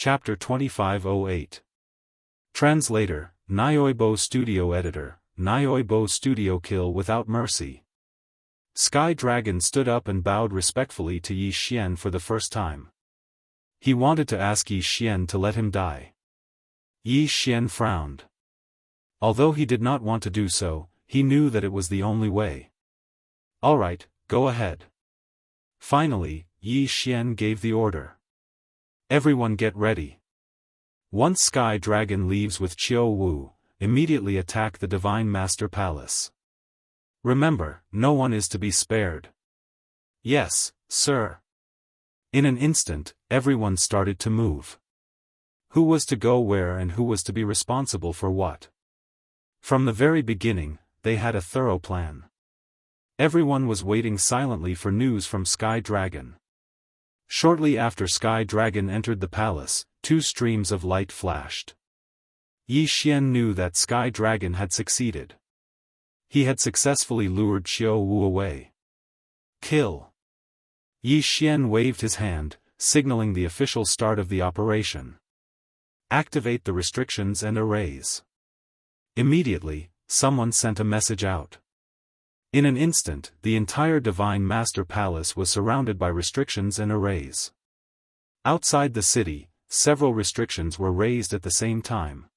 Chapter 2508. Translator, Nyoibo Studio Editor, Nyoibo Studio. Kill without mercy. Sky Dragon stood up and bowed respectfully to Yi Xian for the first time. He wanted to ask Yi Xian to let him die. Yi Xian frowned. Although he did not want to do so, he knew that it was the only way. "All right, go ahead." Finally, Yi Xian gave the order. "Everyone get ready. Once Sky Dragon leaves with Qiu Wu, immediately attack the Divine Master Palace. Remember, no one is to be spared." "Yes, sir." In an instant, everyone started to move. Who was to go where and who was to be responsible for what? From the very beginning, they had a thorough plan. Everyone was waiting silently for news from Sky Dragon. Shortly after Sky Dragon entered the palace, two streams of light flashed. Yi Xian knew that Sky Dragon had succeeded. He had successfully lured Qiu Wu away. "Kill." Yi Xian waved his hand, signaling the official start of the operation. "Activate the restrictions and arrays." Immediately, someone sent a message out. In an instant, the entire Divine Master Palace was surrounded by restrictions and arrays. Outside the city, several restrictions were raised at the same time.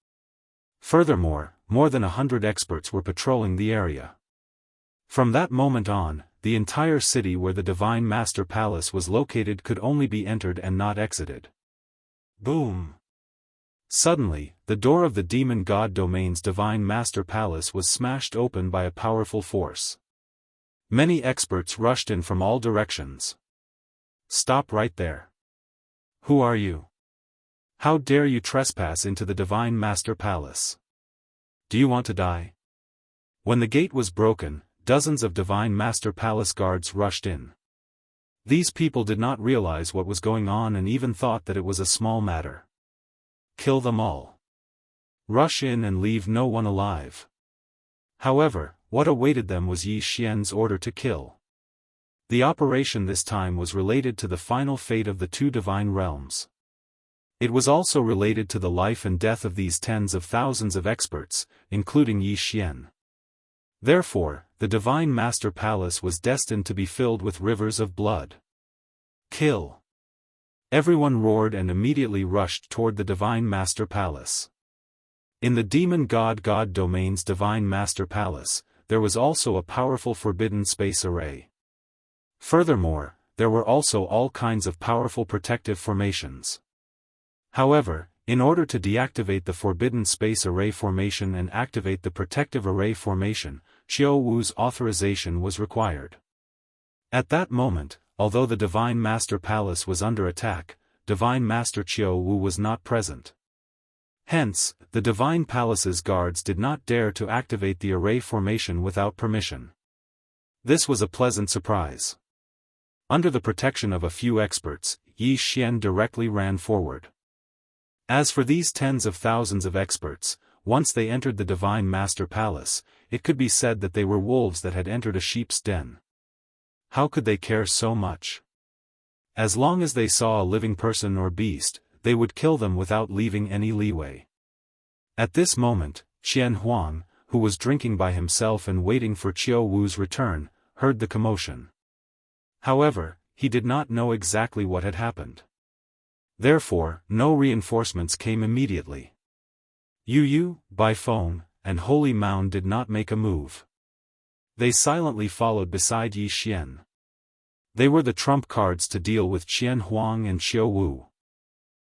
Furthermore, more than 100 experts were patrolling the area. From that moment on, the entire city where the Divine Master Palace was located could only be entered and not exited. Boom! Suddenly, the door of the Demon God Domain's Divine Master Palace was smashed open by a powerful force. Many experts rushed in from all directions. "Stop right there. Who are you? How dare you trespass into the Divine Master Palace? Do you want to die?" When the gate was broken, dozens of Divine Master Palace guards rushed in. These people did not realize what was going on and even thought that it was a small matter. "Kill them all. Rush in and leave no one alive." However, what awaited them was Yi Xian's order to kill. The operation this time was related to the final fate of the two divine realms. It was also related to the life and death of these tens of thousands of experts, including Yi Xian. Therefore, the Divine Master Palace was destined to be filled with rivers of blood. "Kill!" Everyone roared and immediately rushed toward the Divine Master Palace. In the Demon God Domain's Divine Master Palace, there was also a powerful Forbidden Space Array. Furthermore, there were also all kinds of powerful protective formations. However, in order to deactivate the Forbidden Space Array formation and activate the Protective Array formation, Qiu Wu's authorization was required. At that moment, although the Divine Master Palace was under attack, Divine Master Qiu Wu was not present. Hence, the Divine Palace's guards did not dare to activate the array formation without permission. This was a pleasant surprise. Under the protection of a few experts, Yi Xian directly ran forward. As for these tens of thousands of experts, once they entered the Divine Master Palace, it could be said that they were wolves that had entered a sheep's den. How could they care so much? As long as they saw a living person or beast, they would kill them without leaving any leeway. At this moment, Qian Huang, who was drinking by himself and waiting for Qiu Wu's return, heard the commotion. However, he did not know exactly what had happened. Therefore, no reinforcements came immediately. Yu Yu, Bai Feng, and Holy Mound did not make a move. They silently followed beside Yi Xian. They were the trump cards to deal with Qian Huang and Qiu Wu.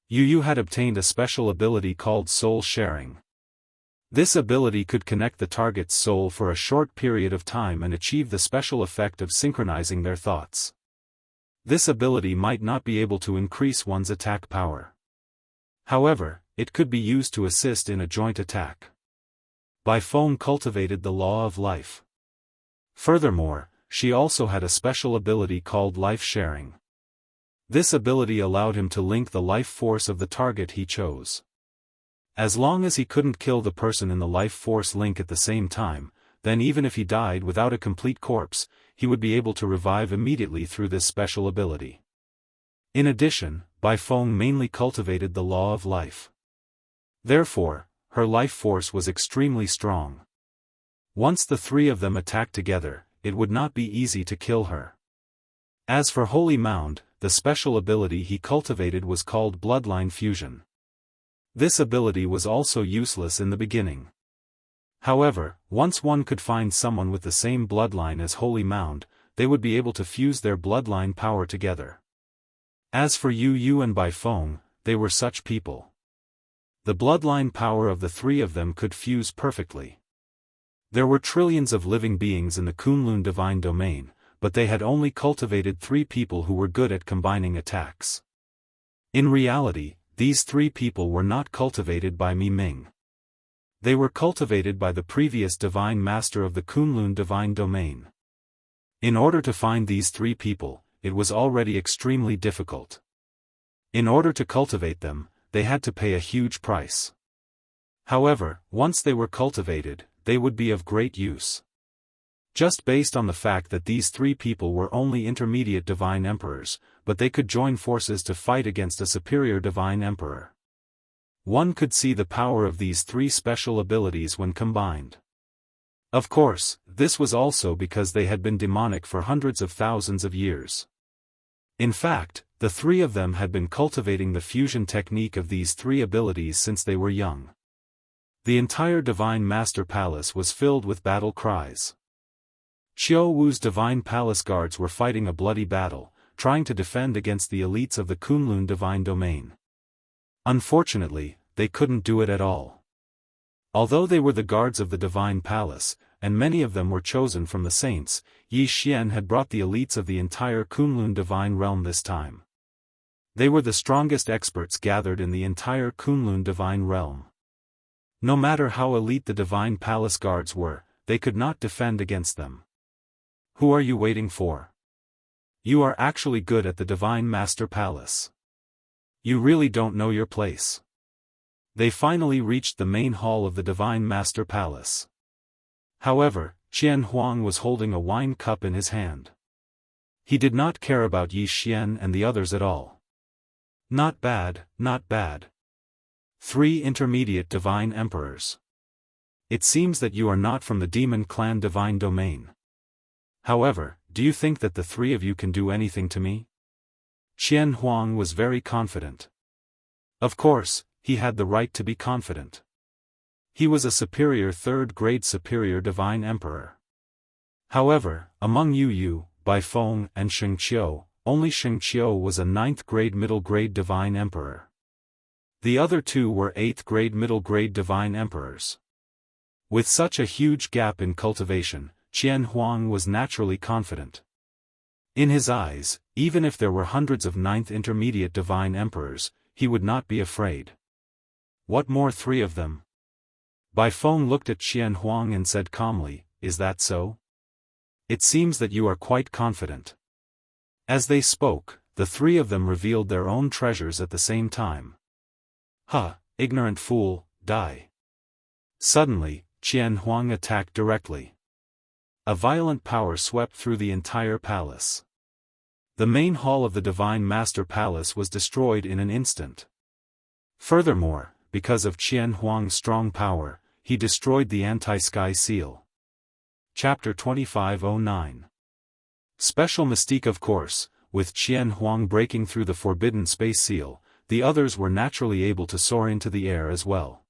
Yu Yu had obtained a special ability called Soul Sharing. This ability could connect the target's soul for a short period of time and achieve the special effect of synchronizing their thoughts. This ability might not be able to increase one's attack power. However, it could be used to assist in a joint attack. Bai Feng cultivated the law of life. Furthermore, she also had a special ability called Life Sharing. This ability allowed him to link the life force of the target he chose. As long as he couldn't kill the person in the life force link at the same time, then even if he died without a complete corpse, he would be able to revive immediately through this special ability. In addition, Bai Feng mainly cultivated the law of life. Therefore, her life force was extremely strong. Once the three of them attacked together, it would not be easy to kill her. As for Holy Mound, the special ability he cultivated was called Bloodline Fusion. This ability was also useless in the beginning. However, once one could find someone with the same bloodline as Holy Mound, they would be able to fuse their bloodline power together. As for Yu and Bai Feng, they were such people. The bloodline power of the three of them could fuse perfectly. There were trillions of living beings in the Kunlun divine domain, but they had only cultivated 3 people who were good at combining attacks. In reality, these 3 people were not cultivated by Mi Ming. They were cultivated by the previous divine master of the Kunlun divine domain. In order to find these 3 people, it was already extremely difficult. In order to cultivate them, they had to pay a huge price. However, once they were cultivated, they would be of great use. Just based on the fact that these 3 people were only intermediate divine emperors, but they could join forces to fight against a superior divine emperor. One could see the power of these 3 special abilities when combined. Of course, this was also because they had been demonic for hundreds of thousands of years. In fact, the 3 of them had been cultivating the fusion technique of these 3 abilities since they were young. The entire Divine Master Palace was filled with battle cries. Qiu Wu's Divine Palace guards were fighting a bloody battle, trying to defend against the elites of the Kunlun Divine Domain. Unfortunately, they couldn't do it at all. Although they were the guards of the Divine Palace, and many of them were chosen from the saints, Yi Xian had brought the elites of the entire Kunlun Divine Realm this time. They were the strongest experts gathered in the entire Kunlun Divine Realm. No matter how elite the Divine Palace guards were, they could not defend against them. Who are you waiting for? You are actually good at the Divine Master Palace. You really don't know your place. They finally reached the main hall of the Divine Master Palace. However, Qian Huang was holding a wine cup in his hand. He did not care about Yi Xian and the others at all. Not bad, not bad. 3 intermediate divine emperors. It seems that you are not from the Demon Clan divine domain. However, do you think that the 3 of you can do anything to me? Qian Huang was very confident. Of course, he had the right to be confident. He was a superior 3rd grade superior divine emperor. However, among Yu, Bai Feng and Xianxia, only Xianxia was a 9th grade middle grade divine emperor. The other 2 were 8th grade middle grade divine emperors. With such a huge gap in cultivation, Qian Huang was naturally confident. In his eyes, even if there were hundreds of 9th intermediate divine emperors, he would not be afraid. What more 3 of them? Bai Feng looked at Qian Huang and said calmly, "Is that so? It seems that you are quite confident." As they spoke, the 3 of them revealed their own treasures at the same time. "Huh, ignorant fool, die." Suddenly, Qian Huang attacked directly. A violent power swept through the entire palace. The main hall of the Divine Master Palace was destroyed in an instant. Furthermore, because of Qian Huang's strong power, he destroyed the anti-sky seal. Chapter 2509. Special mystique. Of course, with Qian Huang breaking through the forbidden space seal, the others were naturally able to soar into the air as well.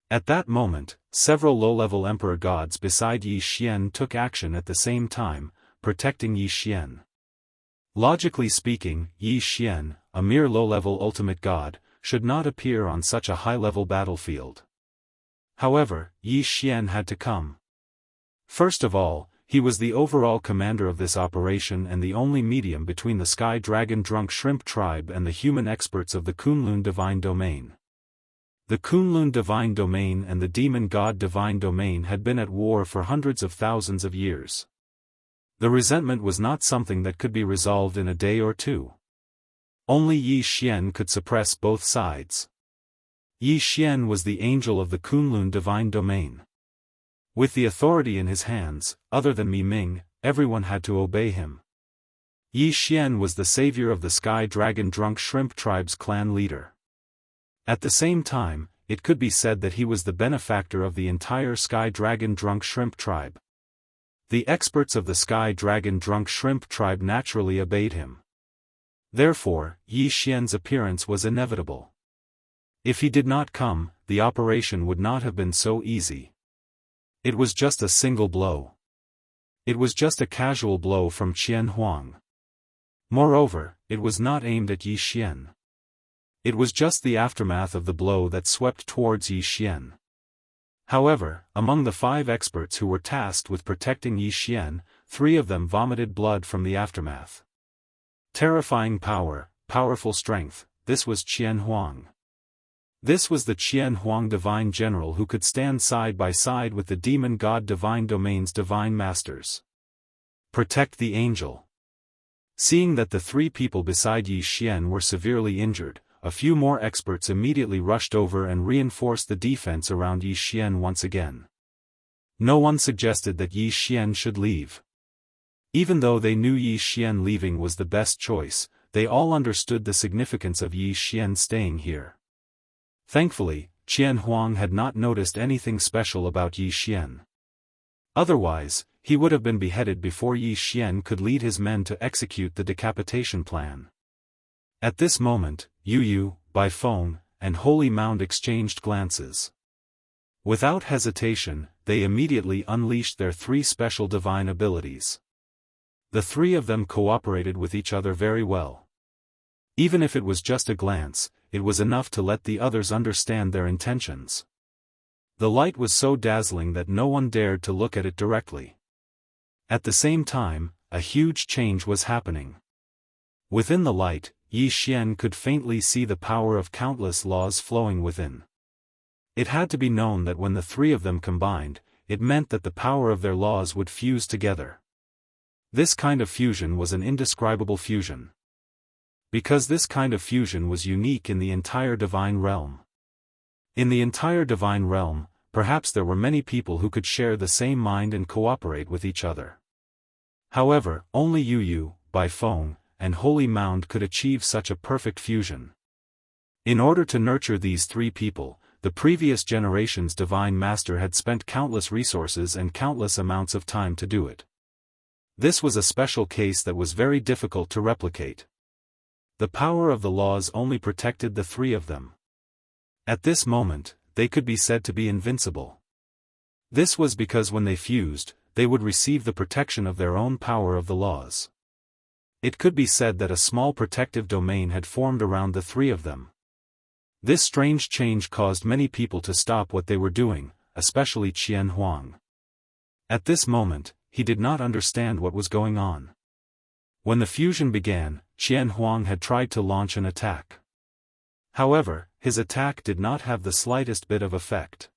At that moment, several low-level emperor gods beside Yi Xian took action at the same time, protecting Yi Xian. Logically speaking, Yi Xian, a mere low-level ultimate god, should not appear on such a high-level battlefield. However, Yi Xian had to come. First of all, he was the overall commander of this operation and the only medium between the Sky Dragon Drunk Shrimp tribe and the human experts of the Kunlun Divine Domain. The Kunlun Divine Domain and the Demon God Divine Domain had been at war for hundreds of thousands of years. The resentment was not something that could be resolved in a day or 2. Only Yi Xian could suppress both sides. Yi Xian was the angel of the Kunlun Divine Domain. With the authority in his hands, other than Mi Ming, everyone had to obey him. Yi Xian was the savior of the Sky Dragon Drunk Shrimp Tribe's clan leader. At the same time, it could be said that he was the benefactor of the entire Sky Dragon Drunk Shrimp Tribe. The experts of the Sky Dragon Drunk Shrimp Tribe naturally obeyed him. Therefore, Yi Xian's appearance was inevitable. If he did not come, the operation would not have been so easy. It was just a single blow. It was just a casual blow from Qian Huang. Moreover, it was not aimed at Yi Xian. It was just the aftermath of the blow that swept towards Yi Xian. However, among the 5 experts who were tasked with protecting Yi Xian, 3 of them vomited blood from the aftermath. Terrifying power, powerful strength, this was Qian Huang. This was the Qian Huang Divine General who could stand side by side with the Demon God Divine Domain's Divine Masters. Protect the angel. Seeing that the 3 people beside Yi Xian were severely injured, a few more experts immediately rushed over and reinforced the defense around Yi Xian once again. No one suggested that Yi Xian should leave. Even though they knew Yi Xian leaving was the best choice, they all understood the significance of Yi Xian staying here. Thankfully, Qian Huang had not noticed anything special about Yi Xian. Otherwise, he would have been beheaded before Yi Xian could lead his men to execute the decapitation plan. At this moment, Yu, Bai Feng, and Holy Mound exchanged glances. Without hesitation, they immediately unleashed their 3 special divine abilities. The 3 of them cooperated with each other very well. Even if it was just a glance, it was enough to let the others understand their intentions. The light was so dazzling that no one dared to look at it directly. At the same time, a huge change was happening. Within the light, Yi Xian could faintly see the power of countless laws flowing within. It had to be known that when the 3 of them combined, it meant that the power of their laws would fuse together. This kind of fusion was an indescribable fusion. Because this kind of fusion was unique in the entire divine realm. In the entire divine realm, perhaps there were many people who could share the same mind and cooperate with each other. However, only Yu, Bai Feng, and Holy Mound could achieve such a perfect fusion. In order to nurture these 3 people, the previous generation's divine master had spent countless resources and countless amounts of time to do it. This was a special case that was very difficult to replicate. The power of the laws only protected the 3 of them. At this moment, they could be said to be invincible. This was because when they fused, they would receive the protection of their own power of the laws. It could be said that a small protective domain had formed around the 3 of them. This strange change caused many people to stop what they were doing, especially Qian Huang. At this moment, he did not understand what was going on. When the fusion began, Qian Huang had tried to launch an attack. However, his attack did not have the slightest bit of effect.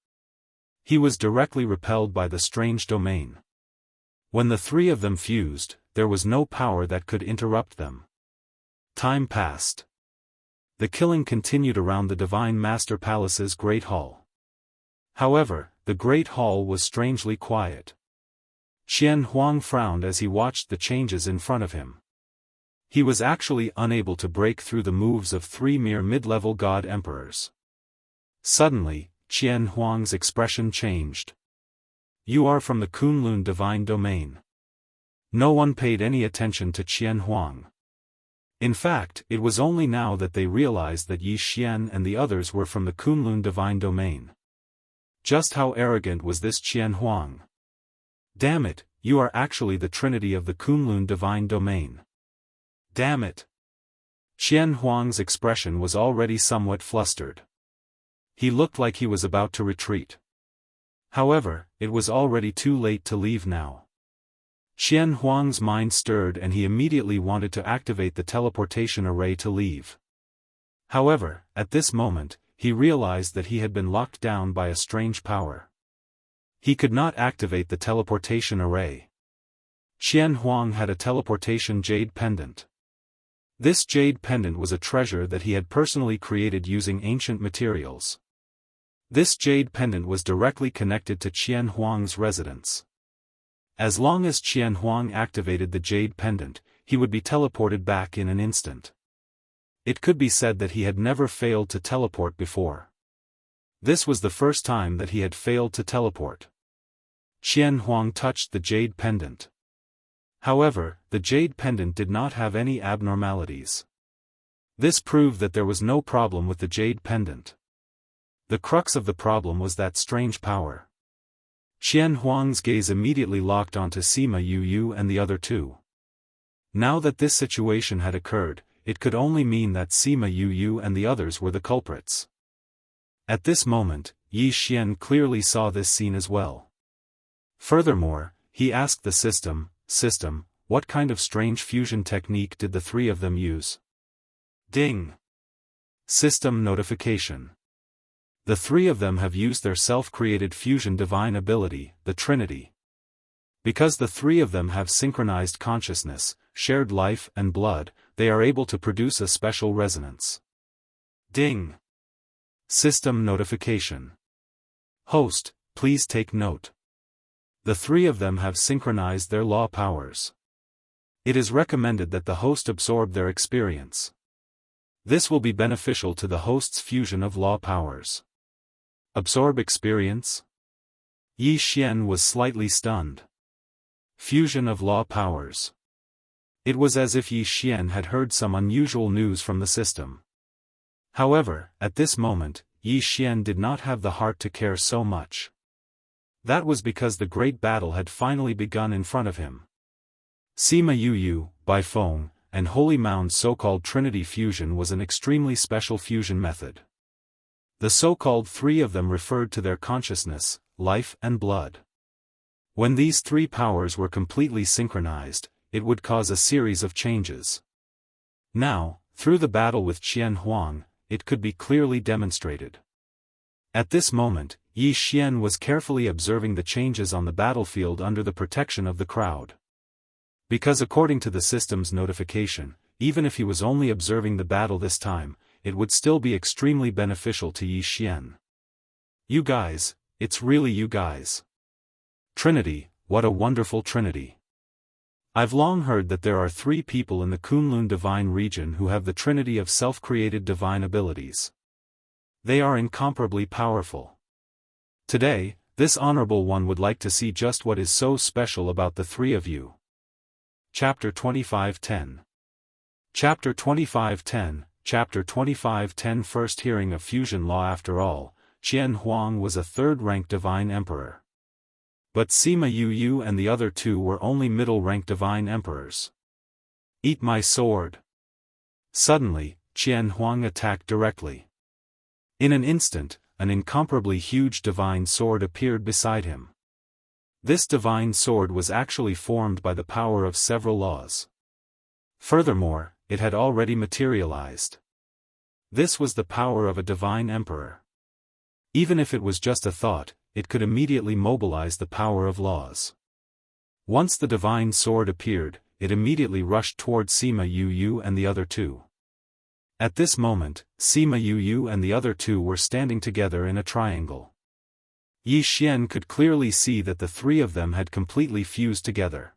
He was directly repelled by the strange domain. When the 3 of them fused, there was no power that could interrupt them. Time passed. The killing continued around the Divine Master Palace's Great Hall. However, the Great Hall was strangely quiet. Qian Huang frowned as he watched the changes in front of him. He was actually unable to break through the moves of 3 mere mid-level god emperors. Suddenly, Qian Huang's expression changed. You are from the Kunlun Divine Domain. No one paid any attention to Qian Huang. In fact, it was only now that they realized that Yi Xian and the others were from the Kunlun Divine Domain. Just how arrogant was this Qian Huang? Damn it, you are actually the trinity of the Kunlun Divine Domain. Damn it. Qian Huang's expression was already somewhat flustered. He looked like he was about to retreat. However, it was already too late to leave now. Qian Huang's mind stirred and he immediately wanted to activate the teleportation array to leave. However, at this moment, he realized that he had been locked down by a strange power. He could not activate the teleportation array. Qian Huang had a teleportation jade pendant. This jade pendant was a treasure that he had personally created using ancient materials. This jade pendant was directly connected to Qian Huang's residence. As long as Qian Huang activated the jade pendant, he would be teleported back in an instant. It could be said that he had never failed to teleport before. This was the first time that he had failed to teleport. Qian Huang touched the jade pendant. However, the jade pendant did not have any abnormalities. This proved that there was no problem with the jade pendant. The crux of the problem was that strange power. Qian Huang's gaze immediately locked onto Sima Yu and the other two. Now that this situation had occurred, it could only mean that Sima Yu and the others were the culprits. At this moment, Yi Xian clearly saw this scene as well. Furthermore, he asked the system, what kind of strange fusion technique did the three of them use? Ding! System notification. The three of them have used their self-created fusion divine ability, the Trinity. Because the three of them have synchronized consciousness, shared life and blood, they are able to produce a special resonance. Ding! System notification. Host, please take note. The three of them have synchronized their law powers. It is recommended that the host absorb their experience. This will be beneficial to the host's fusion of law powers. Absorb experience? Yi Xian was slightly stunned. Fusion of law powers. It was as if Yi Xian had heard some unusual news from the system. However, at this moment, Yi Xian did not have the heart to care so much. That was because the great battle had finally begun in front of him. Sima Yu, Bai Feng, and Holy Mound's so-called Trinity fusion was an extremely special fusion method. The so-called three of them referred to their consciousness, life and blood. When these three powers were completely synchronized, it would cause a series of changes. Now, through the battle with Qian Huang, it could be clearly demonstrated. At this moment, Yi Xian was carefully observing the changes on the battlefield under the protection of the crowd. Because according to the system's notification, even if he was only observing the battle this time, it would still be extremely beneficial to Yi Xian. You guys, it's really you guys. Trinity, what a wonderful Trinity. I've long heard that there are three people in the Kunlun divine region who have the Trinity of self-created divine abilities. They are incomparably powerful. Today, this honorable one would like to see just what is so special about the three of you. Chapter 25:10. Chapter 25:10, Chapter 25:10. First hearing of fusion law. After all, Qian Huang was a third-rank divine emperor. But Sima Yu and the other two were only middle-rank divine emperors. Eat my sword! Suddenly, Qian Huang attacked directly. In an instant, an incomparably huge divine sword appeared beside him. This divine sword was actually formed by the power of several laws. Furthermore, it had already materialized. This was the power of a divine emperor. Even if it was just a thought, it could immediately mobilize the power of laws. Once the divine sword appeared, it immediately rushed toward Sima Yu and the other two. At this moment, Sima Yu and the other two were standing together in a triangle. Yi Xian could clearly see that the three of them had completely fused together.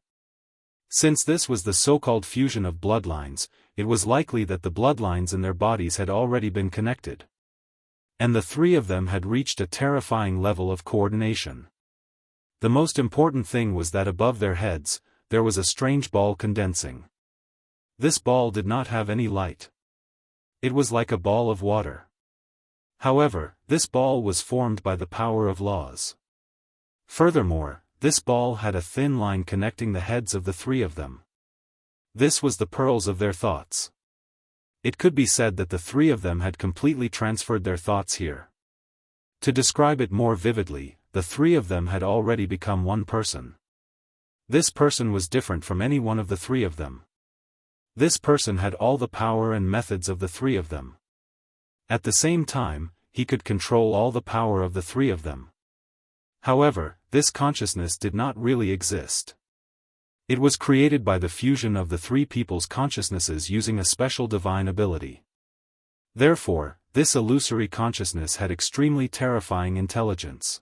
Since this was the so-called fusion of bloodlines, it was likely that the bloodlines in their bodies had already been connected. And the three of them had reached a terrifying level of coordination. The most important thing was that above their heads, there was a strange ball condensing. This ball did not have any light. It was like a ball of water. However, this ball was formed by the power of laws. Furthermore, this ball had a thin line connecting the heads of the three of them. This was the pearls of their thoughts. It could be said that the three of them had completely transferred their thoughts here. To describe it more vividly, the three of them had already become one person. This person was different from any one of the three of them. This person had all the power and methods of the three of them. At the same time, he could control all the power of the three of them. However, this consciousness did not really exist. It was created by the fusion of the three people's consciousnesses using a special divine ability. Therefore, this illusory consciousness had extremely terrifying intelligence.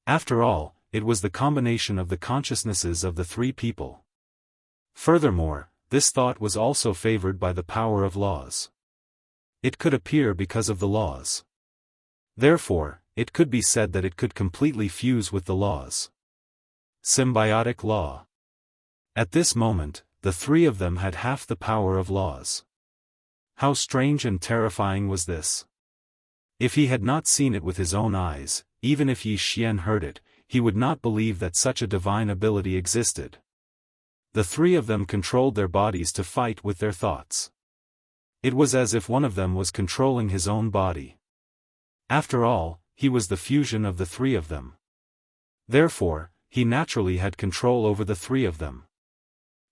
After all, it was the combination of the consciousnesses of the three people. Furthermore, this thought was also favored by the power of laws. It could appear because of the laws. Therefore, it could be said that it could completely fuse with the laws. Symbiotic law. At this moment, the three of them had half the power of laws. How strange and terrifying was this? If he had not seen it with his own eyes, even if Yi Xian heard it, he would not believe that such a divine ability existed. The three of them controlled their bodies to fight with their thoughts. It was as if one of them was controlling his own body. After all, he was the fusion of the three of them. Therefore, he naturally had control over the three of them.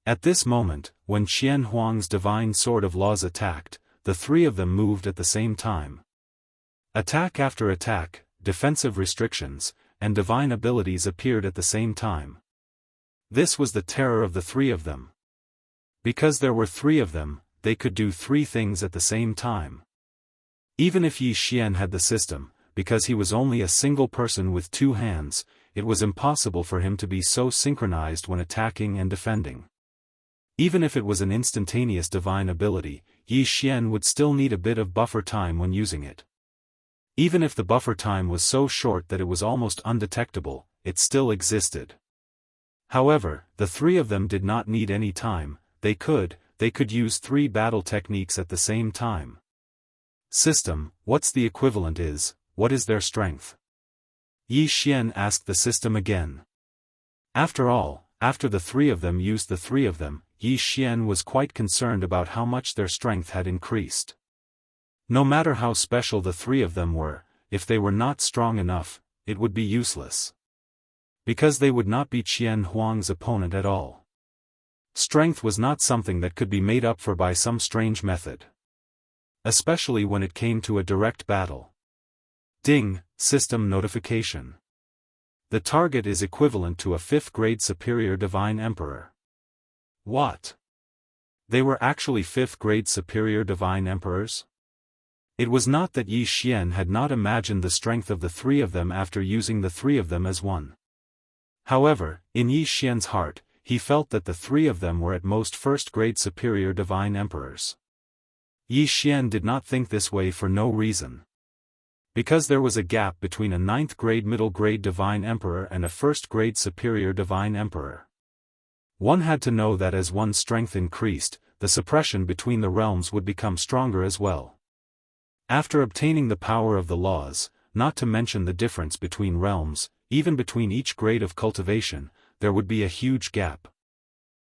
At this moment, when Qian Huang's divine sword of laws attacked, the three of them moved at the same time. Attack after attack, defensive restrictions, and divine abilities appeared at the same time. This was the terror of the three of them. Because there were three of them, they could do three things at the same time. Even if Yi Xian had the system, because he was only a single person with two hands, it was impossible for him to be so synchronized when attacking and defending. Even if it was an instantaneous divine ability, Yi Xian would still need a bit of buffer time when using it. Even if the buffer time was so short that it was almost undetectable, it still existed. However, the three of them did not need any time. They could use three battle techniques at the same time. System, what's the equivalent is, what is their strength? Yi Xian asked the system again. After all, after the three of them used the three of them, Yi Xian was quite concerned about how much their strength had increased. No matter how special the three of them were, if they were not strong enough, it would be useless. Because they would not be Qian Huang's opponent at all. Strength was not something that could be made up for by some strange method. Especially when it came to a direct battle. Ding, system notification. The target is equivalent to a 5th grade superior divine emperor. What? They were actually 5th grade superior divine emperors? It was not that Yi Xian had not imagined the strength of the three of them after using the three of them as one. However, in Yi Xian's heart, he felt that the three of them were at most 1st grade superior divine emperors. Yi Xian did not think this way for no reason. Because there was a gap between a 9th grade middle grade divine emperor and a 1st grade superior divine emperor. One had to know that as one's strength increased, the suppression between the realms would become stronger as well. After obtaining the power of the laws, not to mention the difference between realms, even between each grade of cultivation, there would be a huge gap.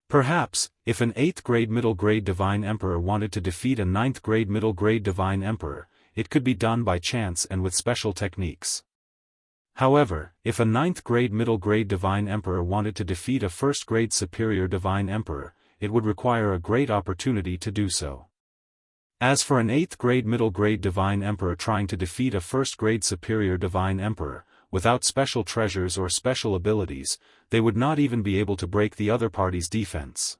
Perhaps, if an 8th grade middle grade divine emperor wanted to defeat a 9th grade middle grade divine emperor, it could be done by chance and with special techniques. However, if a 9th grade middle grade divine emperor wanted to defeat a 1st grade superior divine emperor, it would require a great opportunity to do so. As for an 8th grade middle grade divine emperor trying to defeat a 1st grade superior divine emperor, without special treasures or special abilities, they would not even be able to break the other party's defense.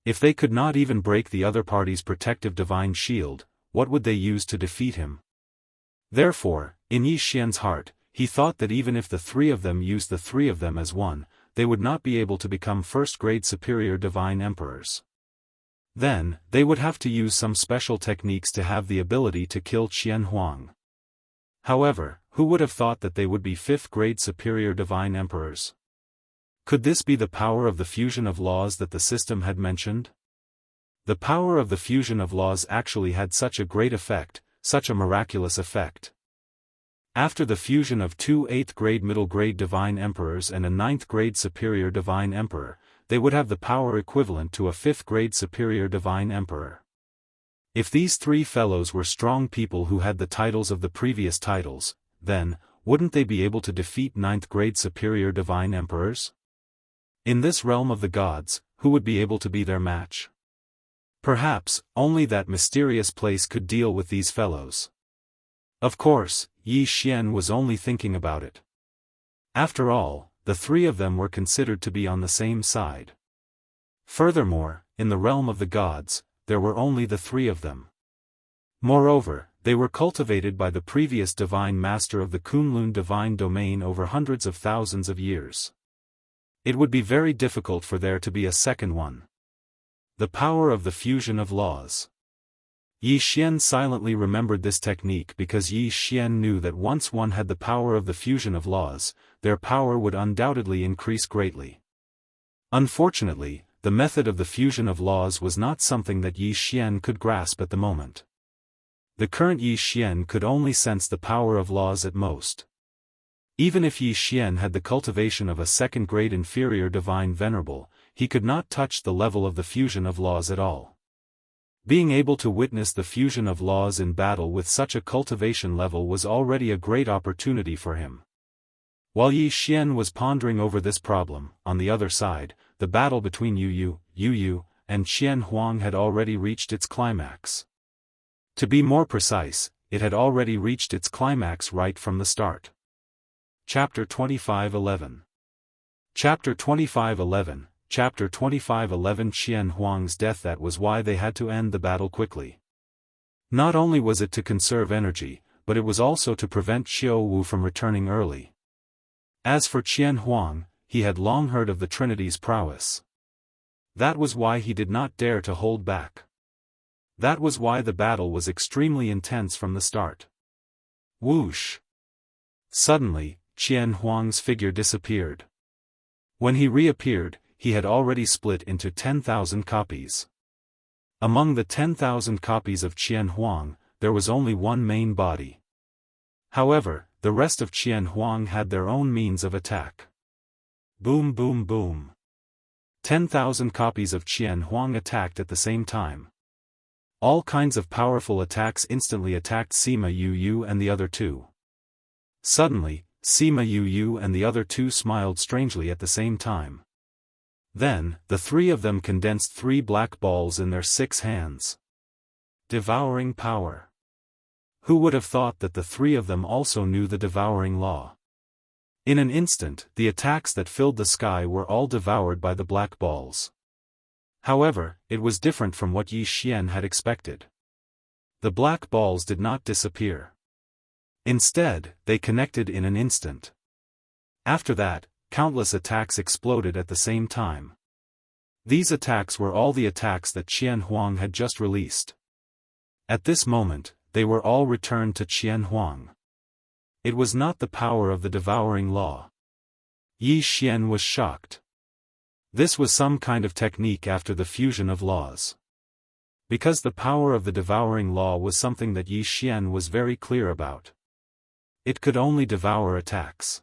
If they could not even break the other party's protective divine shield, what would they use to defeat him? Therefore, in Yi Xian's heart, he thought that even if the three of them used the three of them as one, they would not be able to become 1st grade superior divine emperors. Then, they would have to use some special techniques to have the ability to kill Qian Huang. However, who would have thought that they would be 5th grade superior divine emperors? Could this be the power of the fusion of laws that the system had mentioned? The power of the fusion of laws actually had such a great effect, such a miraculous effect. After the fusion of two 8th grade middle grade divine emperors and a 9th grade superior divine emperor, they would have the power equivalent to a 5th grade superior divine emperor. If these three fellows were strong people who had the titles of the previous titles, then, wouldn't they be able to defeat 9th grade superior divine emperors? In this realm of the gods, who would be able to be their match? Perhaps, only that mysterious place could deal with these fellows. Of course, Yi Xian was only thinking about it. After all, the three of them were considered to be on the same side. Furthermore, in the realm of the gods, there were only the three of them. Moreover, they were cultivated by the previous divine master of the Kunlun divine domain over hundreds of thousands of years. It would be very difficult for there to be a second one. The power of the fusion of laws. Yi Xian silently remembered this technique because Yi Xian knew that once one had the power of the fusion of laws, their power would undoubtedly increase greatly. Unfortunately, the method of the fusion of laws was not something that Yi Xian could grasp at the moment. The current Yi Xian could only sense the power of laws at most. Even if Yi Xian had the cultivation of a second-grade inferior divine venerable, he could not touch the level of the fusion of laws at all. Being able to witness the fusion of laws in battle with such a cultivation level was already a great opportunity for him. While Yi Xian was pondering over this problem, on the other side, the battle between Yu Yu, and Qian Huang had already reached its climax. To be more precise, it had already reached its climax right from the start. Chapter 25:11. Chapter 25:11. Chapter 25:11 Qian Huang's death. That was why they had to end the battle quickly. Not only was it to conserve energy, but it was also to prevent Xiao Wu from returning early. As for Qian Huang, he had long heard of the Trinity's prowess. That was why he did not dare to hold back. That was why the battle was extremely intense from the start. Whoosh! Suddenly, Qian Huang's figure disappeared. When he reappeared, he had already split into 10,000 copies. Among the 10,000 copies of Qian Huang, there was only one main body. However, the rest of Qian Huang had their own means of attack. Boom boom boom. 10,000 copies of Qian Huang attacked at the same time. All kinds of powerful attacks instantly attacked Sima Yu and the other two. Suddenly, Sima Yu and the other two smiled strangely at the same time. Then, the three of them condensed 3 black balls in their 6 hands. Devouring power. Who would have thought that the 3 of them also knew the devouring law? In an instant, the attacks that filled the sky were all devoured by the black balls. However, it was different from what Yi Xian had expected. The black balls did not disappear. Instead, they connected in an instant. After that, countless attacks exploded at the same time. These attacks were all the attacks that Qian Huang had just released. At this moment, they were all returned to Qian Huang. It was not the power of the devouring law. Yi Xian was shocked. This was some kind of technique after the fusion of laws. Because the power of the devouring law was something that Yi Xian was very clear about. It could only devour attacks.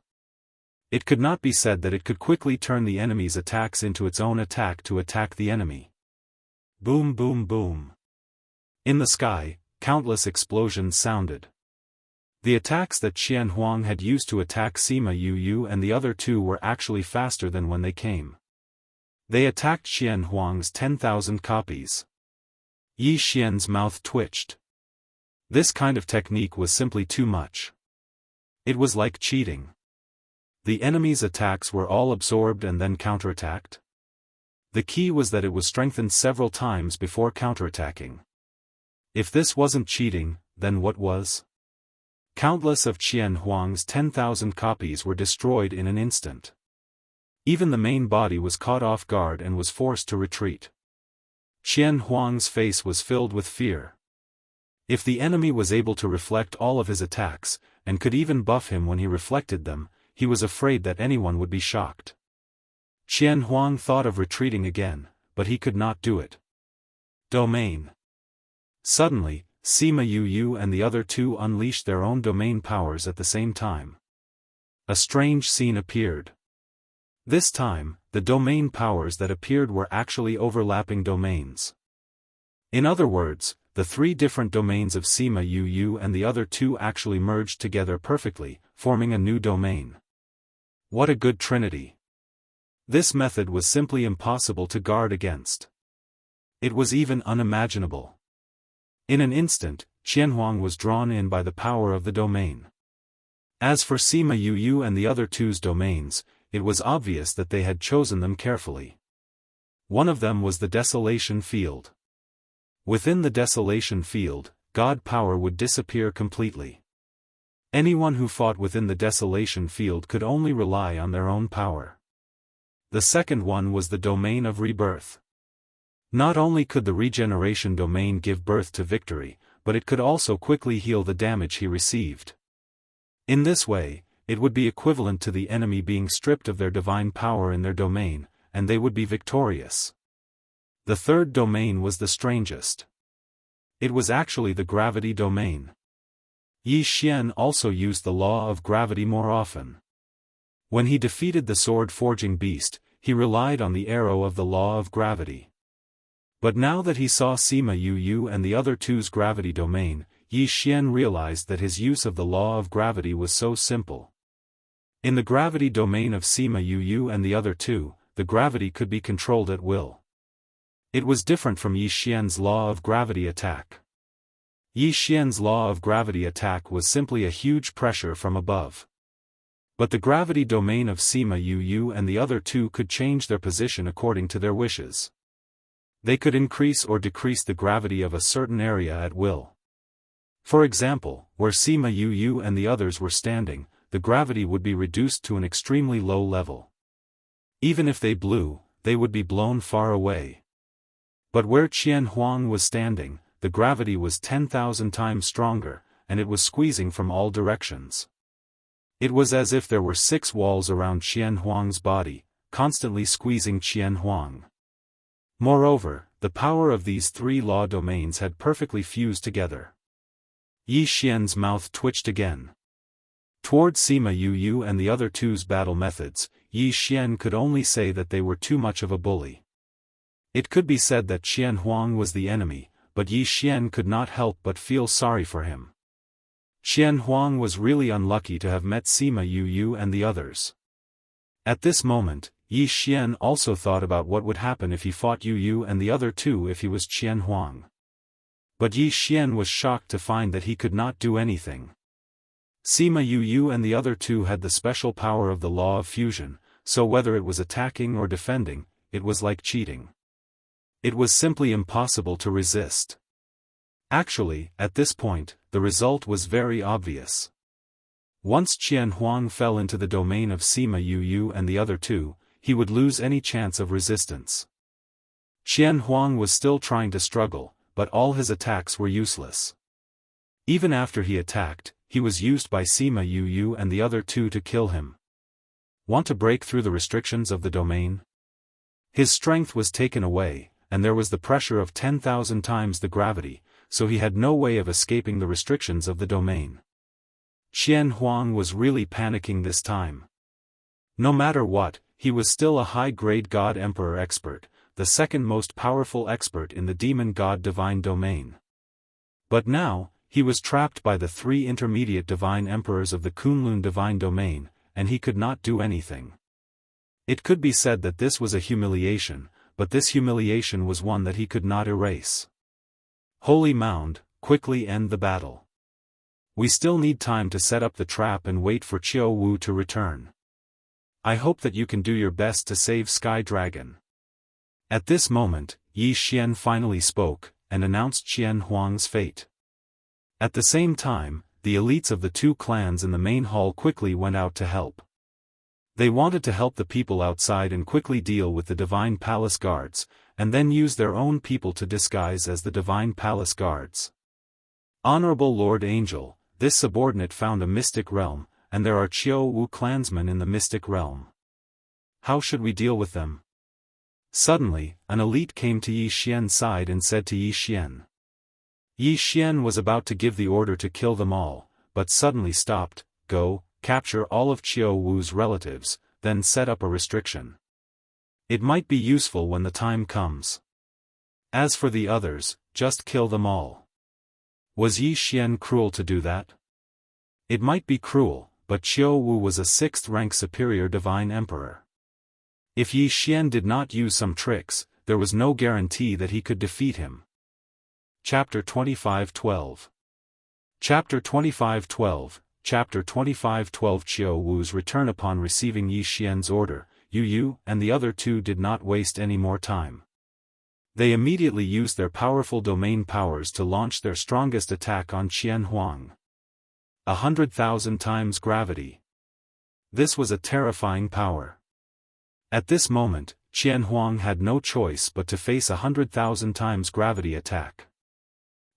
It could not be said that it could quickly turn the enemy's attacks into its own attack to attack the enemy. Boom boom boom. In the sky, countless explosions sounded. The attacks that Qian Huang had used to attack Sima Yu and the other two were actually faster than when they came. They attacked Qian Huang's 10,000 copies. Yi Xian's mouth twitched. This kind of technique was simply too much. It was like cheating. The enemy's attacks were all absorbed and then counterattacked. The key was that it was strengthened several times before counterattacking. If this wasn't cheating, then what was? Countless of Qian Huang's 10,000 copies were destroyed in an instant. Even the main body was caught off guard and was forced to retreat. Qian Huang's face was filled with fear. If the enemy was able to reflect all of his attacks, and could even buff him when he reflected them, he was afraid that anyone would be shocked. Qian Huang thought of retreating again, but he could not do it. Domain. Suddenly, Sima Yu and the other two unleashed their own domain powers at the same time. A strange scene appeared. This time, the domain powers that appeared were actually overlapping domains. In other words, the 3 different domains of Sima Yu and the other two actually merged together perfectly, forming a new domain. What a good trinity! This method was simply impossible to guard against. It was even unimaginable. In an instant, Qian Huang was drawn in by the power of the domain. As for Sima Yu and the other two's domains, it was obvious that they had chosen them carefully. One of them was the Desolation Field. Within the Desolation Field, God power would disappear completely. Anyone who fought within the Desolation Field could only rely on their own power. The second one was the Domain of Rebirth. Not only could the regeneration domain give birth to victory, but it could also quickly heal the damage he received. In this way, it would be equivalent to the enemy being stripped of their divine power in their domain, and they would be victorious. The third domain was the strangest. It was actually the gravity domain. Yi Xian also used the law of gravity more often. When he defeated the sword-forging beast, he relied on the arrow of the law of gravity. But now that he saw Sima Yu and the other two's gravity domain, Yi Xian realized that his use of the law of gravity was so simple. In the gravity domain of Sima Yu and the other two, the gravity could be controlled at will. It was different from Yi Xian's law of gravity attack. Yi Xian's law of gravity attack was simply a huge pressure from above. But the gravity domain of Sima Yu and the other two could change their position according to their wishes. They could increase or decrease the gravity of a certain area at will. For example, where Sima Yu and the others were standing, the gravity would be reduced to an extremely low level. Even if they blew, they would be blown far away. But where Qian Huang was standing, the gravity was 10,000 times stronger, and it was squeezing from all directions. It was as if there were 6 walls around Qian Huang's body, constantly squeezing Qian Huang. Moreover, the power of these 3 law domains had perfectly fused together. Yi Xian's mouth twitched again. Toward Sima Yu and the other two's battle methods, Yi Xian could only say that they were too much of a bully. It could be said that Qian Huang was the enemy, but Yi Xian could not help but feel sorry for him. Qian Huang was really unlucky to have met Sima Yu and the others. At this moment, Yi Xian also thought about what would happen if he fought Yu and the other two if he was Qian Huang. But Yi Xian was shocked to find that he could not do anything. Sima Yu and the other two had the special power of the law of fusion, so whether it was attacking or defending, it was like cheating. It was simply impossible to resist. Actually, at this point, the result was very obvious. Once Qian Huang fell into the domain of Sima Yu and the other two, he would lose any chance of resistance. Qian Huang was still trying to struggle, but all his attacks were useless. Even after he attacked, he was used by Sima Yu and the other two to kill him. Want to break through the restrictions of the domain? His strength was taken away, and there was the pressure of 10,000 times the gravity, so he had no way of escaping the restrictions of the domain. Qian Huang was really panicking this time. No matter what, he was still a high-grade God Emperor expert, the second most powerful expert in the demon god divine domain. But now, he was trapped by the 3 intermediate divine emperors of the Kunlun divine domain, and he could not do anything. It could be said that this was a humiliation, but this humiliation was one that he could not erase. Holy Mound, quickly end the battle. We still need time to set up the trap and wait for Qiao Wu to return. I hope that you can do your best to save Sky Dragon. At this moment, Yi Xian finally spoke, and announced Qian Huang's fate. At the same time, the elites of the 2 clans in the main hall quickly went out to help. They wanted to help the people outside and quickly deal with the Divine Palace Guards, and then use their own people to disguise as the Divine Palace Guards. Honorable Lord Angel, this subordinate found a mystic realm, and there are Qiao Wu clansmen in the mystic realm. How should we deal with them? Suddenly, an elite came to Yi Xian's side and said to Yi Xian. Yi Xian was about to give the order to kill them all, but suddenly stopped. Go, capture all of Qiao Wu's relatives, then set up a restriction. It might be useful when the time comes. As for the others, just kill them all. Was Yi Xian cruel to do that? It might be cruel, but Qiao Wu was a 6th rank superior divine emperor. If Yi Xian did not use some tricks, there was no guarantee that he could defeat him. Chapter 25:12. Chapter 25:12. Chapter 25:12. Qiao Wu's return. Upon receiving Yi Xian's order, Yu and the other two did not waste any more time. They immediately used their powerful domain powers to launch their strongest attack on Qian Huang. 100,000 times gravity. This was a terrifying power. At this moment, Qian Huang had no choice but to face 100,000 times gravity attack.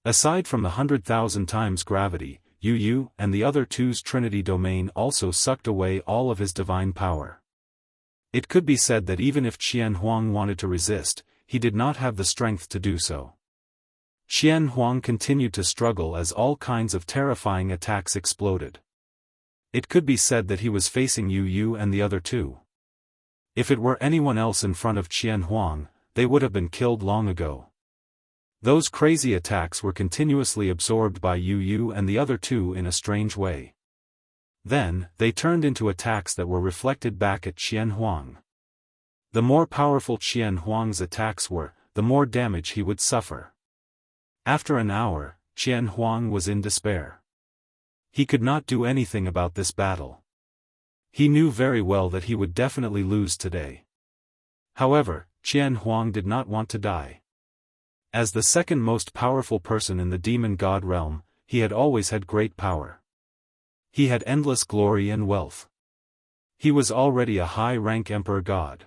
Aside from the 100,000 times gravity, Yu and the other two's Trinity domain also sucked away all of his divine power. It could be said that even if Qian Huang wanted to resist, he did not have the strength to do so. Qian Huang continued to struggle as all kinds of terrifying attacks exploded. It could be said that he was facing Yu and the other two. If it were anyone else in front of Qian Huang, they would have been killed long ago. Those crazy attacks were continuously absorbed by Yu and the other two in a strange way. Then, they turned into attacks that were reflected back at Qian Huang. The more powerful Qian Huang's attacks were, the more damage he would suffer. After an hour, Qian Huang was in despair. He could not do anything about this battle. He knew very well that he would definitely lose today. However, Qian Huang did not want to die. As the second most powerful person in the demon god realm, he had always had great power. He had endless glory and wealth. He was already a high-rank emperor god.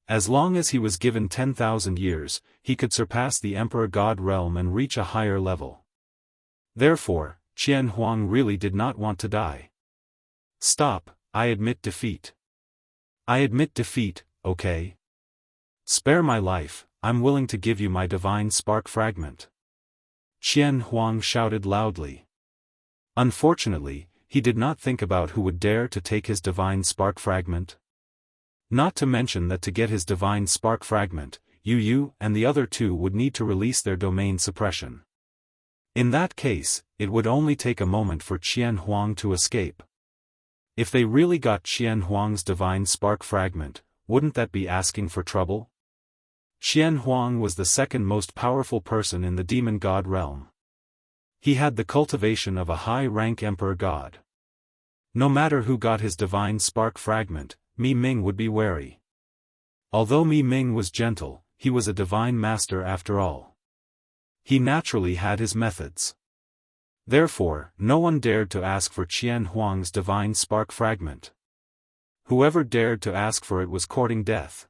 As long as he was given 10,000 years, he could surpass the emperor god realm and reach a higher level. Therefore, Qian Huang really did not want to die. Stop, I admit defeat. I admit defeat, okay? Spare my life, I'm willing to give you my divine spark fragment. Qian Huang shouted loudly. Unfortunately, he did not think about who would dare to take his divine spark fragment. Not to mention that to get his divine spark fragment, Yu and the other two would need to release their domain suppression. In that case, it would only take a moment for Qian Huang to escape. If they really got Qian Huang's divine spark fragment, wouldn't that be asking for trouble? Qian Huang was the second most powerful person in the demon god realm. He had the cultivation of a high-rank emperor god. No matter who got his divine spark fragment, Mi Ming would be wary. Although Mi Ming was gentle, he was a divine master after all. He naturally had his methods. Therefore, no one dared to ask for Qian Huang's divine spark fragment. Whoever dared to ask for it was courting death.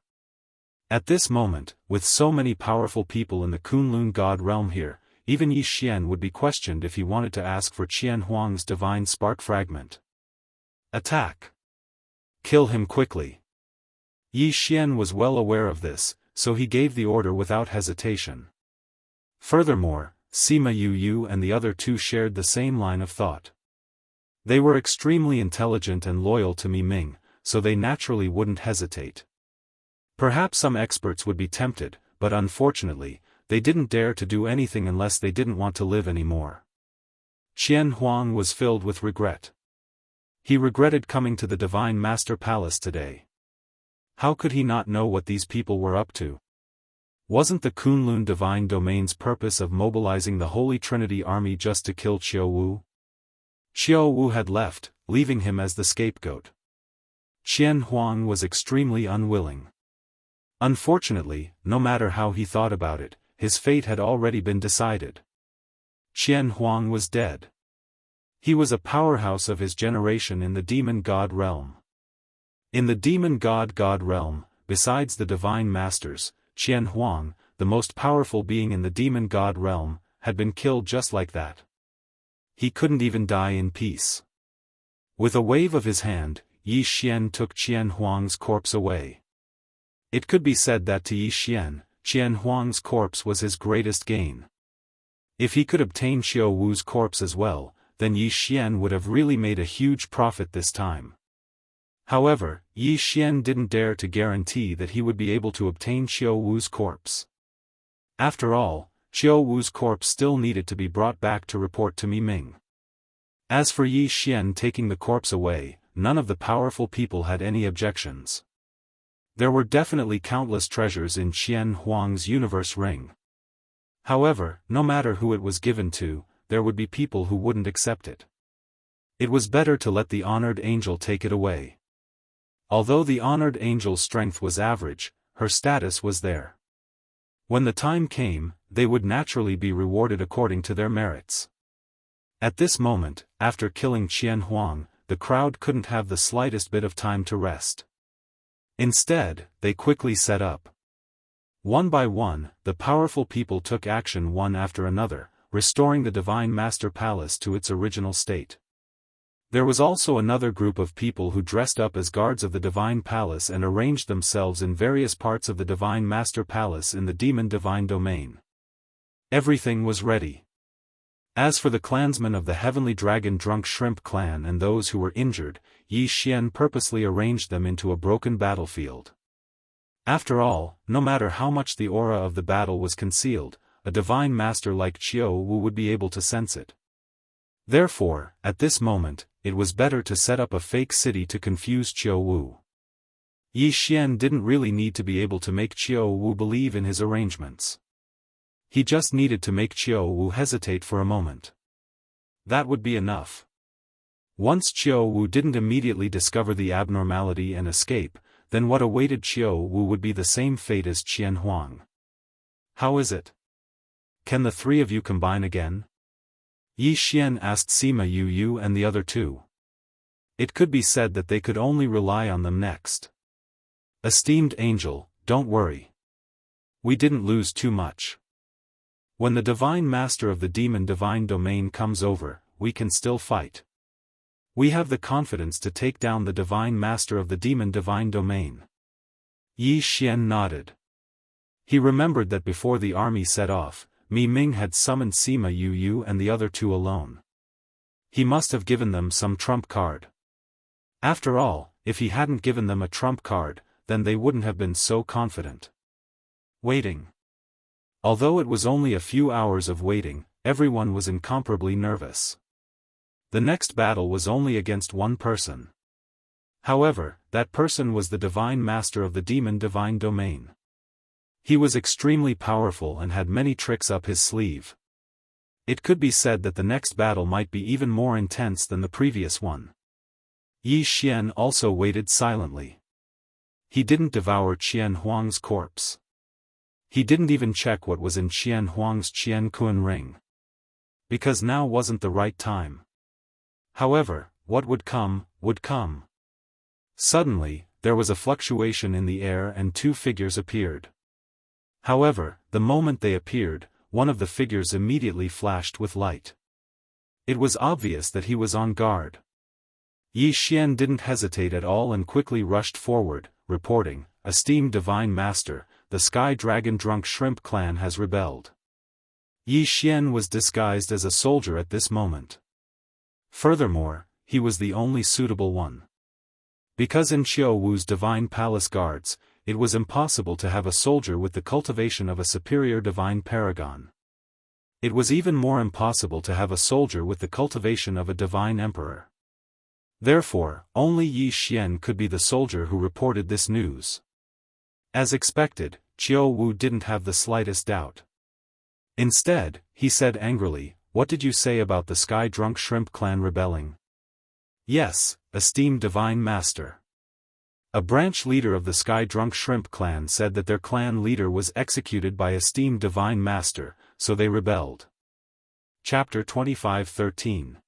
At this moment, with so many powerful people in the Kunlun god realm here, even Yi Xian would be questioned if he wanted to ask for Qian Huang's divine spark fragment. Attack! Kill him quickly. Yi Xian was well aware of this, so he gave the order without hesitation. Furthermore, Sima Yu and the other two shared the same line of thought. They were extremely intelligent and loyal to Mi Ming, so they naturally wouldn't hesitate. Perhaps some experts would be tempted, but unfortunately, they didn't dare to do anything unless they didn't want to live anymore. Qian Huang was filled with regret. He regretted coming to the Divine Master Palace today. How could he not know what these people were up to? Wasn't the Kunlun Divine Domain's purpose of mobilizing the Holy Trinity army just to kill Qiao Wu? Qiao Wu had left, leaving him as the scapegoat. Qian Huang was extremely unwilling. Unfortunately, no matter how he thought about it, his fate had already been decided. Qian Huang was dead. He was a powerhouse of his generation in the demon god realm. In the demon god realm, besides the divine masters, Qian Huang, the most powerful being in the demon god realm, had been killed just like that. He couldn't even die in peace. With a wave of his hand, Yi Xian took Qian Huang's corpse away. It could be said that to Yi Xian, Qian Huang's corpse was his greatest gain. If he could obtain Qiao Wu's corpse as well, then Yi Xian would have really made a huge profit this time. However, Yi Xian didn't dare to guarantee that he would be able to obtain Qiao Wu's corpse. After all, Qiao Wu's corpse still needed to be brought back to report to Mi Ming. As for Yi Xian taking the corpse away, none of the powerful people had any objections. There were definitely countless treasures in Qian Huang's universe ring. However, no matter who it was given to, there would be people who wouldn't accept it. It was better to let the honored angel take it away. Although the honored angel's strength was average, her status was there. When the time came, they would naturally be rewarded according to their merits. At this moment, after killing Qian Huang, the crowd couldn't have the slightest bit of time to rest. Instead, they quickly set up. One by one, the powerful people took action one after another, restoring the Divine Master Palace to its original state. There was also another group of people who dressed up as guards of the Divine Palace and arranged themselves in various parts of the Divine Master Palace in the Demon Divine Domain. Everything was ready. As for the clansmen of the Heavenly Dragon Drunk Shrimp clan and those who were injured, Yi Xian purposely arranged them into a broken battlefield. After all, no matter how much the aura of the battle was concealed, a divine master like Qiu Wu would be able to sense it. Therefore, at this moment, it was better to set up a fake city to confuse Qiu Wu. Yi Xian didn't really need to be able to make Qiu Wu believe in his arrangements. He just needed to make Qiu Wu hesitate for a moment. That would be enough. Once Qiu Wu didn't immediately discover the abnormality and escape, then what awaited Qiu Wu would be the same fate as Qian Huang. How is it? Can the three of you combine again? Yi Xian asked Sima Yu and the other two. It could be said that they could only rely on them next. Esteemed angel, don't worry. We didn't lose too much. When the Divine Master of the Demon Divine Domain comes over, we can still fight. We have the confidence to take down the Divine Master of the Demon Divine Domain. Yi Xian nodded. He remembered that before the army set off, Mi Ming had summoned Sima Yu and the other two alone. He must have given them some trump card. After all, if he hadn't given them a trump card, then they wouldn't have been so confident. Waiting. Although it was only a few hours of waiting, everyone was incomparably nervous. The next battle was only against one person. However, that person was the Divine Master of the Demon Divine Domain. He was extremely powerful and had many tricks up his sleeve. It could be said that the next battle might be even more intense than the previous one. Yi Xian also waited silently. He didn't devour Qian Huang's corpse. He didn't even check what was in Qian Huang's Qian Kun ring. Because now wasn't the right time. However, what would come, would come. Suddenly, there was a fluctuation in the air and two figures appeared. However, the moment they appeared, one of the figures immediately flashed with light. It was obvious that he was on guard. Yi Xian didn't hesitate at all and quickly rushed forward, reporting, "Esteemed Divine Master, the Sky Dragon Drunk Shrimp clan has rebelled." Yi Xian was disguised as a soldier at this moment. Furthermore, he was the only suitable one. Because in Qiu Wu's Divine Palace Guards, it was impossible to have a soldier with the cultivation of a superior divine paragon. It was even more impossible to have a soldier with the cultivation of a divine emperor. Therefore, only Yi Xian could be the soldier who reported this news. As expected, Qiu Wu didn't have the slightest doubt. Instead, he said angrily, "What did you say about the Sky Drunk Shrimp clan rebelling?" "Yes, esteemed Divine Master. A branch leader of the Sky Drunk Shrimp clan said that their clan leader was executed by esteemed Divine Master, so they rebelled." Chapter 25:13.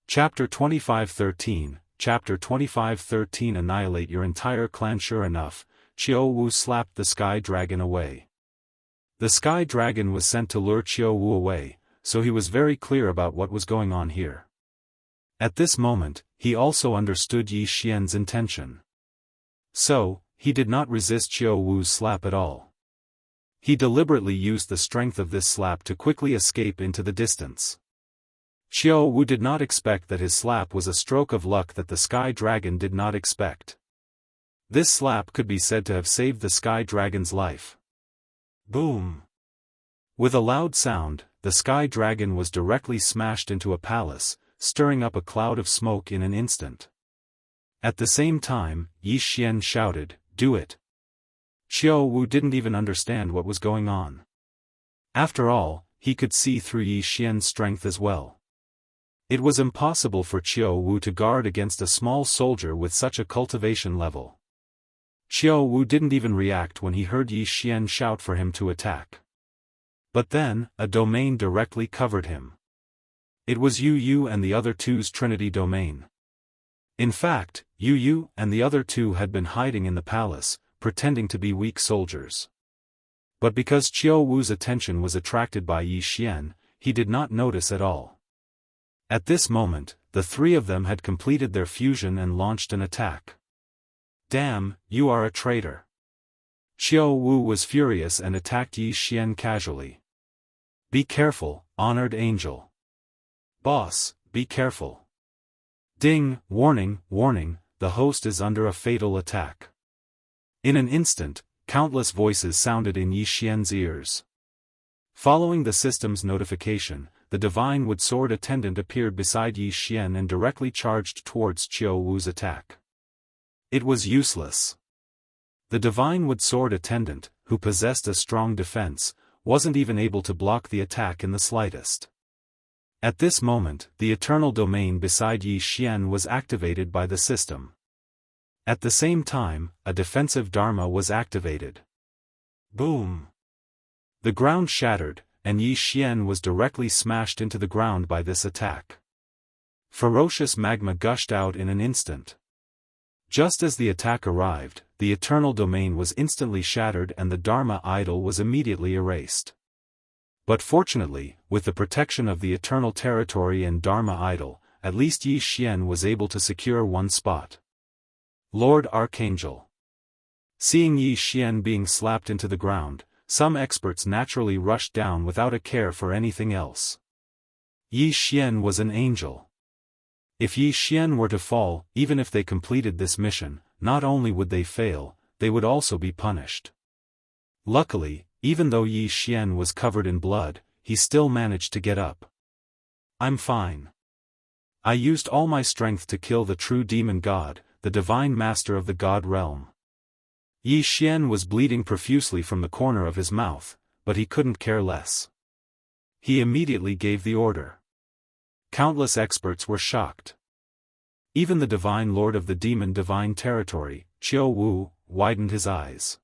Chapter 25:13, Chapter 25:13 Annihilate your entire clan. Sure enough, Qiu Wu slapped the Sky Dragon away. The Sky Dragon was sent to lure Qiu Wu away, so he was very clear about what was going on here. At this moment, he also understood Yi Xian's intention. So, he did not resist Qiu Wu's slap at all. He deliberately used the strength of this slap to quickly escape into the distance. Qiu Wu did not expect that his slap was a stroke of luck that the Sky Dragon did not expect. This slap could be said to have saved the Sky Dragon's life. Boom! With a loud sound, the Sky Dragon was directly smashed into a palace, stirring up a cloud of smoke in an instant. At the same time, Yi Xian shouted, "Do it!" Qiu Wu didn't even understand what was going on. After all, he could see through Yi Xian's strength as well. It was impossible for Qiu Wu to guard against a small soldier with such a cultivation level. Qiu Wu didn't even react when he heard Yi Xian shout for him to attack. But then, a domain directly covered him. It was Yu and the other two's Trinity domain. In fact, Yu and the other two had been hiding in the palace, pretending to be weak soldiers. But because Qiao Wu's attention was attracted by Yi Xian, he did not notice at all. At this moment, the three of them had completed their fusion and launched an attack. Damn, you are a traitor. Qiao Wu was furious and attacked Yi Xian casually. Be careful, honored angel. Boss, be careful. Ding, warning, warning, the host is under a fatal attack. In an instant, countless voices sounded in Yi Xian's ears. Following the system's notification, the divine wood sword attendant appeared beside Yi Xian and directly charged towards Qiao Wu's attack. It was useless. The divine wood sword attendant, who possessed a strong defense, wasn't even able to block the attack in the slightest. At this moment, the eternal domain beside Yi Xian was activated by the system. At the same time, a defensive dharma was activated. Boom! The ground shattered, and Yi Xian was directly smashed into the ground by this attack. Ferocious magma gushed out in an instant. Just as the attack arrived, the eternal domain was instantly shattered and the dharma idol was immediately erased. But fortunately, with the protection of the eternal territory and dharma idol, at least Yi Xian was able to secure one spot. Lord Archangel. Seeing Yi Xian being slapped into the ground, some experts naturally rushed down without a care for anything else. Yi Xian was an angel. If Yi Xian were to fall, even if they completed this mission, not only would they fail, they would also be punished. Luckily, even though Yi Xian was covered in blood, he still managed to get up. I'm fine. I used all my strength to kill the true demon god, the divine master of the god realm. Yi Xian was bleeding profusely from the corner of his mouth, but he couldn't care less. He immediately gave the order. Countless experts were shocked. Even the divine lord of the demon divine territory, Qiao Wu, widened his eyes.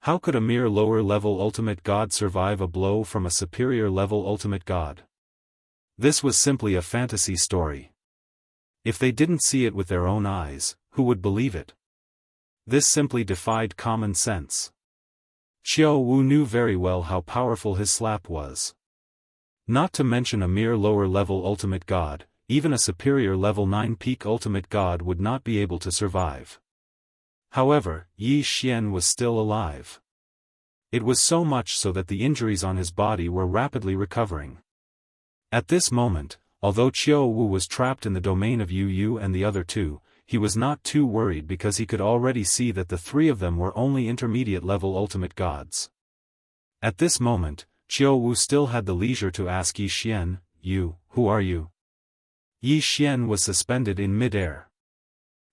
How could a mere lower-level ultimate god survive a blow from a superior-level ultimate god? This was simply a fantasy story. If they didn't see it with their own eyes, who would believe it? This simply defied common sense. Qiao Wu knew very well how powerful his slap was. Not to mention a mere lower-level ultimate god, even a superior level 9 peak ultimate god would not be able to survive. However, Yi Xian was still alive. It was so much so that the injuries on his body were rapidly recovering. At this moment, although Qiao Wu was trapped in the domain of Yu and the other two, he was not too worried because he could already see that the three of them were only intermediate-level ultimate gods. At this moment, Qiao Wu still had the leisure to ask Yi Xian, "You, who are you?" Yi Xian was suspended in mid-air.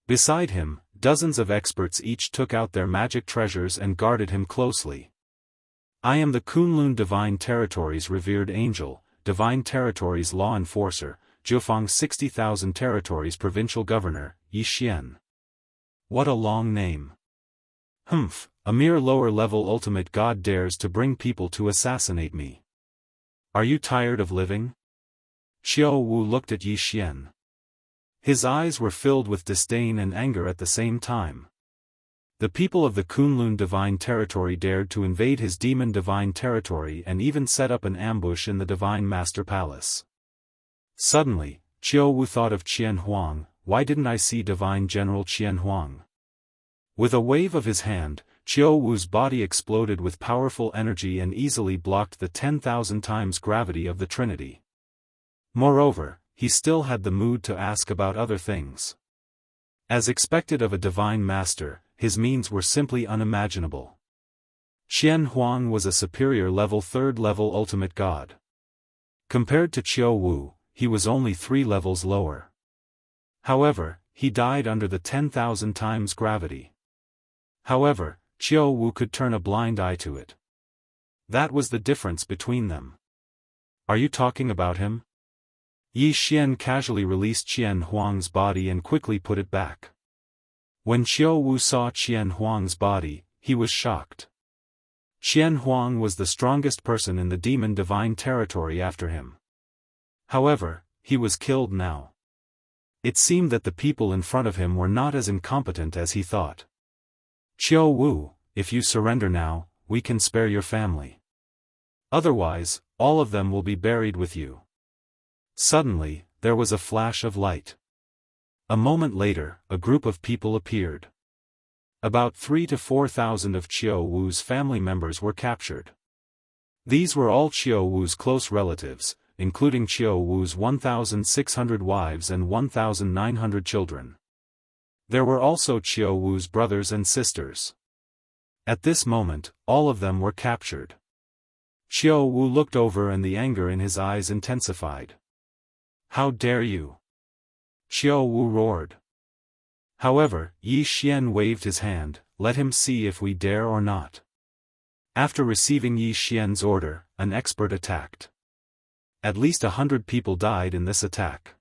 Beside him, dozens of experts each took out their magic treasures and guarded him closely. I am the Kunlun Divine Territory's revered angel, Divine Territory's law enforcer, Jiufeng 60,000 Territories provincial governor, Yi Xian. What a long name. Humph, a mere lower-level ultimate god dares to bring people to assassinate me. Are you tired of living? Qiao Wu looked at Yi Xian. His eyes were filled with disdain and anger at the same time. The people of the Kunlun Divine Territory dared to invade his demon Divine Territory and even set up an ambush in the Divine Master Palace. Suddenly, Qiao Wu thought of Qian Huang. Why didn't I see Divine General Qian Huang? With a wave of his hand, Qiao Wu's body exploded with powerful energy and easily blocked the 10,000 times gravity of the Trinity. Moreover, he still had the mood to ask about other things. As expected of a divine master, his means were simply unimaginable. Qian Huang was a superior level 3rd level ultimate god. Compared to Qiao Wu, he was only 3 levels lower. However, he died under the 10,000 times gravity. However, Qiao Wu could turn a blind eye to it. That was the difference between them. Are you talking about him? Yi Xian casually released Qian Huang's body and quickly put it back. When Qiao Wu saw Qian Huang's body, he was shocked. Qian Huang was the strongest person in the demon divine territory after him. However, he was killed now. It seemed that the people in front of him were not as incompetent as he thought. "Qiu Wu, if you surrender now, we can spare your family. Otherwise, all of them will be buried with you." Suddenly, there was a flash of light. A moment later, a group of people appeared. About 3,000 to 4,000 of Qiu Wu's family members were captured. These were all Qiu Wu's close relatives, including Qiu Wu's 1,600 wives and 1,900 children. There were also Qiu Wu's brothers and sisters. At this moment, all of them were captured. Qiu Wu looked over and the anger in his eyes intensified. "How dare you!" Qiu Wu roared. However, Yi Xian waved his hand, "Let him see if we dare or not." After receiving Yi Xian's order, an expert attacked. At least 100 people died in this attack.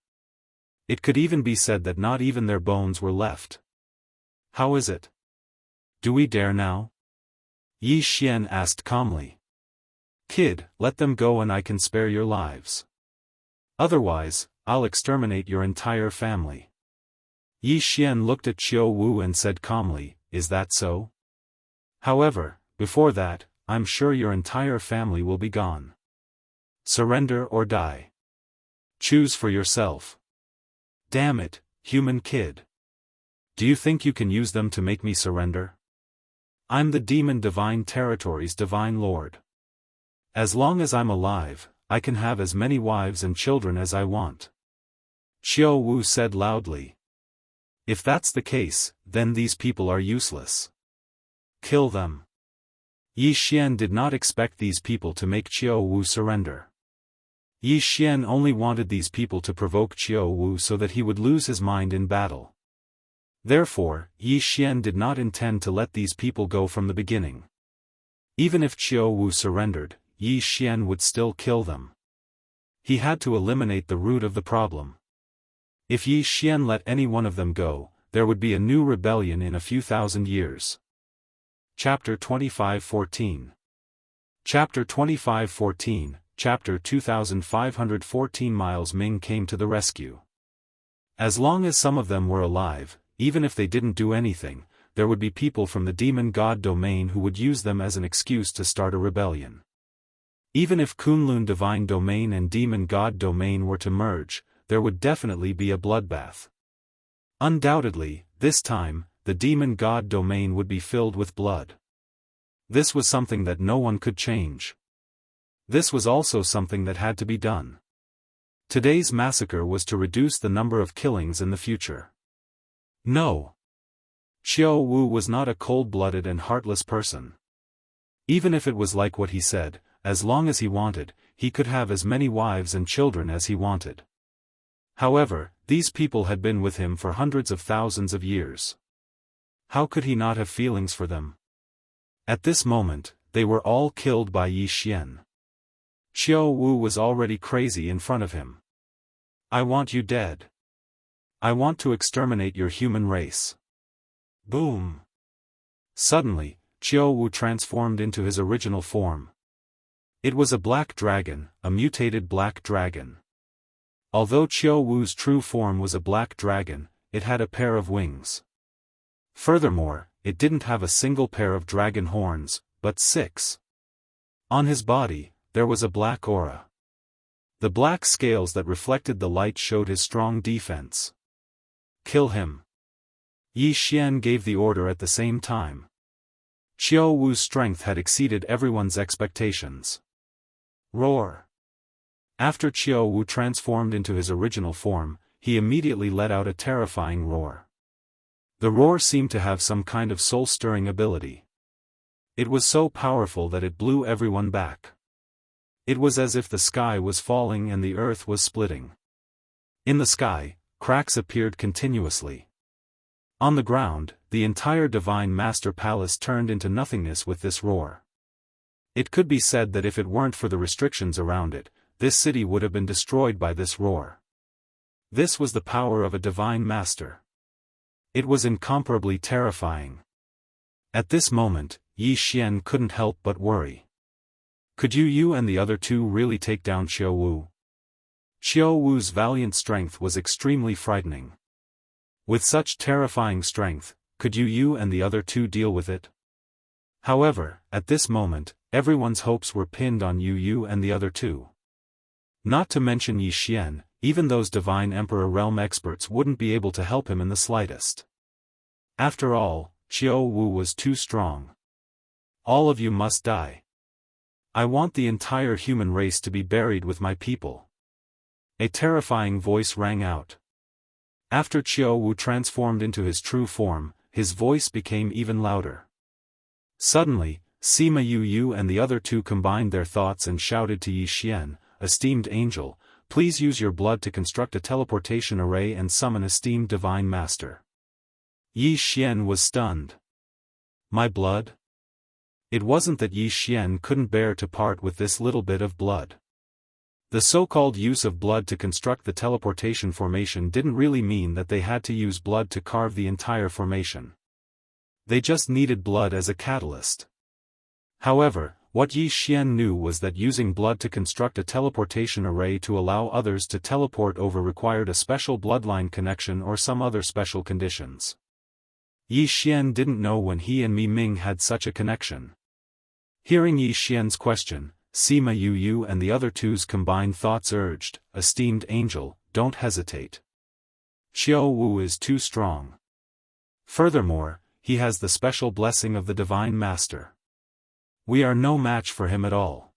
It could even be said that not even their bones were left. "How is it? Do we dare now?" Yi Xian asked calmly. "Kid, let them go and I can spare your lives. Otherwise, I'll exterminate your entire family." Yi Xian looked at Qiu Wu and said calmly, "Is that so? However, before that, I'm sure your entire family will be gone. Surrender or die. Choose for yourself." "Damn it, human kid. Do you think you can use them to make me surrender? I'm the demon Divine Territory's Divine Lord. As long as I'm alive, I can have as many wives and children as I want." Qiu Wu said loudly. "If that's the case, then these people are useless. Kill them." Yi Xian did not expect these people to make Qiu Wu surrender. Yi Xian only wanted these people to provoke Qiu Wu so that he would lose his mind in battle. Therefore, Yi Xian did not intend to let these people go from the beginning. Even if Qiu Wu surrendered, Yi Xian would still kill them. He had to eliminate the root of the problem. If Yi Xian let any one of them go, there would be a new rebellion in a few thousand years. Chapter 25:14. Chapter 25:14, Chapter 2514. Miles Ming came to the rescue. As long as some of them were alive, even if they didn't do anything, there would be people from the demon god domain who would use them as an excuse to start a rebellion. Even if Kunlun divine domain and demon god domain were to merge, there would definitely be a bloodbath. Undoubtedly, this time, the demon god domain would be filled with blood. This was something that no one could change. This was also something that had to be done. Today's massacre was to reduce the number of killings in the future. No. Qiu Wu was not a cold-blooded and heartless person. Even if it was like what he said, as long as he wanted, he could have as many wives and children as he wanted. However, these people had been with him for hundreds of thousands of years. How could he not have feelings for them? At this moment, they were all killed by Yi Xian. Qiu Wu was already crazy in front of him. "I want you dead. I want to exterminate your human race." Boom! Suddenly, Qiu Wu transformed into his original form. It was a black dragon, a mutated black dragon. Although Qiu Wu's true form was a black dragon, it had a pair of wings. Furthermore, it didn't have a single pair of dragon horns, but 6. On his body, there was a black aura. The black scales that reflected the light showed his strong defense. "Kill him." Yi Xian gave the order at the same time. Qiu Wu's strength had exceeded everyone's expectations. Roar! After Qiu Wu transformed into his original form, he immediately let out a terrifying roar. The roar seemed to have some kind of soul-stirring ability. It was so powerful that it blew everyone back. It was as if the sky was falling and the earth was splitting. In the sky, cracks appeared continuously. On the ground, the entire Divine Master Palace turned into nothingness with this roar. It could be said that if it weren't for the restrictions around it, this city would have been destroyed by this roar. This was the power of a Divine Master. It was incomparably terrifying. At this moment, Yi Xian couldn't help but worry. Could you and the other two really take down Qiu Wu? Xiao Wu's valiant strength was extremely frightening. With such terrifying strength, could you and the other two deal with it? However, at this moment, everyone's hopes were pinned on Yu and the other two. Not to mention Yi Xian, even those Divine Emperor realm experts wouldn't be able to help him in the slightest. After all, Xiao Wu was too strong. All of you must die. I want the entire human race to be buried with my people. A terrifying voice rang out. After Xiao Wu transformed into his true form, his voice became even louder. Suddenly, Sima Yu and the other two combined their thoughts and shouted to Yi Xian, "Esteemed angel, please use your blood to construct a teleportation array and summon esteemed divine master." Yi Xian was stunned. My blood? It wasn't that Yi Xian couldn't bear to part with this little bit of blood. The so-called use of blood to construct the teleportation formation didn't really mean that they had to use blood to carve the entire formation. They just needed blood as a catalyst. However, what Yi Xian knew was that using blood to construct a teleportation array to allow others to teleport over required a special bloodline connection or some other special conditions. Yi Xian didn't know when he and Mi Ming had such a connection. Hearing Yi Xian's question, Sima Yu and the other two's combined thoughts urged, "Esteemed angel, don't hesitate. Xiao Wu is too strong. Furthermore, he has the special blessing of the Divine Master. We are no match for him at all.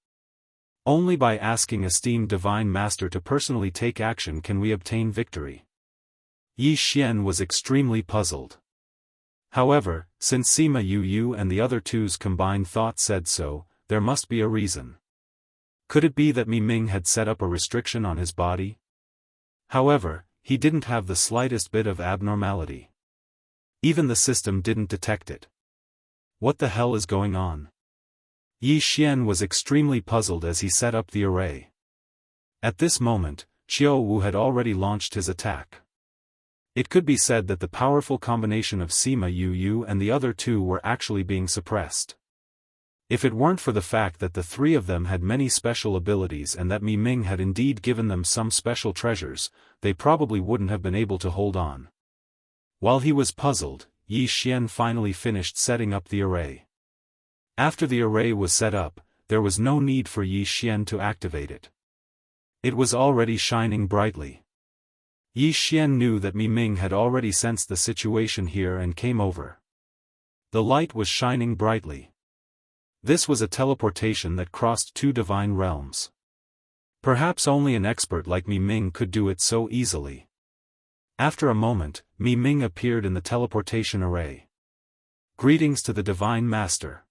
Only by asking esteemed Divine Master to personally take action can we obtain victory." Yi Xian was extremely puzzled. However, since Sima Yu and the other two's combined thoughts said so, there must be a reason. Could it be that Mi Ming had set up a restriction on his body? However, he didn't have the slightest bit of abnormality. Even the system didn't detect it. What the hell is going on? Yi Xian was extremely puzzled as he set up the array. At this moment, Xiao Wu had already launched his attack. It could be said that the powerful combination of Sima Yu and the other two were actually being suppressed. If it weren't for the fact that the three of them had many special abilities and that Mi Ming had indeed given them some special treasures, they probably wouldn't have been able to hold on. While he was puzzled, Yi Xian finally finished setting up the array. After the array was set up, there was no need for Yi Xian to activate it. It was already shining brightly. Yi Xian knew that Mi Ming had already sensed the situation here and came over. The light was shining brightly. This was a teleportation that crossed two divine realms. Perhaps only an expert like Mi Ming could do it so easily. After a moment, Mi Ming appeared in the teleportation array. Greetings to the Divine Master.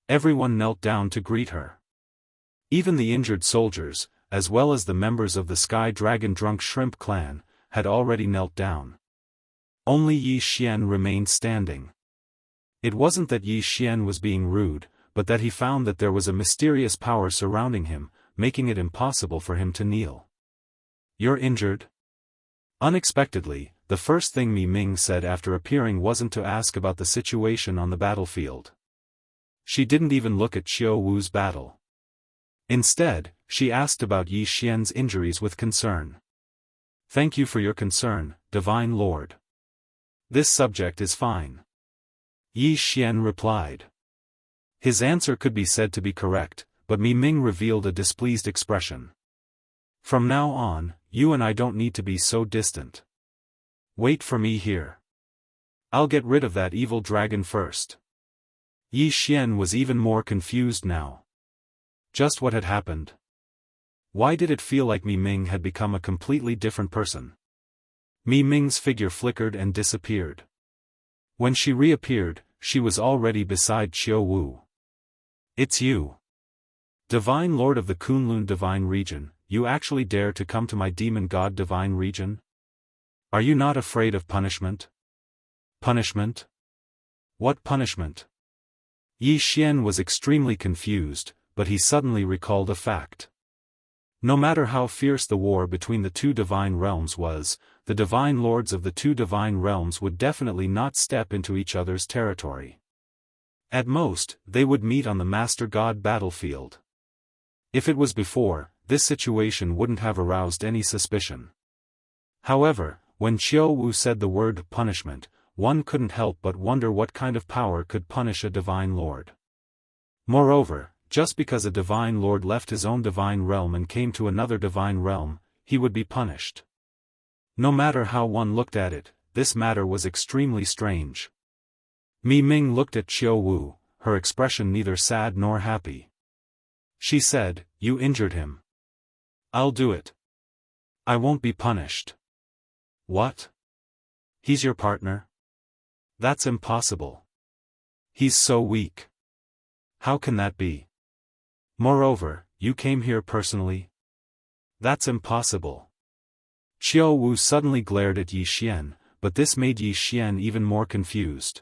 Everyone knelt down to greet her. Even the injured soldiers, as well as the members of the Sky Dragon Drunk Shrimp clan, had already knelt down. Only Yi Xian remained standing. It wasn't that Yi Xian was being rude, but that he found that there was a mysterious power surrounding him, making it impossible for him to kneel. "You're injured?" Unexpectedly, the first thing Mi Ming said after appearing wasn't to ask about the situation on the battlefield. She didn't even look at Xiao Wu's battle. Instead, she asked about Yi Xian's injuries with concern. "Thank you for your concern, Divine Lord. This subject is fine," Yi Xian replied. His answer could be said to be correct, but Mi Ming revealed a displeased expression. "From now on, you and I don't need to be so distant. Wait for me here. I'll get rid of that evil dragon first." Yi Xian was even more confused now. Just what had happened? Why did it feel like Mi Ming had become a completely different person? Mi Ming's figure flickered and disappeared. When she reappeared, she was already beside Xiao Wu. "It's you. Divine Lord of the Kunlun Divine Region, you actually dare to come to my Demon God Divine Region? Are you not afraid of punishment?" "Punishment? What punishment?" Yi Xian was extremely confused, but he suddenly recalled a fact. No matter how fierce the war between the two divine realms was, the divine lords of the two divine realms would definitely not step into each other's territory. At most, they would meet on the Master God battlefield. If it was before, this situation wouldn't have aroused any suspicion. However, when Qiu Wu said the word punishment, one couldn't help but wonder what kind of power could punish a divine lord. Moreover, just because a divine lord left his own divine realm and came to another divine realm, he would be punished. No matter how one looked at it, this matter was extremely strange. Mi Ming looked at Qiu Wu, her expression neither sad nor happy. She said, "You injured him. I'll do it. I won't be punished." "What? He's your partner? That's impossible. He's so weak. How can that be? Moreover, you came here personally? That's impossible." Qiu Wu suddenly glared at Yi Xian, but this made Yi Xian even more confused.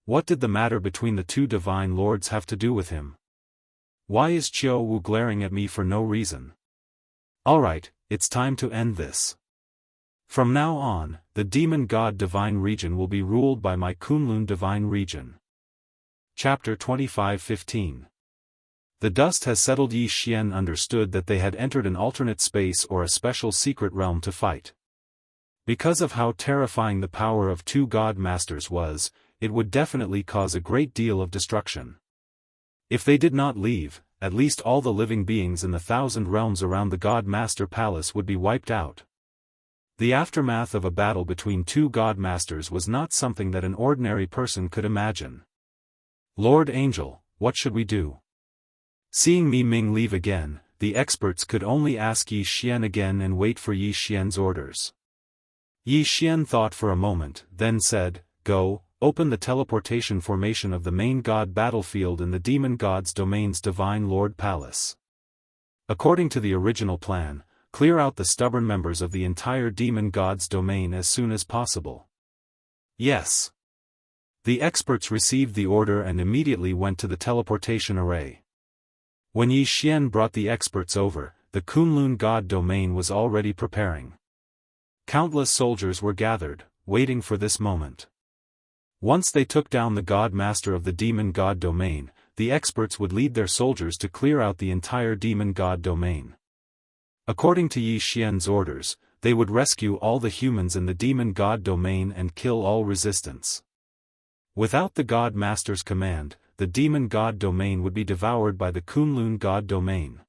What did the matter between the two divine lords have to do with him? Why is Qiu Wu glaring at me for no reason? Alright, it's time to end this. From now on, the Demon God Divine Region will be ruled by my Kunlun Divine Region. Chapter 25:15. The dust has settled. Yi Xian understood that they had entered an alternate space or a special secret realm to fight. Because of how terrifying the power of two God Masters was, it would definitely cause a great deal of destruction. If they did not leave, at least all the living beings in the 1,000 realms around the God Master Palace would be wiped out. The aftermath of a battle between two God Masters was not something that an ordinary person could imagine. "Lord Angel, what should we do?" Seeing Mi Ming leave again, the experts could only ask Yi Xian again and wait for Yi Xian's orders. Yi Xian thought for a moment, then said, "Go, open the teleportation formation of the main god battlefield in the Demon God's Domain's Divine Lord Palace. According to the original plan, clear out the stubborn members of the entire Demon God's Domain as soon as possible." Yes. The experts received the order and immediately went to the teleportation array. When Yi Xian brought the experts over, the Kunlun God Domain was already preparing. Countless soldiers were gathered, waiting for this moment. Once they took down the God Master of the Demon God Domain, the experts would lead their soldiers to clear out the entire Demon God Domain. According to Yi Xian's orders, they would rescue all the humans in the Demon God Domain and kill all resistance. Without the God Master's command, the Demon God Domain would be devoured by the Kunlun God Domain.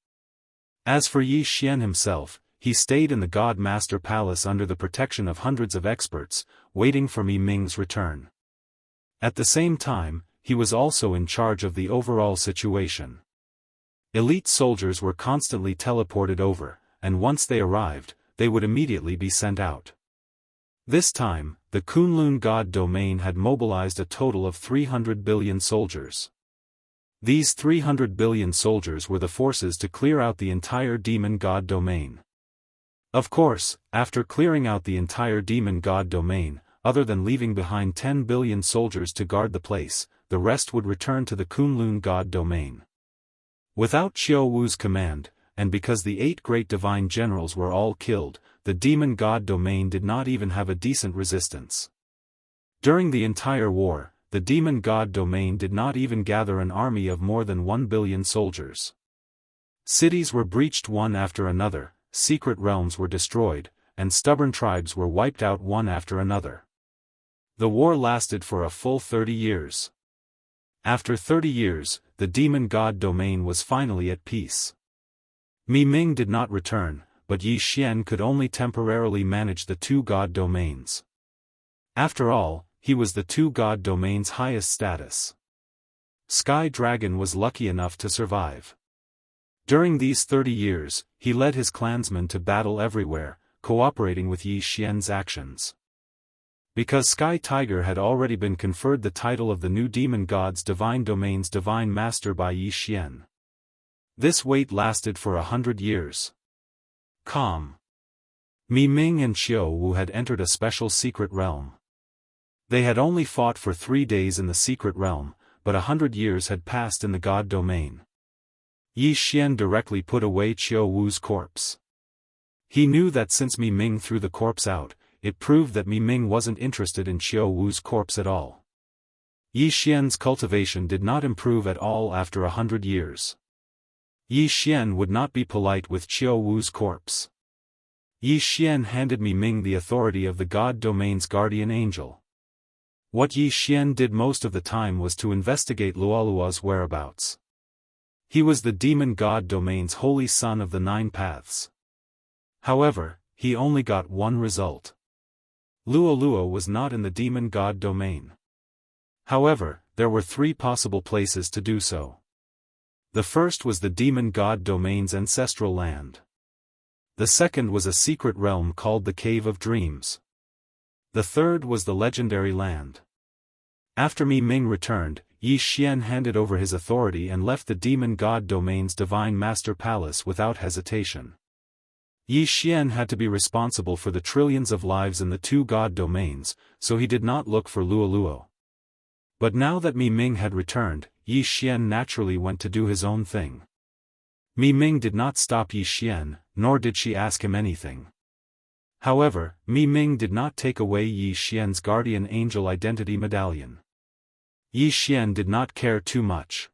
As for Yi Xian himself, he stayed in the God Master Palace under the protection of hundreds of experts, waiting for Mi Ming's return. At the same time, he was also in charge of the overall situation. Elite soldiers were constantly teleported over, and once they arrived, they would immediately be sent out. This time, the Kunlun God Domain had mobilized a total of 300 billion soldiers. These 300 billion soldiers were the forces to clear out the entire Demon God Domain. Of course, after clearing out the entire Demon God Domain, other than leaving behind 10 billion soldiers to guard the place, the rest would return to the Kunlun God Domain. Without Qiu Wu's command, and because the 8 great divine generals were all killed, the Demon God Domain did not even have a decent resistance. During the entire war, the Demon God Domain did not even gather an army of more than 1 billion soldiers. Cities were breached one after another, secret realms were destroyed, and stubborn tribes were wiped out one after another. The war lasted for a full 30 years. After 30 years, the Demon God Domain was finally at peace. Mi Ming did not return, but Yi Xian could only temporarily manage the two God Domains. After all, he was the two God Domains' highest status. Sky Dragon was lucky enough to survive. During these 30 years, he led his clansmen to battle everywhere, cooperating with Yi Xian's actions. Because Sky Tiger had already been conferred the title of the new Demon God's Divine Domain's Divine Master by Yi Xian. This wait lasted for 100 years. Calm. Mi Ming and Qiu Wu had entered a special secret realm. They had only fought for 3 days in the secret realm, but 100 years had passed in the God Domain. Yi Xian directly put away Qiu Wu's corpse. He knew that since Mi Ming threw the corpse out, it proved that Mi Ming wasn't interested in Qiu Wu's corpse at all. Yi Xian's cultivation did not improve at all after 100 years. Yi Xian would not be polite with Qiu Wu's corpse. Yi Xian handed Mi Ming the authority of the God Domain's guardian angel. What Yi Xian did most of the time was to investigate Luoluo's whereabouts. He was the demon God Domain's holy son of the Nine Paths. However, he only got one result. Luoluo was not in the demon God Domain. However, there were three possible places to do so. The first was the demon God Domain's ancestral land. The second was a secret realm called the Cave of Dreams. The third was the legendary land. After Mi Ming returned, Yi Xian handed over his authority and left the demon God Domain's divine master palace without hesitation. Yi Xian had to be responsible for the trillions of lives in the two God Domains, so he did not look for Luoluo. But now that Mi Ming had returned, Yi Xian naturally went to do his own thing. Mi Ming did not stop Yi Xian, nor did she ask him anything. However, Mi Ming did not take away Yi Xian's guardian angel identity medallion. Yi Xian did not care too much.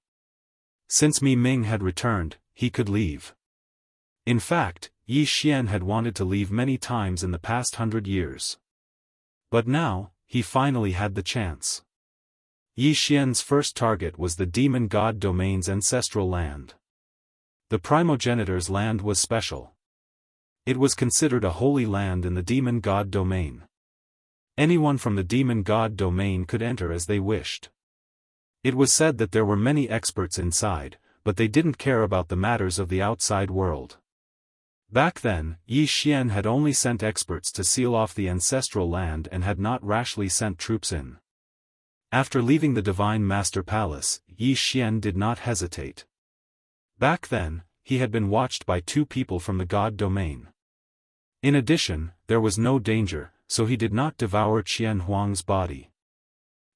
Since Mi Ming had returned, he could leave. In fact, Yi Xian had wanted to leave many times in the past 100 years. But now, he finally had the chance. Yi Xian's first target was the demon God Domain's ancestral land. The primogenitor's land was special. It was considered a holy land in the demon God Domain. Anyone from the demon God Domain could enter as they wished. It was said that there were many experts inside, but they didn't care about the matters of the outside world. Back then, Yi Xian had only sent experts to seal off the ancestral land and had not rashly sent troops in. After leaving the Divine Master Palace, Yi Xian did not hesitate. Back then, he had been watched by two people from the God Domain. In addition, there was no danger, so he did not devour Qian Huang's body.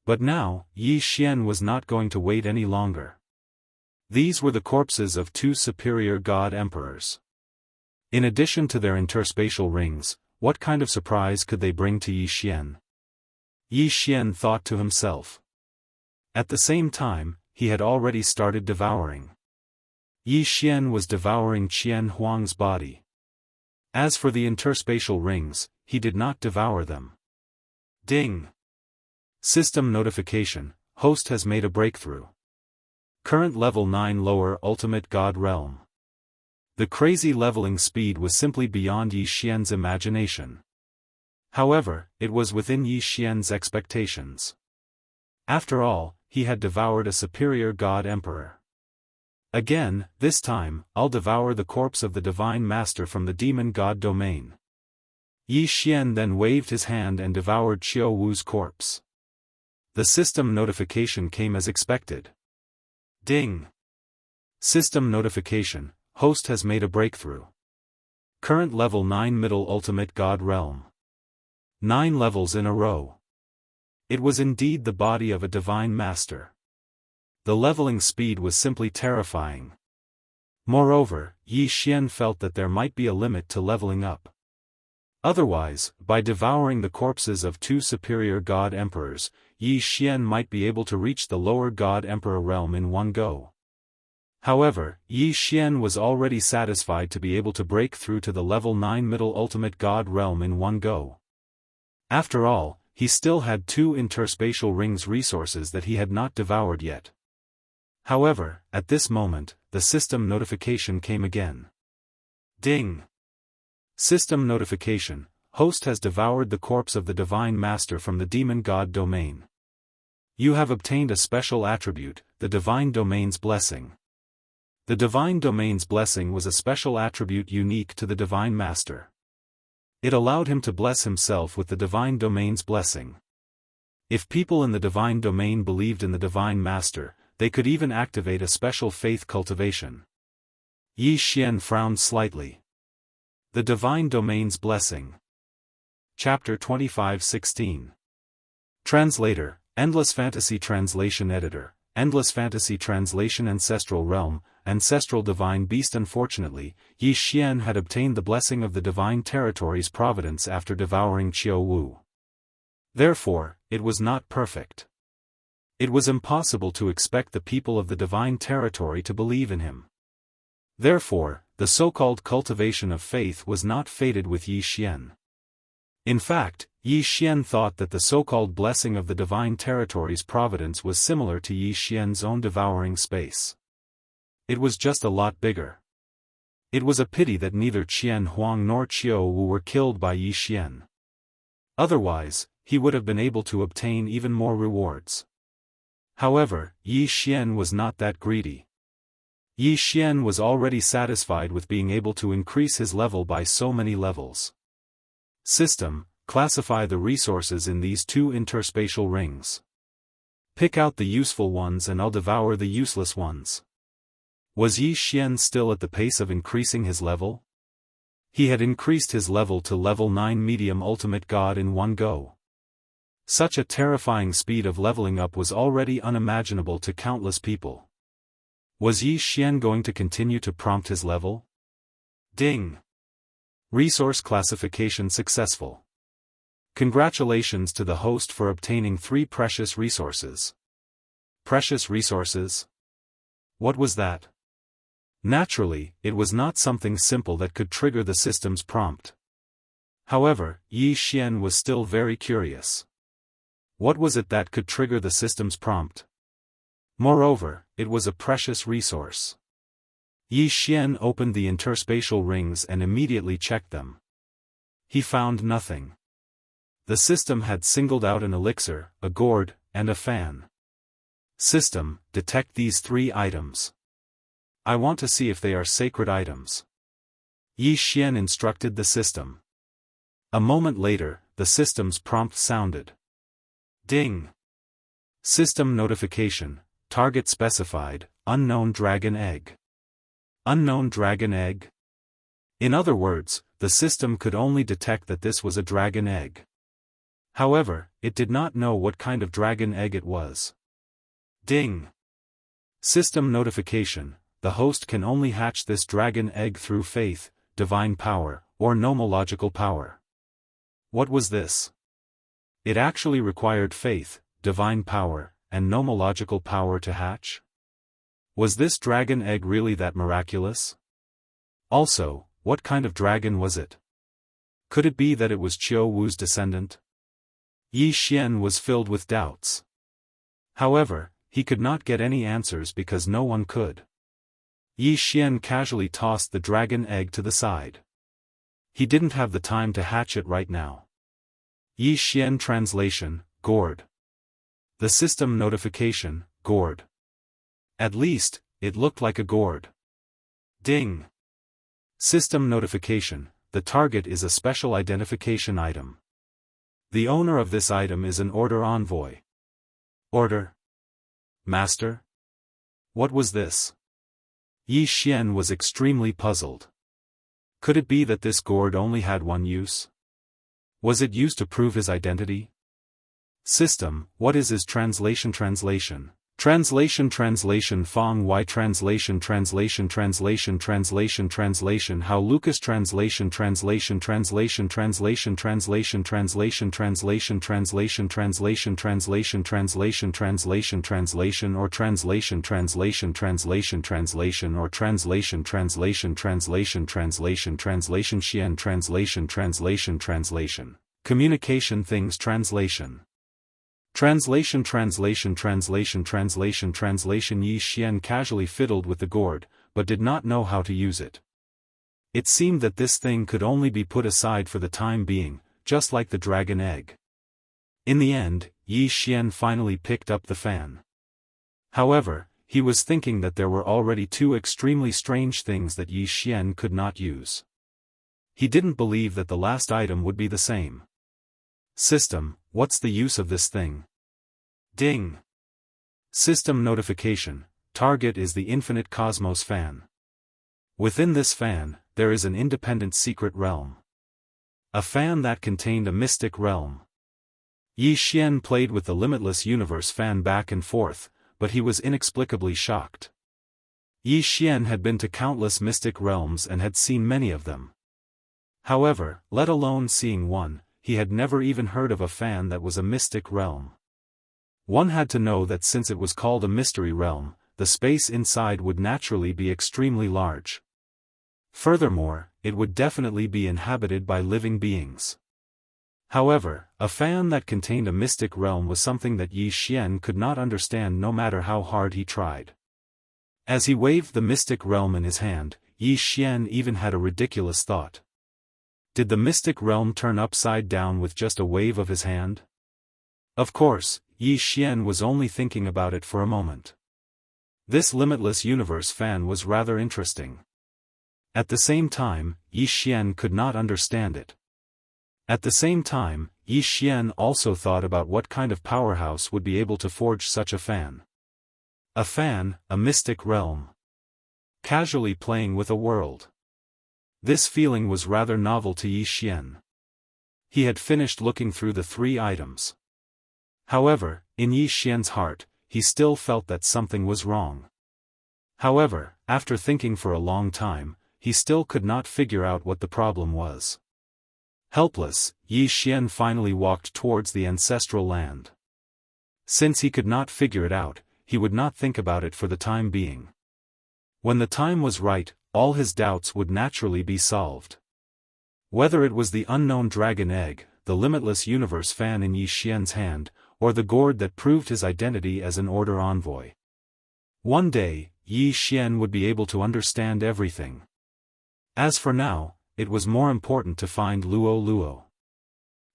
But now, Yi Xian was not going to wait any longer. These were the corpses of two superior God Emperors. In addition to their interspatial rings, what kind of surprise could they bring to Yi Xian? Yi Xian thought to himself. At the same time, he had already started devouring. Yi Xian was devouring Qian Huang's body. As for the interspatial rings, he did not devour them. Ding! System notification, host has made a breakthrough. Current level 9 lower ultimate God realm. The crazy leveling speed was simply beyond Yi Xian's imagination. However, it was within Yi Xian's expectations. After all, he had devoured a superior God Emperor. Again, this time, I'll devour the corpse of the Divine Master from the Demon God Domain. Yi Xian then waved his hand and devoured Qiu Wu's corpse. The system notification came as expected. Ding! System notification, host has made a breakthrough. Current level 9 middle ultimate God realm. 9 levels in a row. It was indeed the body of a divine master. The leveling speed was simply terrifying. Moreover, Yi Xian felt that there might be a limit to leveling up. Otherwise, by devouring the corpses of two superior God Emperors, Yi Xian might be able to reach the lower God Emperor realm in one go. However, Yi Xian was already satisfied to be able to break through to the level 9 middle ultimate God realm in one go. After all, he still had two interspatial rings resources that he had not devoured yet. However, at this moment, the system notification came again. Ding! System notification, host has devoured the corpse of the Divine Master from the Demon God Domain. You have obtained a special attribute, the Divine Domain's Blessing. The Divine Domain's Blessing was a special attribute unique to the Divine Master. It allowed him to bless himself with the Divine Domain's blessing. If people in the Divine Domain believed in the Divine Master, they could even activate a special faith cultivation. Yi Xian frowned slightly. The Divine Domain's Blessing. Chapter 25:16. Translator, Endless Fantasy Translation Editor, Endless Fantasy Translation Ancestral Realm, Ancestral Divine Beast. Unfortunately, Yi Xian had obtained the blessing of the Divine Territory's providence after devouring Qiu Wu. Therefore, it was not perfect. It was impossible to expect the people of the Divine Territory to believe in him. Therefore, the so-called cultivation of faith was not fated with Yi Xian. In fact, Yi Xian thought that the so-called blessing of the divine territory's providence was similar to Yi Xian's own devouring space. It was just a lot bigger. It was a pity that neither Qian Huang nor Qiu Wu were killed by Yi Xian. Otherwise, he would have been able to obtain even more rewards. However, Yi Xian was not that greedy. Yi Xian was already satisfied with being able to increase his level by so many levels. System: classify the resources in these two interspatial rings. Pick out the useful ones and I'll devour the useless ones. Was Yi Xian still at the pace of increasing his level? He had increased his level to level 9 medium ultimate god in one go. Such a terrifying speed of leveling up was already unimaginable to countless people. Was Yi Xian going to continue to prompt his level? Ding! Resource classification successful. Congratulations to the host for obtaining 3 precious resources. Precious resources? What was that? Naturally, it was not something simple that could trigger the system's prompt. However, Yi Xian was still very curious. What was it that could trigger the system's prompt? Moreover, it was a precious resource. Yi Xian opened the interspatial rings and immediately checked them. He found nothing. The system had singled out an elixir, a gourd, and a fan. System: detect these 3 items. I want to see if they are sacred items. Yi Xian instructed the system. A moment later, the system's prompt sounded. Ding! System notification: target specified, unknown dragon egg. Unknown dragon egg? In other words, the system could only detect that this was a dragon egg. However, it did not know what kind of dragon egg it was. Ding! System notification: the host can only hatch this dragon egg through faith, divine power, or nomological power. What was this? It actually required faith, divine power, and nomological power to hatch? Was this dragon egg really that miraculous? Also, what kind of dragon was it? Could it be that it was Qiu Wu's descendant? Yi Xian was filled with doubts. However, he could not get any answers because no one could. Yi Xian casually tossed the dragon egg to the side. He didn't have the time to hatch it right now. Yi Xian translation: gourd. The system notification: gourd. At least, it looked like a gourd. Ding! System notification: the target is a special identification item. The owner of this item is an order envoy. Order? Master? What was this? Yi Xian was extremely puzzled. Could it be that this gourd only had one use? Was it used to prove his identity? System: what is his translation? Translation Fong Y translation How Lucas translation Translation Communication Things Translation Yi Xian casually fiddled with the gourd, but did not know how to use it. It seemed that this thing could only be put aside for the time being, just like the dragon egg. In the end, Yi Xian finally picked up the fan. However, he was thinking that there were already 2 extremely strange things that Yi Xian could not use. He didn't believe that the last item would be the same. System: what's the use of this thing? Ding! System notification: target is the infinite cosmos fan. Within this fan, there is an independent secret realm. A fan that contained a mystic realm. Yi Xian played with the limitless universe fan back and forth, but he was inexplicably shocked. Yi Xian had been to countless mystic realms and had seen many of them. However, let alone seeing one, he had never even heard of a fan that was a mystic realm. One had to know that since it was called a mystery realm, the space inside would naturally be extremely large. Furthermore, it would definitely be inhabited by living beings. However, a fan that contained a mystic realm was something that Yi Xian could not understand no matter how hard he tried. As he waved the mystic realm in his hand, Yi Xian even had a ridiculous thought. Did the mystic realm turn upside down with just a wave of his hand? Of course, Yi Xian was only thinking about it for a moment. This limitless universe fan was rather interesting. At the same time, Yi Xian could not understand it. At the same time, Yi Xian also thought about what kind of powerhouse would be able to forge such a fan. A fan, a mystic realm. Casually playing with a world. This feeling was rather novel to Yi Xian. He had finished looking through the 3 items. However, in Yi Xian's heart, he still felt that something was wrong. However, after thinking for a long time, he still could not figure out what the problem was. Helpless, Yi Xian finally walked towards the ancestral land. Since he could not figure it out, he would not think about it for the time being. When the time was right, all his doubts would naturally be solved. Whether it was the unknown dragon egg, the limitless universe fan in Yi Xian's hand, or the gourd that proved his identity as an order envoy. One day, Yi Xian would be able to understand everything. As for now, it was more important to find Luo Luo.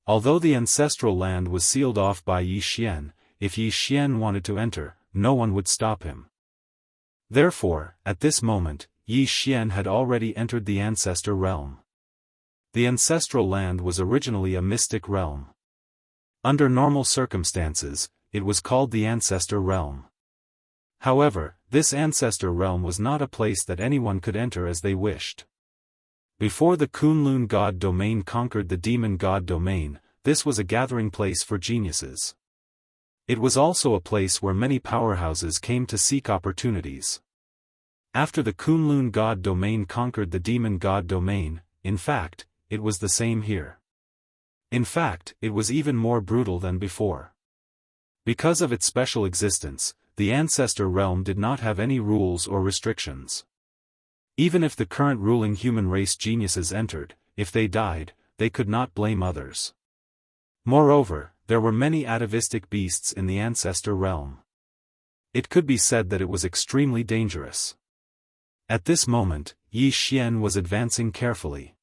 Although the ancestral land was sealed off by Yi Xian, if Yi Xian wanted to enter, no one would stop him. Therefore, at this moment, Yi Xian had already entered the ancestor realm. The ancestral land was originally a mystic realm. Under normal circumstances, it was called the ancestor realm. However, this ancestor realm was not a place that anyone could enter as they wished. Before the Kunlun god domain conquered the demon god domain, this was a gathering place for geniuses. It was also a place where many powerhouses came to seek opportunities. After the Kunlun god domain conquered the demon god domain, in fact, it was the same here. In fact, it was even more brutal than before. Because of its special existence, the ancestor realm did not have any rules or restrictions. Even if the current ruling human race geniuses entered, if they died, they could not blame others. Moreover, there were many atavistic beasts in the ancestor realm. It could be said that it was extremely dangerous. At this moment, Yi Xian was advancing carefully.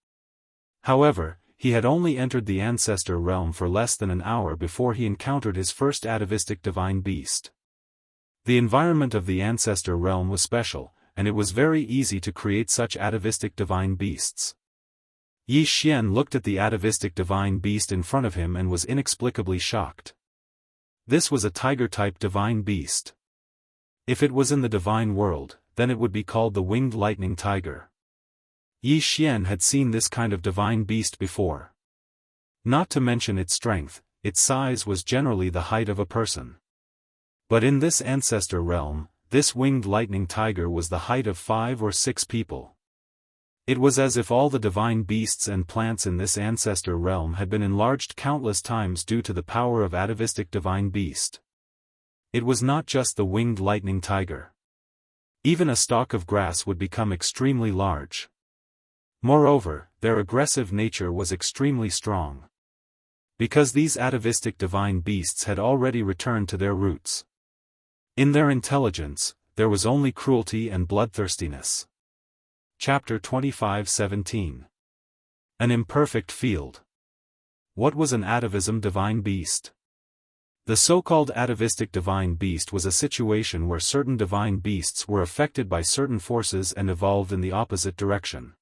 However, he had only entered the ancestor realm for less than an hour before he encountered his first atavistic divine beast. The environment of the ancestor realm was special, and it was very easy to create such atavistic divine beasts. Yi Xian looked at the atavistic divine beast in front of him and was inexplicably shocked. This was a tiger-type divine beast. If it was in the divine world, then it would be called the winged lightning tiger. Yi Xian had seen this kind of divine beast before. Not to mention its strength, its size was generally the height of a person. But in this ancestor realm, this winged lightning tiger was the height of 5 or 6 people. It was as if all the divine beasts and plants in this ancestor realm had been enlarged countless times due to the power of atavistic divine beast. It was not just the winged lightning tiger. Even a stalk of grass would become extremely large. Moreover, their aggressive nature was extremely strong. Because these atavistic divine beasts had already returned to their roots. In their intelligence, there was only cruelty and bloodthirstiness. Chapter 25:17. An imperfect field. What was an atavism divine beast? The so-called atavistic divine beast was a situation where certain divine beasts were affected by certain forces and evolved in the opposite direction.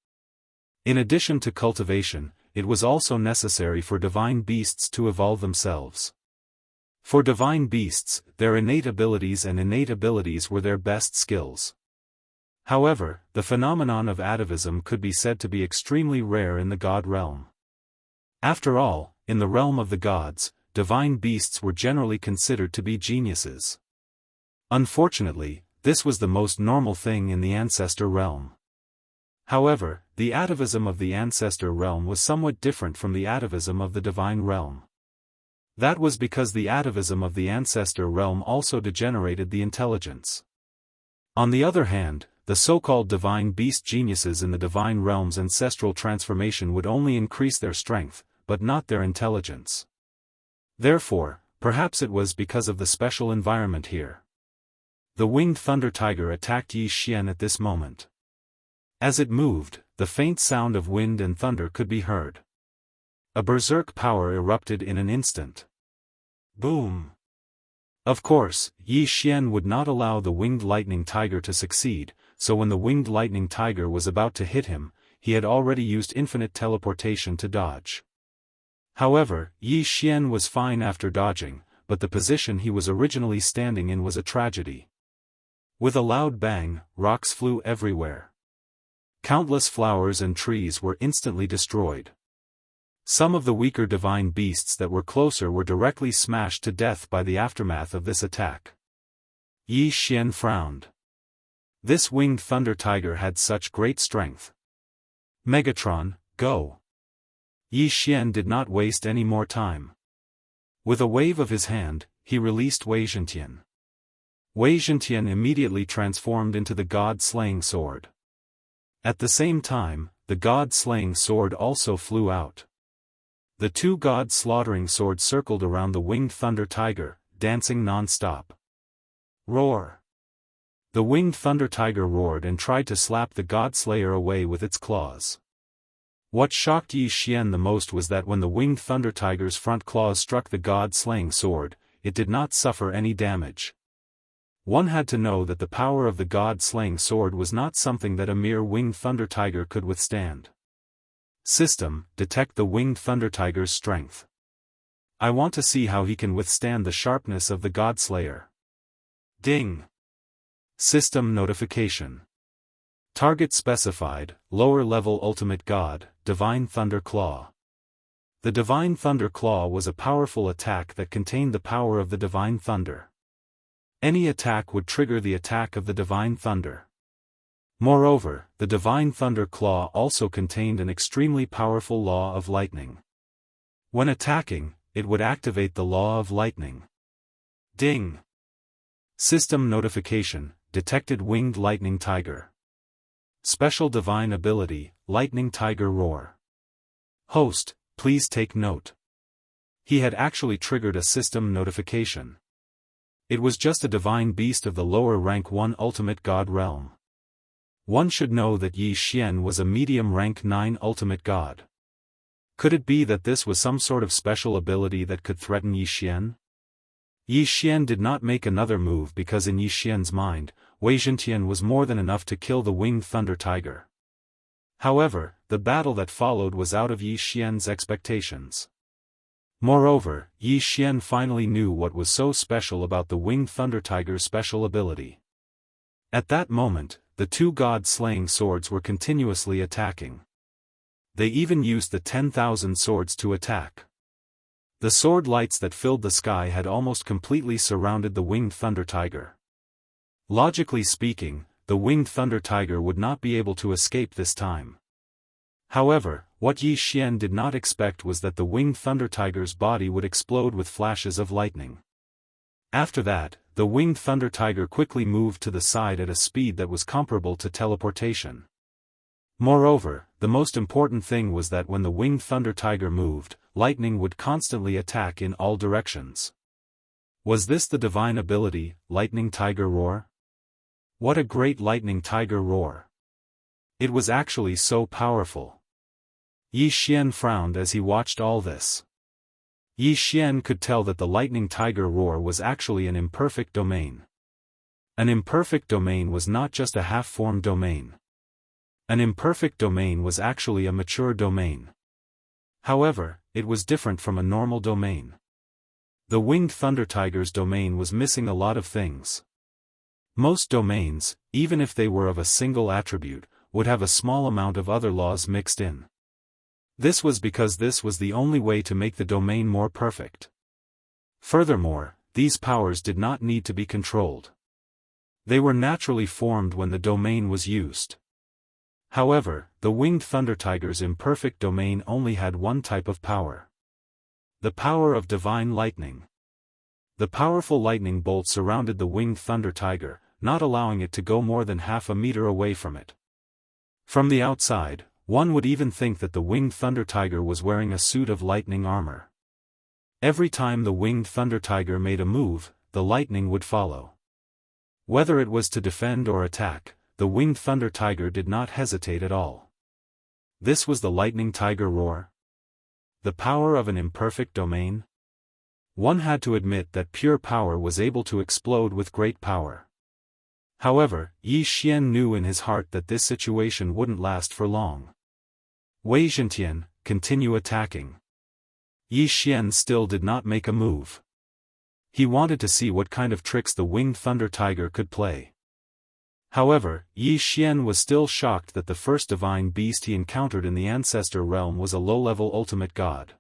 In addition to cultivation, it was also necessary for divine beasts to evolve themselves. For divine beasts, their innate abilities were their best skills. However, the phenomenon of atavism could be said to be extremely rare in the god realm. After all, in the realm of the gods, divine beasts were generally considered to be geniuses. Unfortunately, this was the most normal thing in the ancestor realm. However, the atavism of the ancestor realm was somewhat different from the atavism of the divine realm. That was because the atavism of the ancestor realm also degenerated the intelligence. On the other hand, the so-called divine beast geniuses in the divine realm's ancestral transformation would only increase their strength, but not their intelligence. Therefore, perhaps it was because of the special environment here. The winged thunder tiger attacked Yi Xian at this moment. As it moved, the faint sound of wind and thunder could be heard. A berserk power erupted in an instant. Boom! Of course, Yi Xian would not allow the winged lightning tiger to succeed, so when the winged lightning tiger was about to hit him, he had already used infinite teleportation to dodge. However, Yi Xian was fine after dodging, but the position he was originally standing in was a tragedy. With a loud bang, rocks flew everywhere. Countless flowers and trees were instantly destroyed. Some of the weaker divine beasts that were closer were directly smashed to death by the aftermath of this attack. Yi Xian frowned. This winged thunder tiger had such great strength. Megatron, go! Yi Xian did not waste any more time. With a wave of his hand, he released Wei Zhentian. Wei Zhentian immediately transformed into the god-slaying sword. At the same time, the god-slaying sword also flew out. The two god-slaughtering swords circled around the winged thunder tiger, dancing non-stop. Roar! The winged thunder tiger roared and tried to slap the god-slayer away with its claws. What shocked Yi Xian the most was that when the winged thunder tiger's front claws struck the god-slaying sword, it did not suffer any damage. One had to know that the power of the god-slaying sword was not something that a mere winged thunder tiger could withstand. System, detect the winged thunder tiger's strength. I want to see how he can withstand the sharpness of the godslayer. Ding! System notification. Target specified, lower level ultimate god, Divine Thunder Claw. The Divine Thunder Claw was a powerful attack that contained the power of the Divine Thunder. Any attack would trigger the attack of the Divine Thunder. Moreover, the Divine Thunder Claw also contained an extremely powerful law of lightning. When attacking, it would activate the law of lightning. Ding! System notification, detected winged lightning tiger. Special divine ability, lightning tiger roar. Host, please take note. He had actually triggered a system notification. It was just a divine beast of the lower rank 1 ultimate god realm. One should know that Yi Xian was a medium rank 9 ultimate god. Could it be that this was some sort of special ability that could threaten Yi Xian? Yi Xian did not make another move because in Yi Xian's mind, Wei Zhentian was more than enough to kill the winged thunder tiger. However, the battle that followed was out of Yi Xian's expectations. Moreover, Yi Xian finally knew what was so special about the winged thunder tiger's special ability. At that moment, the two god-slaying swords were continuously attacking. They even used the 10,000 swords to attack. The sword lights that filled the sky had almost completely surrounded the winged thunder tiger. Logically speaking, the winged thunder tiger would not be able to escape this time. However, what Yi Xian did not expect was that the winged thunder tiger's body would explode with flashes of lightning. After that, the winged thunder tiger quickly moved to the side at a speed that was comparable to teleportation. Moreover, the most important thing was that when the winged thunder tiger moved, lightning would constantly attack in all directions. Was this the divine ability, lightning tiger roar? What a great lightning tiger roar! It was actually so powerful. Yi Xian frowned as he watched all this. Yi Xian could tell that the lightning tiger roar was actually an imperfect domain. An imperfect domain was not just a half-formed domain. An imperfect domain was actually a mature domain. However, it was different from a normal domain. The winged thunder tiger's domain was missing a lot of things. Most domains, even if they were of a single attribute, would have a small amount of other laws mixed in. This was because this was the only way to make the domain more perfect. Furthermore, these powers did not need to be controlled. They were naturally formed when the domain was used. However, the winged thunder tiger's imperfect domain only had one type of power. The power of divine lightning. The powerful lightning bolt surrounded the winged thunder tiger, not allowing it to go more than half a meter away from it. From the outside, one would even think that the winged thunder tiger was wearing a suit of lightning armor. Every time the winged thunder tiger made a move, the lightning would follow. Whether it was to defend or attack, the winged thunder tiger did not hesitate at all. This was the lightning tiger roar. The power of an imperfect domain? One had to admit that pure power was able to explode with great power. However, Yi Xian knew in his heart that this situation wouldn't last for long. Wei Zhentian, continue attacking. Yi Xian still did not make a move. He wanted to see what kind of tricks the winged thunder tiger could play. However, Yi Xian was still shocked that the first divine beast he encountered in the ancestor realm was a low-level ultimate god.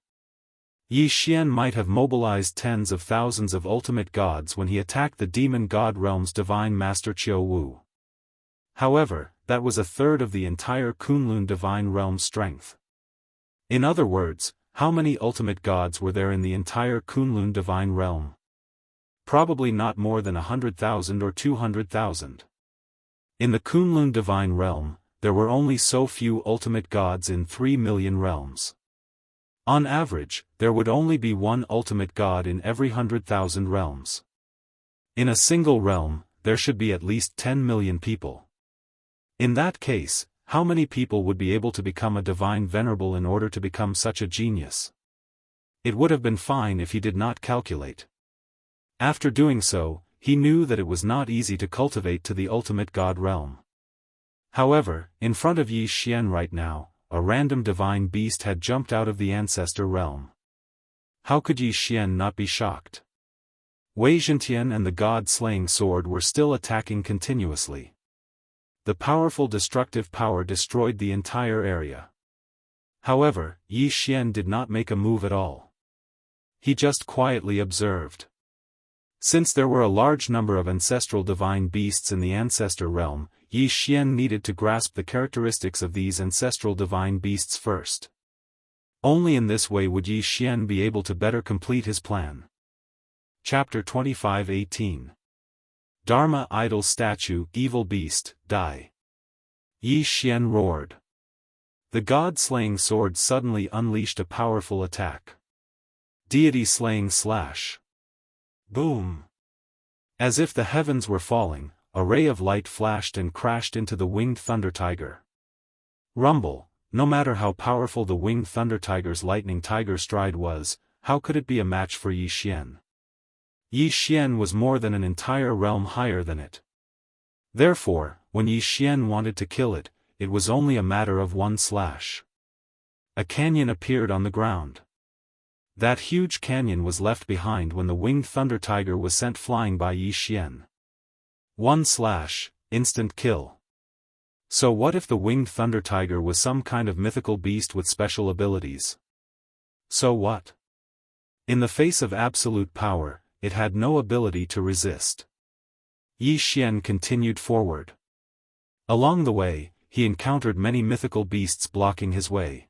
Yi Xian might have mobilized tens of thousands of ultimate gods when he attacked the demon god realm's divine master Qiu Wu. However, that was a third of the entire Kunlun divine realm's strength. In other words, how many ultimate gods were there in the entire Kunlun divine realm? Probably not more than 100,000 or 200,000. In the Kunlun divine realm, there were only so few ultimate gods in 3 million realms. On average, there would only be one ultimate god in every 100,000 realms. In a single realm, there should be at least 10 million people. In that case, how many people would be able to become a divine venerable in order to become such a genius? It would have been fine if he did not calculate. After doing so, he knew that it was not easy to cultivate to the ultimate god realm. However, in front of Yi Xian right now, a random divine beast had jumped out of the ancestor realm. How could Yi Xian not be shocked? Wei Zhentian and the god-slaying sword were still attacking continuously. The powerful destructive power destroyed the entire area. However, Yi Xian did not make a move at all. He just quietly observed. Since there were a large number of ancestral divine beasts in the ancestor realm, Yi Xian needed to grasp the characteristics of these ancestral divine beasts first. Only in this way would Yi Xian be able to better complete his plan. Chapter 25:18 Dharma Idol Statue Evil Beast, Die. Yi Xian roared. The god-slaying sword suddenly unleashed a powerful attack. Deity-slaying slash. Boom! As if the heavens were falling, a ray of light flashed and crashed into the winged thunder tiger. Rumble, no matter how powerful the winged thunder tiger's lightning tiger stride was, how could it be a match for Yi Xian? Yi Xian was more than an entire realm higher than it. Therefore, when Yi Xian wanted to kill it, it was only a matter of one slash. A canyon appeared on the ground. That huge canyon was left behind when the winged thunder tiger was sent flying by Yi Xian. One slash, instant kill. So what if the winged thunder tiger was some kind of mythical beast with special abilities? So what? In the face of absolute power, it had no ability to resist. Yi Xian continued forward. Along the way, he encountered many mythical beasts blocking his way.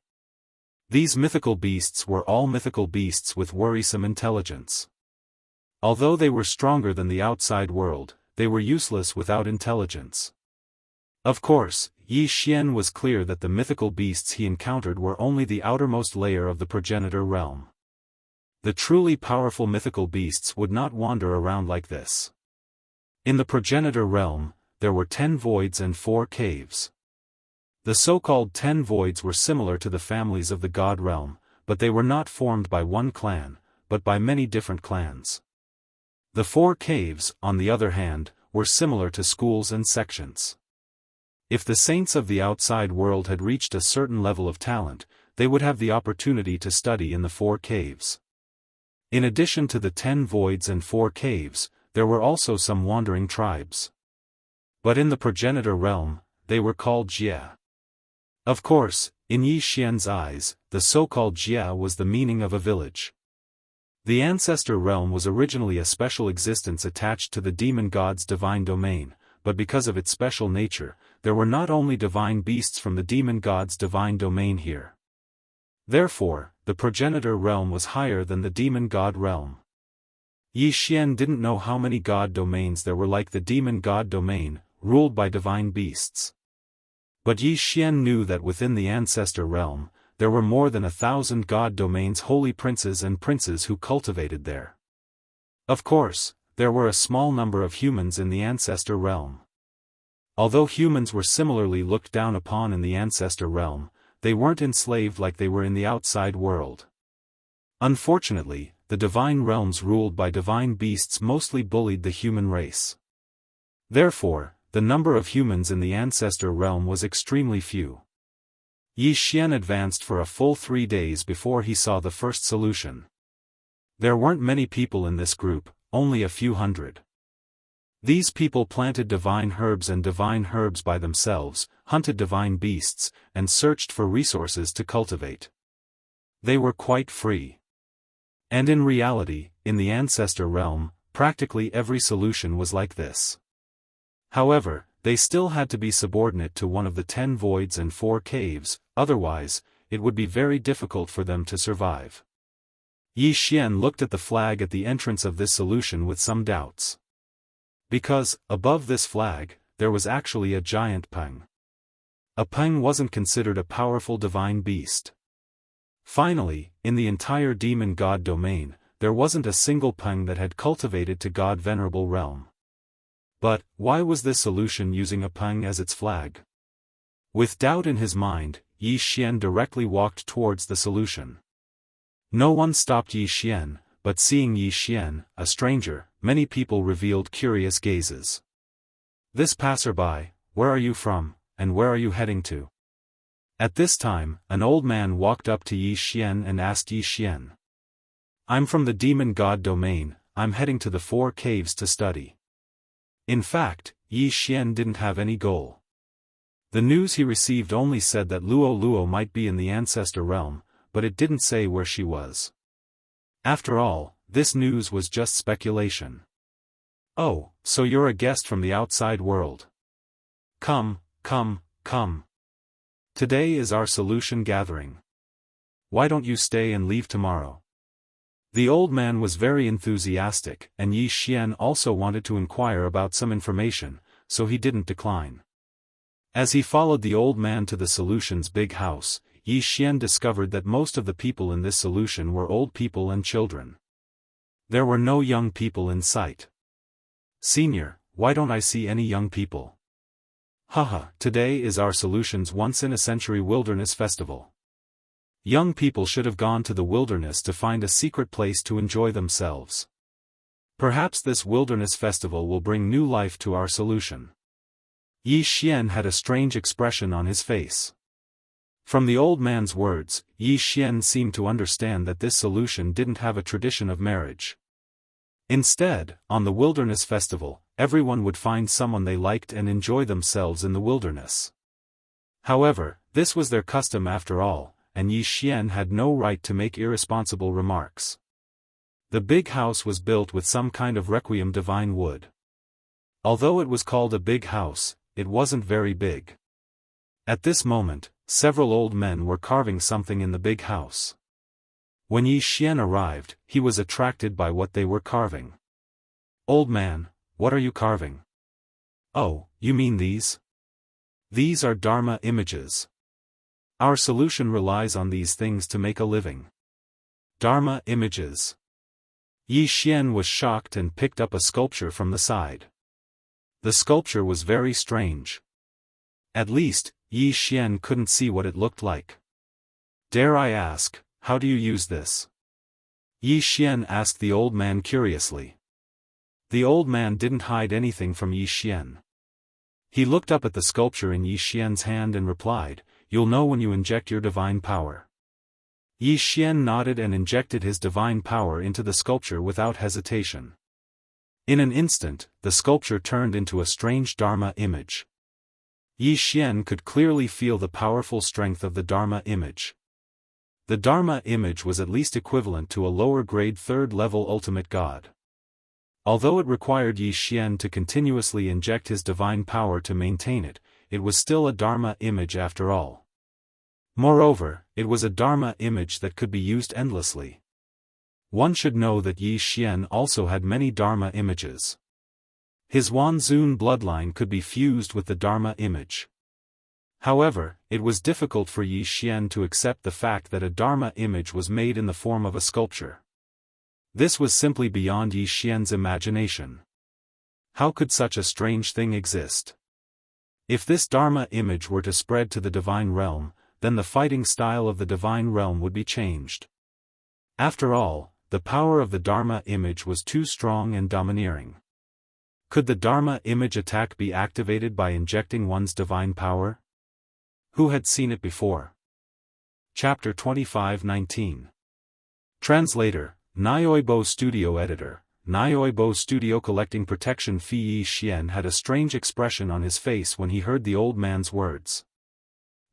These mythical beasts were all mythical beasts with worrisome intelligence. Although they were stronger than the outside world, they were useless without intelligence. Of course, Yi Xian was clear that the mythical beasts he encountered were only the outermost layer of the progenitor realm. The truly powerful mythical beasts would not wander around like this. In the progenitor realm, there were 10 voids and 4 caves. The so-called 10 voids were similar to the families of the god realm, but they were not formed by one clan, but by many different clans. The 4 caves, on the other hand, were similar to schools and sections. If the saints of the outside world had reached a certain level of talent, they would have the opportunity to study in the 4 caves. In addition to the 10 voids and 4 caves, there were also some wandering tribes. But in the progenitor realm, they were called Jia. Of course, in Yi Xian's eyes, the so-called Jia was the meaning of a village. The ancestor realm was originally a special existence attached to the demon god's divine domain, but because of its special nature, there were not only divine beasts from the demon god's divine domain here. Therefore, the progenitor realm was higher than the demon god realm. Yi Xian didn't know how many god domains there were like the demon god domain, ruled by divine beasts. But Yi Xian knew that within the ancestor realm, there were more than 1,000 god domains, holy princes and princes who cultivated there. Of course, there were a small number of humans in the ancestor realm. Although humans were similarly looked down upon in the ancestor realm, they weren't enslaved like they were in the outside world. Unfortunately, the divine realms ruled by divine beasts mostly bullied the human race. Therefore, the number of humans in the ancestor realm was extremely few. Yi Xian advanced for a full 3 days before he saw the first solution. There weren't many people in this group, only a few hundred. These people planted divine herbs by themselves, hunted divine beasts, and searched for resources to cultivate. They were quite free. And in reality, in the ancestor realm, practically every solution was like this. However, they still had to be subordinate to one of the 10 voids and 4 caves, otherwise, it would be very difficult for them to survive. Yi Xian looked at the flag at the entrance of this solution with some doubts. Because, above this flag, there was actually a giant peng. A peng wasn't considered a powerful divine beast. Finally, in the entire demon god domain, there wasn't a single peng that had cultivated to god venerable realm. But, why was this solution using a peng as its flag? With doubt in his mind, Yi Xian directly walked towards the solution. No one stopped Yi Xian, but seeing Yi Xian, a stranger, many people revealed curious gazes. This passerby, where are you from, and where are you heading to? At this time, an old man walked up to Yi Xian and asked Yi Xian. I'm from the demon god domain, I'm heading to the 4 caves to study. In fact, Yi Xian didn't have any goal. The news he received only said that Luo might be in the ancestor realm, but it didn't say where she was. After all, this news was just speculation. Oh, so you're a guest from the outside world. Come, come, come. Today is our solution gathering. Why don't you stay and leave tomorrow? The old man was very enthusiastic, and Yi Xian also wanted to inquire about some information, so he didn't decline. As he followed the old man to the solution's big house, Yi Xian discovered that most of the people in this solution were old people and children. There were no young people in sight. Senior, why don't I see any young people? Haha, today is our solution's once-in-a-century wilderness festival. Young people should have gone to the wilderness to find a secret place to enjoy themselves. Perhaps this wilderness festival will bring new life to our solution. Yi Xian had a strange expression on his face. From the old man's words, Yi Xian seemed to understand that this solution didn't have a tradition of marriage. Instead, on the wilderness festival, everyone would find someone they liked and enjoy themselves in the wilderness. However, this was their custom after all, and Yi Xian had no right to make irresponsible remarks. The big house was built with some kind of requiem divine wood. Although it was called a big house, it wasn't very big. At this moment, several old men were carving something in the big house. When Yi Xian arrived, he was attracted by what they were carving. Old man, what are you carving? Oh, you mean these? These are Dharma images. Our solution relies on these things to make a living. Dharma images. Yi Xian was shocked and picked up a sculpture from the side. The sculpture was very strange. At least, Yi Xian couldn't see what it looked like. Dare I ask, how do you use this? Yi Xian asked the old man curiously. The old man didn't hide anything from Yi Xian. He looked up at the sculpture in Yi Xian's hand and replied, "You'll know when you inject your divine power." Yi Xian nodded and injected his divine power into the sculpture without hesitation. In an instant, the sculpture turned into a strange Dharma image. Yi Xian could clearly feel the powerful strength of the Dharma image. The Dharma image was at least equivalent to a lower-grade third-level ultimate god. Although it required Yi Xian to continuously inject his divine power to maintain it, it was still a Dharma image after all. Moreover, it was a Dharma image that could be used endlessly. One should know that Yi Xian also had many Dharma images. His Wanzun bloodline could be fused with the Dharma image. However, it was difficult for Yi Xian to accept the fact that a Dharma image was made in the form of a sculpture. This was simply beyond Yi Xian's imagination. How could such a strange thing exist? If this Dharma image were to spread to the divine realm, then the fighting style of the divine realm would be changed. After all, the power of the Dharma image was too strong and domineering. Could the Dharma image attack be activated by injecting one's divine power? Who had seen it before? Chapter 25:19. Translator, Nioibo Studio Editor, Nioibo Studio. Collecting protection. Yi Xian had a strange expression on his face when he heard the old man's words.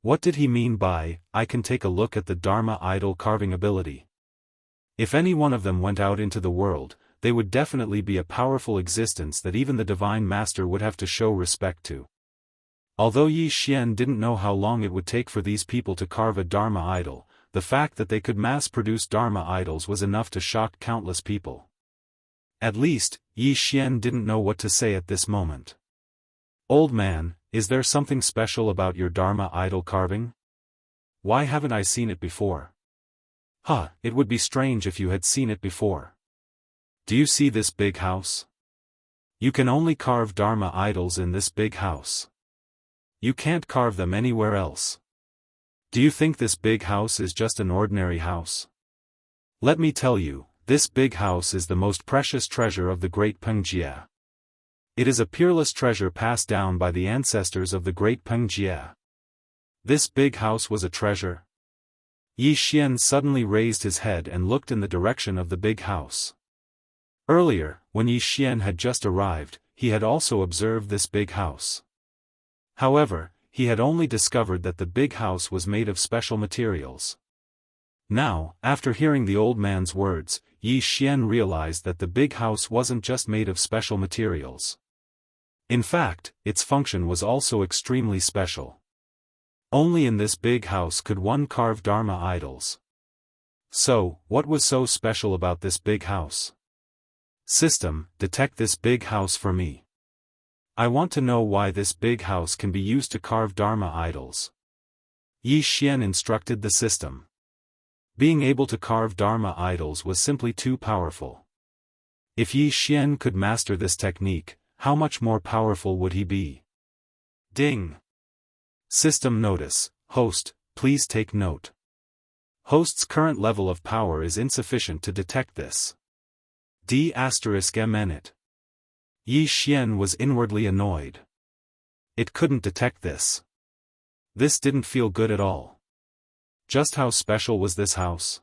What did he mean by, "I can take a look at the Dharma idol carving ability"? If any one of them went out into the world, they would definitely be a powerful existence that even the Divine Master would have to show respect to. Although Yi Xian didn't know how long it would take for these people to carve a Dharma idol, the fact that they could mass-produce Dharma idols was enough to shock countless people. At least, Yi Xian didn't know what to say at this moment. "Old man, is there something special about your Dharma idol carving? Why haven't I seen it before?" It would be strange if you had seen it before. Do you see this big house? You can only carve Dharma idols in this big house. You can't carve them anywhere else. Do you think this big house is just an ordinary house? Let me tell you, this big house is the most precious treasure of the great Pengjie. It is a peerless treasure passed down by the ancestors of the great Pengjie. This big house was a treasure. Yi Xian suddenly raised his head and looked in the direction of the big house. Earlier, when Yi Xian had just arrived, he had also observed this big house. However, he had only discovered that the big house was made of special materials. Now, after hearing the old man's words, Yi Xian realized that the big house wasn't just made of special materials. In fact, its function was also extremely special. Only in this big house could one carve Dharma idols. So, what was so special about this big house? System, detect this big house for me. I want to know why this big house can be used to carve Dharma idols. Yi Xian instructed the system. Being able to carve Dharma idols was simply too powerful. If Yi Xian could master this technique, how much more powerful would he be? Ding! System notice, host, please take note. Host's current level of power is insufficient to detect this. D***MNit. Yi Xian was inwardly annoyed. It couldn't detect this. This didn't feel good at all. Just how special was this house?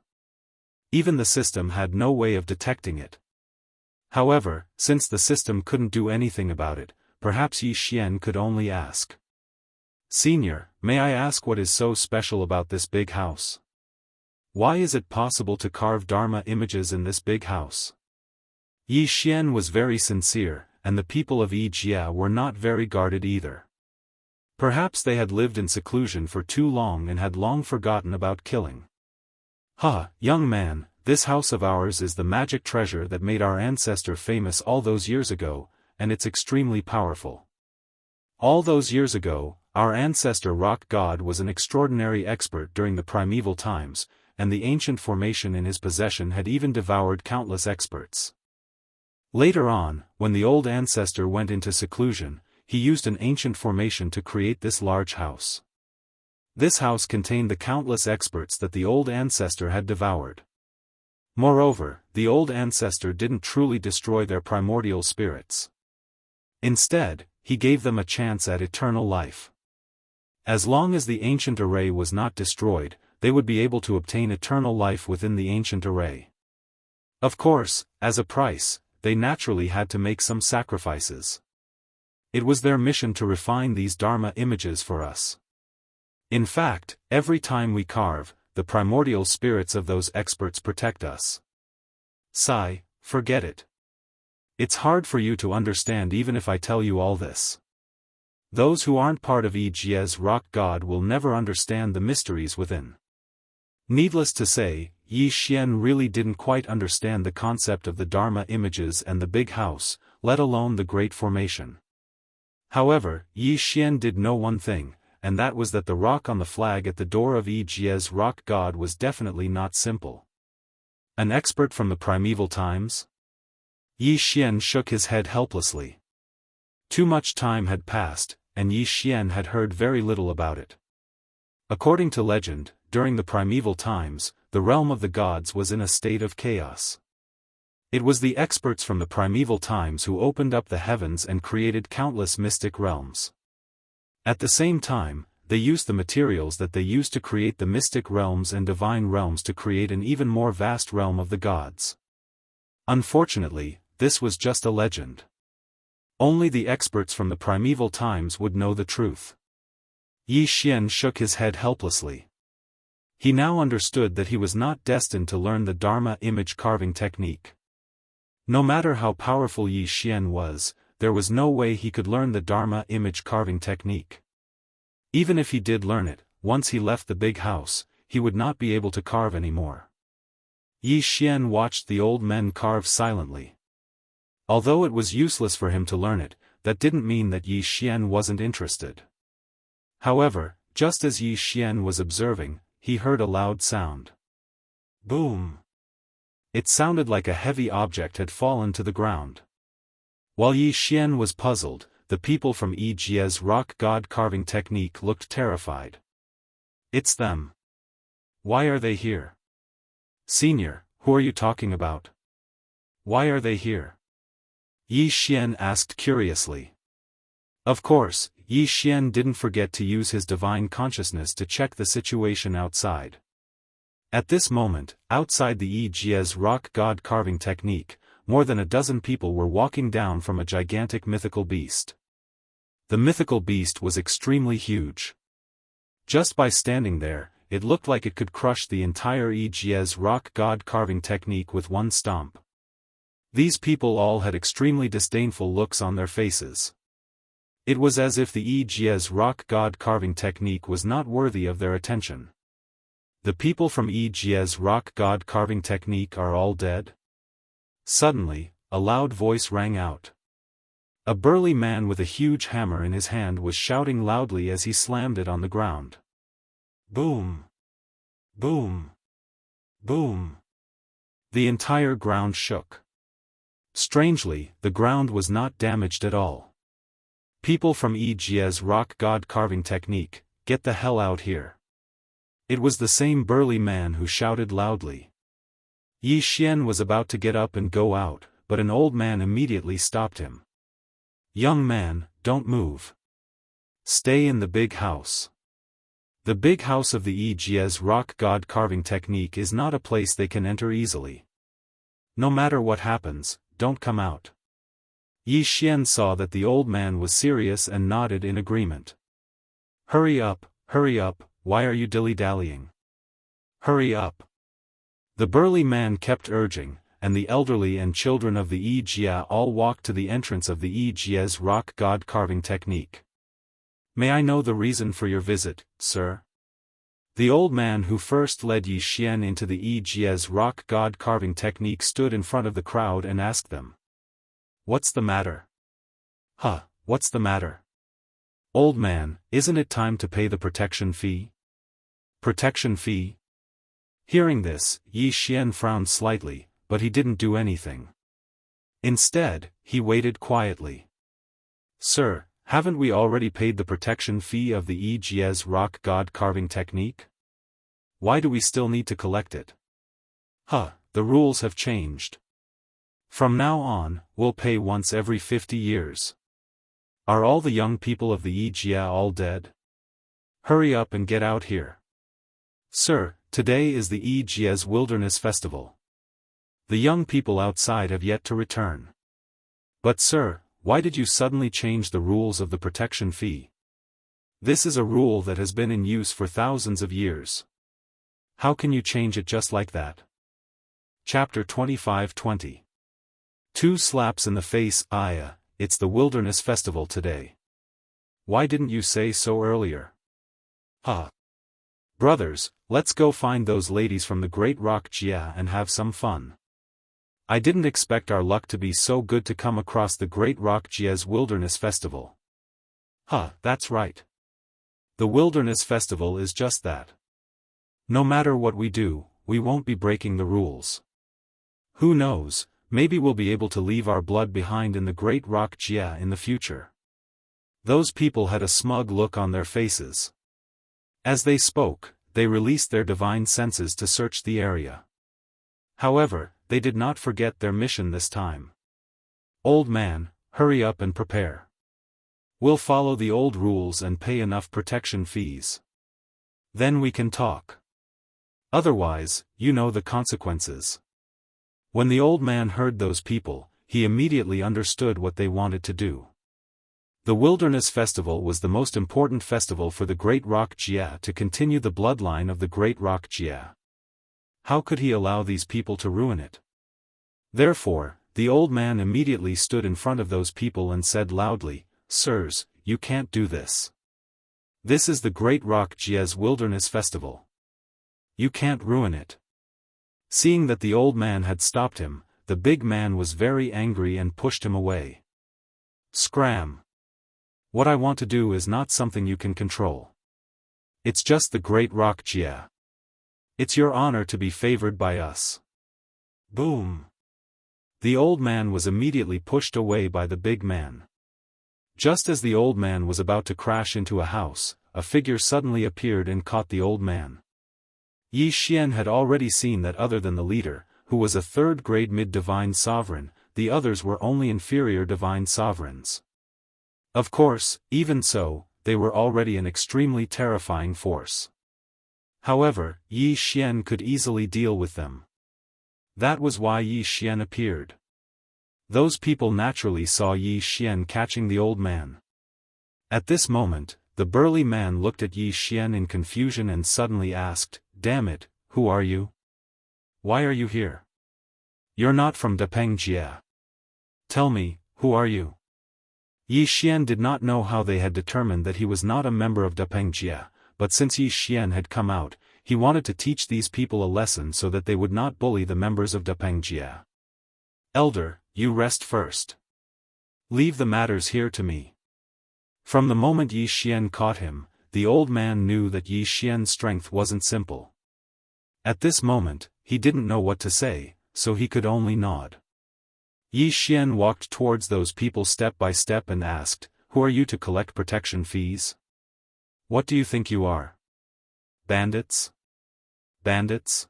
Even the system had no way of detecting it. However, since the system couldn't do anything about it, perhaps Yi Xian could only ask. Senior, may I ask what is so special about this big house? Why is it possible to carve Dharma images in this big house? Yi Xian was very sincere, and the people of Yijia were not very guarded either. Perhaps they had lived in seclusion for too long and had long forgotten about killing. Young man, this house of ours is the magic treasure that made our ancestor famous all those years ago, and it's extremely powerful. All those years ago, our ancestor Rock God was an extraordinary expert during the primeval times, and the ancient formation in his possession had even devoured countless experts. Later on, when the old ancestor went into seclusion, he used an ancient formation to create this large house. This house contained the countless experts that the old ancestor had devoured. Moreover, the old ancestor didn't truly destroy their primordial spirits. Instead, he gave them a chance at eternal life. As long as the ancient array was not destroyed, they would be able to obtain eternal life within the ancient array. Of course, as a price, they naturally had to make some sacrifices. It was their mission to refine these Dharma images for us. In fact, every time we carve, the primordial spirits of those experts protect us. Sigh, forget it. It's hard for you to understand even if I tell you all this. Those who aren't part of Yijia's rock god will never understand the mysteries within. Needless to say, Yi Xian really didn't quite understand the concept of the Dharma images and the big house, let alone the Great Formation. However, Yi Xian did know one thing, and that was that the rock on the flag at the door of Yi Jie's rock god was definitely not simple. An expert from the primeval times? Yi Xian shook his head helplessly. Too much time had passed, and Yi Xian had heard very little about it. According to legend, during the primeval times, the realm of the gods was in a state of chaos. It was the experts from the primeval times who opened up the heavens and created countless mystic realms. At the same time, they used the materials that they used to create the mystic realms and divine realms to create an even more vast realm of the gods. Unfortunately, this was just a legend. Only the experts from the primeval times would know the truth. Yi Xian shook his head helplessly. He now understood that he was not destined to learn the Dharma image carving technique. No matter how powerful Yi Xian was, there was no way he could learn the Dharma image carving technique. Even if he did learn it, once he left the big house, he would not be able to carve anymore. Yi Xian watched the old men carve silently. Although it was useless for him to learn it, that didn't mean that Yi Xian wasn't interested. However, just as Yi Xian was observing, he heard a loud sound. Boom! It sounded like a heavy object had fallen to the ground. While Yi Xian was puzzled, the people from Yi Jie's rock god carving technique looked terrified. It's them. Why are they here? Senior, who are you talking about? Why are they here? Yi Xian asked curiously. Of course, Yi Xian didn't forget to use his divine consciousness to check the situation outside. At this moment, outside the Yi Jie's rock god carving technique, more than a dozen people were walking down from a gigantic mythical beast. The mythical beast was extremely huge. Just by standing there, it looked like it could crush the entire Yi Jie's rock god carving technique with one stomp. These people all had extremely disdainful looks on their faces. It was as if the Yi Jie's rock god carving technique was not worthy of their attention. The people from Yi Jie's rock god carving technique are all dead? Suddenly, a loud voice rang out. A burly man with a huge hammer in his hand was shouting loudly as he slammed it on the ground. Boom! Boom! Boom! The entire ground shook. Strangely, the ground was not damaged at all. People from Yi Jie's rock god carving technique, get the hell out here. It was the same burly man who shouted loudly. Yi Xian was about to get up and go out, but an old man immediately stopped him. Young man, don't move. Stay in the big house. The big house of the Yi Jie's rock god carving technique is not a place they can enter easily. No matter what happens, don't come out. Yi Xian saw that the old man was serious and nodded in agreement. Hurry up, why are you dilly-dallying? Hurry up. The burly man kept urging, and the elderly and children of the Yi Jie all walked to the entrance of the Yi Jie's rock god carving technique. May I know the reason for your visit, sir? The old man who first led Yi Xian into the Yi Jie's rock god carving technique stood in front of the crowd and asked them. What's the matter? What's the matter? Old man, isn't it time to pay the protection fee? Protection fee? Hearing this, Yi Xian frowned slightly, but he didn't do anything. Instead, he waited quietly. Sir, haven't we already paid the protection fee of the Yi Jie's rock god carving technique? Why do we still need to collect it? The rules have changed. From now on, we'll pay once every 50 years. Are all the young people of the Yi Jie all dead? Hurry up and get out here. Sir, today is the Yi Jie's Wilderness Festival. The young people outside have yet to return. But sir, why did you suddenly change the rules of the protection fee? This is a rule that has been in use for thousands of years. How can you change it just like that? Chapter 25-20. 2 slaps in the face. It's the Wilderness Festival today. Why didn't you say so earlier? Brothers, let's go find those ladies from the Great Rock Jia and have some fun. I didn't expect our luck to be so good to come across the Great Rock Jia's Wilderness Festival. Huh, that's right. The Wilderness Festival is just that. No matter what we do, we won't be breaking the rules. Who knows, maybe we'll be able to leave our blood behind in the Great Rock Jia in the future. Those people had a smug look on their faces. As they spoke, they released their divine senses to search the area. However, they did not forget their mission this time. Old man, hurry up and prepare. We'll follow the old rules and pay enough protection fees. Then we can talk. Otherwise, you know the consequences. When the old man heard those people, he immediately understood what they wanted to do. The Wilderness Festival was the most important festival for the Great Rock Jia to continue the bloodline of the Great Rock Jia. How could he allow these people to ruin it? Therefore, the old man immediately stood in front of those people and said loudly, "Sirs, you can't do this. This is the Great Rock Jia's Wilderness Festival. You can't ruin it." Seeing that the old man had stopped him, the big man was very angry and pushed him away. Scram! What I want to do is not something you can control. It's just the Great Rock Jia. It's your honor to be favored by us. Boom! The old man was immediately pushed away by the big man. Just as the old man was about to crash into a house, a figure suddenly appeared and caught the old man. Yi Xian had already seen that other than the leader, who was a third-grade mid-divine sovereign, the others were only inferior divine sovereigns. Of course, even so, they were already an extremely terrifying force. However, Yi Xian could easily deal with them. That was why Yi Xian appeared. Those people naturally saw Yi Xian catching the old man. At this moment, the burly man looked at Yi Xian in confusion and suddenly asked, "Damn it, who are you? Why are you here? You're not from Dapeng Jia. Tell me, who are you?" Yi Xian did not know how they had determined that he was not a member of Dapeng Jia, but since Yi Xian had come out, he wanted to teach these people a lesson so that they would not bully the members of Dapeng Jia. "Elder, you rest first. Leave the matters here to me." From the moment Yi Xian caught him, the old man knew that Yi Xian's strength wasn't simple. At this moment, he didn't know what to say, so he could only nod. Yi Xian walked towards those people step by step and asked, "Who are you to collect protection fees? What do you think you are? Bandits? Bandits?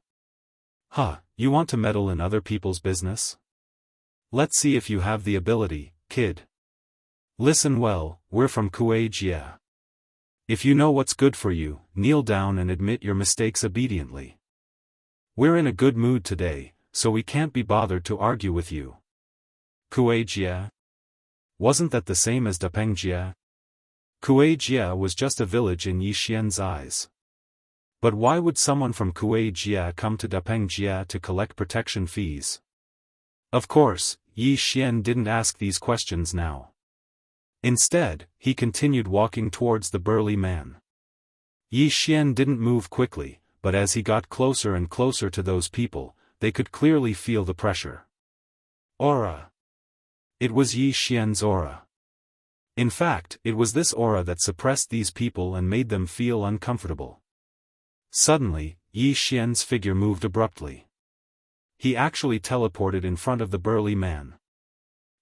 Huh, you want to meddle in other people's business? Let's see if you have the ability, kid. Listen well, we're from Kuei Jia. If you know what's good for you, kneel down and admit your mistakes obediently. We're in a good mood today, so we can't be bothered to argue with you." Kuei Jia? Wasn't that the same as Dapeng Jia? Kuei Jia was just a village in Yi Xian's eyes. But why would someone from Kuei Jia come to Dapeng Jia to collect protection fees? Of course, Yi Xian didn't ask these questions now. Instead, he continued walking towards the burly man. Yi Xian didn't move quickly, but as he got closer and closer to those people, they could clearly feel the pressure. Aura. It was Yi Xian's aura. In fact, it was this aura that suppressed these people and made them feel uncomfortable. Suddenly, Yi Xian's figure moved abruptly. He actually teleported in front of the burly man.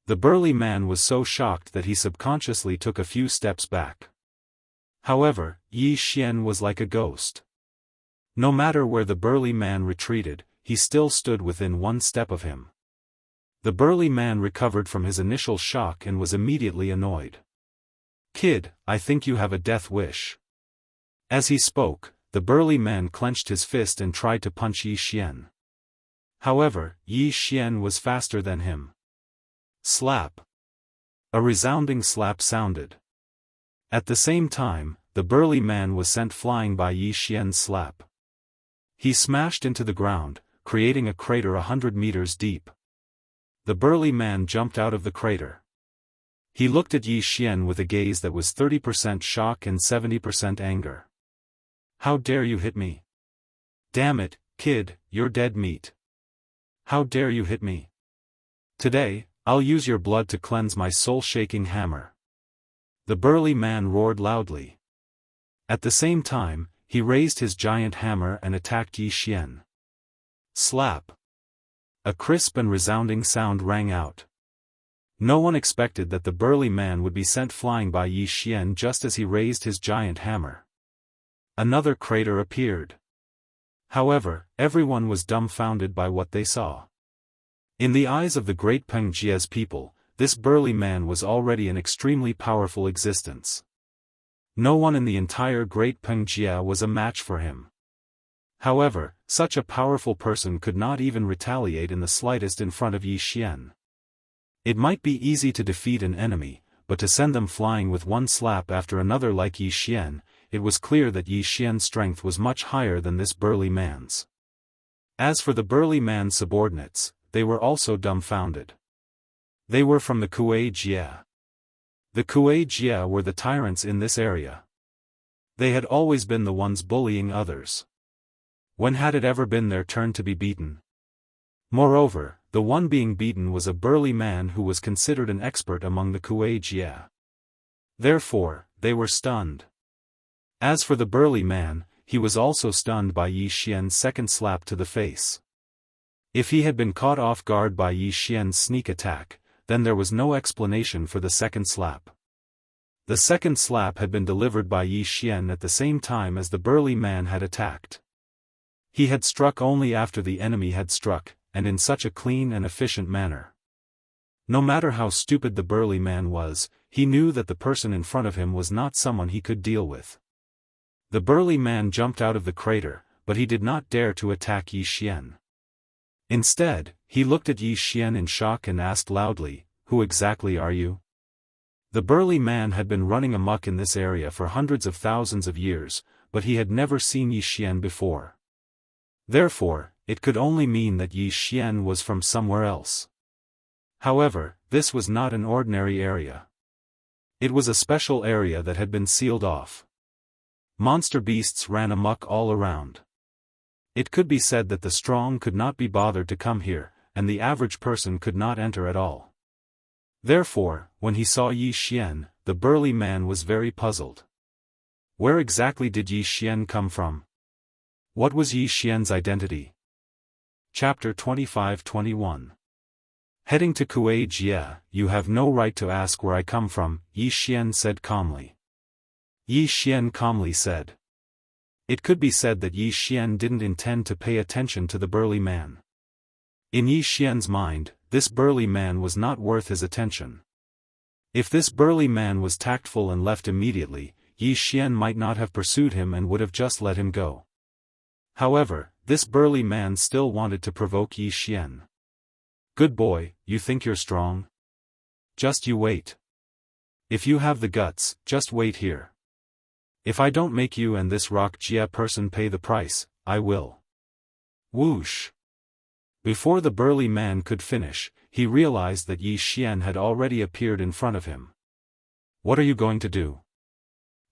The burly man was so shocked that he subconsciously took a few steps back. However, Yi Xian was like a ghost. No matter where the burly man retreated, he still stood within one step of him. The burly man recovered from his initial shock and was immediately annoyed. "Kid, I think you have a death wish." As he spoke, the burly man clenched his fist and tried to punch Yi Xian. However, Yi Xian was faster than him. Slap. A resounding slap sounded. At the same time, the burly man was sent flying by Yi Xian's slap. He smashed into the ground, creating a crater 100 meters deep. The burly man jumped out of the crater. He looked at Yi Xian with a gaze that was 30% shock and 70% anger. How dare you hit me? Damn it, kid, you're dead meat. How dare you hit me? Today, I'll use your blood to cleanse my soul-shaking hammer. The burly man roared loudly. At the same time, he raised his giant hammer and attacked Yi Xian. Slap! A crisp and resounding sound rang out. No one expected that the burly man would be sent flying by Yi Xian just as he raised his giant hammer. Another crater appeared. However, everyone was dumbfounded by what they saw. In the eyes of the great Pengjia's people, this burly man was already an extremely powerful existence. No one in the entire great Pengjia was a match for him. However, such a powerful person could not even retaliate in the slightest in front of Yi Xian. It might be easy to defeat an enemy, but to send them flying with one slap after another like Yi Xian, it was clear that Yi Xian's strength was much higher than this burly man's. As for the burly man's subordinates, they were also dumbfounded. They were from the Kuei Jia. The Kuei Jia were the tyrants in this area. They had always been the ones bullying others. When had it ever been their turn to be beaten? Moreover, the one being beaten was a burly man who was considered an expert among the Kuei Jia. Therefore, they were stunned. As for the burly man, he was also stunned by Yi Xian's second slap to the face. If he had been caught off guard by Yi Xian's sneak attack, then there was no explanation for the second slap. The second slap had been delivered by Yi Xian at the same time as the burly man had attacked. He had struck only after the enemy had struck, and in such a clean and efficient manner. No matter how stupid the burly man was, he knew that the person in front of him was not someone he could deal with. The burly man jumped out of the crater, but he did not dare to attack Yi Xian. Instead, he looked at Yi Xian in shock and asked loudly, "Who exactly are you?" The burly man had been running amok in this area for hundreds of thousands of years, but he had never seen Yi Xian before. Therefore, it could only mean that Yi Xian was from somewhere else. However, this was not an ordinary area. It was a special area that had been sealed off. Monster beasts ran amok all around. It could be said that the strong could not be bothered to come here, and the average person could not enter at all. Therefore, when he saw Yi Xian, the burly man was very puzzled. Where exactly did Yi Xian come from? What was Yi Xian's identity? Chapter 25-21. Heading to Kuei Jia, you have no right to ask where I come from, Yi Xian said calmly. Yi Xian calmly said. It could be said that Yi Xian didn't intend to pay attention to the burly man. In Yi Xian's mind, this burly man was not worth his attention. If this burly man was tactful and left immediately, Yi Xian might not have pursued him and would have just let him go. However, this burly man still wanted to provoke Yi Xian. Good boy, you think you're strong? Just you wait. If you have the guts, just wait here. If I don't make you and this rock Jia person pay the price, I will. Whoosh. Before the burly man could finish, he realized that Yi Xian had already appeared in front of him. What are you going to do?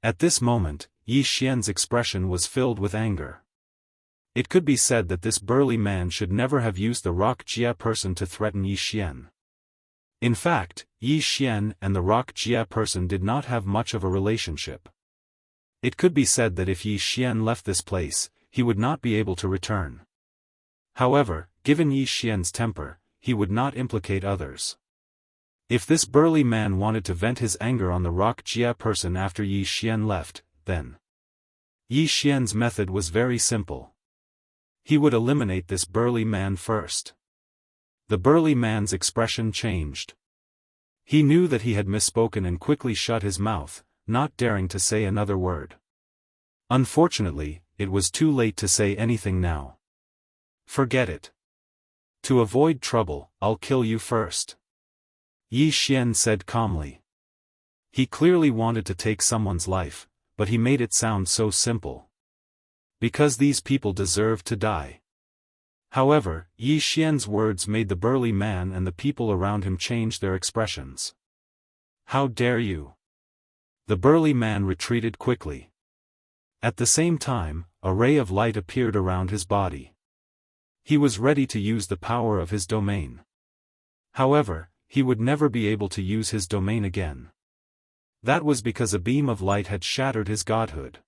At this moment, Yi Xian's expression was filled with anger. It could be said that this burly man should never have used the rock Jia person to threaten Yi Xian. In fact, Yi Xian and the rock Jia person did not have much of a relationship. It could be said that if Yi Xian left this place, he would not be able to return. However, given Yi Xian's temper, he would not implicate others. If this burly man wanted to vent his anger on the rock Jia person after Yi Xian left, then Yi Xian's method was very simple. He would eliminate this burly man first. The burly man's expression changed. He knew that he had misspoken and quickly shut his mouth, not daring to say another word. Unfortunately, it was too late to say anything now. Forget it. To avoid trouble, I'll kill you first. Yi Xian said calmly. He clearly wanted to take someone's life, but he made it sound so simple. Because these people deserved to die. However, Yi Xian's words made the burly man and the people around him change their expressions. How dare you? The burly man retreated quickly. At the same time, a ray of light appeared around his body. He was ready to use the power of his domain. However, he would never be able to use his domain again. That was because a beam of light had shattered his godhood.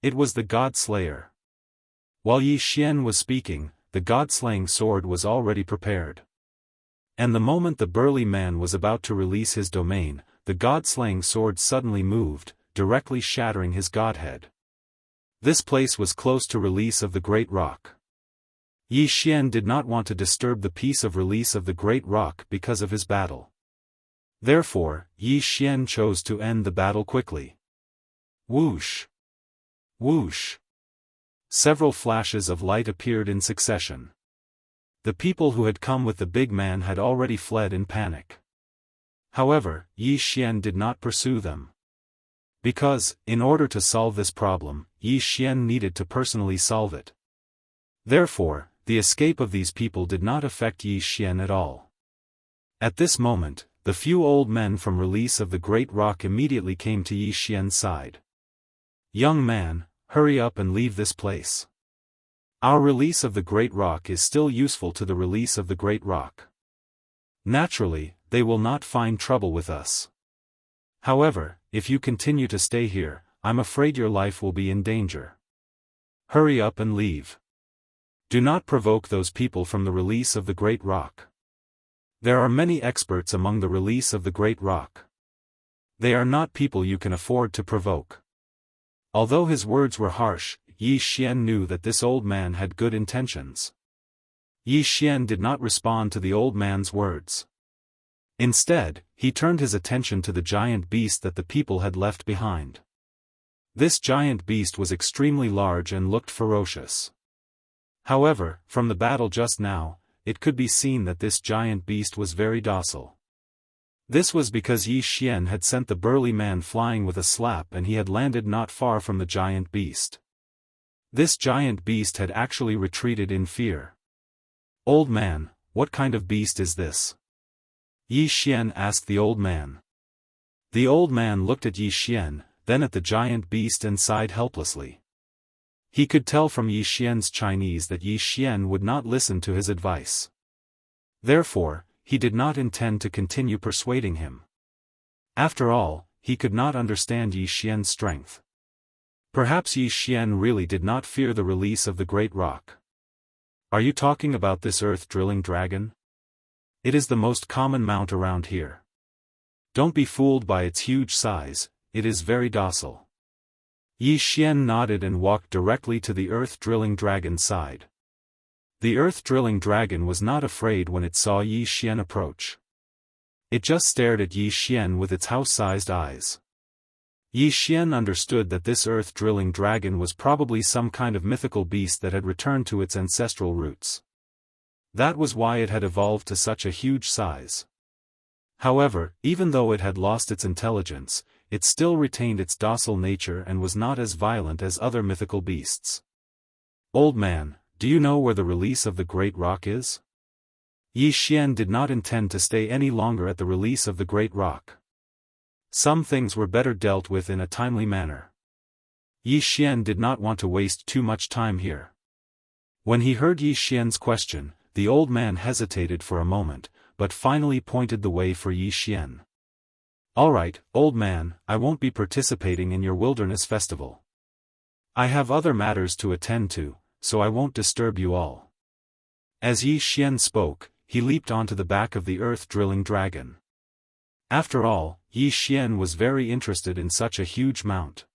It was the God Slayer. While Yi Xian was speaking, the God-slaying sword was already prepared. And the moment the burly man was about to release his domain, the God-slaying sword suddenly moved, directly shattering his godhead. This place was close to release of the great rock. Yi Xian did not want to disturb the peace of release of the great rock because of his battle. Therefore, Yi Xian chose to end the battle quickly. Whoosh! Whoosh! Several flashes of light appeared in succession. The people who had come with the big man had already fled in panic. However, Yi Xian did not pursue them. Because, in order to solve this problem, Yi Xian needed to personally solve it. Therefore, the escape of these people did not affect Yi Xian at all. At this moment, the few old men from release of the great rock immediately came to Yi Xian's side. "Young man, hurry up and leave this place. Our release of the great rock is still useful to the release of the great rock. Naturally, they will not find trouble with us. However, if you continue to stay here, I'm afraid your life will be in danger. Hurry up and leave. Do not provoke those people from the release of the great rock. There are many experts among the release of the great rock. They are not people you can afford to provoke." Although his words were harsh, Yi Xian knew that this old man had good intentions. Yi Xian did not respond to the old man's words. Instead, he turned his attention to the giant beast that the people had left behind. This giant beast was extremely large and looked ferocious. However, from the battle just now, it could be seen that this giant beast was very docile. This was because Yi Xian had sent the burly man flying with a slap and he had landed not far from the giant beast. This giant beast had actually retreated in fear. "Old man, what kind of beast is this?" Yi Xian asked the old man. The old man looked at Yi Xian, then at the giant beast and sighed helplessly. He could tell from Yi Xian's Chinese that Yi Xian would not listen to his advice. Therefore, he did not intend to continue persuading him. After all, he could not understand Yi Xian's strength. Perhaps Yi Xian really did not fear the release of the great rock. "Are you talking about this earth-drilling dragon? It is the most common mount around here. Don't be fooled by its huge size, it is very docile." Yi Xian nodded and walked directly to the earth-drilling dragon's side. The earth-drilling dragon was not afraid when it saw Yi Xian approach. It just stared at Yi Xian with its house-sized eyes. Yi Xian understood that this earth-drilling dragon was probably some kind of mythical beast that had returned to its ancestral roots. That was why it had evolved to such a huge size. However, even though it had lost its intelligence, it still retained its docile nature and was not as violent as other mythical beasts. "Old man, do you know where the release of the great rock is?" Yi Xian did not intend to stay any longer at the release of the great rock. Some things were better dealt with in a timely manner. Yi Xian did not want to waste too much time here. When he heard Yi Xian's question, the old man hesitated for a moment, but finally pointed the way for Yi Xian. "All right, old man, I won't be participating in your wilderness festival. I have other matters to attend to, so I won't disturb you all." As Yi Xian spoke, he leaped onto the back of the earth-drilling dragon. After all, Yi Xian was very interested in such a huge mount.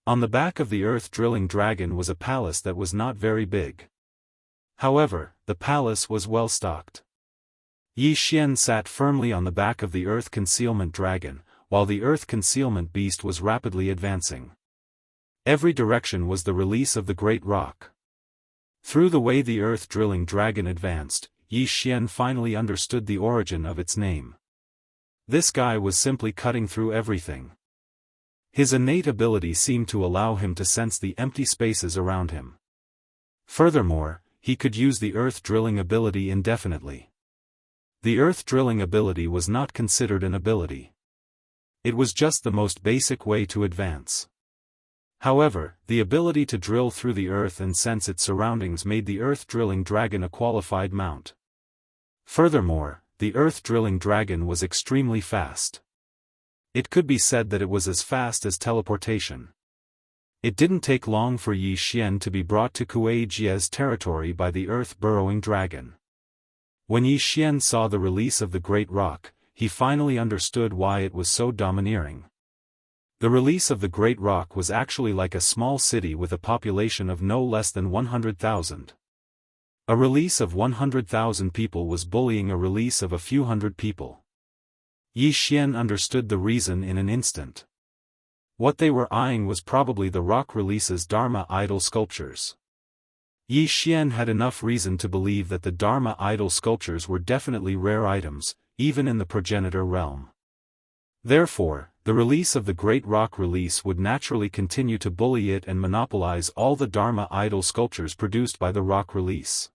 On the back of the earth-drilling dragon was a palace that was not very big. However, the palace was well stocked. Yi Xian sat firmly on the back of the earth concealment dragon, while the earth concealment beast was rapidly advancing. Every direction was the release of the great rock. Through the way the earth-drilling dragon advanced, Yi Xian finally understood the origin of its name. This guy was simply cutting through everything. His innate ability seemed to allow him to sense the empty spaces around him. Furthermore, he could use the earth-drilling ability indefinitely. The earth-drilling ability was not considered an ability. It was just the most basic way to advance. However, the ability to drill through the earth and sense its surroundings made the earth-drilling dragon a qualified mount. Furthermore, the earth-drilling dragon was extremely fast. It could be said that it was as fast as teleportation. It didn't take long for Yi Xian to be brought to Kuei Jie's territory by the earth-burrowing dragon. When Yi Xian saw the release of the great rock, he finally understood why it was so domineering. The release of the great rock was actually like a small city with a population of no less than 100,000. A release of 100,000 people was bullying a release of a few hundred people. Yi Xian understood the reason in an instant. What they were eyeing was probably the rock release's Dharma idol sculptures. Yi Xian had enough reason to believe that the Dharma idol sculptures were definitely rare items, even in the progenitor realm. Therefore, the release of the Great Rock release would naturally continue to bully it and monopolize all the Dharma idol sculptures produced by the rock release.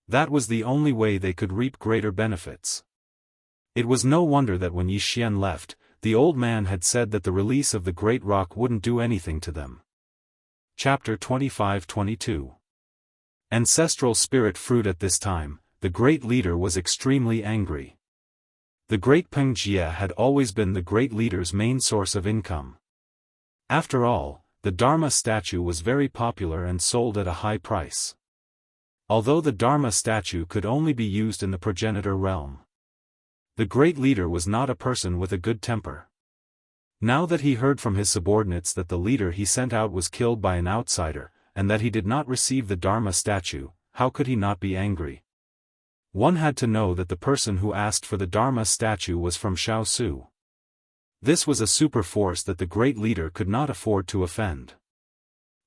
That was the only way they could reap greater benefits. It was no wonder that when Yi Xian left, the old man had said that the release of the Great Rock wouldn't do anything to them. Chapter 25-22. Ancestral Spirit Fruit. At this time, the great leader was extremely angry. The great Peng Jie had always been the great leader's main source of income. After all, the Dharma statue was very popular and sold at a high price. Although the Dharma statue could only be used in the progenitor realm, the great leader was not a person with a good temper. Now that he heard from his subordinates that the leader he sent out was killed by an outsider, and that he did not receive the Dharma statue, how could he not be angry? One had to know that the person who asked for the Dharma statue was from Shaosu. This was a super force that the great leader could not afford to offend.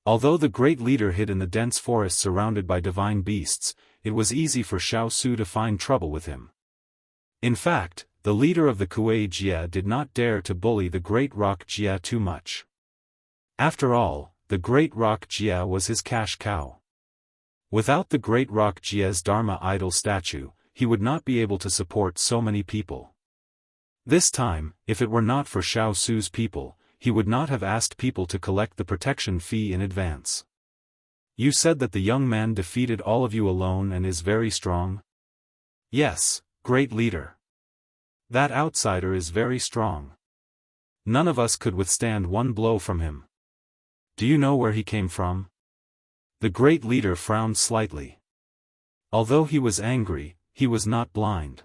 Although the great leader hid in the dense forest surrounded by divine beasts, it was easy for Shaosu to find trouble with him. In fact, the leader of the Kuei Jie did not dare to bully the Great Rock Jie too much. After all, the Great Rock Jie was his cash cow. Without the Great Rock Jie's Dharma idol statue, he would not be able to support so many people. This time, if it were not for Shaosu's people, he would not have asked people to collect the protection fee in advance. You said that the young man defeated all of you alone and is very strong? Yes, great leader. That outsider is very strong. None of us could withstand one blow from him. Do you know where he came from? The great leader frowned slightly. Although he was angry, he was not blind.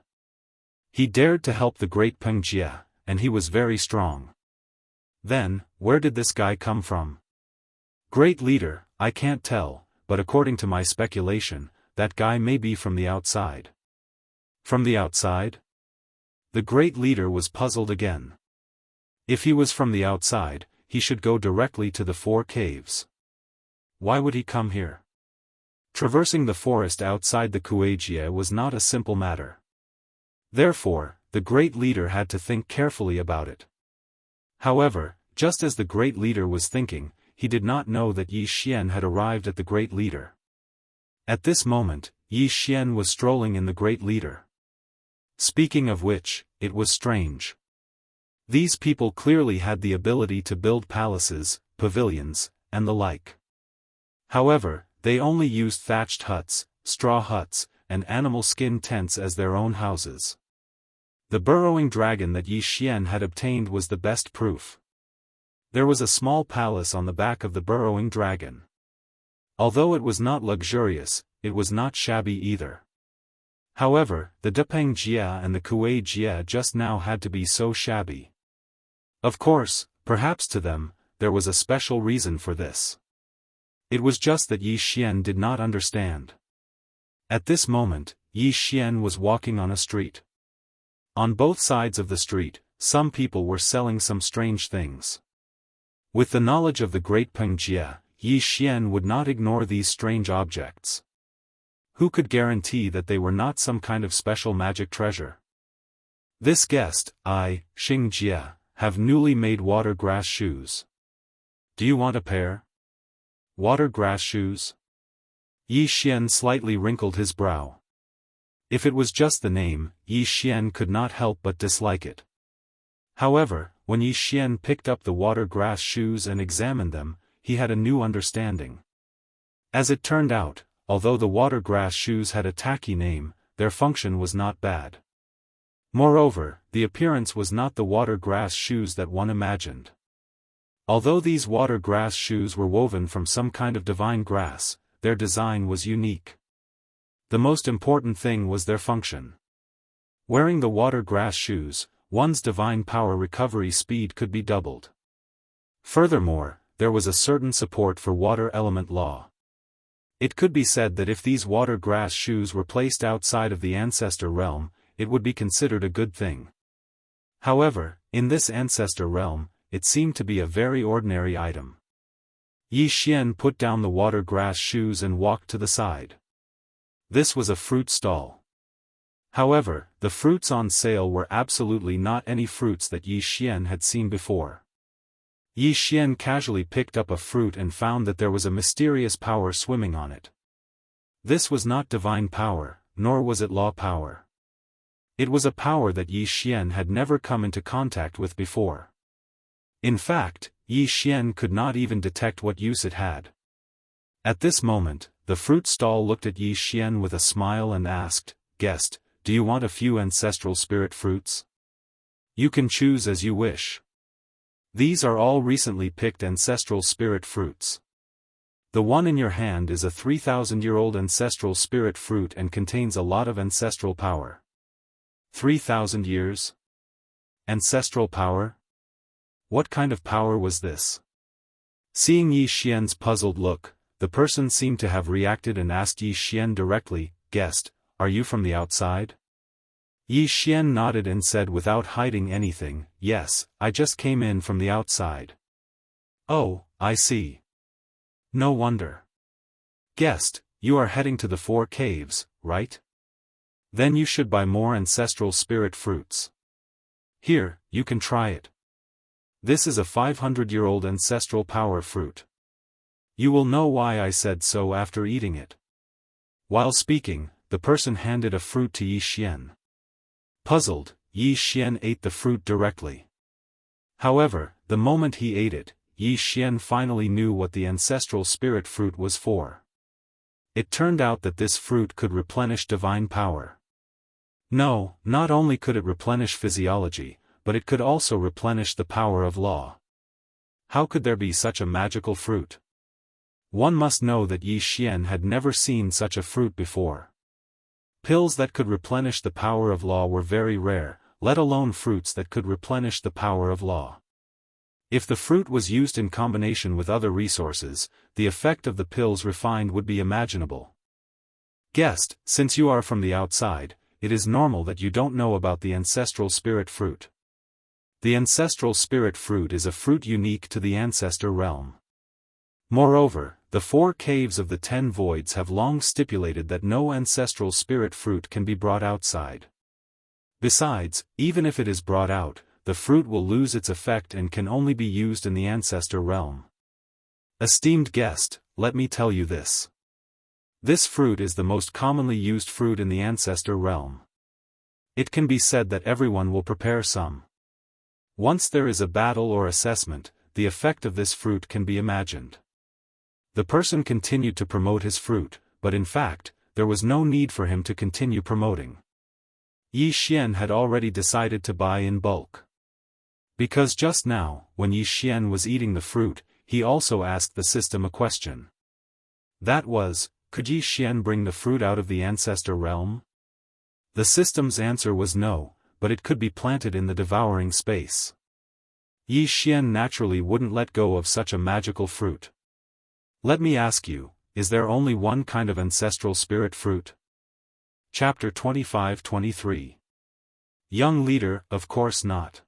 He dared to help the great Peng Jie, and he was very strong. Then, where did this guy come from? Great leader, I can't tell, but according to my speculation, that guy may be from the outside. From the outside? The great leader was puzzled again. If he was from the outside, he should go directly to the 4 caves. Why would he come here? Traversing the forest outside the Kuei Jie was not a simple matter. Therefore, the great leader had to think carefully about it. However, just as the great leader was thinking, he did not know that Yi Xian had arrived at the great leader. At this moment, Yi Xian was strolling in the great leader. Speaking of which, it was strange. These people clearly had the ability to build palaces, pavilions, and the like. However, they only used thatched huts, straw huts, and animal skin tents as their own houses. The burrowing dragon that Yi Xian had obtained was the best proof. There was a small palace on the back of the burrowing dragon. Although it was not luxurious, it was not shabby either. However, the Depeng Jie and the Kuei Jie just now had to be so shabby. Of course, perhaps to them, there was a special reason for this. It was just that Yi Xian did not understand. At this moment, Yi Xian was walking on a street. On both sides of the street, some people were selling some strange things. With the knowledge of the great Peng Jie, Yi Xian would not ignore these strange objects. Who could guarantee that they were not some kind of special magic treasure? This guest, Xing Jie, have newly made water grass shoes. Do you want a pair? Water grass shoes? Yi Xian slightly wrinkled his brow. If it was just the name, Yi Xian could not help but dislike it. However, when Yi Xian picked up the water grass shoes and examined them, he had a new understanding. As it turned out, although the water grass shoes had a tacky name, their function was not bad. Moreover, the appearance was not the water grass shoes that one imagined. Although these water grass shoes were woven from some kind of divine grass, their design was unique. The most important thing was their function. Wearing the water grass shoes, one's divine power recovery speed could be doubled. Furthermore, there was a certain support for water element law. It could be said that if these water grass shoes were placed outside of the ancestor realm, it would be considered a good thing. However, in this ancestor realm, it seemed to be a very ordinary item. Yi Xian put down the water grass shoes and walked to the side. This was a fruit stall. However, the fruits on sale were absolutely not any fruits that Yi Xian had seen before. Yi Xian casually picked up a fruit and found that there was a mysterious power swimming on it. This was not divine power, nor was it law power. It was a power that Yi Xian had never come into contact with before. In fact, Yi Xian could not even detect what use it had. At this moment, the fruit stall looked at Yi Xian with a smile and asked, "Guest, do you want a few ancestral spirit fruits? You can choose as you wish. These are all recently picked ancestral spirit fruits. The one in your hand is a 3,000-year-old ancestral spirit fruit and contains a lot of ancestral power." 3,000 years? Ancestral power? What kind of power was this? Seeing Yi Xian's puzzled look, the person seemed to have reacted and asked Yi Xian directly, "Guest, are you from the outside?" Yi Xian nodded and said without hiding anything, "Yes, I just came in from the outside." "Oh, I see. No wonder. Guest, you are heading to the 4 caves, right? Then you should buy more ancestral spirit fruits. Here, you can try it. This is a 500-year-old ancestral power fruit. You will know why I said so after eating it." While speaking, the person handed a fruit to Yi Xian. Puzzled, Yi Xian ate the fruit directly. However, the moment he ate it, Yi Xian finally knew what the ancestral spirit fruit was for. It turned out that this fruit could replenish divine power. No, not only could it replenish physiology, but it could also replenish the power of law. How could there be such a magical fruit? One must know that Yi Xian had never seen such a fruit before. Pills that could replenish the power of law were very rare, let alone fruits that could replenish the power of law. If the fruit was used in combination with other resources, the effect of the pills refined would be imaginable. Guest, since you are from the outside, it is normal that you don't know about the ancestral spirit fruit. The ancestral spirit fruit is a fruit unique to the ancestor realm. Moreover, the 4 caves of the 10 voids have long stipulated that no ancestral spirit fruit can be brought outside. Besides, even if it is brought out, the fruit will lose its effect and can only be used in the ancestor realm. Esteemed guest, let me tell you this. This fruit is the most commonly used fruit in the ancestor realm. It can be said that everyone will prepare some. Once there is a battle or assessment, the effect of this fruit can be imagined. The person continued to promote his fruit, but in fact, there was no need for him to continue promoting. Yi Xian had already decided to buy in bulk. Because just now, when Yi Xian was eating the fruit, he also asked the system a question. That was, could Yi Xian bring the fruit out of the ancestor realm? The system's answer was no, but it could be planted in the devouring space. Yi Xian naturally wouldn't let go of such a magical fruit. Let me ask you, is there only one kind of ancestral spirit fruit? Chapter 25-23. Young leader, of course not.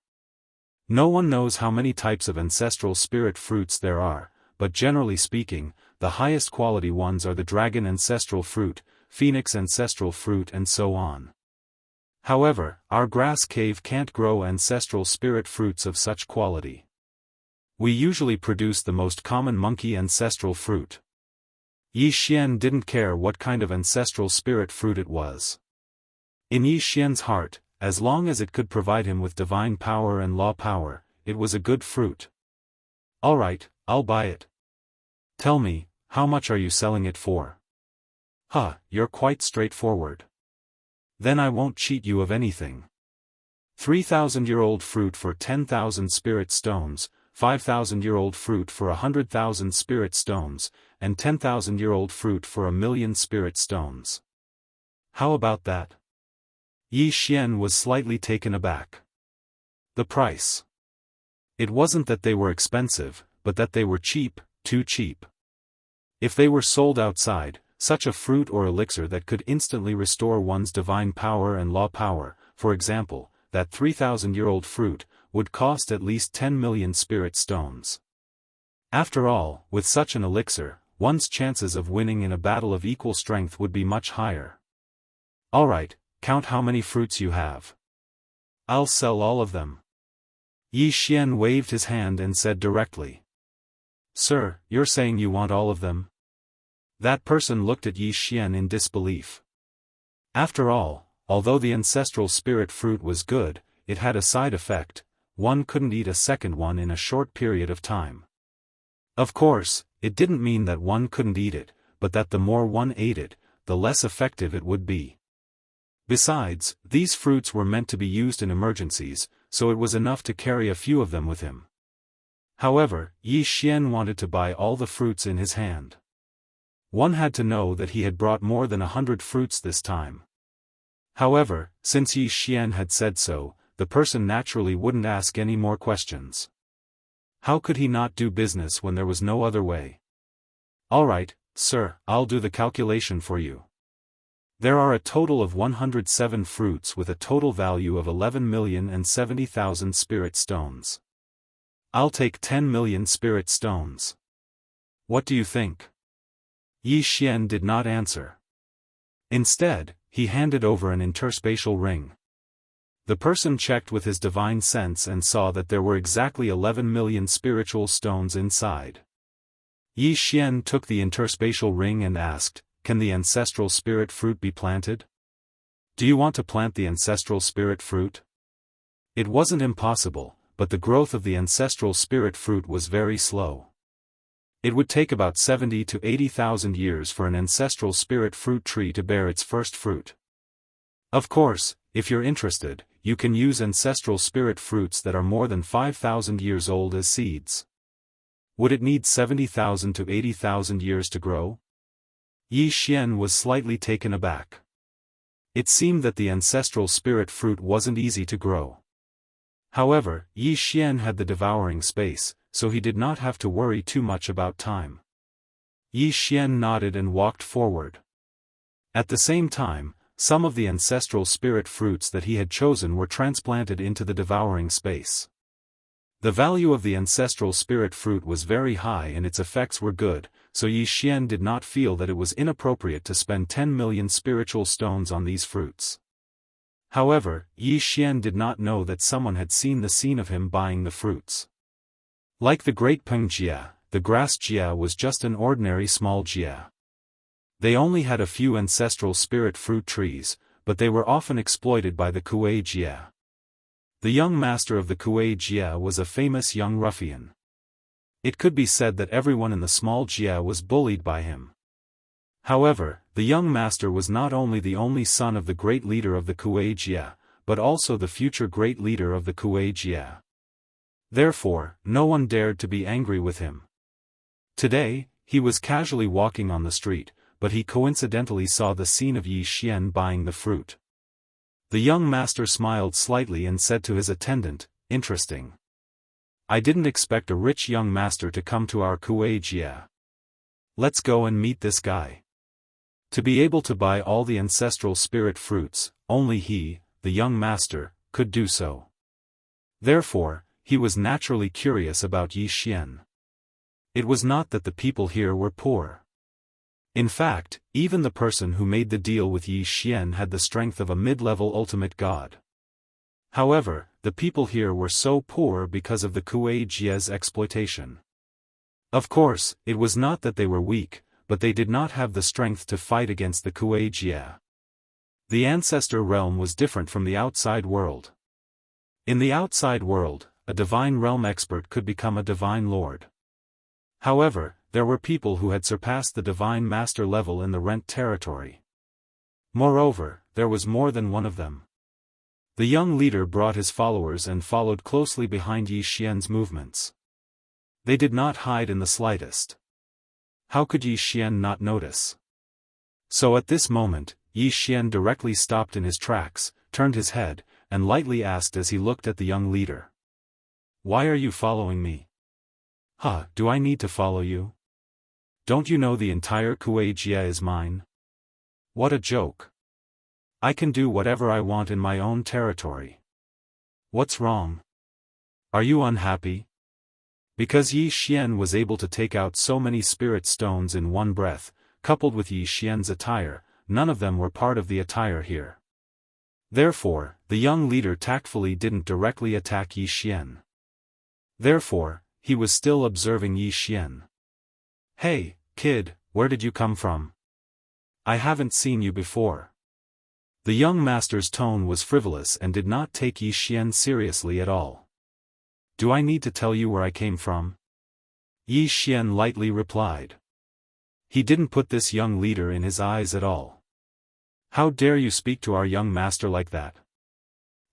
No one knows how many types of ancestral spirit fruits there are, but generally speaking, the highest quality ones are the dragon ancestral fruit, phoenix ancestral fruit and so on. However, our grass cave can't grow ancestral spirit fruits of such quality. We usually produce the most common monkey ancestral fruit. Yi Xian didn't care what kind of ancestral spirit fruit it was. In Yi Xian's heart, as long as it could provide him with divine power and law power, it was a good fruit. Alright, I'll buy it. Tell me, how much are you selling it for? Huh, you're quite straightforward. Then I won't cheat you of anything. 3,000-year-old fruit for 10,000 spirit stones, 5,000-year-old fruit for 100,000 spirit stones, and 10,000-year-old fruit for 1,000,000 spirit stones. How about that? Yi Xian was slightly taken aback. The price. It wasn't that they were expensive, but that they were cheap, too cheap. If they were sold outside, such a fruit or elixir that could instantly restore one's divine power and law power, for example, that 3,000-year-old fruit, would cost at least 10 million spirit stones. After all, with such an elixir, one's chances of winning in a battle of equal strength would be much higher. Alright, count how many fruits you have. I'll sell all of them. Yi Xian waved his hand and said directly. Sir, you're saying you want all of them? That person looked at Yi Xian in disbelief. After all, although the ancestral spirit fruit was good, it had a side effect: one couldn't eat a second one in a short period of time. Of course, it didn't mean that one couldn't eat it, but that the more one ate it, the less effective it would be. Besides, these fruits were meant to be used in emergencies, so it was enough to carry a few of them with him. However, Yi Xian wanted to buy all the fruits in his hand. One had to know that he had brought more than 100 fruits this time. However, since Yi Xian had said so, the person naturally wouldn't ask any more questions. How could he not do business when there was no other way? Alright, sir, I'll do the calculation for you. There are a total of 107 fruits with a total value of 11,070,000 spirit stones. I'll take 10 million spirit stones. What do you think? Yi Xian did not answer. Instead, he handed over an interspatial ring. The person checked with his divine sense and saw that there were exactly 11 million spiritual stones inside. Yi Xian took the interspatial ring and asked, "Can the ancestral spirit fruit be planted? Do you want to plant the ancestral spirit fruit?" It wasn't impossible, but the growth of the ancestral spirit fruit was very slow. It would take about 70 to 80,000 years for an ancestral spirit fruit tree to bear its first fruit. Of course, if you're interested, you can use ancestral spirit fruits that are more than 5,000 years old as seeds. Would it need 70,000 to 80,000 years to grow? Yi Xian was slightly taken aback. It seemed that the ancestral spirit fruit wasn't easy to grow. However, Yi Xian had the devouring space, so he did not have to worry too much about time. Yi Xian nodded and walked forward. At the same time, some of the ancestral spirit fruits that he had chosen were transplanted into the devouring space. The value of the ancestral spirit fruit was very high and its effects were good, so Yi Xian did not feel that it was inappropriate to spend 10 million spiritual stones on these fruits. However, Yi Xian did not know that someone had seen the scene of him buying the fruits. Like the Great Peng Jia, the grass Jia was just an ordinary small Jia. They only had a few ancestral spirit fruit trees, but they were often exploited by the Kuei Jia. The young master of the Kuei Jia was a famous young ruffian. It could be said that everyone in the small Jia was bullied by him. However, the young master was not only the only son of the great leader of the Kuei Jia, but also the future great leader of the Kuei Jia. Therefore, no one dared to be angry with him. Today, he was casually walking on the street, but he coincidentally saw the scene of Yi Xian buying the fruit. The young master smiled slightly and said to his attendant, "Interesting. I didn't expect a rich young master to come to our Kuei Jia. Let's go and meet this guy." To be able to buy all the ancestral spirit fruits, only he, the young master, could do so. Therefore, he was naturally curious about Yi Xian. It was not that the people here were poor. In fact, even the person who made the deal with Yi Xian had the strength of a mid-level ultimate god. However, the people here were so poor because of the Kuei Jia's exploitation. Of course, it was not that they were weak, but they did not have the strength to fight against the Kuei Jia. The ancestor realm was different from the outside world. In the outside world, a divine realm expert could become a divine lord. However, there were people who had surpassed the Divine Master level in the rent territory. Moreover, there was more than one of them. The young leader brought his followers and followed closely behind Yi Xian's movements. They did not hide in the slightest. How could Yi Xian not notice? So at this moment, Yi Xian directly stopped in his tracks, turned his head, and lightly asked as he looked at the young leader. "Why are you following me?" "Huh, do I need to follow you? Don't you know the entire Kuei-jie is mine? What a joke. I can do whatever I want in my own territory. What's wrong? Are you unhappy?" Because Yi Xian was able to take out so many spirit stones in one breath, coupled with Yi Xian's attire, none of them were part of the attire here. Therefore, the young leader tactfully didn't directly attack Yi Xian. Therefore, he was still observing Yi Xian. "Hey, kid, where did you come from? I haven't seen you before." The young master's tone was frivolous and did not take Yi Xian seriously at all. "Do I need to tell you where I came from?" Yi Xian lightly replied. He didn't put this young leader in his eyes at all. "How dare you speak to our young master like that?"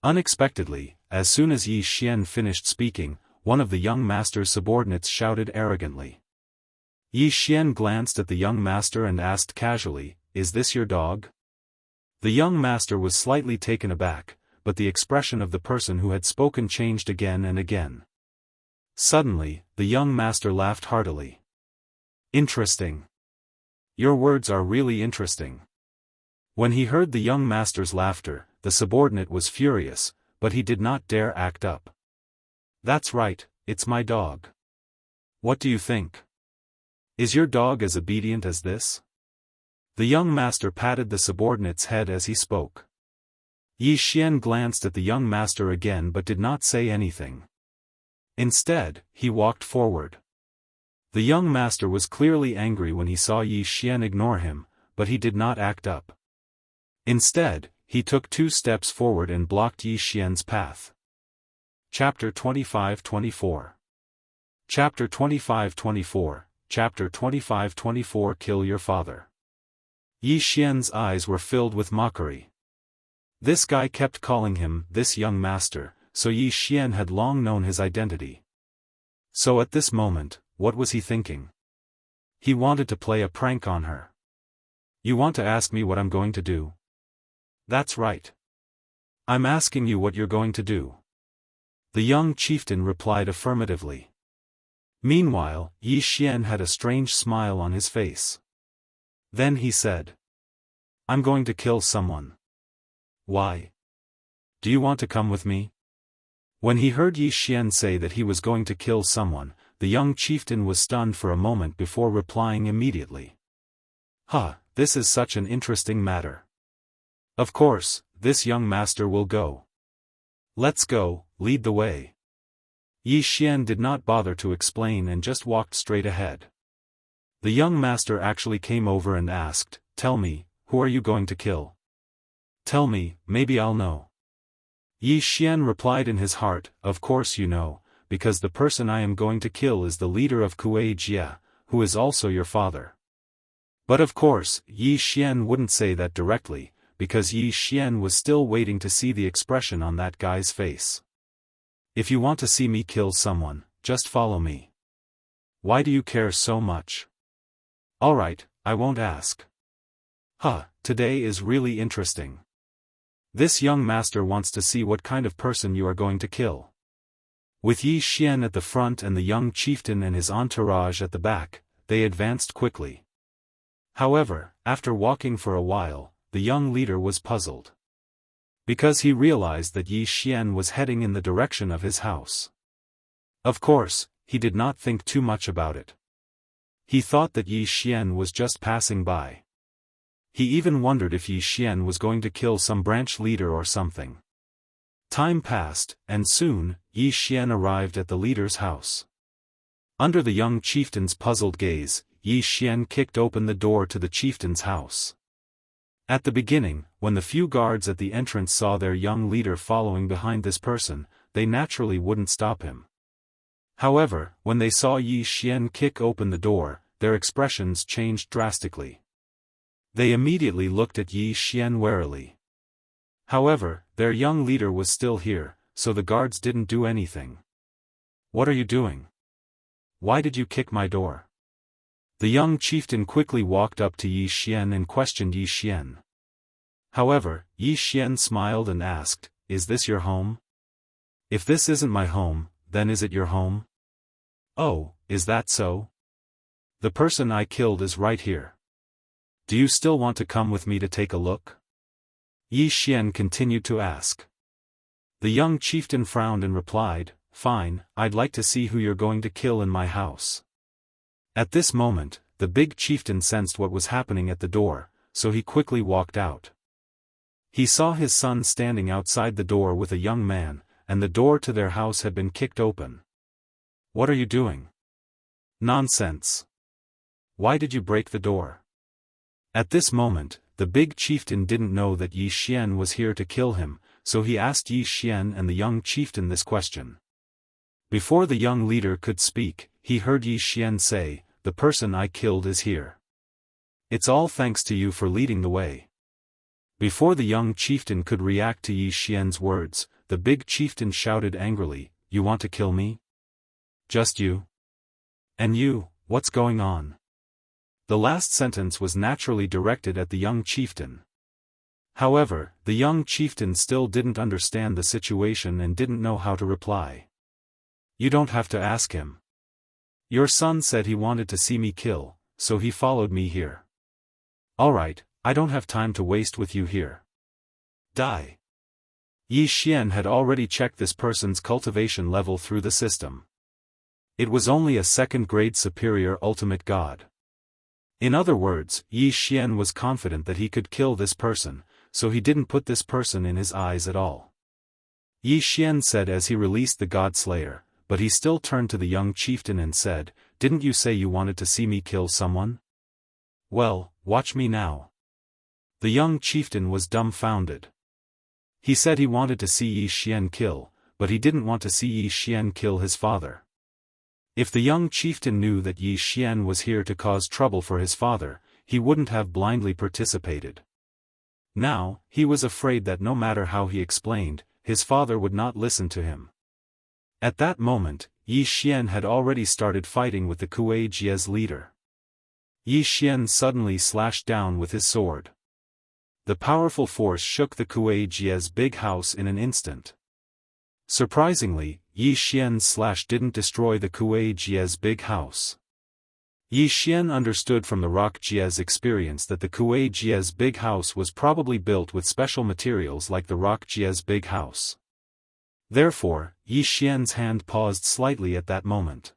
Unexpectedly, as soon as Yi Xian finished speaking, one of the young master's subordinates shouted arrogantly. Yi Xian glanced at the young master and asked casually, "Is this your dog?" The young master was slightly taken aback, but the expression of the person who had spoken changed again and again. Suddenly, the young master laughed heartily. "Interesting. Your words are really interesting." When he heard the young master's laughter, the subordinate was furious, but he did not dare act up. "That's right, it's my dog. What do you think? Is your dog as obedient as this?" The young master patted the subordinate's head as he spoke. Yi Xian glanced at the young master again but did not say anything. Instead, he walked forward. The young master was clearly angry when he saw Yi Xian ignore him, but he did not act up. Instead, he took 2 steps forward and blocked Yi Xian's path. Chapter 25-24. Chapter 25-24, Chapter 25-24 Kill your father. Yi Xian's eyes were filled with mockery. This guy kept calling him this young master, so Yi Xian had long known his identity. So at this moment, what was he thinking? He wanted to play a prank on her. "You want to ask me what I'm going to do?" "That's right. I'm asking you what you're going to do." The young chieftain replied affirmatively. Meanwhile, Yi Xian had a strange smile on his face. Then he said, "I'm going to kill someone." "Why? Do you want to come with me?" When he heard Yi Xian say that he was going to kill someone, the young chieftain was stunned for a moment before replying immediately. "Huh, this is such an interesting matter. Of course, this young master will go. Let's go, lead the way." Yi Xian did not bother to explain and just walked straight ahead. The young master actually came over and asked, "Tell me, who are you going to kill? Tell me, maybe I'll know." Yi Xian replied in his heart, "Of course you know, because the person I am going to kill is the leader of Kuei-jie, who is also your father." But of course, Yi Xian wouldn't say that directly, because Yi Xian was still waiting to see the expression on that guy's face. "If you want to see me kill someone, just follow me. Why do you care so much?" "Alright, I won't ask." "Huh, today is really interesting. This young master wants to see what kind of person you are going to kill." With Yi Xian at the front and the young chieftain and his entourage at the back, they advanced quickly. However, after walking for a while, the young leader was puzzled. Because he realized that Yi Xian was heading in the direction of his house. Of course, he did not think too much about it. He thought that Yi Xian was just passing by. He even wondered if Yi Xian was going to kill some branch leader or something. Time passed, and soon, Yi Xian arrived at the leader's house. Under the young chieftain's puzzled gaze, Yi Xian kicked open the door to the chieftain's house. At the beginning, when the few guards at the entrance saw their young leader following behind this person, they naturally wouldn't stop him. However, when they saw Yi Xian kick open the door, their expressions changed drastically. They immediately looked at Yi Xian warily. However, their young leader was still here, so the guards didn't do anything. "What are you doing? Why did you kick my door?" The young chieftain quickly walked up to Yi Xian and questioned Yi Xian. However, Yi Xian smiled and asked, "Is this your home? If this isn't my home, then is it your home?" "Oh, is that so? The person I killed is right here. Do you still want to come with me to take a look?" Yi Xian continued to ask. The young chieftain frowned and replied, "Fine, I'd like to see who you're going to kill in my house." At this moment, the big chieftain sensed what was happening at the door, so he quickly walked out. He saw his son standing outside the door with a young man, and the door to their house had been kicked open. "What are you doing?" "Nonsense. Why did you break the door?" At this moment, the big chieftain didn't know that Yi Xian was here to kill him, so he asked Yi Xian and the young chieftain this question. Before the young leader could speak, he heard Yi Xian say, "The person I killed is here. It's all thanks to you for leading the way." Before the young chieftain could react to Yi Xian's words, the big chieftain shouted angrily, "You want to kill me? Just you? And you, what's going on?" The last sentence was naturally directed at the young chieftain. However, the young chieftain still didn't understand the situation and didn't know how to reply. "You don't have to ask him. Your son said he wanted to see me kill, so he followed me here. Alright, I don't have time to waste with you here. Die." Yi Xian had already checked this person's cultivation level through the system. It was only a second-grade superior ultimate god. In other words, Yi Xian was confident that he could kill this person, so he didn't put this person in his eyes at all. Yi Xian said as he released the God Slayer, but he still turned to the young chieftain and said, "Didn't you say you wanted to see me kill someone? Well, watch me now." The young chieftain was dumbfounded. He said he wanted to see Yi Xian kill, but he didn't want to see Yi Xian kill his father. If the young chieftain knew that Yi Xian was here to cause trouble for his father, he wouldn't have blindly participated. Now, he was afraid that no matter how he explained, his father would not listen to him. At that moment, Yi Xian had already started fighting with the Kuei Jie's leader. Yi Xian suddenly slashed down with his sword. The powerful force shook the Kuei Jie's big house in an instant. Surprisingly, Yi Xian's slash didn't destroy the Kuei Jie's big house. Yi Xian understood from the Rock Jie's experience that the Kuei Jie's big house was probably built with special materials like the Rock Jie's big house. Therefore, Yi Xian's hand paused slightly at that moment.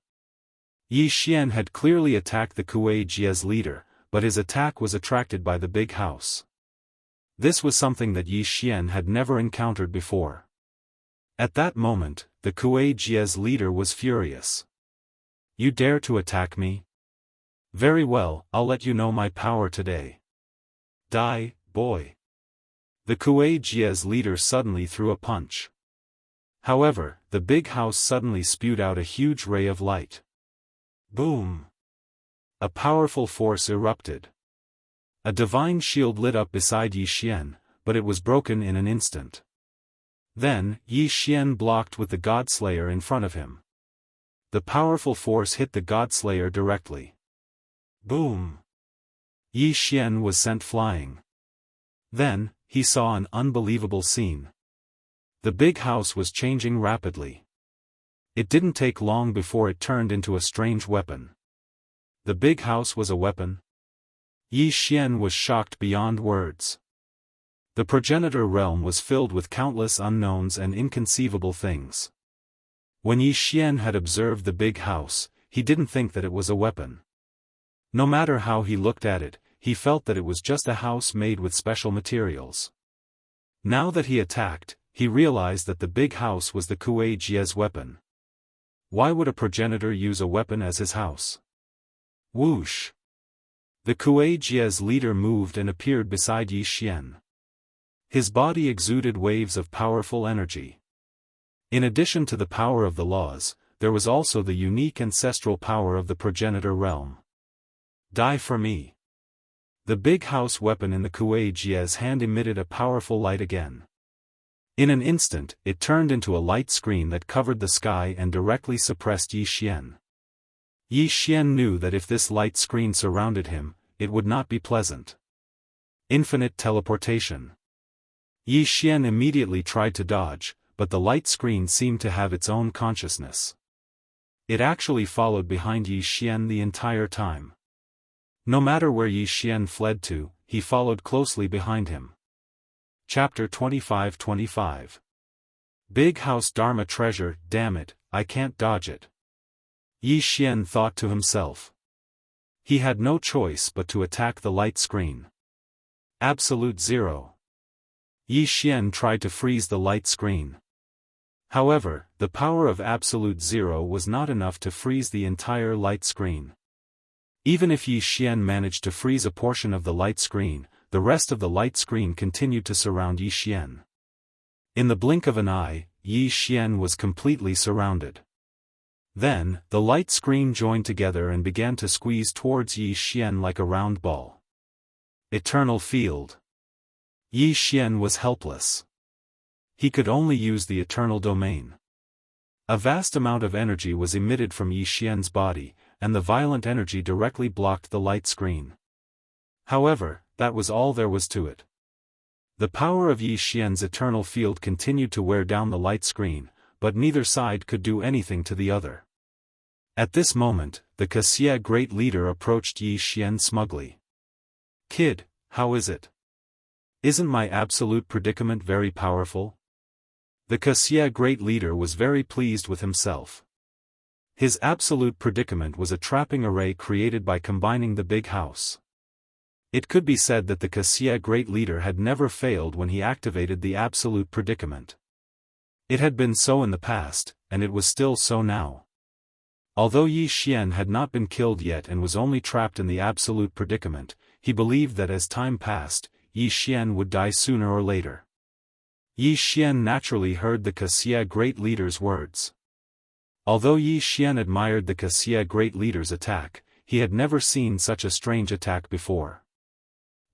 Yi Xian had clearly attacked the Kuei Jie's leader, but his attack was attracted by the big house. This was something that Yi Xian had never encountered before. At that moment, the Kuei Jie's leader was furious. "You dare to attack me? Very well, I'll let you know my power today. Die, boy." The Kuei Jie's leader suddenly threw a punch. However, the big house suddenly spewed out a huge ray of light. Boom! A powerful force erupted. A divine shield lit up beside Yi Xian, but it was broken in an instant. Then, Yi Xian blocked with the Godslayer in front of him. The powerful force hit the Godslayer directly. Boom! Yi Xian was sent flying. Then, he saw an unbelievable scene. The big house was changing rapidly. It didn't take long before it turned into a strange weapon. The big house was a weapon? Yi Xian was shocked beyond words. The progenitor realm was filled with countless unknowns and inconceivable things. When Yi Xian had observed the big house, he didn't think that it was a weapon. No matter how he looked at it, he felt that it was just a house made with special materials. Now that he attacked, he realized that the big house was the Kuei Jie's weapon. Why would a progenitor use a weapon as his house? Whoosh! The Kuei Jie's leader moved and appeared beside Yi Xian. His body exuded waves of powerful energy. In addition to the power of the laws, there was also the unique ancestral power of the progenitor realm. Die for me. The big house weapon in the Kuei Jie's hand emitted a powerful light again. In an instant, it turned into a light screen that covered the sky and directly suppressed Yi Xian. Yi Xian knew that if this light screen surrounded him, it would not be pleasant. Infinite teleportation. Yi Xian immediately tried to dodge, but the light screen seemed to have its own consciousness. It actually followed behind Yi Xian the entire time. No matter where Yi Xian fled to, he followed closely behind him. Chapter 25-25. Big House Dharma Treasure, damn it, I can't dodge it. Yi Xian thought to himself. He had no choice but to attack the light screen. Absolute Zero. Yi Xian tried to freeze the light screen. However, the power of Absolute Zero was not enough to freeze the entire light screen. Even if Yi Xian managed to freeze a portion of the light screen, the rest of the light screen continued to surround Yi Xian. In the blink of an eye, Yi Xian was completely surrounded. Then, the light screen joined together and began to squeeze towards Yi Xian like a round ball. Eternal Field. Yi Xian was helpless. He could only use the eternal domain. A vast amount of energy was emitted from Yi Xian's body, and the violent energy directly blocked the light screen. However, that was all there was to it. The power of Yi Xian's eternal field continued to wear down the light screen, but neither side could do anything to the other. At this moment, the Wuxia Great Leader approached Yi Xian smugly. "Kid, how is it? Isn't my absolute predicament very powerful?" The Wuxia Great Leader was very pleased with himself. His absolute predicament was a trapping array created by combining the big house. It could be said that the Wuxia Great Leader had never failed when he activated the absolute predicament. It had been so in the past, and it was still so now. Although Yi Xian had not been killed yet and was only trapped in the absolute predicament, he believed that as time passed, Yi Xian would die sooner or later. Yi Xian naturally heard the Wuxia Great Leader's words. Although Yi Xian admired the Wuxia Great Leader's attack, he had never seen such a strange attack before.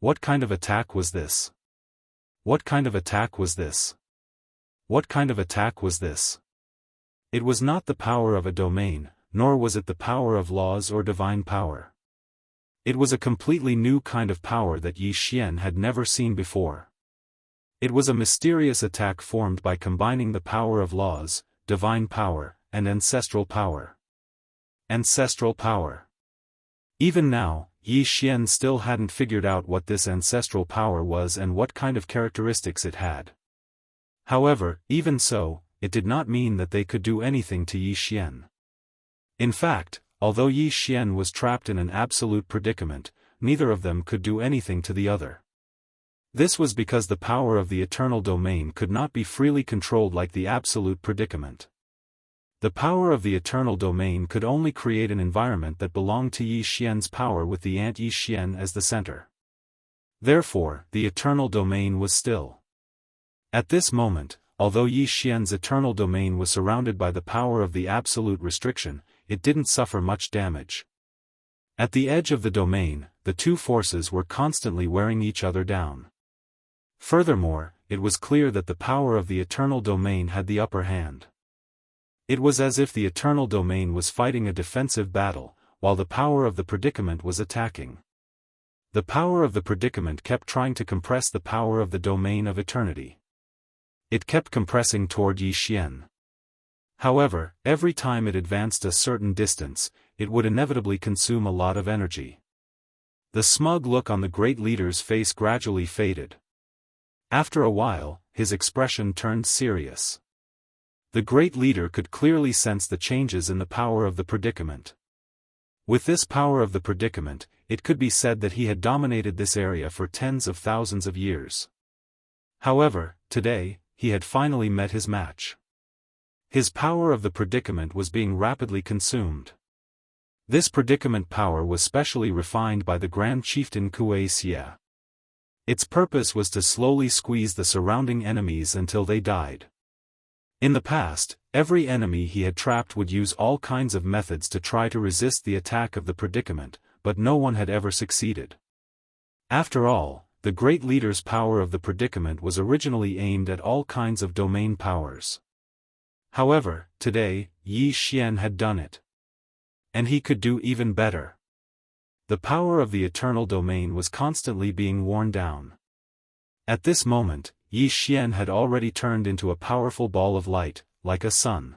What kind of attack was this? What kind of attack was this? What kind of attack was this? It was not the power of a domain, nor was it the power of laws or divine power. It was a completely new kind of power that Yi Xian had never seen before. It was a mysterious attack formed by combining the power of laws, divine power, and ancestral power. Ancestral power. Even now, Yi Xian still hadn't figured out what this ancestral power was and what kind of characteristics it had. However, even so, it did not mean that they could do anything to Yi Xian. In fact, although Yi Xian was trapped in an absolute predicament, neither of them could do anything to the other. This was because the power of the eternal domain could not be freely controlled like the absolute predicament. The power of the eternal domain could only create an environment that belonged to Yi Xian's power with the ant Yi Xian as the center. Therefore, the eternal domain was still. At this moment, although Yi Xian's eternal domain was surrounded by the power of the absolute restriction, it didn't suffer much damage. At the edge of the domain, the two forces were constantly wearing each other down. Furthermore, it was clear that the power of the eternal domain had the upper hand. It was as if the eternal domain was fighting a defensive battle, while the power of the predicament was attacking. The power of the predicament kept trying to compress the power of the domain of eternity. It kept compressing toward Yi Xian. However, every time it advanced a certain distance, it would inevitably consume a lot of energy. The smug look on the great leader's face gradually faded. After a while, his expression turned serious. The great leader could clearly sense the changes in the power of the predicament. With this power of the predicament, it could be said that he had dominated this area for tens of thousands of years. However, today, he had finally met his match. His power of the predicament was being rapidly consumed. This predicament power was specially refined by the Grand Chieftain Kuei Xia. Its purpose was to slowly squeeze the surrounding enemies until they died. In the past, every enemy he had trapped would use all kinds of methods to try to resist the attack of the predicament, but no one had ever succeeded. After all, the great leader's power of the predicament was originally aimed at all kinds of domain powers. However, today, Yi Xian had done it. And he could do even better. The power of the eternal domain was constantly being worn down. At this moment, Yi Xian had already turned into a powerful ball of light, like a sun.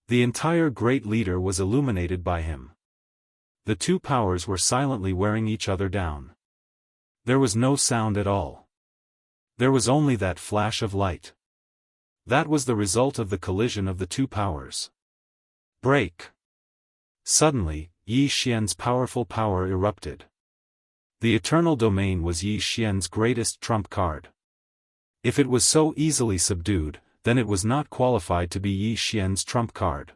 The entire great leader was illuminated by him. The two powers were silently wearing each other down. There was no sound at all. There was only that flash of light. That was the result of the collision of the two powers. Break! Suddenly, Yi Xian's powerful power erupted. The eternal domain was Yi Xian's greatest trump card. If it was so easily subdued, then it was not qualified to be Yi Xian's trump card.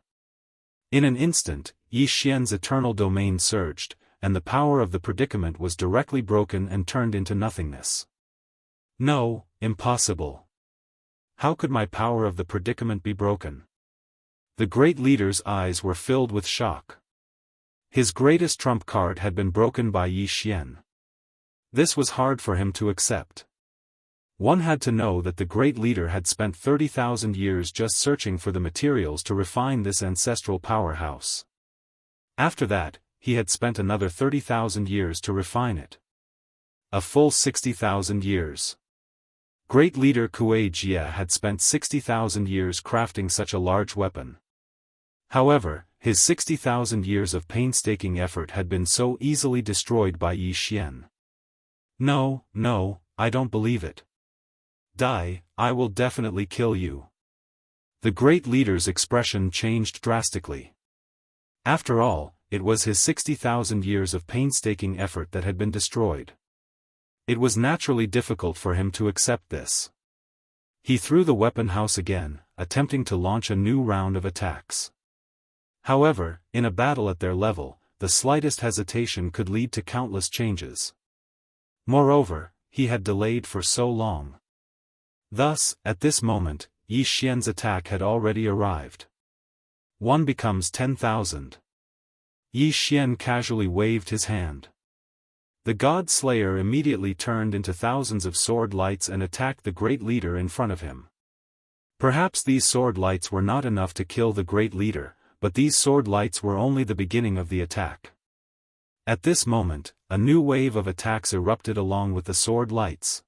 In an instant, Yi Xian's eternal domain surged, and the power of the predicament was directly broken and turned into nothingness. No, impossible. How could my power of the predicament be broken? The great leader's eyes were filled with shock. His greatest trump card had been broken by Yi Xian. This was hard for him to accept. One had to know that the great leader had spent 30,000 years just searching for the materials to refine this ancestral powerhouse. After that, he had spent another 30,000 years to refine it. A full 60,000 years. Great leader Kuei Jia had spent 60,000 years crafting such a large weapon. However, his 60,000 years of painstaking effort had been so easily destroyed by Yi Xian. No, I don't believe it. Die, I will definitely kill you. The great leader's expression changed drastically. After all, it was his 60,000 years of painstaking effort that had been destroyed. It was naturally difficult for him to accept this. He threw the weapon house again, attempting to launch a new round of attacks. However, in a battle at their level, the slightest hesitation could lead to countless changes. Moreover, he had delayed for so long. Thus, at this moment, Yi Xian's attack had already arrived. 1 becomes 10,000. Yi Xian casually waved his hand. The God Slayer immediately turned into thousands of sword lights and attacked the great leader in front of him. Perhaps these sword lights were not enough to kill the great leader, but these sword lights were only the beginning of the attack. At this moment, a new wave of attacks erupted along with the sword lights.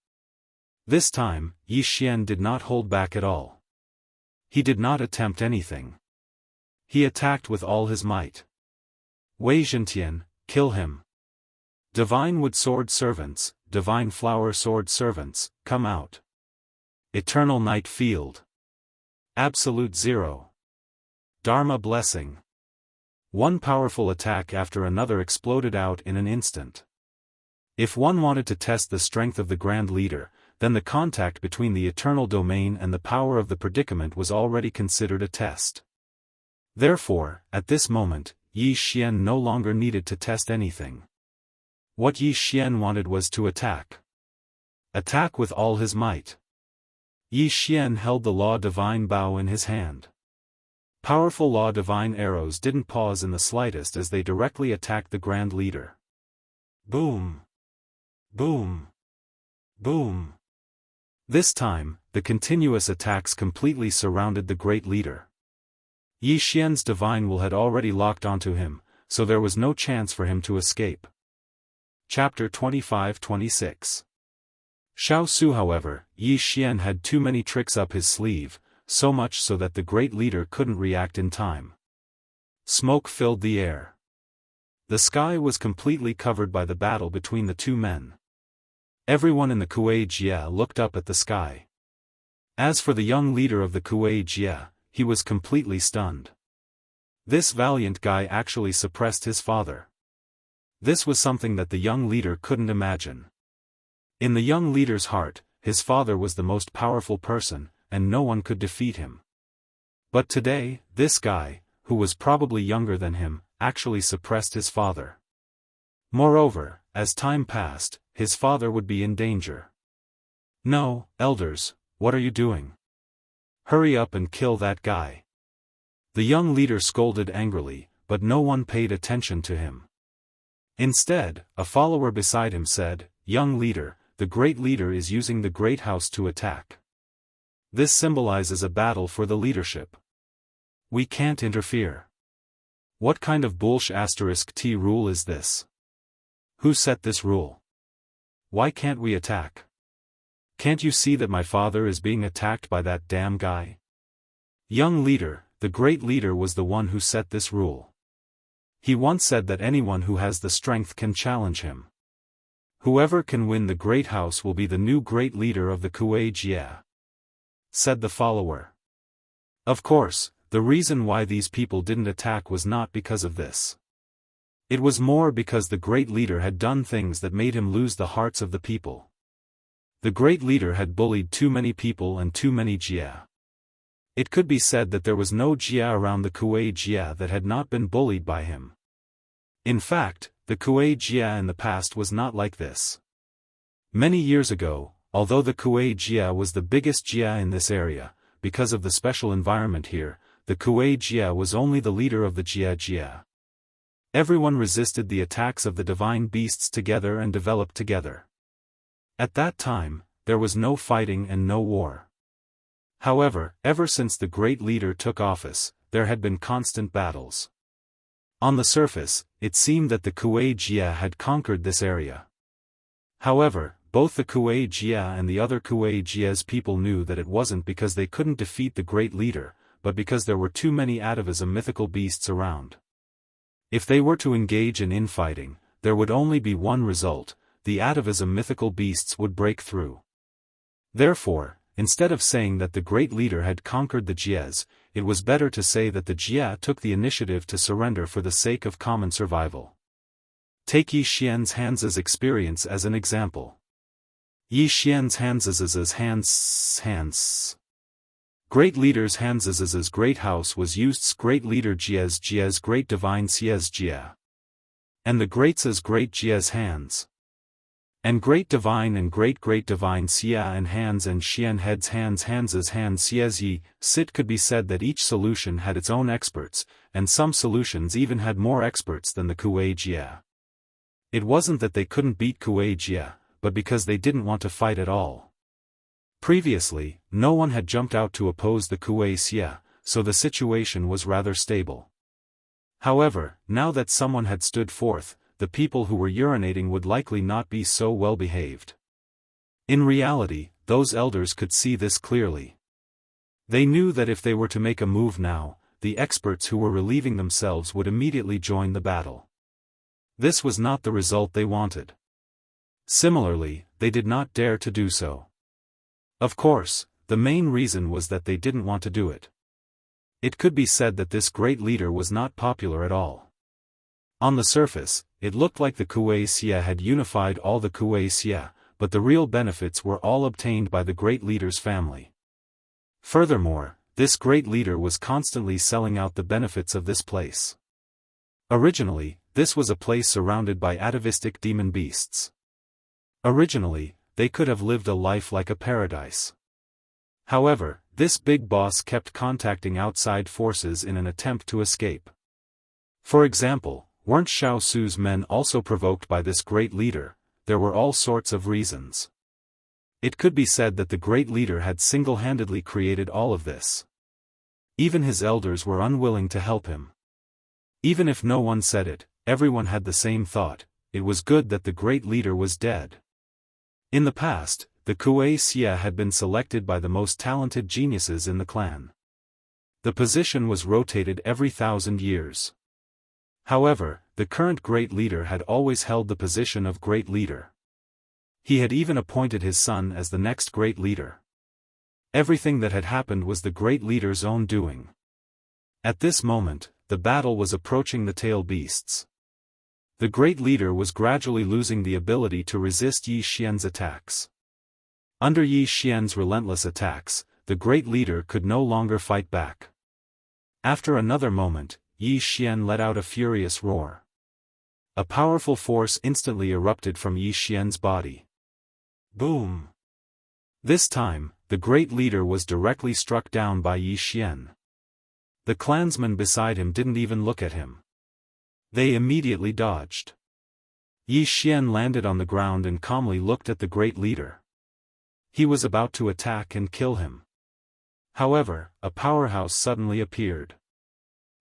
This time, Yi Xian did not hold back at all. He did not attempt anything. He attacked with all his might. Wei Zhentian, kill him. Divine Wood Sword Servants, Divine Flower Sword Servants, come out. Eternal Night Field. Absolute Zero. Dharma Blessing. One powerful attack after another exploded out in an instant. If one wanted to test the strength of the Grand Leader, then the contact between the eternal domain and the power of the predicament was already considered a test. Therefore, at this moment, Yi Xian no longer needed to test anything. What Yi Xian wanted was to attack. Attack with all his might. Yi Xian held the Law Divine Bow in his hand. Powerful Law Divine arrows didn't pause in the slightest as they directly attacked the Grand Leader. Boom! Boom! Boom! This time, the continuous attacks completely surrounded the great leader. Yi Xian's divine will had already locked onto him, so there was no chance for him to escape. Chapter 25-26. Xiao Su. However, Yi Xian had too many tricks up his sleeve, so much so that the great leader couldn't react in time. Smoke filled the air. The sky was completely covered by the battle between the two men. Everyone in the Kuei Jia looked up at the sky. As for the young leader of the Kuei Jia, he was completely stunned. This valiant guy actually suppressed his father. This was something that the young leader couldn't imagine. In the young leader's heart, his father was the most powerful person, and no one could defeat him. But today, this guy, who was probably younger than him, actually suppressed his father. Moreover, as time passed, his father would be in danger. No, elders, what are you doing? Hurry up and kill that guy. The young leader scolded angrily, but no one paid attention to him. Instead, a follower beside him said, "Young leader, the great leader is using the great house to attack. This symbolizes a battle for the leadership. We can't interfere. What kind of bullsh*t rule is this? Who set this rule? Why can't we attack? Can't you see that my father is being attacked by that damn guy?" Young leader, the great leader was the one who set this rule. He once said that anyone who has the strength can challenge him. Whoever can win the great house will be the new great leader of the Jia, said the follower. Of course, the reason why these people didn't attack was not because of this. It was more because the great leader had done things that made him lose the hearts of the people. The great leader had bullied too many people and too many Jia. It could be said that there was no Jia around the Jia that had not been bullied by him. In fact, the Jia in the past was not like this. Many years ago, although the Jia was the biggest Jia in this area, because of the special environment here, the Jia was only the leader of the Jia. Everyone resisted the attacks of the divine beasts together and developed together. At that time, there was no fighting and no war. However, ever since the great leader took office, there had been constant battles. On the surface, it seemed that the Jia had conquered this area. However, both the Jia and the other Jia's people knew that it wasn't because they couldn't defeat the great leader, but because there were too many atavism mythical beasts around. If they were to engage in infighting, there would only be one result: the atavism mythical beasts would break through. Therefore, instead of saying that the great leader had conquered the Jias, it was better to say that the Jia took the initiative to surrender for the sake of common survival. Take Yi Xianxia's experience as an example. Yi Xianxia's hands. Great leader's Hanz's great house was used great leader Jia's great divine Xia's Jia. And the great's great Jia's hands. And great divine and great divine Xia and hands and Xian head's Hanz's hands Xia's Yi. It could be said that each solution had its own experts, and some solutions even had more experts than the Jia. It wasn't that they couldn't beat Jia, but because they didn't want to fight at all. Previously, no one had jumped out to oppose the Xia, so the situation was rather stable. However, now that someone had stood forth, the people who were urinating would likely not be so well behaved. In reality, those elders could see this clearly. They knew that if they were to make a move now, the experts who were relieving themselves would immediately join the battle. This was not the result they wanted. Similarly, they did not dare to do so. Of course, the main reason was that they didn't want to do it. It could be said that this great leader was not popular at all. On the surface, it looked like the Xia had unified all the Xia, but the real benefits were all obtained by the great leader's family. Furthermore, this great leader was constantly selling out the benefits of this place. Originally, this was a place surrounded by atavistic demon beasts. Originally, they could have lived a life like a paradise. However, this big boss kept contacting outside forces in an attempt to escape. For example, weren't Xiao Su's men also provoked by this great leader? There were all sorts of reasons. It could be said that the great leader had single-handedly created all of this. Even his elders were unwilling to help him. Even if no one said it, everyone had the same thought: it was good that the great leader was dead. In the past, the Xia had been selected by the most talented geniuses in the clan. The position was rotated every 1,000 years. However, the current great leader had always held the position of great leader. He had even appointed his son as the next great leader. Everything that had happened was the great leader's own doing. At this moment, the battle was approaching the tail beasts. The great leader was gradually losing the ability to resist Yi Xian's attacks. Under Yi Xian's relentless attacks, the great leader could no longer fight back. After another moment, Yi Xian let out a furious roar. A powerful force instantly erupted from Yi Xian's body. Boom! This time, the great leader was directly struck down by Yi Xian. The clansmen beside him didn't even look at him. They immediately dodged. Yi Xian landed on the ground and calmly looked at the great leader. He was about to attack and kill him. However, a powerhouse suddenly appeared.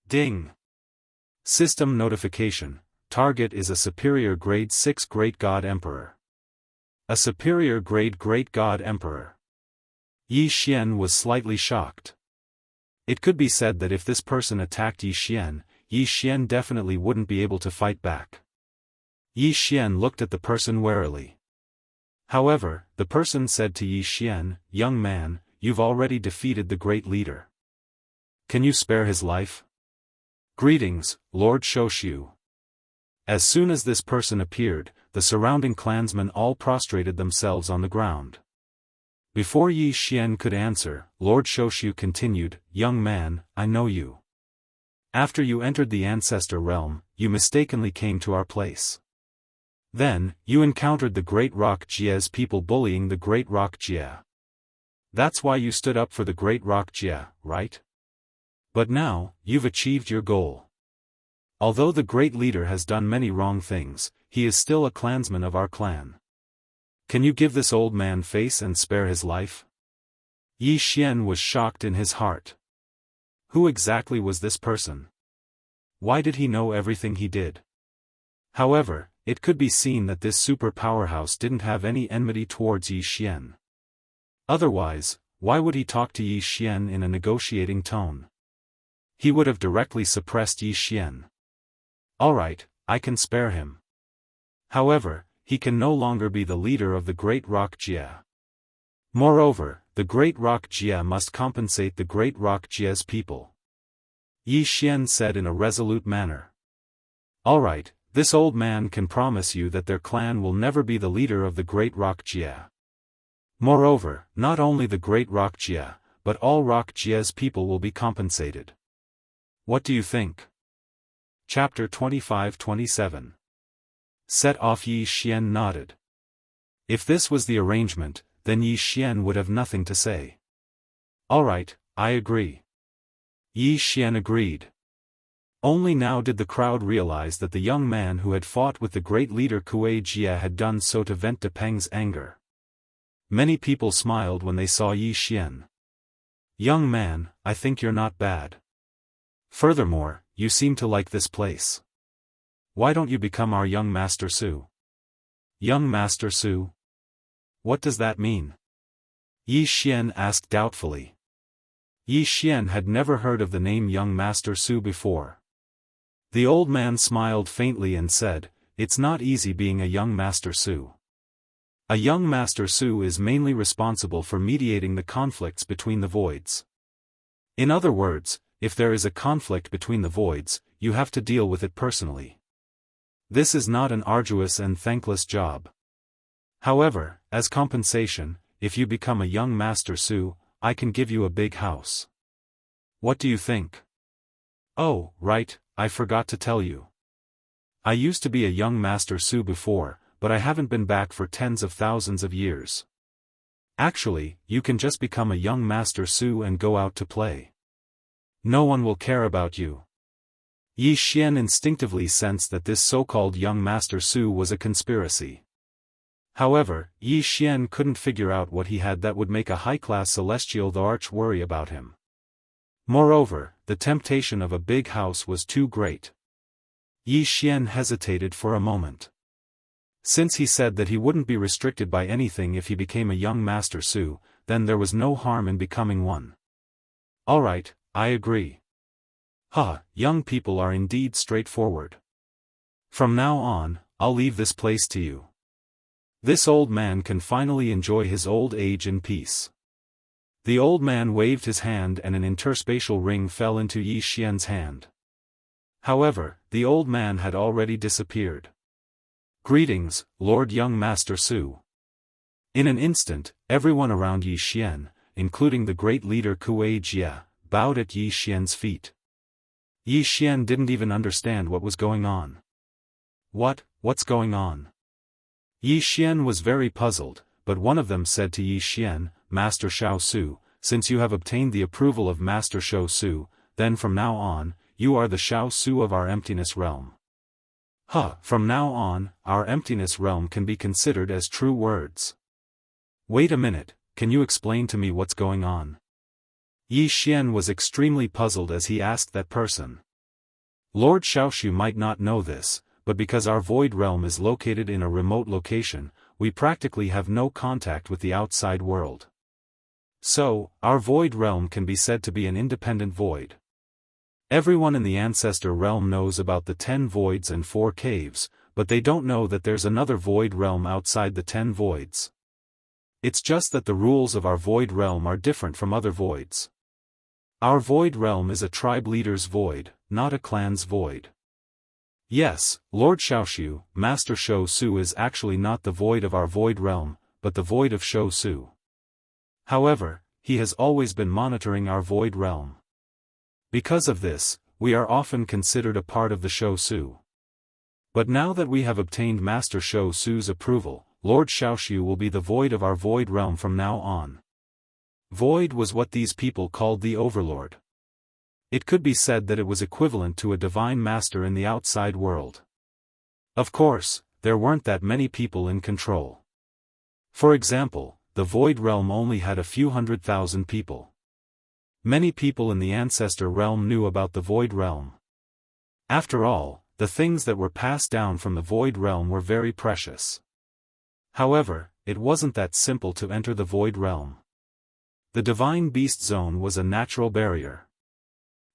Ding! System notification: target is a superior grade 6 Great God Emperor. A superior grade Great God Emperor. Yi Xian was slightly shocked. It could be said that if this person attacked Yi Xian definitely wouldn't be able to fight back. Yi Xian looked at the person warily. However, the person said to Yi Xian, "Young man, you've already defeated the great leader. Can you spare his life?" "Greetings, Lord Shoshu." As soon as this person appeared, the surrounding clansmen all prostrated themselves on the ground. Before Yi Xian could answer, Lord Shoshu continued, "Young man, I know you. After you entered the ancestor realm, you mistakenly came to our place. Then, you encountered the Great Rock Jie's people bullying the Great Rock Jie. That's why you stood up for the Great Rock Jie, right? But now, you've achieved your goal. Although the great leader has done many wrong things, he is still a clansman of our clan. Can you give this old man face and spare his life?" Yi Xian was shocked in his heart. Who exactly was this person? Why did he know everything he did? However, it could be seen that this super powerhouse didn't have any enmity towards Yi Xian. Otherwise, why would he talk to Yi Xian in a negotiating tone? He would have directly suppressed Yi Xian. Alright, I can spare him. However, he can no longer be the leader of the Great Rock Jie. Moreover, the Great Rock Jie must compensate the Great Rock Jie's people. Yi Xian said in a resolute manner. Alright, this old man can promise you that their clan will never be the leader of the Great Rock Jie. Moreover, not only the Great Rock Jie, but all Rock Jie's people will be compensated. What do you think? Chapter 25-27. Set off. Yi Xian nodded. If this was the arrangement, then Yi Xian would have nothing to say. Alright, I agree. Yi Xian agreed. Only now did the crowd realize that the young man who had fought with the great leader Kuei Jie had done so to vent Depeng's anger. Many people smiled when they saw Yi Xian. "Young man, I think you're not bad. Furthermore, you seem to like this place. Why don't you become our young Master Su?" "Young Master Su? What does that mean?" Yi Xian asked doubtfully. Yi Xian had never heard of the name Young Master Su before. The old man smiled faintly and said, "It's not easy being a young Master Su. A young Master Su is mainly responsible for mediating the conflicts between the voids. In other words, if there is a conflict between the voids, you have to deal with it personally. This is not an arduous and thankless job. However, as compensation, if you become a young Master Su, I can give you a big house. What do you think?" "Oh, right, I forgot to tell you. I used to be a young Master Su before, but I haven't been back for tens of thousands of years. Actually, you can just become a young Master Su and go out to play. No one will care about you." Yi Xian instinctively sensed that this so-called young Master Su was a conspiracy. However, Yi Xian couldn't figure out what he had that would make a high-class celestial the arch worry about him. Moreover, the temptation of a big house was too great. Yi Xian hesitated for a moment. Since he said that he wouldn't be restricted by anything if he became a young Master Su, then there was no harm in becoming one. "Alright, I agree. Young people are indeed straightforward. From now on, I'll leave this place to you. This old man can finally enjoy his old age in peace." The old man waved his hand and an interspatial ring fell into Yi Xian's hand. However, the old man had already disappeared. "Greetings, Lord Young Master Su." In an instant, everyone around Yi Xian, including the great leader Kuei Jie, bowed at Yi Xian's feet. Yi Xian didn't even understand what was going on. What's going on? Yi Xian was very puzzled, but one of them said to Yi Xian, "Master Shao Su, since you have obtained the approval of Master Shao Su, then from now on, you are the Shao Su of our emptiness realm." From now on, our emptiness realm can be considered as true words. Wait a minute, can you explain to me what's going on? Yi Xian was extremely puzzled as he asked that person. Lord Xiaoxu might not know this, but because our void realm is located in a remote location, we practically have no contact with the outside world. So, our void realm can be said to be an independent void. Everyone in the ancestor realm knows about the 10 voids and 4 caves, but they don't know that there's another void realm outside the 10 voids. It's just that the rules of our void realm are different from other voids. Our void realm is a tribe leader's void, not a clan's void. Yes, Lord Xiaoxu, Master Shou Su is actually not the void of our void realm, but the void of Shou Su. However, he has always been monitoring our void realm. Because of this, we are often considered a part of the Shou Su. But now that we have obtained Master Shou Su's approval, Lord Xiaoxu will be the void of our void realm from now on. Void was what these people called the Overlord. It could be said that it was equivalent to a divine master in the outside world. Of course, there weren't that many people in control. For example, the void realm only had a few 100,000 people. Many people in the ancestor realm knew about the void realm. After all, the things that were passed down from the void realm were very precious. However, it wasn't that simple to enter the void realm. The divine beast zone was a natural barrier.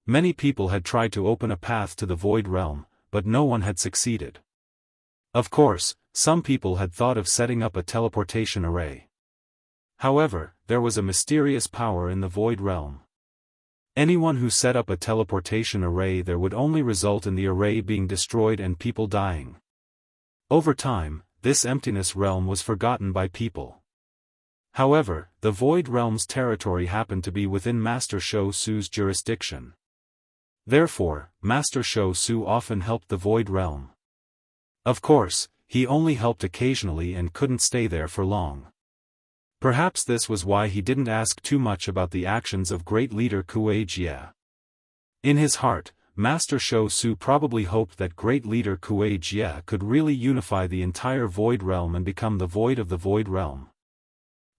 Many people had tried to open a path to the void realm, but no one had succeeded. Of course, some people had thought of setting up a teleportation array. However, there was a mysterious power in the void realm. Anyone who set up a teleportation array there would only result in the array being destroyed and people dying. Over time, this emptiness realm was forgotten by people. However, the void realm's territory happened to be within Master Shou Su's jurisdiction. Therefore, Master Shou Su often helped the void realm. Of course, he only helped occasionally and couldn't stay there for long. Perhaps this was why he didn't ask too much about the actions of great leader Kuei Jie. In his heart, Master Shou Su probably hoped that great leader Kuei Jie could really unify the entire void realm and become the void of the void realm.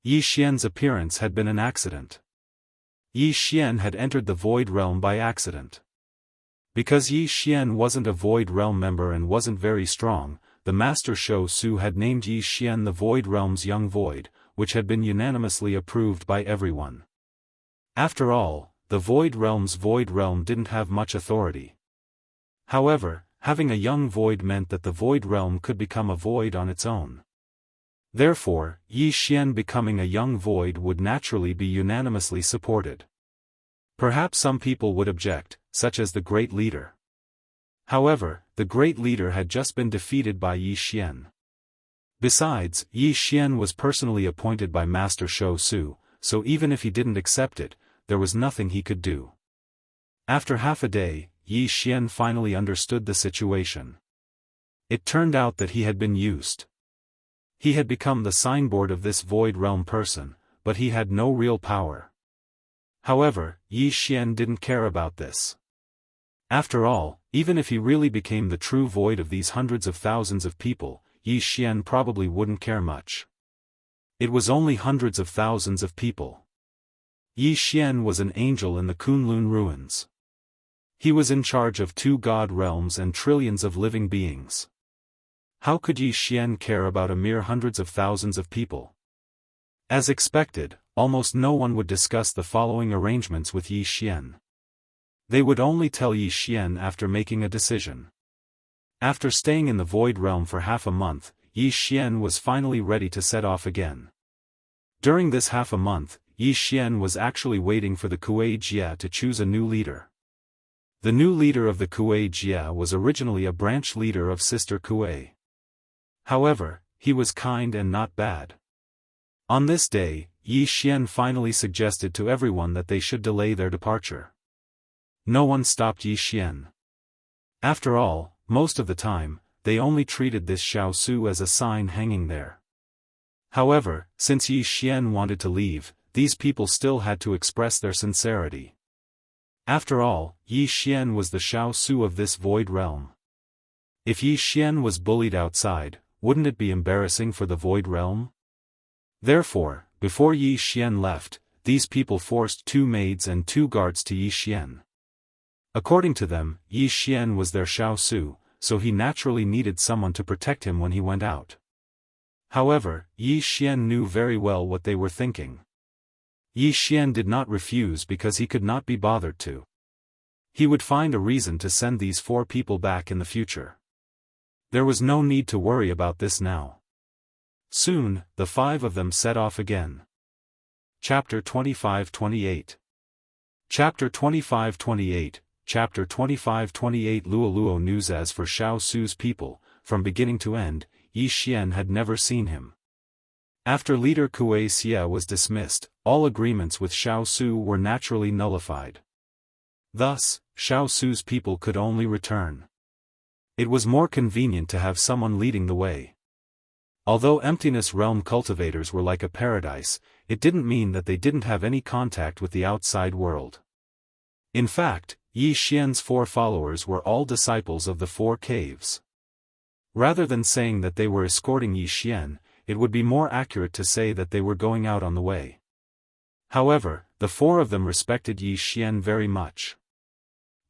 Yi Xian's appearance had been an accident. Yi Xian had entered the void realm by accident. Because Yi Xian wasn't a void realm member and wasn't very strong, the Master Shou Su had named Yi Xian the void realm's young void, which had been unanimously approved by everyone. After all, the void realm's void realm didn't have much authority. However, having a young void meant that the void realm could become a void on its own. Therefore, Yi Xian becoming a young void would naturally be unanimously supported. Perhaps some people would object, such as the great leader. However, the great leader had just been defeated by Yi Xian. Besides, Yi Xian was personally appointed by Master Shou Su, so even if he didn't accept it, there was nothing he could do. After half a day, Yi Xian finally understood the situation. It turned out that he had been used. He had become the signboard of this void realm person, but he had no real power. However, Yi Xian didn't care about this. After all, even if he really became the true void of these hundreds of thousands of people, Yi Xian probably wouldn't care much. It was only hundreds of thousands of people. Yi Xian was an angel in the Kunlun ruins. He was in charge of 2 god realms and trillions of living beings. How could Yi Xian care about a mere hundreds of thousands of people? As expected, almost no one would discuss the following arrangements with Yi Xian. They would only tell Yi Xian after making a decision. After staying in the void realm for half a month, Yi Xian was finally ready to set off again. During this half a month, Yi Xian was actually waiting for the Kuei Jie to choose a new leader. The new leader of the Kuei Jie was originally a branch leader of Sister Kuei. However, he was kind and not bad. On this day, Yi Xian finally suggested to everyone that they should delay their departure. No one stopped Yi Xian. After all, most of the time, they only treated this Shou Su as a sign hanging there. However, since Yi Xian wanted to leave, these people still had to express their sincerity. After all, Yi Xian was the Shou Su of this void realm. If Yi Xian was bullied outside, wouldn't it be embarrassing for the Void Realm? Therefore, before Yi Xian left, these people forced 2 maids and 2 guards to Yi Xian. According to them, Yi Xian was their Xiao Su, so he naturally needed someone to protect him when he went out. However, Yi Xian knew very well what they were thinking. Yi Xian did not refuse because he could not be bothered to. He would find a reason to send these 4 people back in the future. There was no need to worry about this now. Soon, the 5 of them set off again. Chapter 25-28. Chapter 25-28. Chapter 25-28 Luo news. As for Xiao Su's people, from beginning to end, Yi Xian had never seen him. After leader Kuei Xia was dismissed, all agreements with Xiao Su were naturally nullified. Thus, Xiao Su's people could only return. It was more convenient to have someone leading the way. Although Emptiness Realm cultivators were like a paradise, it didn't mean that they didn't have any contact with the outside world. In fact, Yi Xian's 4 followers were all disciples of the 4 caves. Rather than saying that they were escorting Yi Xian, it would be more accurate to say that they were going out on the way. However, the 4 of them respected Yi Xian very much.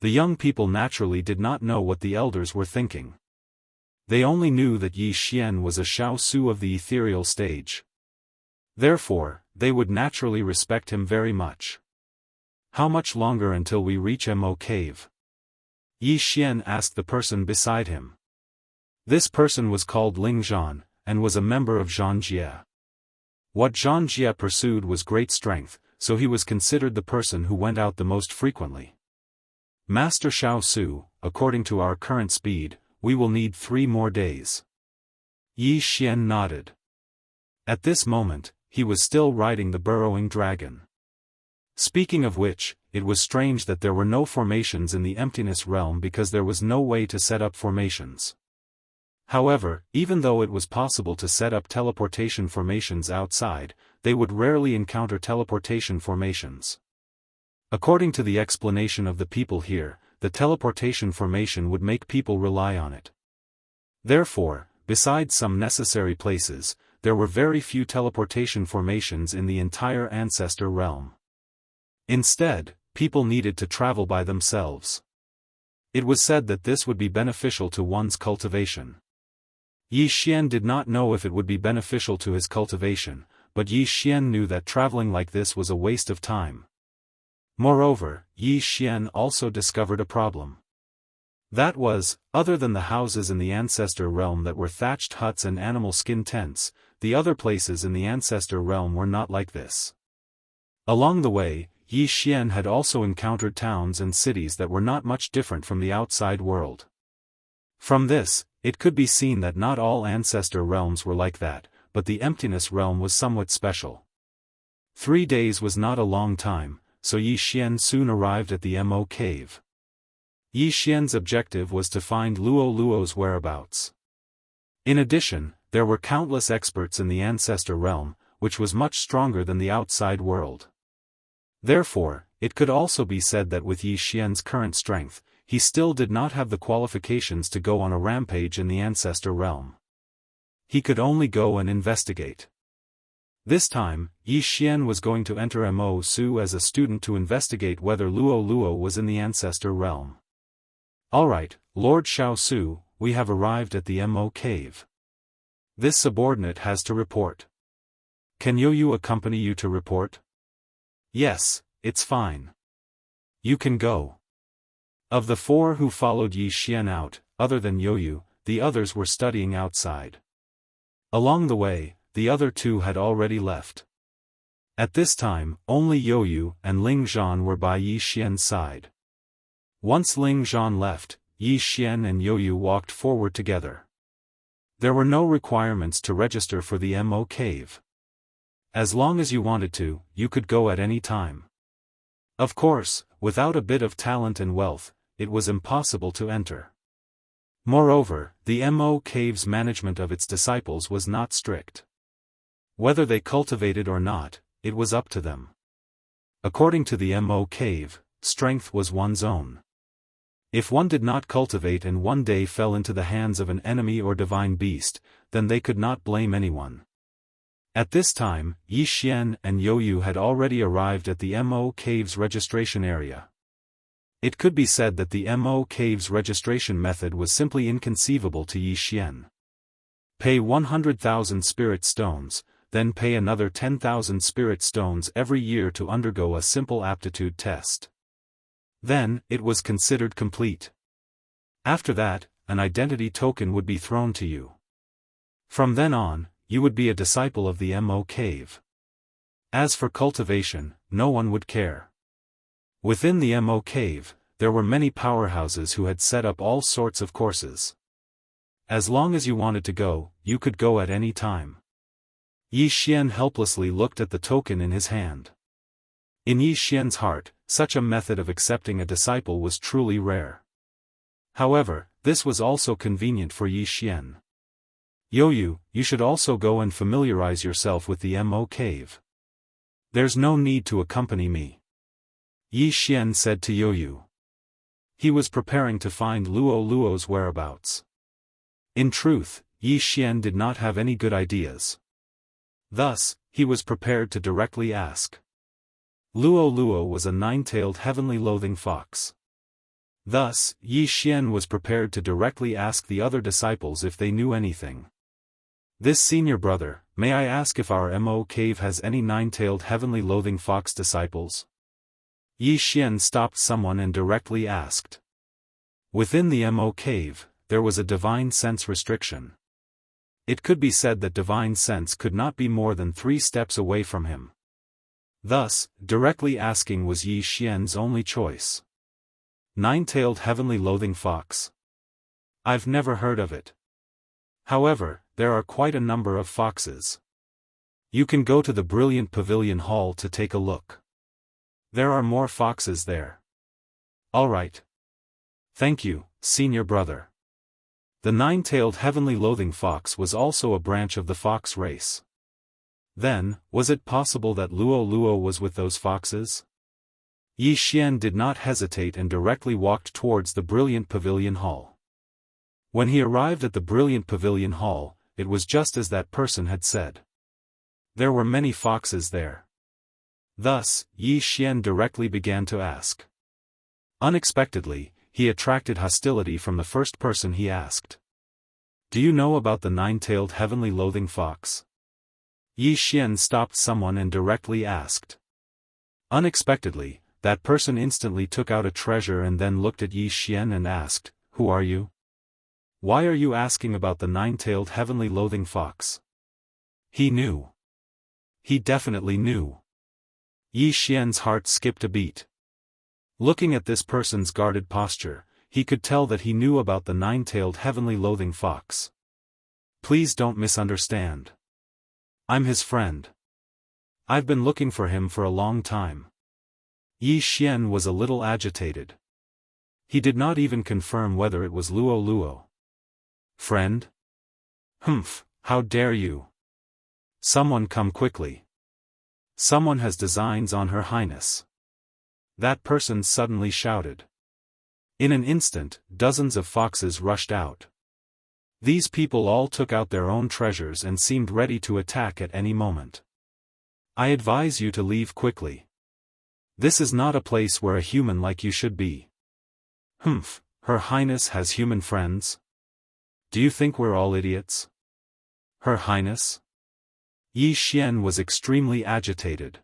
The young people naturally did not know what the elders were thinking. They only knew that Yi Xian was a Xiao Su of the ethereal stage. Therefore, they would naturally respect him very much. How much longer until we reach Mo Cave? Yi Xian asked the person beside him. This person was called Ling Zhan, and was a member of Zhanjia. What Zhanjia pursued was great strength, so he was considered the person who went out the most frequently. Master Xiao Su, according to our current speed, we will need 3 more days. Yi Xian nodded. At this moment, he was still riding the burrowing dragon. Speaking of which, it was strange that there were no formations in the Emptiness Realm because there was no way to set up formations. However, even though it was possible to set up teleportation formations outside, they would rarely encounter teleportation formations. According to the explanation of the people here, the teleportation formation would make people rely on it. Therefore, besides some necessary places, there were very few teleportation formations in the entire Ancestor Realm. Instead, people needed to travel by themselves. It was said that this would be beneficial to one's cultivation. Yi Xian did not know if it would be beneficial to his cultivation, but Yi Xian knew that traveling like this was a waste of time. Moreover, Yi Xian also discovered a problem. That was, other than the houses in the Ancestor Realm that were thatched huts and animal skin tents, the other places in the Ancestor Realm were not like this. Along the way, Yi Xian had also encountered towns and cities that were not much different from the outside world. From this, it could be seen that not all Ancestor Realms were like that, but the Emptiness Realm was somewhat special. 3 days was not a long time, so Yi Xian soon arrived at the Mo Cave. Yi Xian's objective was to find Luo's whereabouts. In addition, there were countless experts in the Ancestor Realm, which was much stronger than the outside world. Therefore, it could also be said that with Yi Xian's current strength, he still did not have the qualifications to go on a rampage in the Ancestor Realm. He could only go and investigate. This time, Yi Xian was going to enter Mo Su as a student to investigate whether Luo was in the Ancestor Realm. Alright, Lord Xiao Su, we have arrived at the Mo Cave. This subordinate has to report. Can Yu accompany you to report? Yes, it's fine. You can go. Of the 4 who followed Yi Xian out, other than Yu, the others were studying outside. Along the way, the other 2 had already left. At this time, only Yu and Ling Zhan were by Yi Xian's side. Once Ling Zhan left, Yi Xian and Yu walked forward together. There were no requirements to register for the Mo Cave. As long as you wanted to, you could go at any time. Of course, without a bit of talent and wealth, it was impossible to enter. Moreover, the Mo Cave's management of its disciples was not strict. Whether they cultivated or not, it was up to them. According to the Mo Cave, strength was one's own. If one did not cultivate and one day fell into the hands of an enemy or divine beast, then they could not blame anyone. At this time, Yi Xian and Youyu had already arrived at the Mo Caves registration area. It could be said that the Mo Caves registration method was simply inconceivable to Yi Xian. Pay 100,000 spirit stones, then pay another 10,000 spirit stones every year to undergo a simple aptitude test. Then, it was considered complete. After that, an identity token would be thrown to you. From then on, you would be a disciple of the Mo Cave. As for cultivation, no one would care. Within the Mo Cave, there were many powerhouses who had set up all sorts of courses. As long as you wanted to go, you could go at any time. Yi Xian helplessly looked at the token in his hand. In Yi Xian's heart, such a method of accepting a disciple was truly rare. However, this was also convenient for Yi Xian. Youyu, you should also go and familiarize yourself with the Mo Cave. There's no need to accompany me. Yi Xian said to Youyu. He was preparing to find Luo Luo's whereabouts. In truth, Yi Xian did not have any good ideas. Thus, he was prepared to directly ask. Luo Luo was a nine-tailed heavenly loathing fox. Thus, Yi Xian was prepared to directly ask the other disciples if they knew anything. This senior brother, may I ask if our Mo Cave has any nine-tailed heavenly loathing fox disciples? Yi Xian stopped someone and directly asked. Within the Mo Cave, there was a divine sense restriction. It could be said that divine sense could not be more than 3 steps away from him. Thus, directly asking was Yi Xian's only choice. Nine-tailed heavenly loathing fox. I've never heard of it. However, there are quite a number of foxes. You can go to the Brilliant Pavilion Hall to take a look. There are more foxes there. All right. Thank you, senior brother. The nine-tailed heavenly loathing fox was also a branch of the fox race. Then, was it possible that Luo Luo was with those foxes? Yi Xian did not hesitate and directly walked towards the Brilliant Pavilion Hall. When he arrived at the Brilliant Pavilion Hall, it was just as that person had said. There were many foxes there. Thus, Yi Xian directly began to ask. Unexpectedly, he attracted hostility from the first person he asked. Do you know about the nine-tailed heavenly loathing fox? Yi Xian stopped someone and directly asked. Unexpectedly, that person instantly took out a treasure and then looked at Yi Xian and asked, Who are you? Why are you asking about the nine-tailed heavenly loathing fox? He knew. He definitely knew. Yi Xian's heart skipped a beat. Looking at this person's guarded posture, he could tell that he knew about the nine-tailed heavenly loathing fox. Please don't misunderstand. I'm his friend. I've been looking for him for a long time. Yi Xian was a little agitated. He did not even confirm whether it was Luo Luo. Friend? Humph, how dare you? Someone come quickly. Someone has designs on Her Highness. That person suddenly shouted. In an instant, dozens of foxes rushed out. These people all took out their own treasures and seemed ready to attack at any moment. I advise you to leave quickly. This is not a place where a human like you should be. Humph, Her Highness has human friends? Do you think we're all idiots? Her Highness? Yi Xian was extremely agitated.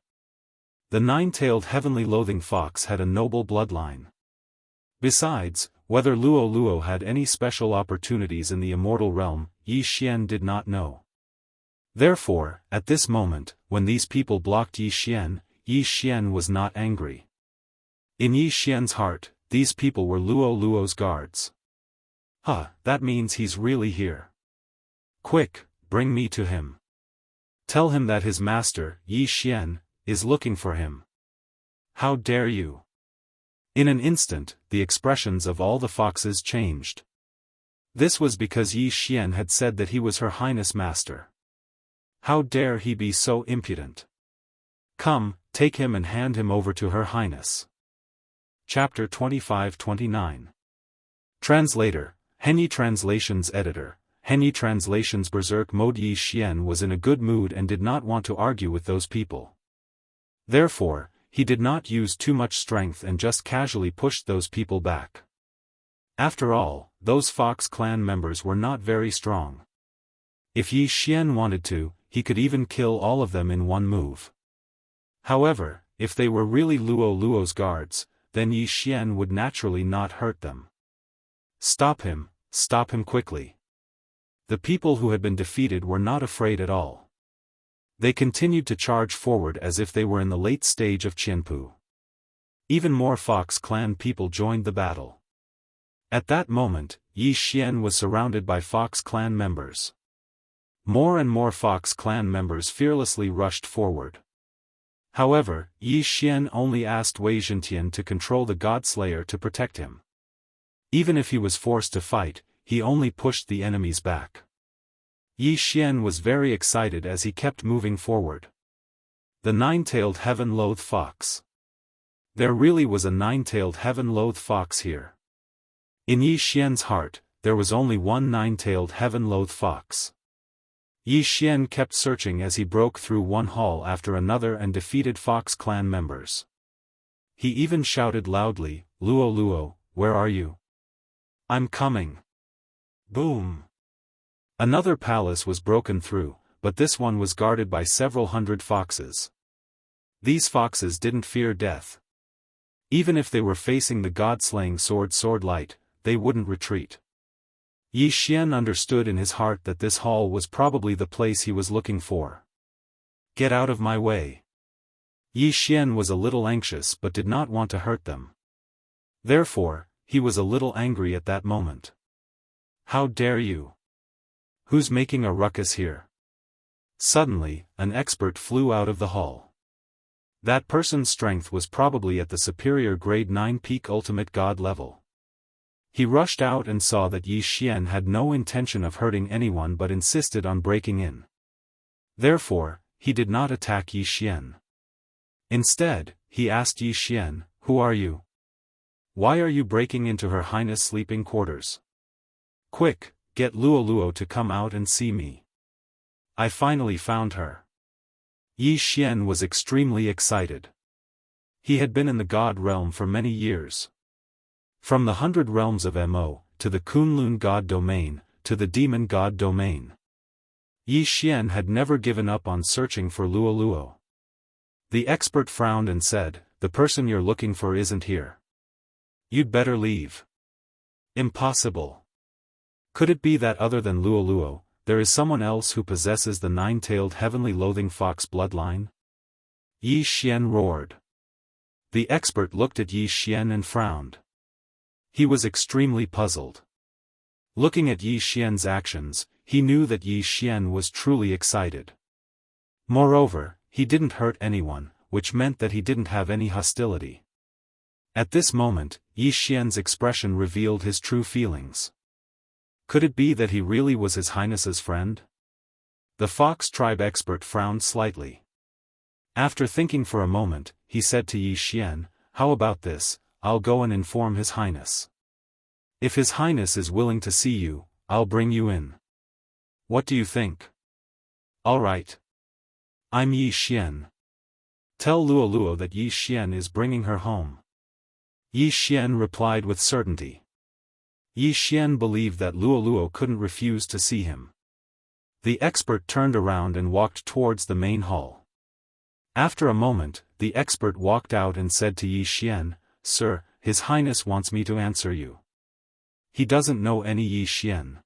The nine-tailed heavenly loathing fox had a noble bloodline. Besides, whether Luo Luo had any special opportunities in the immortal realm, Yi Xian did not know. Therefore, at this moment, when these people blocked Yi Xian was not angry. In Yi Xian's heart, these people were Luo Luo's guards. That means he's really here. Quick, bring me to him. Tell him that his master, Yi Xian, is looking for him. How dare you? In an instant, the expressions of all the foxes changed. This was because Yi Xian had said that he was Her Highness Master. How dare he be so impudent? Come, take him and hand him over to Her Highness. Chapter 25-29 Translator, Henyi Translations Editor, Henyi Translations Berserk Mode. Yi Xian was in a good mood and did not want to argue with those people. Therefore, he did not use too much strength and just casually pushed those people back. After all, those Fox clan members were not very strong. If Yi Xian wanted to, he could even kill all of them in one move. However, if they were really Luo Luo's guards, then Yi Xian would naturally not hurt them. Stop him quickly. The people who had been defeated were not afraid at all. They continued to charge forward as if they were in the late stage of Qianpu. Even more Fox clan people joined the battle. At that moment, Yi Xian was surrounded by Fox clan members. More and more Fox clan members fearlessly rushed forward. However, Yi Xian only asked Wei Zhentian to control the Godslayer to protect him. Even if he was forced to fight, he only pushed the enemies back. Yi Xian was very excited as he kept moving forward. The nine-tailed heaven-loathed fox. There really was a nine-tailed heaven-loathed fox here. In Yi Xian's heart, there was only one nine-tailed heaven-loathed fox. Yi Xian kept searching as he broke through one hall after another and defeated Fox clan members. He even shouted loudly, "Luo Luo, where are you? I'm coming." Boom! Another palace was broken through, but this one was guarded by several hundred foxes. These foxes didn't fear death. Even if they were facing the god-slaying sword light, they wouldn't retreat. Yi Xian understood in his heart that this hall was probably the place he was looking for. Get out of my way. Yi Xian was a little anxious but did not want to hurt them. Therefore, he was a little angry at that moment. How dare you? Who's making a ruckus here? Suddenly, an expert flew out of the hall. That person's strength was probably at the superior grade 9 peak ultimate god level. He rushed out and saw that Yi Xian had no intention of hurting anyone but insisted on breaking in. Therefore, he did not attack Yi Xian. Instead, he asked Yi Xian, "Who are you? Why are you breaking into Her Highness' sleeping quarters? Quick, get Luo Luo to come out and see me. I finally found her." Yi Xian was extremely excited. He had been in the god realm for many years. From the 100 realms of Mo, to the Kunlun god domain, to the demon god domain. Yi Xian had never given up on searching for Luo Luo. The expert frowned and said, "The person you're looking for isn't here. You'd better leave." Impossible. Could it be that other than Luo Luo, there is someone else who possesses the nine-tailed heavenly loathing fox bloodline? Yi Xian roared. The expert looked at Yi Xian and frowned. He was extremely puzzled. Looking at Yi Xian's actions, he knew that Yi Xian was truly excited. Moreover, he didn't hurt anyone, which meant that he didn't have any hostility. At this moment, Yi Xian's expression revealed his true feelings. Could it be that he really was His Highness's friend? The Fox tribe expert frowned slightly. After thinking for a moment, he said to Yi Xian, "How about this? I'll go and inform His Highness. If His Highness is willing to see you, I'll bring you in. What do you think?" "All right. I'm Yi Xian. Tell Luo Luo that Yi Xian is bringing her home." Yi Xian replied with certainty. Yi Xian believed that Luo Luo couldn't refuse to see him. The expert turned around and walked towards the main hall. After a moment, the expert walked out and said to Yi Xian, "Sir, His Highness wants me to answer you. He doesn't know any Yi Xian.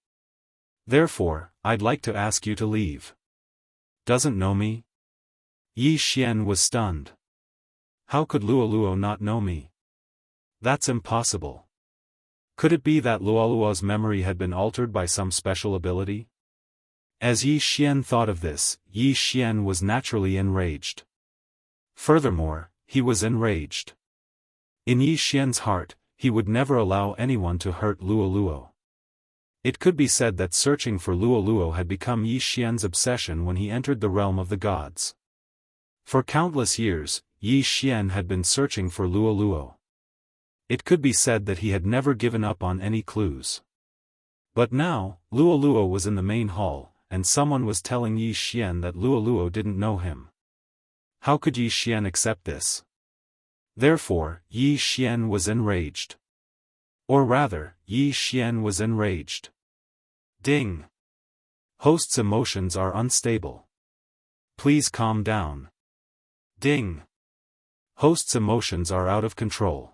Therefore, I'd like to ask you to leave." "Doesn't know me?" Yi Xian was stunned. How could Luo Luo not know me? That's impossible. Could it be that Luo Luo's memory had been altered by some special ability? As Yi Xian thought of this, Yi Xian was naturally enraged. Furthermore, he was enraged. In Yi Xian's heart, he would never allow anyone to hurt Luo Luo. It could be said that searching for Luo Luo had become Yi Xian's obsession when he entered the realm of the gods. For countless years, Yi Xian had been searching for Luo Luo. It could be said that he had never given up on any clues. But now, Luoluo was in the main hall, and someone was telling Yi Xian that Luoluo didn't know him. How could Yi Xian accept this? Therefore, Yi Xian was enraged. Or rather, Yi Xian was enraged. Ding! Host's emotions are unstable. Please calm down. Ding! Host's emotions are out of control.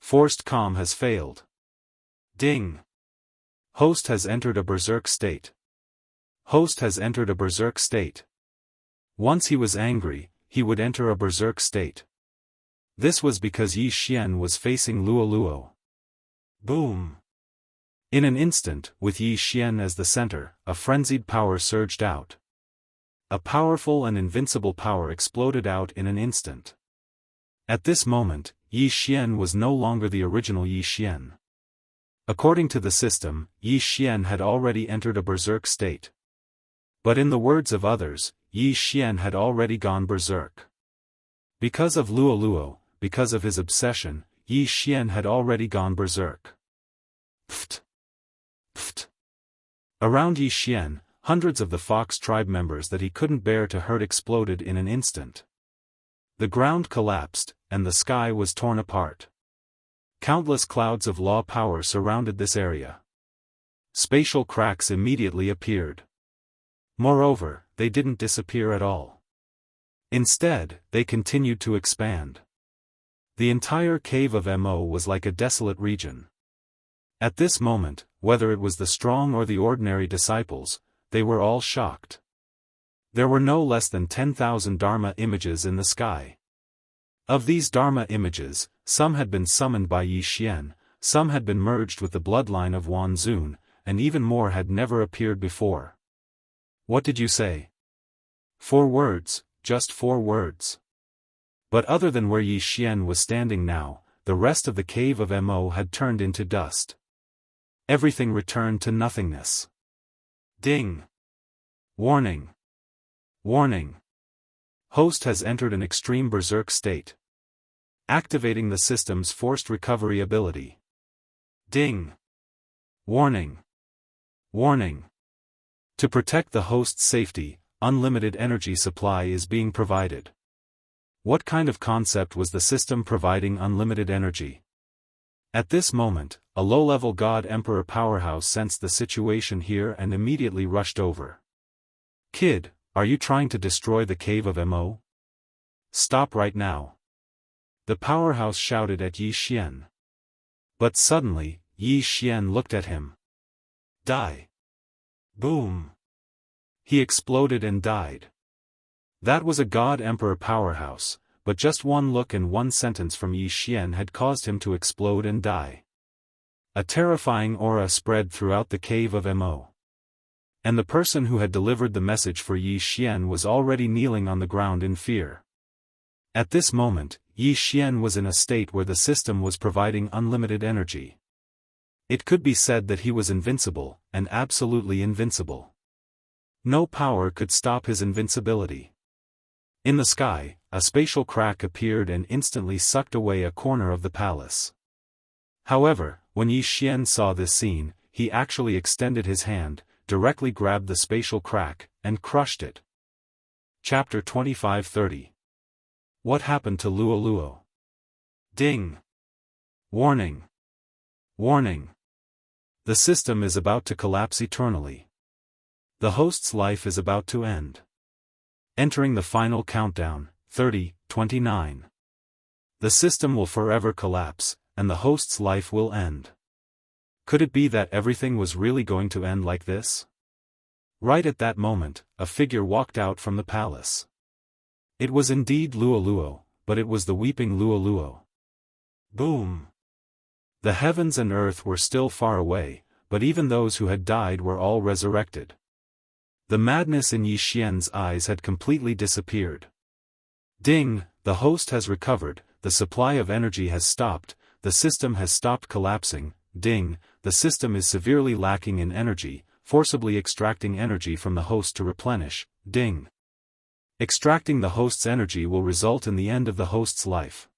Forced calm has failed. Ding! Host has entered a berserk state. Host has entered a berserk state. Once he was angry, he would enter a berserk state. This was because Yi Xian was facing Luoluo. Boom! In an instant, with Yi Xian as the center, a frenzied power surged out. A powerful and invincible power exploded out in an instant. At this moment, Yi Xian was no longer the original Yi Xian. According to the system, Yi Xian had already entered a berserk state. But in the words of others, Yi Xian had already gone berserk. Because of Luoluo, because of his obsession, Yi Xian had already gone berserk. Pft! Pft! Around Yi Xian, hundreds of the Fox tribe members that he couldn't bear to hurt exploded in an instant. The ground collapsed, and the sky was torn apart. Countless clouds of law power surrounded this area. Spatial cracks immediately appeared. Moreover, they didn't disappear at all. Instead, they continued to expand. The entire cave of Mo was like a desolate region. At this moment, whether it was the strong or the ordinary disciples, they were all shocked. There were no less than 10,000 Dharma images in the sky. Of these Dharma images, some had been summoned by Yi Xian, some had been merged with the bloodline of Wan Zun, and even more had never appeared before. What did you say? 4 words, just 4 words. But other than where Yi Xian was standing now, the rest of the cave of Mo had turned into dust. Everything returned to nothingness. Ding! Warning! Warning! Host has entered an extreme berserk state. Activating the system's forced recovery ability. Ding! Warning! Warning! To protect the host's safety, unlimited energy supply is being provided. What kind of concept was the system providing unlimited energy? At this moment, a low-level God Emperor powerhouse sensed the situation here and immediately rushed over. Kid, are you trying to destroy the cave of Mo? Stop right now. The powerhouse shouted at Yi Xian. But suddenly, Yi Xian looked at him. Die. Boom. He exploded and died. That was a God Emperor powerhouse, but just one look and one sentence from Yi Xian had caused him to explode and die. A terrifying aura spread throughout the cave of Mo. And the person who had delivered the message for Yi Xian was already kneeling on the ground in fear. At this moment, Yi Xian was in a state where the system was providing unlimited energy. It could be said that he was invincible, and absolutely invincible. No power could stop his invincibility. In the sky, a spatial crack appeared and instantly sucked away a corner of the palace. However, when Yi Xian saw this scene, he actually extended his hand, directly grabbed the spatial crack, and crushed it. Chapter 25-30. What happened to Luoluo? Ding! Warning! Warning! The system is about to collapse eternally. The host's life is about to end. Entering the final countdown, 30, 29. The system will forever collapse, and the host's life will end. Could it be that everything was really going to end like this? Right at that moment, a figure walked out from the palace. It was indeed Luoluo, but it was the weeping Luoluo. Boom! The heavens and earth were still far away, but even those who had died were all resurrected. The madness in Yi Xian's eyes had completely disappeared. Ding! The host has recovered, the supply of energy has stopped, the system has stopped collapsing. Ding! The system is severely lacking in energy, forcibly extracting energy from the host to replenish. Ding! Extracting the host's energy will result in the end of the host's life.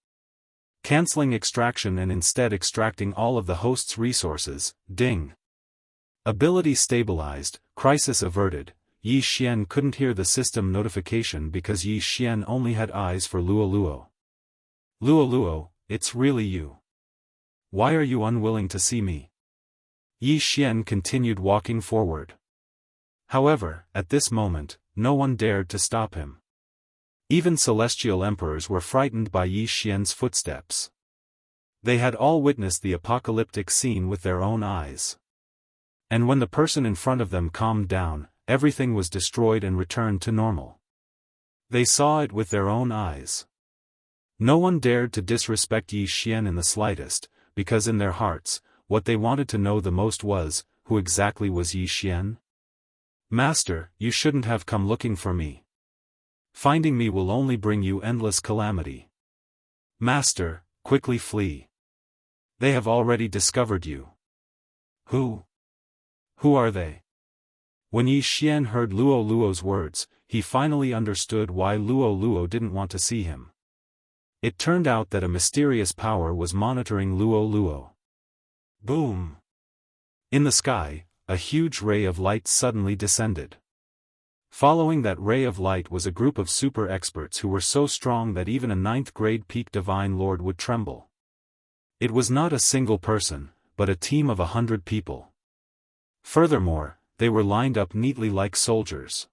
Canceling extraction and instead extracting all of the host's resources. Ding. Ability stabilized, crisis averted. Yi Xian couldn't hear the system notification because Yi Xian only had eyes for Luo Luo. Luo Luo, it's really you. Why are you unwilling to see me? Yi Xian continued walking forward. However, at this moment, no one dared to stop him. Even celestial emperors were frightened by Yi Xian's footsteps. They had all witnessed the apocalyptic scene with their own eyes. And when the person in front of them calmed down, everything was destroyed and returned to normal. They saw it with their own eyes. No one dared to disrespect Yi Xian in the slightest, because in their hearts, what they wanted to know the most was, who exactly was Yi Xian? Master, you shouldn't have come looking for me. Finding me will only bring you endless calamity. Master, quickly flee. They have already discovered you. Who? Who are they? When Yi Xian heard Luo Luo's words, he finally understood why Luo Luo didn't want to see him. It turned out that a mysterious power was monitoring Luo Luo. Boom! In the sky, a huge ray of light suddenly descended. Following that ray of light was a group of super experts who were so strong that even a 9th-grade peak divine lord would tremble. It was not a single person, but a team of 100 people. Furthermore, they were lined up neatly like soldiers.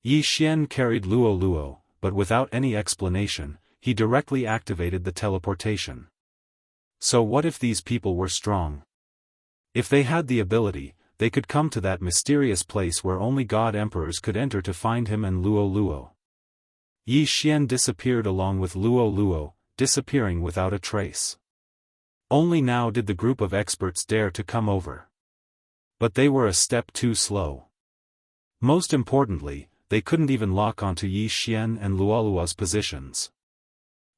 Yi Xian carried Luo Luo, but without any explanation, he directly activated the teleportation. So what if these people were strong? If they had the ability, they could come to that mysterious place where only God Emperors could enter to find him and Luo Luo. Yi Xian disappeared along with Luo Luo, disappearing without a trace. Only now did the group of experts dare to come over. But they were a step too slow. Most importantly, they couldn't even lock onto Yi Xian and Luo Luo's positions.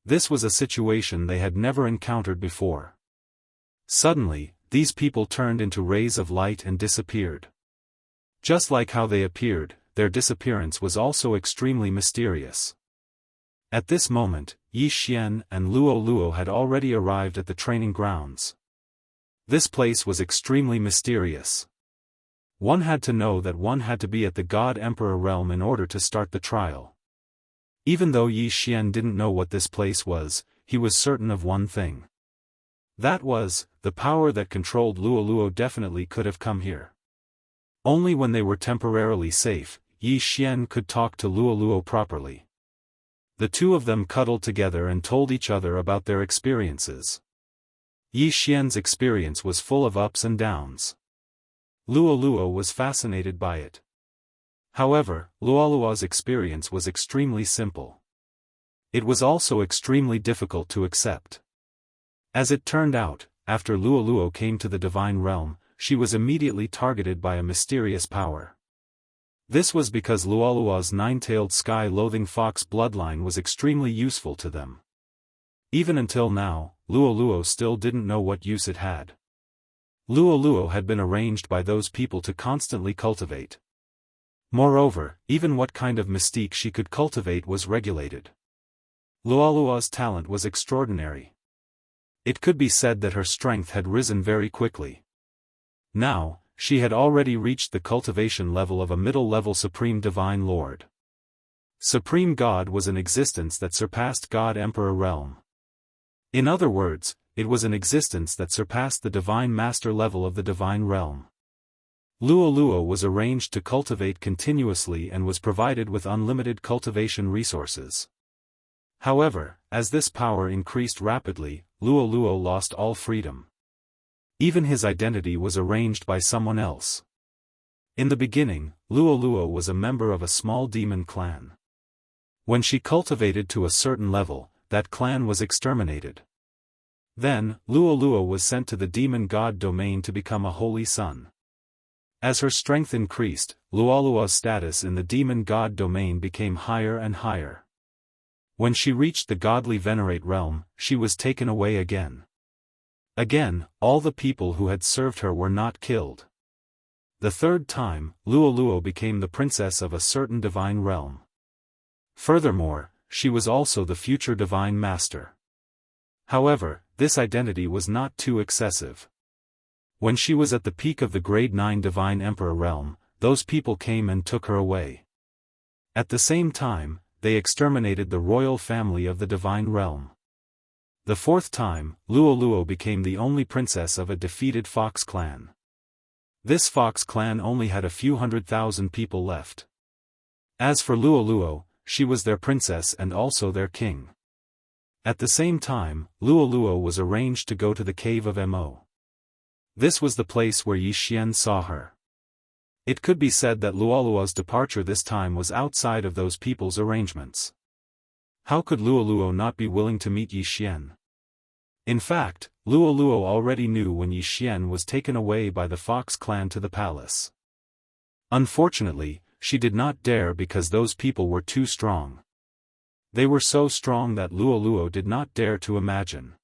This was a situation they had never encountered before. Suddenly, these people turned into rays of light and disappeared. Just like how they appeared, their disappearance was also extremely mysterious. At this moment, Yi Xian and Luo Luo had already arrived at the training grounds. This place was extremely mysterious. One had to know that one had to be at the God Emperor realm in order to start the trial. Even though Yi Xian didn't know what this place was, he was certain of one thing. That was, the power that controlled Luo Luo definitely could have come here. Only when they were temporarily safe, Yi Xian could talk to Luo Luo properly. The two of them cuddled together and told each other about their experiences. Yi Xian's experience was full of ups and downs. Luo Luo was fascinated by it. However, Luo Luo's experience was extremely simple. It was also extremely difficult to accept. As it turned out, after Luo Luo came to the divine realm, she was immediately targeted by a mysterious power. This was because Luo Luo's 9-tailed sky-loathing fox bloodline was extremely useful to them. Even until now, Luo Luo still didn't know what use it had. Luo Luo had been arranged by those people to constantly cultivate. Moreover, even what kind of mystique she could cultivate was regulated. Luo Luo's talent was extraordinary. It could be said that her strength had risen very quickly. Now, she had already reached the cultivation level of a middle-level Supreme Divine Lord. Supreme God was an existence that surpassed God Emperor realm. In other words, it was an existence that surpassed the Divine Master level of the Divine Realm. Luo Luo was arranged to cultivate continuously and was provided with unlimited cultivation resources. However, as this power increased rapidly, Luo Luo lost all freedom. Even his identity was arranged by someone else. In the beginning, Luo Luo was a member of a small demon clan. When she cultivated to a certain level, that clan was exterminated. Then, Luo Luo was sent to the demon god domain to become a holy son. As her strength increased, Luo Luo's status in the demon god domain became higher and higher. When she reached the godly venerate realm, she was taken away again. Again, all the people who had served her were not killed. The third time, Luo Luo became the princess of a certain divine realm. Furthermore, she was also the future divine master. However, this identity was not too excessive. When she was at the peak of the Grade 9 Divine Emperor realm, those people came and took her away. At the same time, they exterminated the royal family of the Divine Realm. The fourth time, Luoluo became the only princess of a defeated Fox clan. This Fox clan only had a few 100,000 people left. As for Luoluo, she was their princess and also their king. At the same time, Luoluo was arranged to go to the cave of Mo. This was the place where Yi Xian saw her. It could be said that Luoluo's departure this time was outside of those people's arrangements. How could Luoluo not be willing to meet Yi Xian? In fact, Luoluo already knew when Yi Xian was taken away by the Fox clan to the palace. Unfortunately, she did not dare because those people were too strong. They were so strong that Luoluo did not dare to imagine.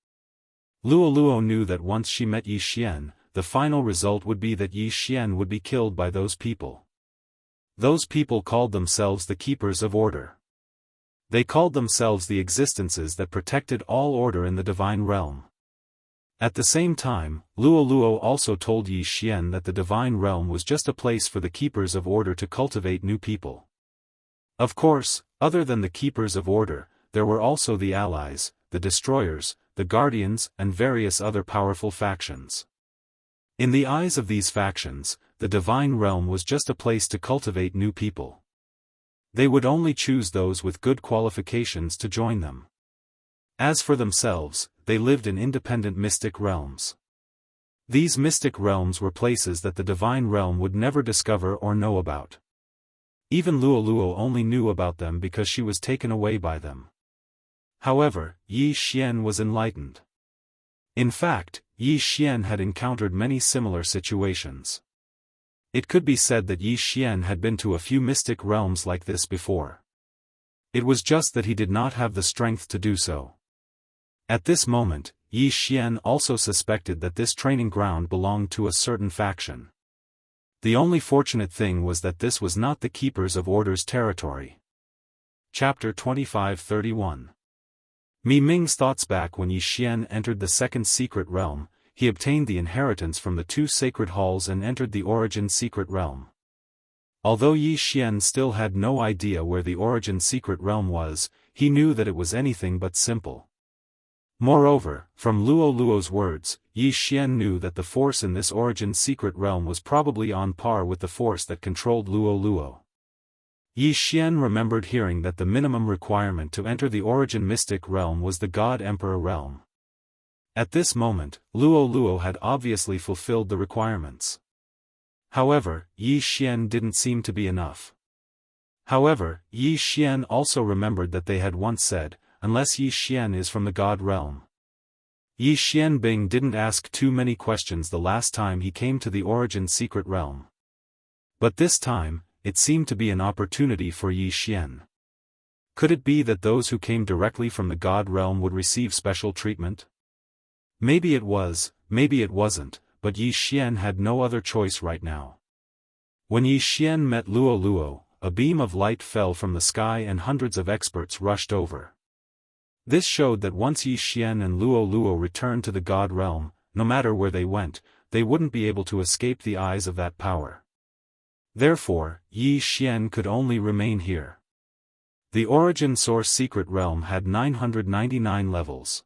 Luoluo knew that once she met Yi Xian, the final result would be that Yi Xian would be killed by those people. Those people called themselves the Keepers of Order. They called themselves the existences that protected all order in the Divine Realm. At the same time, Luoluo also told Yi Xian that the Divine Realm was just a place for the Keepers of Order to cultivate new people. Of course, other than the Keepers of Order, there were also the Allies, the Destroyers, the Guardians, and various other powerful factions. In the eyes of these factions, the Divine Realm was just a place to cultivate new people. They would only choose those with good qualifications to join them. As for themselves, they lived in independent mystic realms. These mystic realms were places that the Divine Realm would never discover or know about. Even Luoluo only knew about them because she was taken away by them. However, Yi Xian was enlightened. In fact, Yi Xian had encountered many similar situations. It could be said that Yi Xian had been to a few mystic realms like this before. It was just that he did not have the strength to do so. At this moment, Yi Xian also suspected that this training ground belonged to a certain faction. The only fortunate thing was that this was not the Keepers of Order's territory. Chapter 25-31. Mi Ming's thoughts back when Yi Xian entered the second secret realm. He obtained the inheritance from the two sacred halls and entered the origin secret realm. Although Yi Xian still had no idea where the origin secret realm was, he knew that it was anything but simple. Moreover, from Luoluo's words, Yi Xian knew that the force in this origin secret realm was probably on par with the force that controlled Luoluo. Yi Xian remembered hearing that the minimum requirement to enter the origin mystic realm was the God Emperor realm. At this moment, Luoluo had obviously fulfilled the requirements. However, Yi Xian didn't seem to be enough. However, Yi Xian also remembered that they had once said, unless Yi Xian is from the God realm. Yi Xianbing didn't ask too many questions the last time he came to the origin secret realm. But this time, it seemed to be an opportunity for Yi Xian. Could it be that those who came directly from the God realm would receive special treatment? Maybe it was, maybe it wasn't, but Yi Xian had no other choice right now. When Yi Xian met Luoluo, a beam of light fell from the sky and hundreds of experts rushed over. This showed that once Yi Xian and Luoluo returned to the God realm, no matter where they went, they wouldn't be able to escape the eyes of that power. Therefore, Yi Xian could only remain here. The origin source secret realm had 999 levels.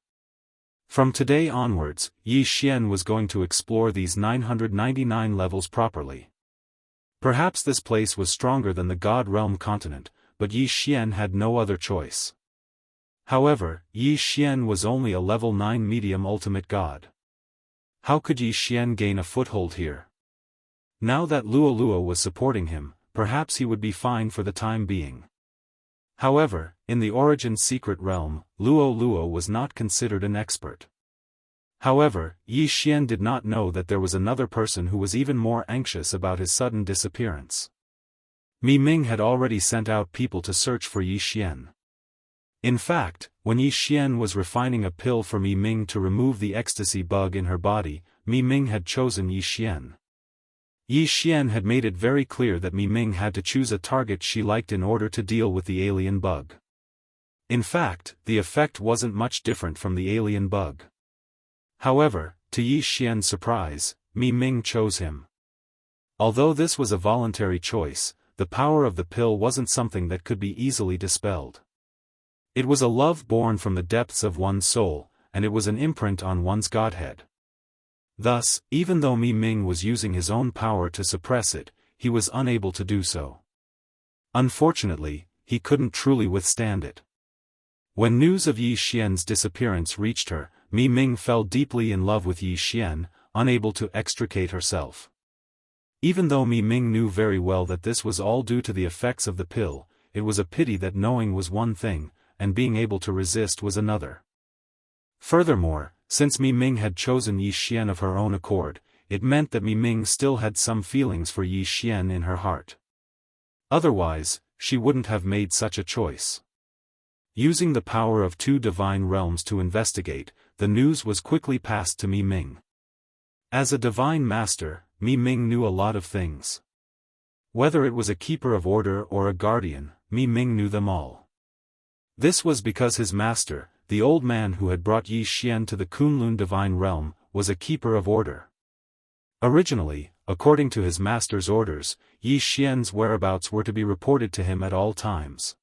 From today onwards, Yi Xian was going to explore these 999 levels properly. Perhaps this place was stronger than the God realm continent, but Yi Xian had no other choice. However, Yi Xian was only a level 9 medium ultimate god. How could Yi Xian gain a foothold here? Now that Luoluo was supporting him, perhaps he would be fine for the time being. However, in the origin secret realm, Luoluo was not considered an expert. However, Yi Xian did not know that there was another person who was even more anxious about his sudden disappearance. Mi Ming had already sent out people to search for Yi Xian. In fact, when Yi Xian was refining a pill for Mi Ming to remove the ecstasy bug in her body, Mi Ming had chosen Yi Xian. Yi Xian had made it very clear that Mi Ming had to choose a target she liked in order to deal with the alien bug. In fact, the effect wasn't much different from the alien bug. However, to Yi Xian's surprise, Mi Ming chose him. Although this was a voluntary choice, the power of the pill wasn't something that could be easily dispelled. It was a love born from the depths of one's soul, and it was an imprint on one's godhead. Thus, even though Mi Ming was using his own power to suppress it, he was unable to do so. Unfortunately, he couldn't truly withstand it. When news of Yi Xian's disappearance reached her, Mi Ming fell deeply in love with Yi Xian, unable to extricate herself. Even though Mi Ming knew very well that this was all due to the effects of the pill, it was a pity that knowing was one thing, and being able to resist was another. Furthermore, since Mi Ming had chosen Yi Xian of her own accord, it meant that Mi Ming still had some feelings for Yi Xian in her heart. Otherwise, she wouldn't have made such a choice. Using the power of two divine realms to investigate, the news was quickly passed to Mi Ming. As a divine master, Mi Ming knew a lot of things. Whether it was a keeper of order or a guardian, Mi Ming knew them all. This was because his master, the old man who had brought Yi Xian to the Kunlun divine realm, was a keeper of order. Originally, according to his master's orders, Yi Xian's whereabouts were to be reported to him at all times.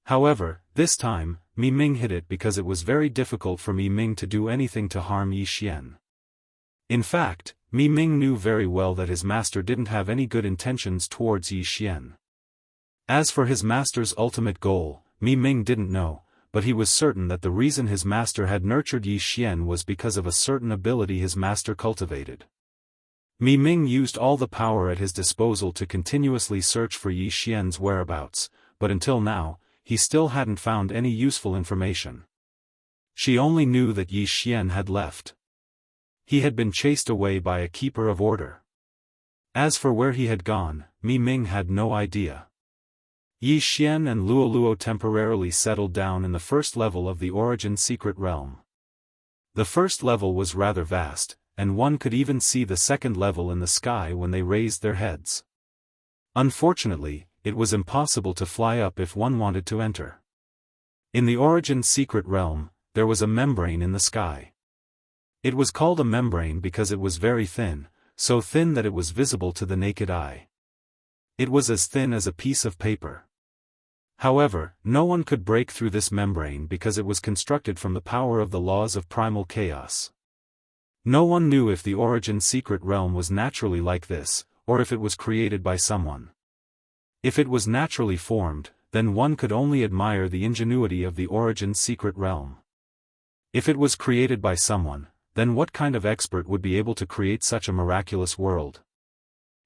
However, this time, Mi Ming hid it because it was very difficult for Mi Ming to do anything to harm Yi Xian. In fact, Mi Ming knew very well that his master didn't have any good intentions towards Yi Xian. As for his master's ultimate goal, Mi Ming didn't know, but he was certain that the reason his master had nurtured Yi Xian was because of a certain ability his master cultivated. Mi Ming used all the power at his disposal to continuously search for Yi Xian's whereabouts, but until now, he still hadn't found any useful information. She only knew that Yi Xian had left. He had been chased away by a keeper of order. As for where he had gone, Mi Ming had no idea. Yi Xian and Luoluo temporarily settled down in the first level of the Origin Secret Realm. The first level was rather vast, and one could even see the second level in the sky when they raised their heads. Unfortunately, it was impossible to fly up if one wanted to enter. In the Origin Secret Realm, there was a membrane in the sky. It was called a membrane because it was very thin, so thin that it was visible to the naked eye. It was as thin as a piece of paper. However, no one could break through this membrane because it was constructed from the power of the laws of primal chaos. No one knew if the Origin Secret Realm was naturally like this, or if it was created by someone. If it was naturally formed, then one could only admire the ingenuity of the Origin Secret Realm. If it was created by someone, then what kind of expert would be able to create such a miraculous world?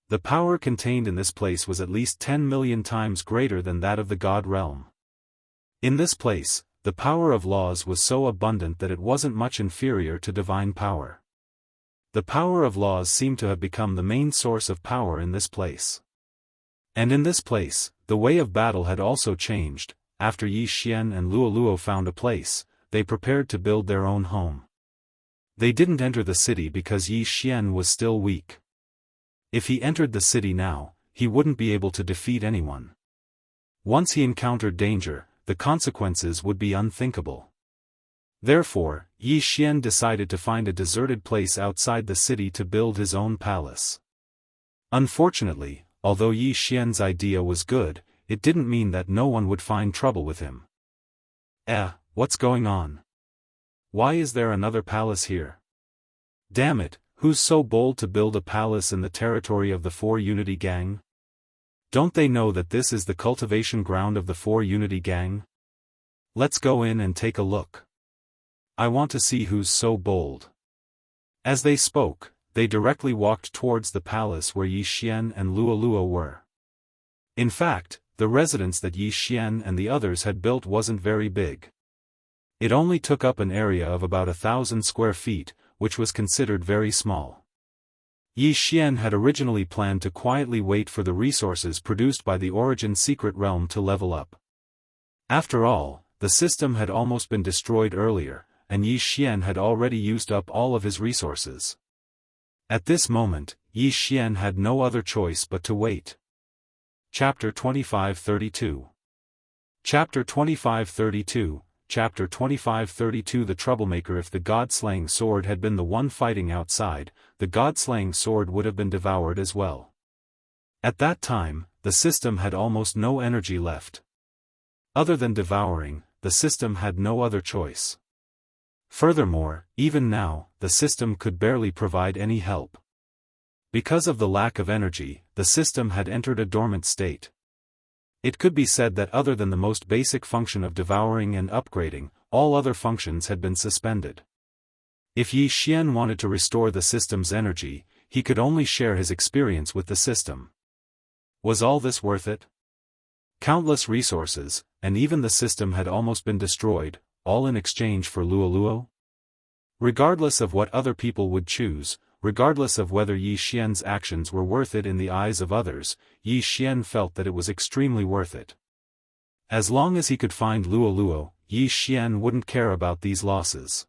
The power contained in this place was at least 10 million times greater than that of the God realm. In this place, the power of laws was so abundant that it wasn't much inferior to divine power. The power of laws seemed to have become the main source of power in this place. And in this place, the way of battle had also changed. After Yi Xian and Luoluo found a place, they prepared to build their own home. They didn't enter the city because Yi Xian was still weak. If he entered the city now, he wouldn't be able to defeat anyone. Once he encountered danger, the consequences would be unthinkable. Therefore, Yi Xian decided to find a deserted place outside the city to build his own palace. Unfortunately, although Yi Xian's idea was good, it didn't mean that no one would find trouble with him. What's going on? Why is there another palace here? Damn it, who's so bold to build a palace in the territory of the Four Unity Gang? Don't they know that this is the cultivation ground of the Four Unity Gang? Let's go in and take a look. I want to see who's so bold. As they spoke, they directly walked towards the palace where Yi Xian and Luoluo were. In fact, the residence that Yi Xian and the others had built wasn't very big. It only took up an area of about 1,000 square feet, which was considered very small. Yi Xian had originally planned to quietly wait for the resources produced by the Origin Secret Realm to level up. After all, the system had almost been destroyed earlier, and Yi Xian had already used up all of his resources. At this moment, Yi Xian had no other choice but to wait. Chapter 25-32. Chapter 2532, Chapter 2532 The Troublemaker. If the god-slaying sword had been the one fighting outside, the god-slaying sword would have been devoured as well. At that time, the system had almost no energy left. Other than devouring, the system had no other choice. Furthermore, even now, the system could barely provide any help. Because of the lack of energy, the system had entered a dormant state. It could be said that other than the most basic function of devouring and upgrading, all other functions had been suspended. If Yi Xian wanted to restore the system's energy, he could only share his experience with the system. Was all this worth it? Countless resources, and even the system had almost been destroyed, all in exchange for Luoluo? Regardless of what other people would choose, regardless of whether Yi Xian's actions were worth it in the eyes of others, Yi Xian felt that it was extremely worth it. As long as he could find Luoluo, Yi Xian wouldn't care about these losses.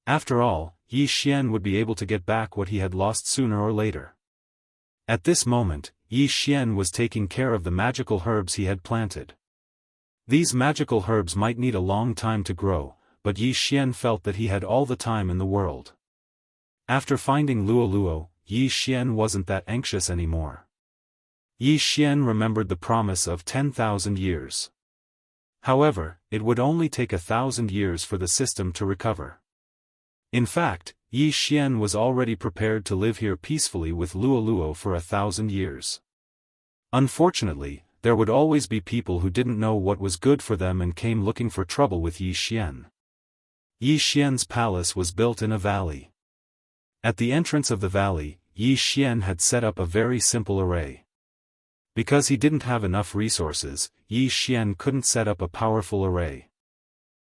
After all, Yi Xian would be able to get back what he had lost sooner or later. At this moment, Yi Xian was taking care of the magical herbs he had planted. These magical herbs might need a long time to grow, but Yi Xian felt that he had all the time in the world. After finding Luoluo, Yi Xian wasn't that anxious anymore. Yi Xian remembered the promise of 10,000 years. However, it would only take 1,000 years for the system to recover. In fact, Yi Xian was already prepared to live here peacefully with Luoluo for 1,000 years. Unfortunately, there would always be people who didn't know what was good for them and came looking for trouble with Yi Xian. Yi Xian's palace was built in a valley. At the entrance of the valley, Yi Xian had set up a very simple array. Because he didn't have enough resources, Yi Xian couldn't set up a powerful array.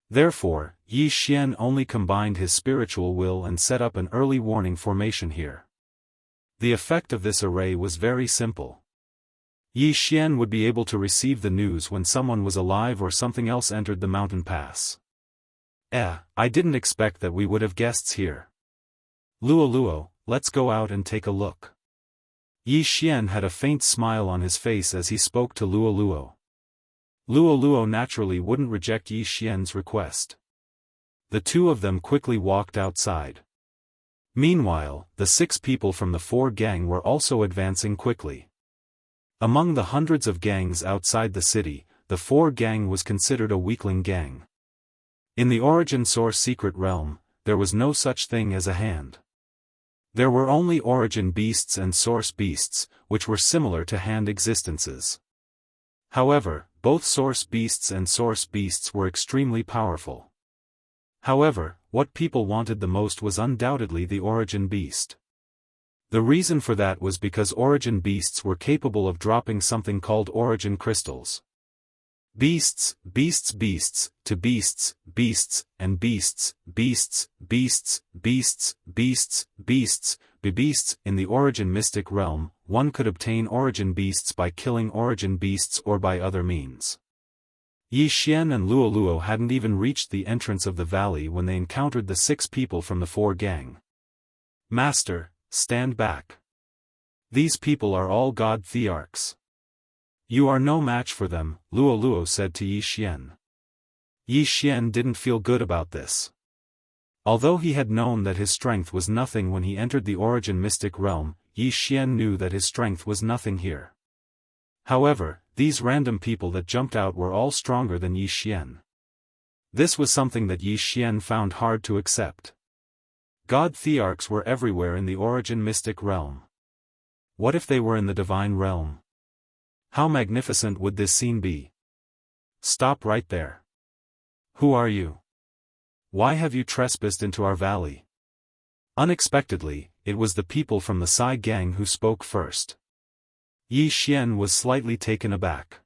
Therefore, Yi Xian only combined his spiritual will and set up an early warning formation here. The effect of this array was very simple. Yi Xian would be able to receive the news when someone was alive or something else entered the mountain pass. I didn't expect that we would have guests here. Luoluo, let's go out and take a look. Yi Xian had a faint smile on his face as he spoke to Luoluo. Luoluo naturally wouldn't reject Yi Xian's request. The two of them quickly walked outside. Meanwhile, the 6 people from the 4 gang were also advancing quickly. Among the hundreds of gangs outside the city, the 4 gang was considered a weakling gang. In the Origin Source secret realm, there was no such thing as a hand. There were only origin beasts and source beasts, which were similar to hand existences. However, both source beasts and source beasts were extremely powerful. However, what people wanted the most was undoubtedly the origin beast. The reason for that was because origin beasts were capable of dropping something called origin crystals. Beasts, beasts, beasts, to beasts, beasts, and beasts, beasts, beasts, beasts, beasts, beasts, beasts. In the origin mystic realm, one could obtain origin beasts by killing origin beasts or by other means. Yi Xian and Luoluo hadn't even reached the entrance of the valley when they encountered the 6 people from the 4 gang. Master, stand back. These people are all god thearchs. You are no match for them, Luoluo said to Yi Xian. Yi Xian didn't feel good about this. Although he had known that his strength was nothing when he entered the origin mystic realm, Yi Xian knew that his strength was nothing here. However, these random people that jumped out were all stronger than Yi Xian. This was something that Yi Xian found hard to accept. God thearchs were everywhere in the origin mystic realm. What if they were in the divine realm? How magnificent would this scene be? Stop right there. Who are you? Why have you trespassed into our valley? Unexpectedly, it was the people from the Sai gang who spoke first. Yi Xian was slightly taken aback.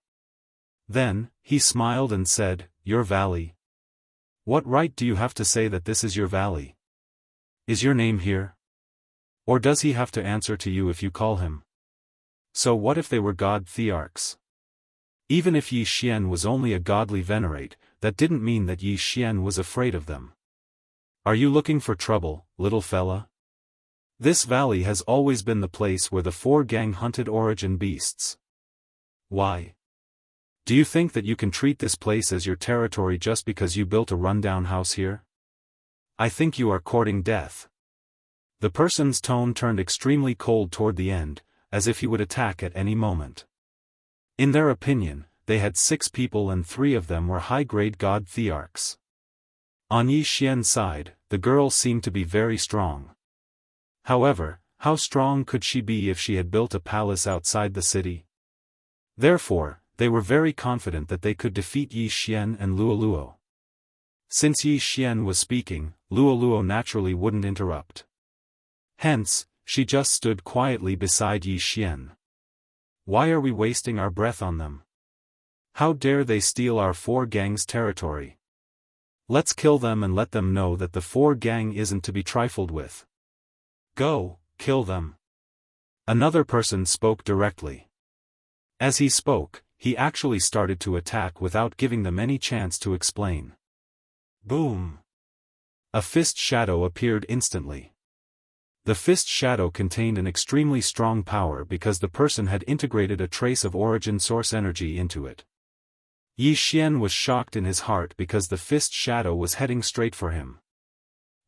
Then, he smiled and said, Your valley? What right do you have to say that this is your valley? Is your name here? Or does he have to answer to you if you call him? So what if they were god thearchs? Even if Yi Xian was only a godly venerate, that didn't mean that Yi Xian was afraid of them. Are you looking for trouble, little fella? This valley has always been the place where the 4 gang hunted origin beasts. Why? Do you think that you can treat this place as your territory just because you built a rundown house here? I think you are courting death. The person's tone turned extremely cold toward the end, as if he would attack at any moment. In their opinion, they had 6 people and 3 of them were high-grade god thearchs. On Yi Xian's side, the girl seemed to be very strong. However, how strong could she be if she had built a palace outside the city? Therefore, they were very confident that they could defeat Yi Xian and Luoluo. Since Yi Xian was speaking, Luoluo naturally wouldn't interrupt. Hence, she just stood quietly beside Yi Xian. Why are we wasting our breath on them? How dare they steal our 4 gang's territory? Let's kill them and let them know that the 4 gang isn't to be trifled with. Go, kill them. Another person spoke directly. As he spoke, he actually started to attack without giving them any chance to explain. Boom! A fist shadow appeared instantly. The fist shadow contained an extremely strong power because the person had integrated a trace of origin source energy into it. Yi Xian was shocked in his heart because the fist shadow was heading straight for him.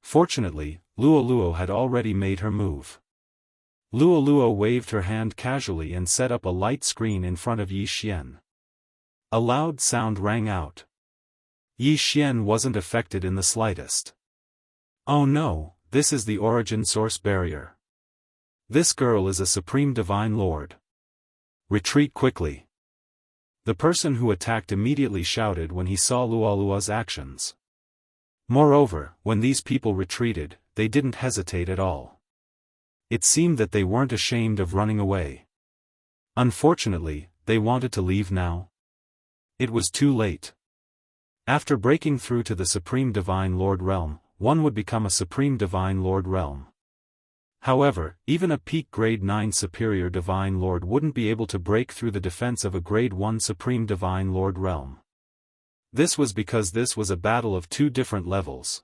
Fortunately, Luoluo had already made her move. Luoluo waved her hand casually and set up a light screen in front of Yi Xian. A loud sound rang out. Yi Xian wasn't affected in the slightest. Oh no, this is the origin source barrier. This girl is a supreme divine lord. Retreat quickly. The person who attacked immediately shouted when he saw Luoluo's actions. Moreover, when these people retreated, they didn't hesitate at all. It seemed that they weren't ashamed of running away. Unfortunately, they wanted to leave now. It was too late. After breaking through to the Supreme Divine Lord realm, one would become a Supreme Divine Lord realm. However, even a peak Grade 9 Superior Divine Lord wouldn't be able to break through the defense of a Grade 1 Supreme Divine Lord realm. This was because this was a battle of 2 different levels.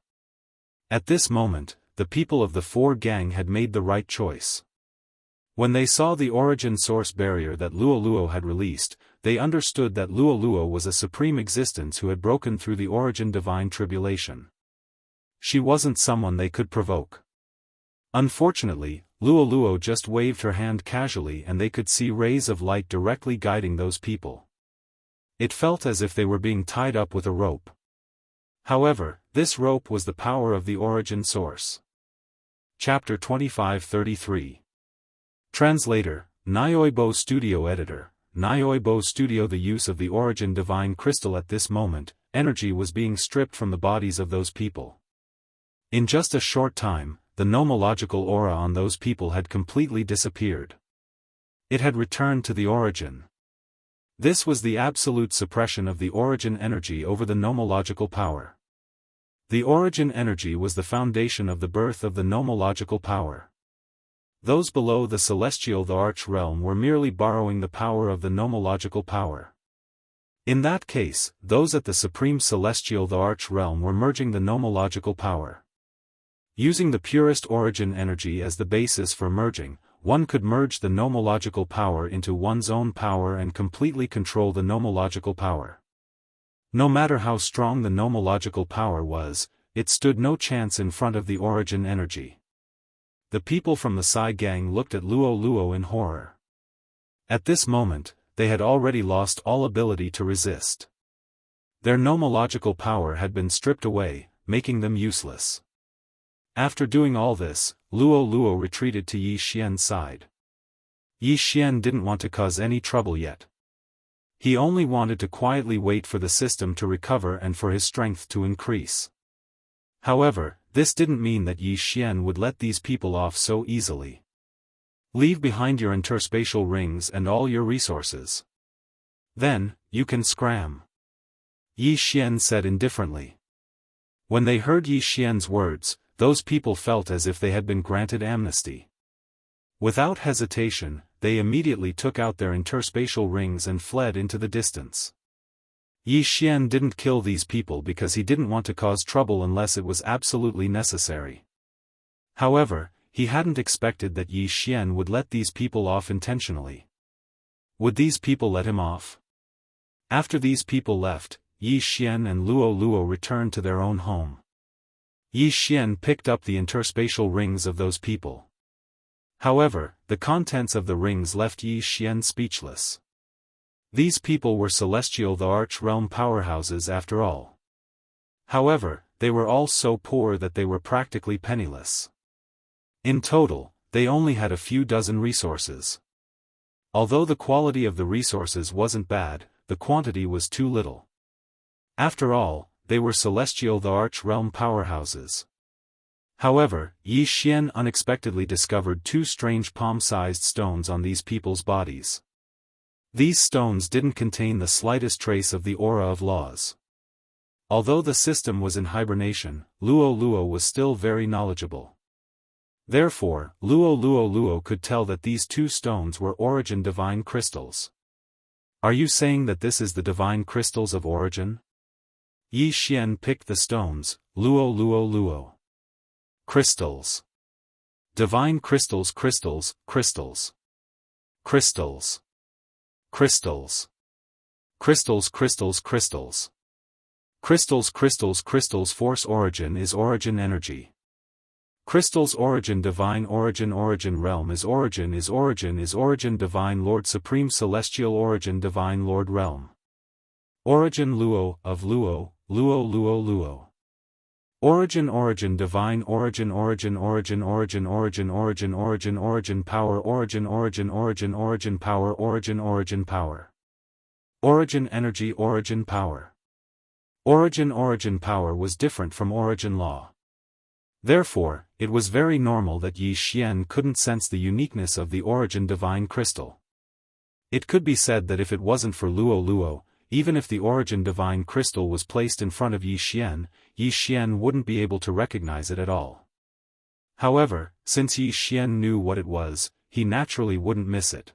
At this moment, the people of the 4 gang had made the right choice. When they saw the origin source barrier that Luoluo had released, they understood that Luoluo was a supreme existence who had broken through the origin divine tribulation. She wasn't someone they could provoke. Unfortunately, Luoluo just waved her hand casually and they could see rays of light directly guiding those people. It felt as if they were being tied up with a rope. However, this rope was the power of the origin source. Chapter 2533. Translator, Nyoibo Studio Editor, Nyoibo Studio. The use of the origin divine crystal. At this moment, energy was being stripped from the bodies of those people. In just a short time, the nomological aura on those people had completely disappeared. It had returned to the origin. This was the absolute suppression of the origin energy over the nomological power. The origin energy was the foundation of the birth of the nomological power. Those below the celestial Thearch realm were merely borrowing the power of the nomological power. In that case, those at the supreme celestial Thearch realm were merging the nomological power. Using the purest origin energy as the basis for merging, one could merge the nomological power into one's own power and completely control the nomological power. No matter how strong the nomological power was, it stood no chance in front of the origin energy. The people from the Sai gang looked at Luoluo in horror. At this moment, they had already lost all ability to resist. Their nomological power had been stripped away, making them useless. After doing all this, Luoluo retreated to Yi Xian's side. Yi Xian didn't want to cause any trouble yet. He only wanted to quietly wait for the system to recover and for his strength to increase. However, this didn't mean that Yi Xian would let these people off so easily. Leave behind your interspatial rings and all your resources. Then, you can scram. Yi Xian said indifferently. When they heard Yi Xian's words, those people felt as if they had been granted amnesty. Without hesitation, they immediately took out their interspatial rings and fled into the distance. Yi Xian didn't kill these people because he didn't want to cause trouble unless it was absolutely necessary. However, he hadn't expected that Yi Xian would let these people off intentionally. Would these people let him off? After these people left, Yi Xian and Luo Luo returned to their own home. Yi Xian picked up the interspatial rings of those people. However, the contents of the rings left Yi Xian speechless. These people were celestial the arch-realm powerhouses after all. However, they were all so poor that they were practically penniless. In total, they only had a few dozen resources. Although the quality of the resources wasn't bad, the quantity was too little. After all, they were celestial the arch-realm powerhouses. However, Yi Xian unexpectedly discovered two strange palm-sized stones on these people's bodies. These stones didn't contain the slightest trace of the aura of laws. Although the system was in hibernation, Luo Luo was still very knowledgeable. Therefore, Luo could tell that these two stones were origin divine crystals. Are you saying that this is the divine crystals of origin? Yi Xian picked the stones. Luo. Crystals. Divine crystals. Crystals. Crystals. Crystals. Crystals. Crystals. Crystals. Crystals. Crystals. Crystals. Crystals. Force origin is origin energy. Crystals origin divine origin realm is origin divine lord supreme celestial origin divine lord realm. Origin Luo of Luo. Origin divine origin power origin power. Origin energy origin power. Origin power was different from origin law. Therefore, it was very normal that Yi Xian couldn't sense the uniqueness of the origin divine crystal. It could be said that if it wasn't for Luo, even if the origin divine crystal was placed in front of Yi Xian wouldn't be able to recognize it at all. However, since Yi Xian knew what it was, he naturally wouldn't miss it.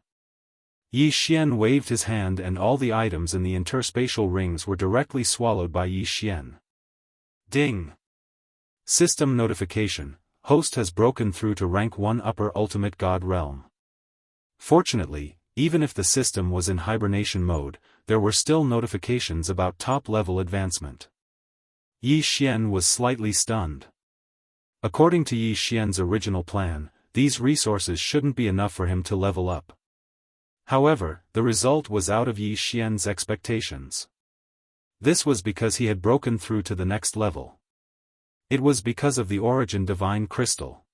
Yi Xian waved his hand and all the items in the interspatial rings were directly swallowed by Yi Xian. Ding! System notification: host has broken through to rank 1 upper ultimate god realm. Fortunately, even if the system was in hibernation mode, there were still notifications about top-level advancement. Yi Xian was slightly stunned. According to Yi Xian's original plan, these resources shouldn't be enough for him to level up. However, the result was out of Yi Xian's expectations. This was because he had broken through to the next level. It was because of the origin divine crystal.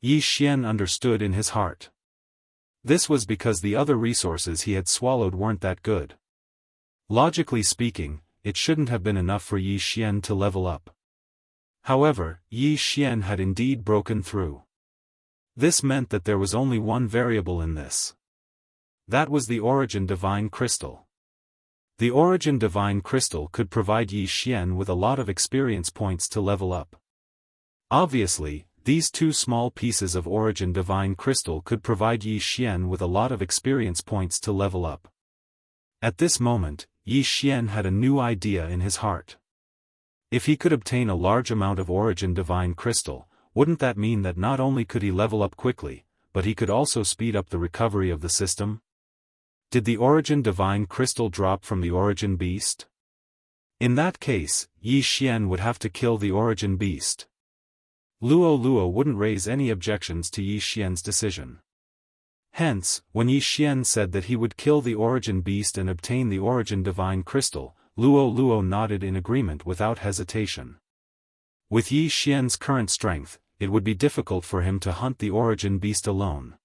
Yi Xian understood in his heart. This was because the other resources he had swallowed weren't that good. Logically speaking, it shouldn't have been enough for Yi Xian to level up. However, Yi Xian had indeed broken through. This meant that there was only one variable in this. That was the origin divine crystal. The origin divine crystal could provide Yi Xian with a lot of experience points to level up. Obviously, these two small pieces of origin divine crystal could provide Yi Xian with a lot of experience points to level up. At this moment, Yi Xian had a new idea in his heart. If he could obtain a large amount of origin divine crystal, wouldn't that mean that not only could he level up quickly, but he could also speed up the recovery of the system? Did the origin divine crystal drop from the origin beast? In that case, Yi Xian would have to kill the origin beast. Luo wouldn't raise any objections to Yi Xian's decision. Hence, when Yi Xian said that he would kill the origin beast and obtain the origin divine crystal, Luo nodded in agreement without hesitation. With Yi Xian's current strength, it would be difficult for him to hunt the origin beast alone.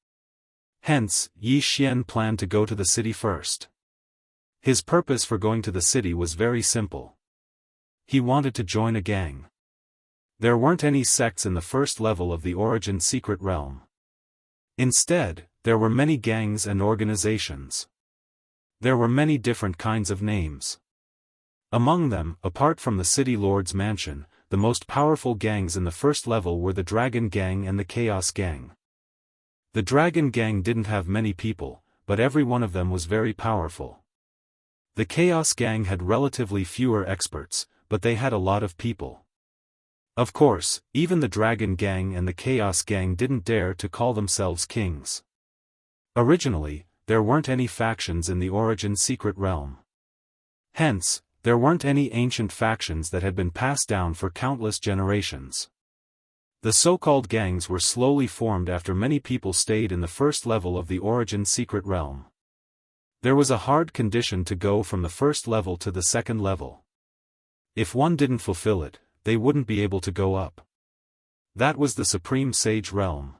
Hence, Yi Xian planned to go to the city first. His purpose for going to the city was very simple. He wanted to join a gang. There weren't any sects in the first level of the origin secret realm. Instead, there were many gangs and organizations. There were many different kinds of names. Among them, apart from the city lord's mansion, the most powerful gangs in the first level were the Dragon Gang and the Chaos Gang. The Dragon Gang didn't have many people, but every one of them was very powerful. The Chaos Gang had relatively fewer experts, but they had a lot of people. Of course, even the Dragon Gang and the Chaos Gang didn't dare to call themselves kings. Originally, there weren't any factions in the origin secret realm. Hence, there weren't any ancient factions that had been passed down for countless generations. The so-called gangs were slowly formed after many people stayed in the first level of the Origin secret realm. There was a hard condition to go from the first level to the second level. If one didn't fulfill it, they wouldn't be able to go up. That was the Supreme Sage realm.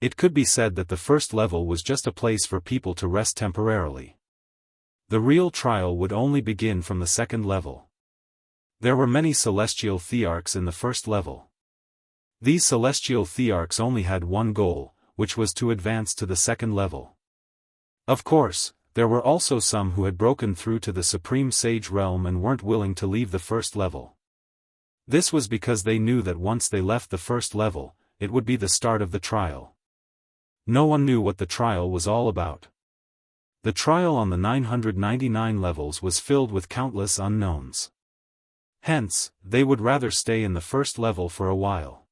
It could be said that the first level was just a place for people to rest temporarily. The real trial would only begin from the second level. There were many celestial thearchs in the first level. These celestial thearchs only had one goal, which was to advance to the second level. Of course, there were also some who had broken through to the Supreme Sage realm and weren't willing to leave the first level. This was because they knew that once they left the first level, it would be the start of the trial. No one knew what the trial was all about. The trial on the 999 levels was filled with countless unknowns. Hence, they would rather stay in the first level for a while.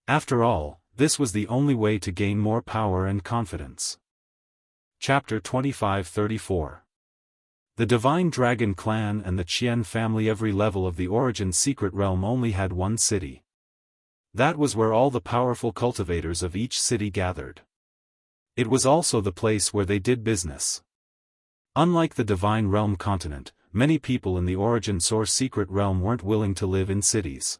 After all, this was the only way to gain more power and confidence. Chapter 25-34. The Divine Dragon Clan and the Qian family. Every level of the Origin secret realm only had one city. That was where all the powerful cultivators of each city gathered. It was also the place where they did business. Unlike the Divine Realm continent, many people in the Origin Source secret realm weren't willing to live in cities.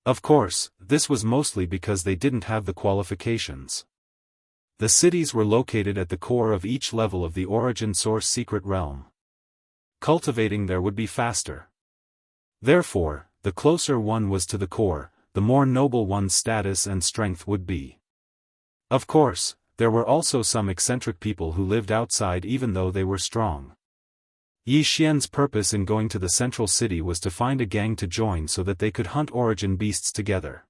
Of course, this was mostly because they didn't have the qualifications. The cities were located at the core of each level of the Origin Source secret realm. Cultivating there would be faster. Therefore, the closer one was to the core, the more noble one's status and strength would be. Of course, there were also some eccentric people who lived outside even though they were strong. Yi Xian's purpose in going to the central city was to find a gang to join so that they could hunt origin beasts together.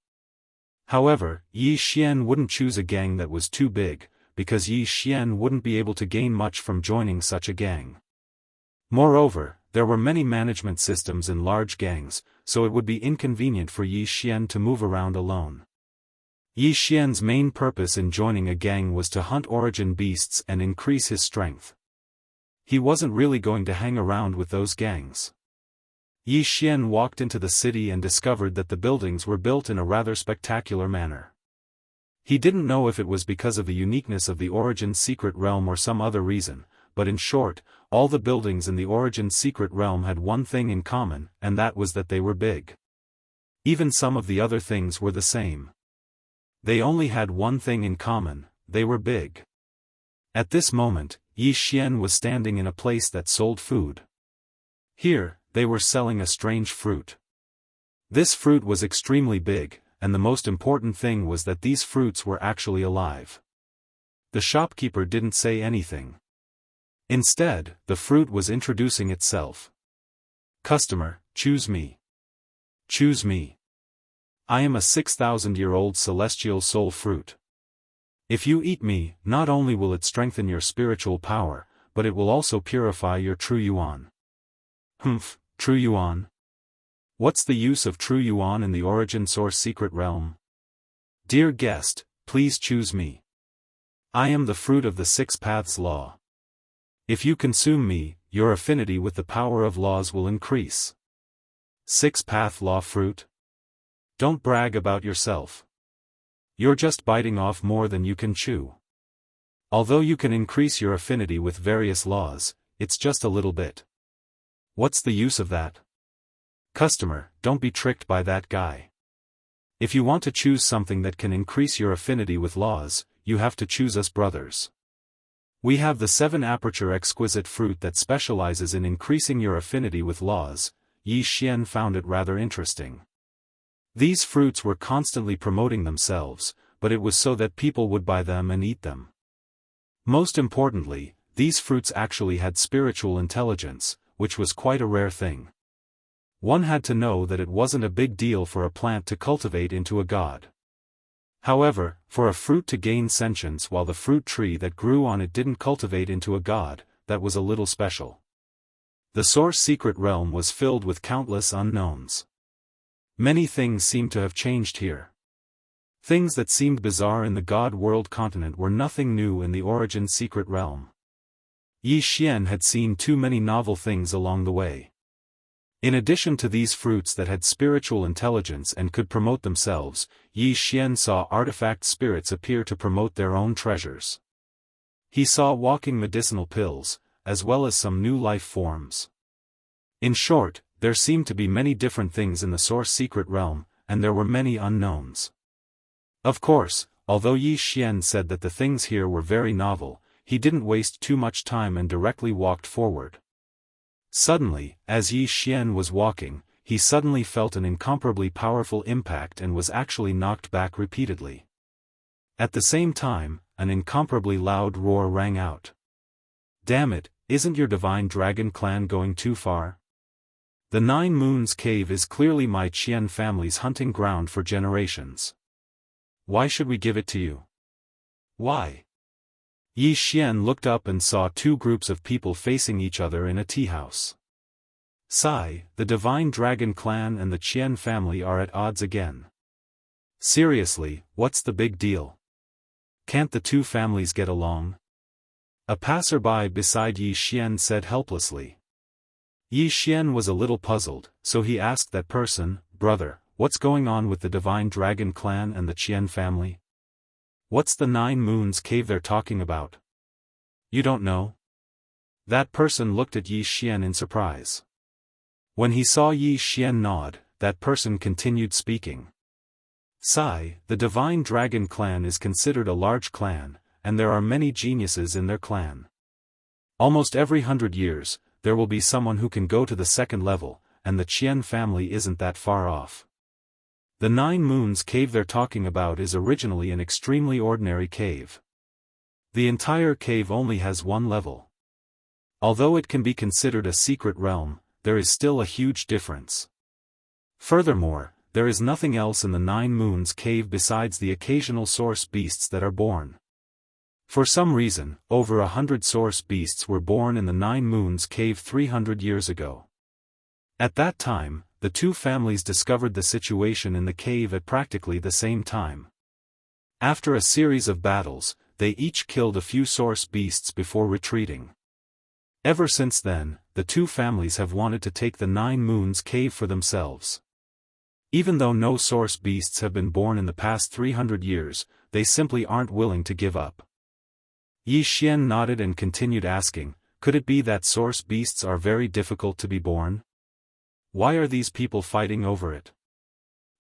However, Yi Xian wouldn't choose a gang that was too big, because Yi Xian wouldn't be able to gain much from joining such a gang. Moreover, there were many management systems in large gangs, so it would be inconvenient for Yi Xian to move around alone. Yi Xian's main purpose in joining a gang was to hunt origin beasts and increase his strength. He wasn't really going to hang around with those gangs. Yi Xian walked into the city and discovered that the buildings were built in a rather spectacular manner. He didn't know if it was because of the uniqueness of the Origin secret realm or some other reason, but in short, all the buildings in the Origin secret realm had one thing in common, and that was that they were big. Even some of the other things were the same. They only had one thing in common: they were big. At this moment, Yi Xian was standing in a place that sold food. Here, they were selling a strange fruit. This fruit was extremely big, and the most important thing was that these fruits were actually alive. The shopkeeper didn't say anything. Instead, the fruit was introducing itself. "Customer, choose me. Choose me. I am a 6,000-year-old celestial soul fruit. If you eat me, not only will it strengthen your spiritual power, but it will also purify your true yuan." Humph, true yuan? What's the use of true yuan in the Origin Source secret realm? Dear guest, please choose me. I am the fruit of the Six Paths Law. If you consume me, your affinity with the power of laws will increase. Six Path Law fruit? Don't brag about yourself. You're just biting off more than you can chew. Although you can increase your affinity with various laws, it's just a little bit. What's the use of that? Customer, don't be tricked by that guy. If you want to choose something that can increase your affinity with laws, you have to choose us brothers. We have the 7-aperture exquisite fruit that specializes in increasing your affinity with laws. Yi Xian found it rather interesting. These fruits were constantly promoting themselves, but it was so that people would buy them and eat them. Most importantly, these fruits actually had spiritual intelligence, which was quite a rare thing. One had to know that it wasn't a big deal for a plant to cultivate into a god. However, for a fruit to gain sentience while the fruit tree that grew on it didn't cultivate into a god, that was a little special. The Source secret realm was filled with countless unknowns. Many things seemed to have changed here. Things that seemed bizarre in the God World continent were nothing new in the Origin secret realm. Yi Xian had seen too many novel things along the way. In addition to these fruits that had spiritual intelligence and could promote themselves, Yi Xian saw artifact spirits appear to promote their own treasures. He saw walking medicinal pills, as well as some new life forms. In short, there seemed to be many different things in the source secret realm, and there were many unknowns. Of course, although Yi Xian said that the things here were very novel, he didn't waste too much time and directly walked forward. Suddenly, as Yi Xian was walking, he suddenly felt an incomparably powerful impact and was actually knocked back repeatedly. At the same time, an incomparably loud roar rang out. "Damn it, isn't your divine dragon clan going too far? The 9 Moons Cave is clearly my Qian family's hunting ground for generations. Why should we give it to you? Why?" Yi Xian looked up and saw 2 groups of people facing each other in a tea house. Sai, the Divine Dragon Clan and the Qian family are at odds again. Seriously, what's the big deal? Can't the 2 families get along? A passerby beside Yi Xian said helplessly. Yi Xian was a little puzzled, so he asked that person, "Brother, what's going on with the Divine Dragon Clan and the Qian family? What's the 9 Moons Cave they're talking about? You don't know?" That person looked at Yi Xian in surprise. When he saw Yi Xian nod, that person continued speaking. "Sai, the Divine Dragon Clan is considered a large clan, and there are many geniuses in their clan. Almost every 100 years, there will be someone who can go to the 2nd level, and the Qian family isn't that far off. The 9 Moons Cave they're talking about is originally an extremely ordinary cave. The entire cave only has 1 level. Although it can be considered a secret realm, there is still a huge difference. Furthermore, there is nothing else in the 9 Moons Cave besides the occasional source beasts that are born. For some reason, over 100 source beasts were born in the 9 Moons Cave 300 years ago. At that time, the 2 families discovered the situation in the cave at practically the same time. After a series of battles, they each killed a few source beasts before retreating. Ever since then, the 2 families have wanted to take the 9 Moons Cave for themselves. Even though no source beasts have been born in the past 300 years, they simply aren't willing to give up. Yi Xian nodded and continued asking, "Could it be that source beasts are very difficult to be born? Why are these people fighting over it?"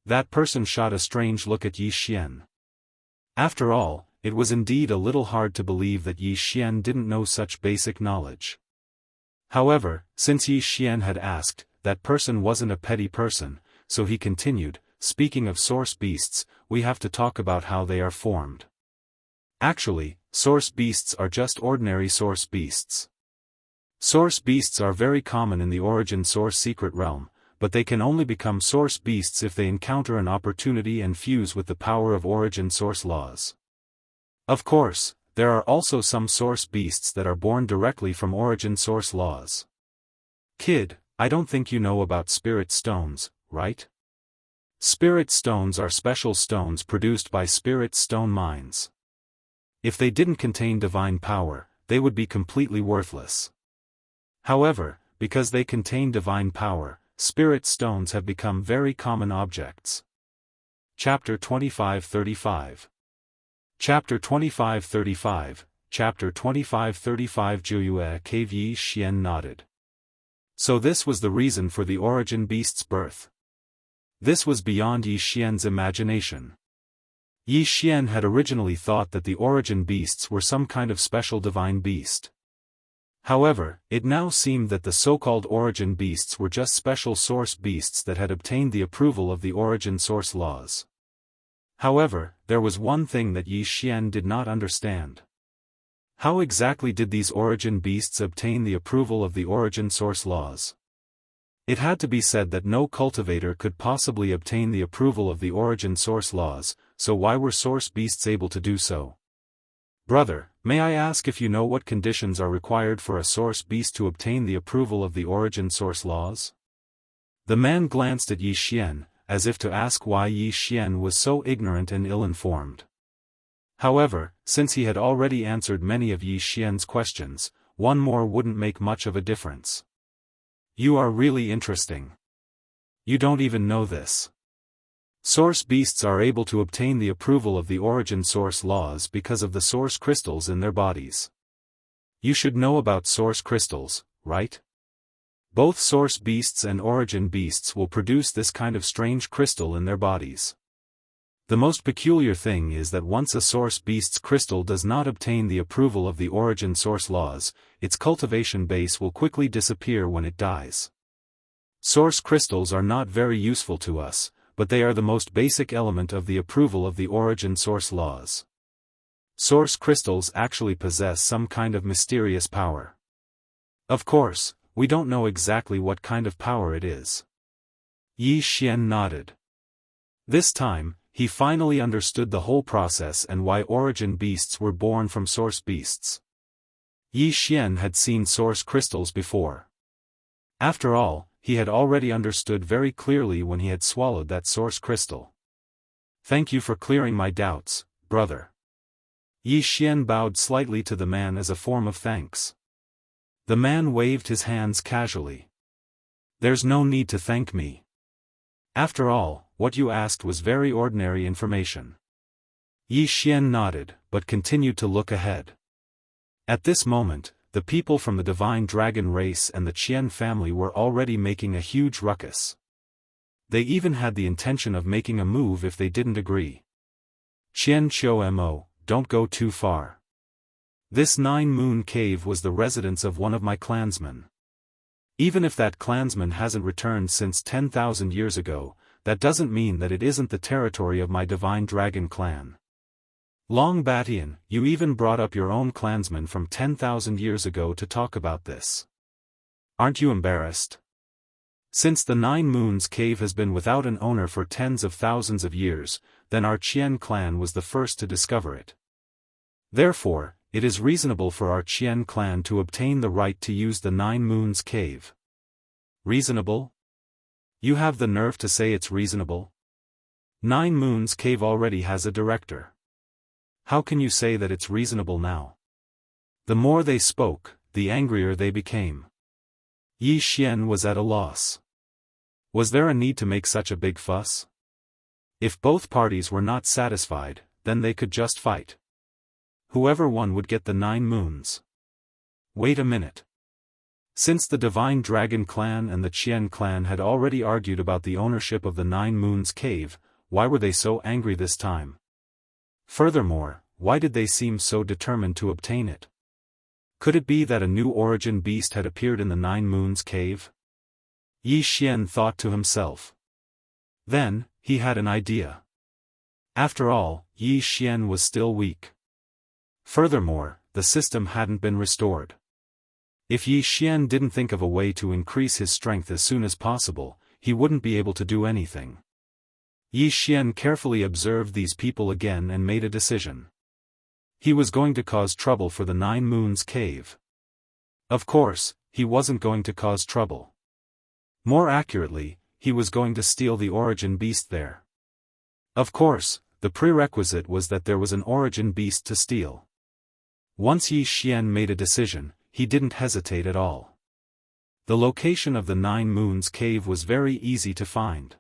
That person shot a strange look at Yi Xian. After all, it was indeed a little hard to believe that Yi Xian didn't know such basic knowledge. However, since Yi Xian had asked, that person wasn't a petty person, so he continued, "Speaking of source beasts, we have to talk about how they are formed. Actually, source beasts are just ordinary source beasts. Source beasts are very common in the origin source secret realm, but they can only become source beasts if they encounter an opportunity and fuse with the power of origin source laws. Of course, there are also some source beasts that are born directly from origin source laws. Kid, I don't think you know about spirit stones, right? Spirit stones are special stones produced by spirit stone mines. If they didn't contain divine power, they would be completely worthless. However, because they contain divine power, spirit stones have become very common objects." Chapter 25-35. Chapter 25-35, Chapter 25-35 Jiuyue Cave. Yi Xian nodded. So this was the reason for the origin beast's birth. This was beyond Yi Xian's imagination. Yi Xian had originally thought that the origin beasts were some kind of special divine beast. However, it now seemed that the so-called origin beasts were just special source beasts that had obtained the approval of the origin source laws. However, there was one thing that Yi Xian did not understand. How exactly did these origin beasts obtain the approval of the origin source laws? It had to be said that no cultivator could possibly obtain the approval of the origin source laws, so why were source beasts able to do so? "Brother, may I ask if you know what conditions are required for a source beast to obtain the approval of the origin source laws?" The man glanced at Yi Xian, as if to ask why Yi Xian was so ignorant and ill-informed. However, since he had already answered many of Yi Xian's questions, one more wouldn't make much of a difference. You are really interesting. You don't even know this. Source beasts are able to obtain the approval of the origin source laws because of the source crystals in their bodies. You should know about source crystals, right? Both source beasts and origin beasts will produce this kind of strange crystal in their bodies. The most peculiar thing is that once a source beast's crystal does not obtain the approval of the origin source laws, its cultivation base will quickly disappear when it dies. Source crystals are not very useful to us, but they are the most basic element of the approval of the origin source laws. Source crystals actually possess some kind of mysterious power. Of course, we don't know exactly what kind of power it is. Yi Xian nodded. This time, he finally understood the whole process and why origin beasts were born from source beasts. Yi Xian had seen source crystals before. After all, he had already understood very clearly when he had swallowed that source crystal. Thank you for clearing my doubts, brother. Yi Xian bowed slightly to the man as a form of thanks. The man waved his hands casually. There's no need to thank me. After all, what you asked was very ordinary information. Yi Xian nodded, but continued to look ahead. At this moment, the people from the divine dragon race and the Qian family were already making a huge ruckus. They even had the intention of making a move if they didn't agree. Qian Qiu Mo, don't go too far. This 9-moon cave was the residence of one of my clansmen. Even if that clansman hasn't returned since 10,000 years ago, that doesn't mean that it isn't the territory of my divine dragon clan. Long Batian, you even brought up your own clansman from 10,000 years ago to talk about this. Aren't you embarrassed? Since the 9 Moons cave has been without an owner for tens of thousands of years, then our Qian clan was the first to discover it. Therefore, it is reasonable for our Qian clan to obtain the right to use the 9 Moons cave. Reasonable? You have the nerve to say it's reasonable? 9 Moons cave already has a director. How can you say that it's reasonable now? The more they spoke, the angrier they became. Yi Xian was at a loss. Was there a need to make such a big fuss? If both parties were not satisfied, then they could just fight. Whoever won would get the 9 moons. Wait a minute. Since the Divine Dragon clan and the Qian clan had already argued about the ownership of the 9 Moons cave, why were they so angry this time? Furthermore, why did they seem so determined to obtain it? Could it be that a new origin beast had appeared in the 9 Moons cave? Yi Xian thought to himself. Then, he had an idea. After all, Yi Xian was still weak. Furthermore, the system hadn't been restored. If Yi Xian didn't think of a way to increase his strength as soon as possible, he wouldn't be able to do anything. Yi Xian carefully observed these people again and made a decision. He was going to cause trouble for the 9 Moons cave. Of course, he wasn't going to cause trouble. More accurately, he was going to steal the origin beast there. Of course, the prerequisite was that there was an origin beast to steal. Once Yi Xian made a decision, he didn't hesitate at all. The location of the 9 Moons cave was very easy to find.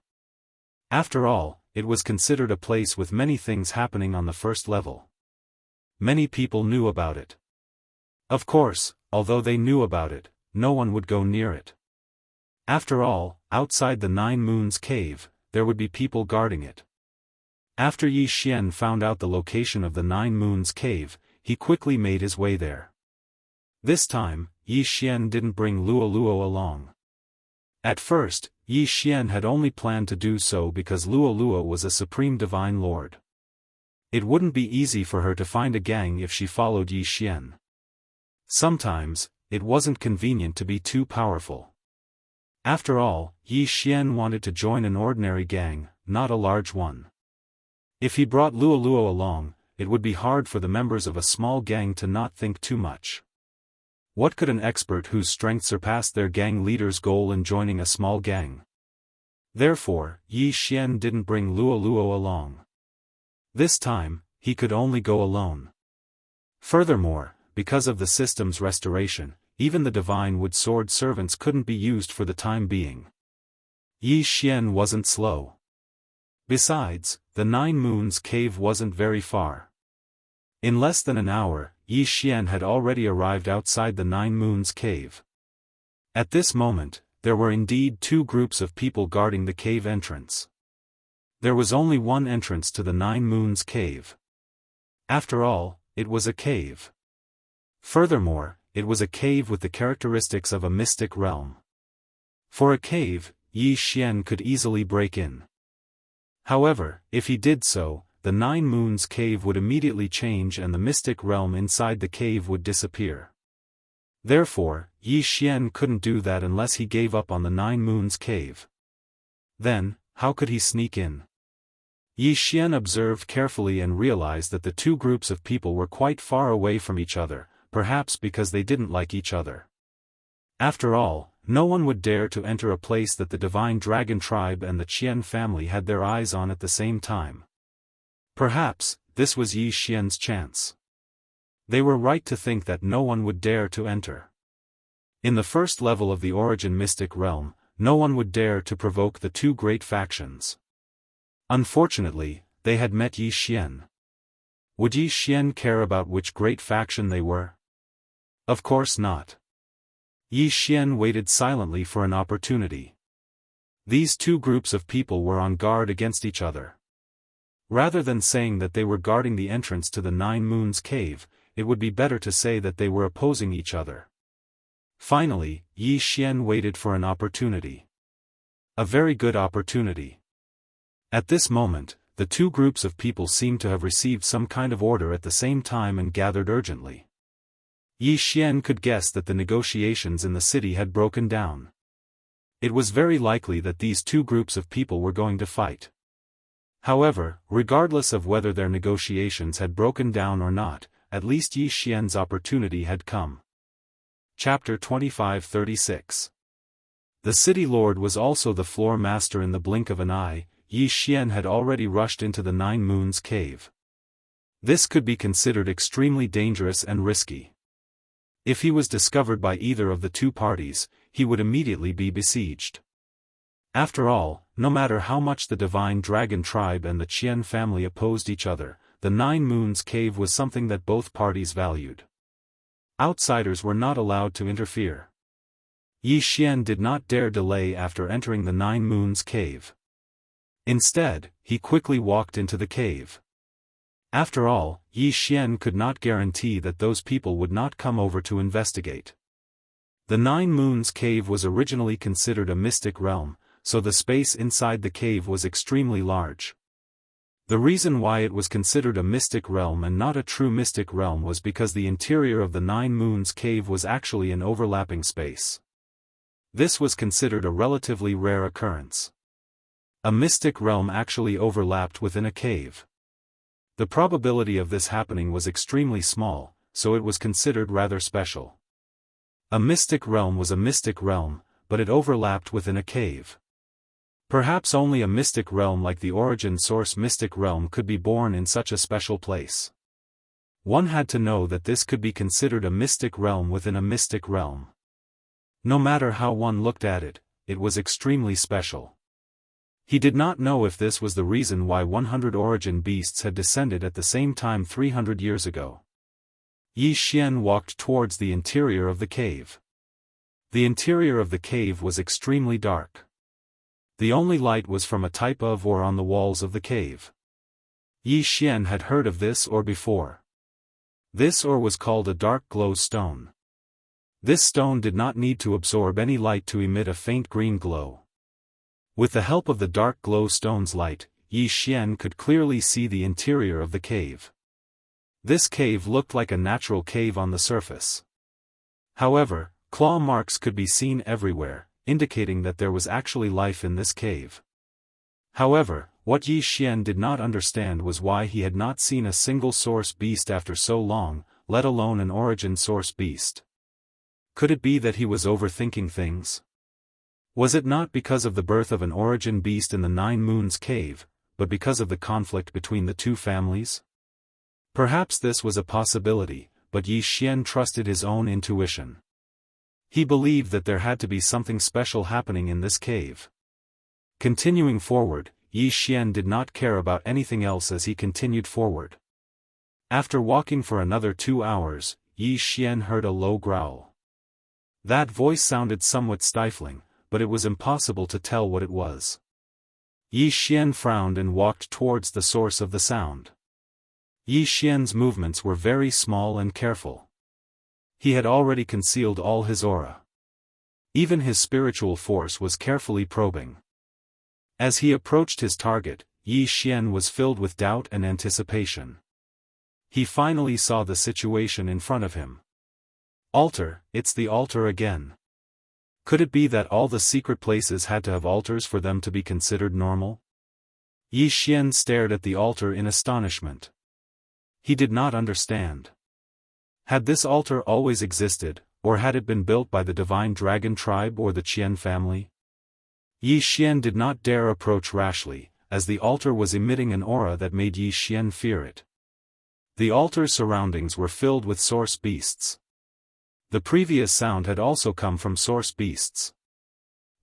After all, it was considered a place with many things happening on the first level. Many people knew about it. Of course, although they knew about it, no one would go near it. After all, outside the 9 Moons cave, there would be people guarding it. After Yi Xian found out the location of the 9 Moons cave, he quickly made his way there. This time, Yi Xian didn't bring Luo Luo along. At first, Yi Xian had only planned to do so because Luo Luo was a supreme divine lord. It wouldn't be easy for her to find a gang if she followed Yi Xian. Sometimes, it wasn't convenient to be too powerful. After all, Yi Xian wanted to join an ordinary gang, not a large one. If he brought Luo Luo along, it would be hard for the members of a small gang to not think too much. What could an expert whose strength surpassed their gang leader's goal in joining a small gang? Therefore, Yi Xian didn't bring Luo Luo along. This time, he could only go alone. Furthermore, because of the system's restoration, even the divine wood sword servants couldn't be used for the time being. Yi Xian wasn't slow. Besides, the 9 Moons cave wasn't very far. In less than an hour, Yi Xian had already arrived outside the 9 Moons cave. At this moment, there were indeed 2 groups of people guarding the cave entrance. There was only one entrance to the 9 Moons cave. After all, it was a cave. Furthermore, it was a cave with the characteristics of a mystic realm. For a cave, Yi Xian could easily break in. However, if he did so, the 9 Moons cave would immediately change and the mystic realm inside the cave would disappear. Therefore, Yi Xian couldn't do that unless he gave up on the 9 Moons cave. Then, how could he sneak in? Yi Xian observed carefully and realized that the 2 groups of people were quite far away from each other, perhaps because they didn't like each other. After all, no one would dare to enter a place that the divine dragon tribe and the Qian family had their eyes on at the same time. Perhaps, this was Yi Xian's chance. They were right to think that no one would dare to enter. In the first level of the origin mystic realm, no one would dare to provoke the 2 great factions. Unfortunately, they had met Yi Xian. Would Yi Xian care about which great faction they were? Of course not. Yi Xian waited silently for an opportunity. These 2 groups of people were on guard against each other. Rather than saying that they were guarding the entrance to the 9 Moons cave, it would be better to say that they were opposing each other. Finally, Yi Xian waited for an opportunity. A very good opportunity. At this moment, the 2 groups of people seemed to have received some kind of order at the same time and gathered urgently. Yi Xian could guess that the negotiations in the city had broken down. It was very likely that these 2 groups of people were going to fight. However, regardless of whether their negotiations had broken down or not, at least Yi Xian's opportunity had come. Chapter 25-36. The city lord was also the floor master in the blink of an eye. Yi Xian had already rushed into the 9 Moons cave. This could be considered extremely dangerous and risky. If he was discovered by either of the 2 parties, he would immediately be besieged. After all, no matter how much the divine dragon tribe and the Qian family opposed each other, the 9 Moons cave was something that both parties valued. Outsiders were not allowed to interfere. Yi Xian did not dare delay after entering the 9 Moons cave. Instead, he quickly walked into the cave. After all, Yi Xian could not guarantee that those people would not come over to investigate. The 9 Moons cave was originally considered a mystic realm, so the space inside the cave was extremely large. The reason why it was considered a mystic realm and not a true mystic realm was because the interior of the 9 Moons cave was actually an overlapping space. This was considered a relatively rare occurrence. A mystic realm actually overlapped within a cave. The probability of this happening was extremely small, so it was considered rather special. A mystic realm was a mystic realm, but it overlapped within a cave. Perhaps only a mystic realm like the origin source mystic realm could be born in such a special place. One had to know that this could be considered a mystic realm within a mystic realm. No matter how one looked at it, it was extremely special. He did not know if this was the reason why 100 origin beasts had descended at the same time 300 years ago. Yi Xian walked towards the interior of the cave. The interior of the cave was extremely dark. The only light was from a type of ore on the walls of the cave. Yi Xian had heard of this ore before. This ore was called a dark glow stone. This stone did not need to absorb any light to emit a faint green glow. With the help of the dark glow stone's light, Yi Xian could clearly see the interior of the cave. This cave looked like a natural cave on the surface. However, claw marks could be seen everywhere, indicating that there was actually life in this cave. However, what Yi Xian did not understand was why he had not seen a single source beast after so long, let alone an origin source beast. Could it be that he was overthinking things? Was it not because of the birth of an origin beast in the 9 Moons cave, but because of the conflict between the 2 families? Perhaps this was a possibility, but Yi Xian trusted his own intuition. He believed that there had to be something special happening in this cave. Continuing forward, Yi Xian did not care about anything else as he continued forward. After walking for another 2 hours, Yi Xian heard a low growl. That voice sounded somewhat stifling, but it was impossible to tell what it was. Yi Xian frowned and walked towards the source of the sound. Yi Xian's movements were very small and careful. He had already concealed all his aura. Even his spiritual force was carefully probing. As he approached his target, Yi Xian was filled with doubt and anticipation. He finally saw the situation in front of him. Altar, it's the altar again. Could it be that all the secret places had to have altars for them to be considered normal? Yi Xian stared at the altar in astonishment. He did not understand. Had this altar always existed, or had it been built by the divine dragon tribe or the Qian family? Yi Xian did not dare approach rashly, as the altar was emitting an aura that made Yi Xian fear it. The altar's surroundings were filled with source beasts. The previous sound had also come from source beasts.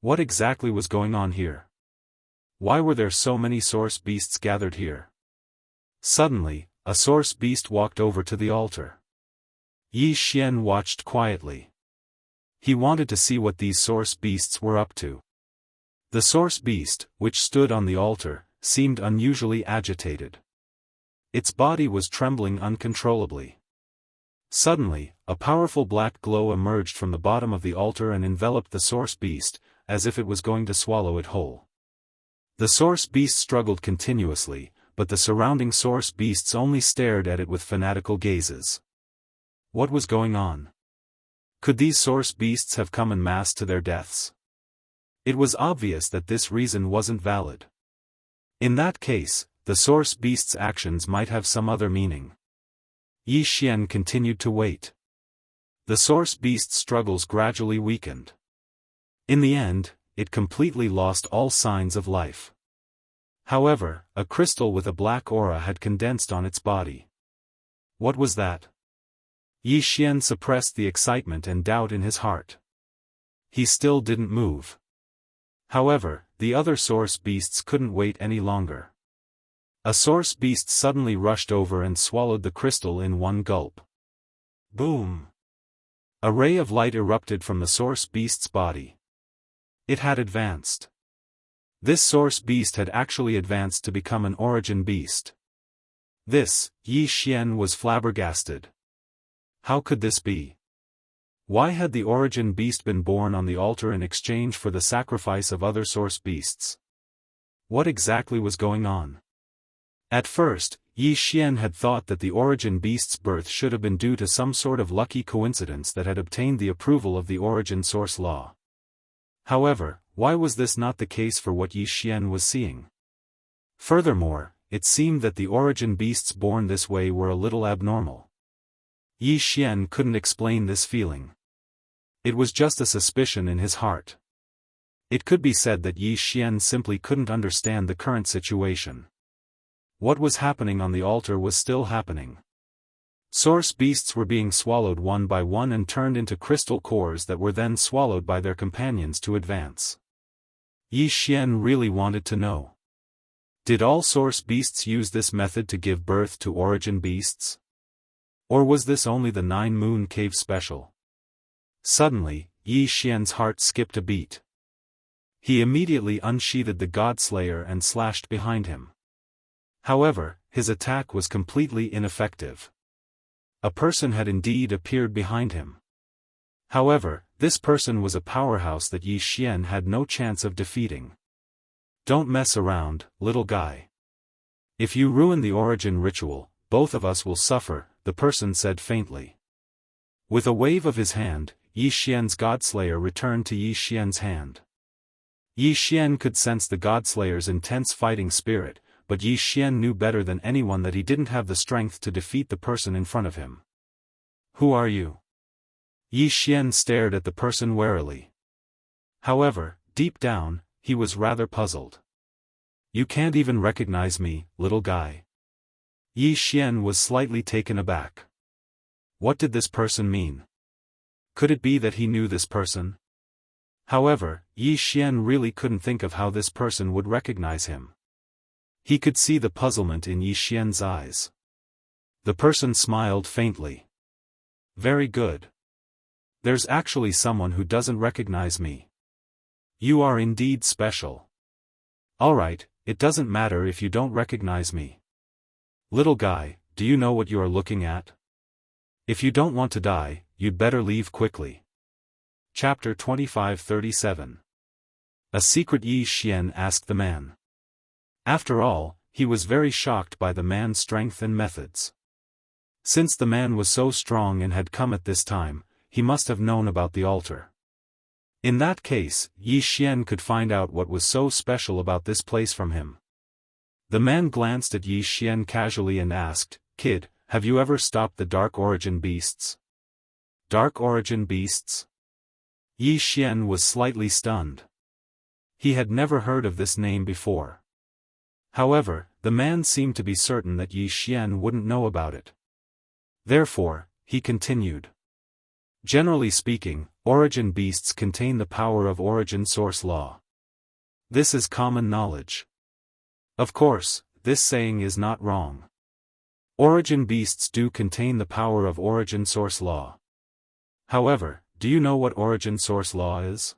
What exactly was going on here? Why were there so many source beasts gathered here? Suddenly, a source beast walked over to the altar. Yi Xian watched quietly. He wanted to see what these source beasts were up to. The source beast, which stood on the altar, seemed unusually agitated. Its body was trembling uncontrollably. Suddenly, a powerful black glow emerged from the bottom of the altar and enveloped the source beast, as if it was going to swallow it whole. The source beast struggled continuously, but the surrounding source beasts only stared at it with fanatical gazes. What was going on? Could these source beasts have come en masse to their deaths? It was obvious that this reason wasn't valid. In that case, the source beast's actions might have some other meaning. Yi Xian continued to wait. The source beast's struggles gradually weakened. In the end, it completely lost all signs of life. However, a crystal with a black aura had condensed on its body. What was that? Yi Xian suppressed the excitement and doubt in his heart. He still didn't move. However, the other source beasts couldn't wait any longer. A source beast suddenly rushed over and swallowed the crystal in one gulp. Boom! A ray of light erupted from the source beast's body. It had advanced. This source beast had actually advanced to become an origin beast. This, Yi Xian was flabbergasted. How could this be? Why had the origin beast been born on the altar in exchange for the sacrifice of other source beasts? What exactly was going on? At first, Yi Xian had thought that the origin beast's birth should have been due to some sort of lucky coincidence that had obtained the approval of the origin source law. However, why was this not the case for what Yi Xian was seeing? Furthermore, it seemed that the origin beasts born this way were a little abnormal. Yi Xian couldn't explain this feeling. It was just a suspicion in his heart. It could be said that Yi Xian simply couldn't understand the current situation. What was happening on the altar was still happening. Source beasts were being swallowed one by one and turned into crystal cores that were then swallowed by their companions to advance. Yi Xian really wanted to know. Did all source beasts use this method to give birth to origin beasts? Or was this only the 9-moon cave special? Suddenly, Yi Xian's heart skipped a beat. He immediately unsheathed the Godslayer and slashed behind him. However, his attack was completely ineffective. A person had indeed appeared behind him. However, this person was a powerhouse that Yi Xian had no chance of defeating. Don't mess around, little guy. If you ruin the origin ritual, both of us will suffer, the person said faintly. With a wave of his hand, Yi Xian's Godslayer returned to Yi Xian's hand. Yi Xian could sense the Godslayer's intense fighting spirit, but Yi Xian knew better than anyone that he didn't have the strength to defeat the person in front of him. Who are you? Yi Xian stared at the person warily. However, deep down, he was rather puzzled. You can't even recognize me, little guy. Yi Xian was slightly taken aback. What did this person mean? Could it be that he knew this person? However, Yi Xian really couldn't think of how this person would recognize him. He could see the puzzlement in Yi Xian's eyes. The person smiled faintly. Very good. There's actually someone who doesn't recognize me. You are indeed special. Alright, it doesn't matter if you don't recognize me. Little guy, do you know what you are looking at? If you don't want to die, you'd better leave quickly. Chapter 25:37. A secret Yi Xian asked the man. After all, he was very shocked by the man's strength and methods. Since the man was so strong and had come at this time, he must have known about the altar. In that case, Yi Xian could find out what was so special about this place from him. The man glanced at Yi Xian casually and asked, "Kid, have you ever stopped the Dark Origin beasts?" Dark Origin beasts? Yi Xian was slightly stunned. He had never heard of this name before. However, the man seemed to be certain that Yi Xian wouldn't know about it. Therefore, he continued. Generally speaking, origin beasts contain the power of origin source law. This is common knowledge. Of course, this saying is not wrong. Origin beasts do contain the power of origin source law. However, do you know what origin source law is?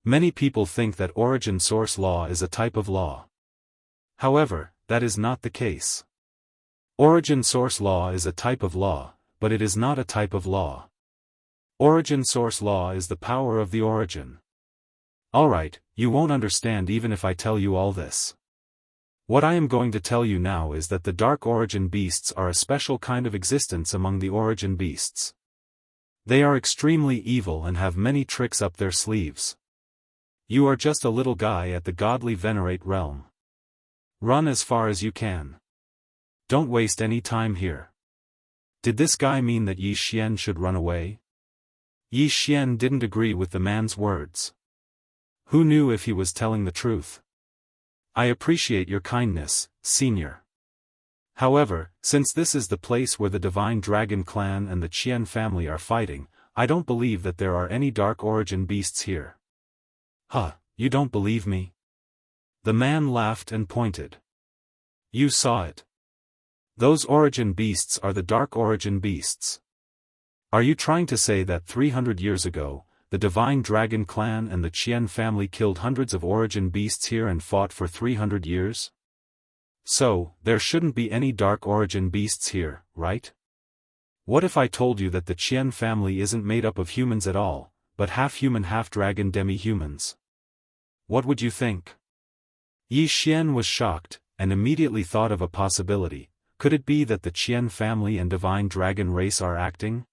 Many people think that origin source law is a type of law. However, that is not the case. Origin source law is a type of law, but it is not a type of law. Origin source law is the power of the origin. Alright, you won't understand even if I tell you all this. What I am going to tell you now is that the Dark Origin beasts are a special kind of existence among the origin beasts. They are extremely evil and have many tricks up their sleeves. You are just a little guy at the godly venerate realm. Run as far as you can. Don't waste any time here. Did this guy mean that Yi Xian should run away? Yi Xian didn't agree with the man's words. Who knew if he was telling the truth? I appreciate your kindness, senior. However, since this is the place where the Divine Dragon clan and the Qian family are fighting, I don't believe that there are any Dark Origin beasts here. Huh, you don't believe me? The man laughed and pointed. You saw it. Those origin beasts are the Dark Origin beasts. Are you trying to say that 300 years ago, the Divine Dragon clan and the Qian family killed hundreds of origin beasts here and fought for 300 years? So, there shouldn't be any Dark Origin beasts here, right? What if I told you that the Qian family isn't made up of humans at all, but half-human half-dragon demi-humans? What would you think? Yi Xian was shocked, and immediately thought of a possibility. Could it be that the Qian family and Divine Dragon race are acting?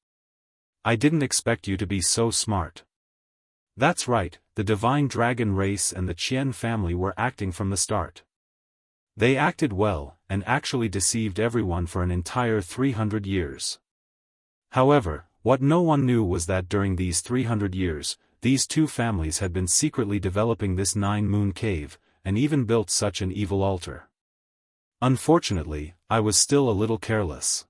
I didn't expect you to be so smart. That's right, the Divine Dragon race and the Qian family were acting from the start. They acted well, and actually deceived everyone for an entire 300 years. However, what no one knew was that during these 300 years, these two families had been secretly developing this nine-moon cave, and even built such an evil altar. Unfortunately, I was still a little careless.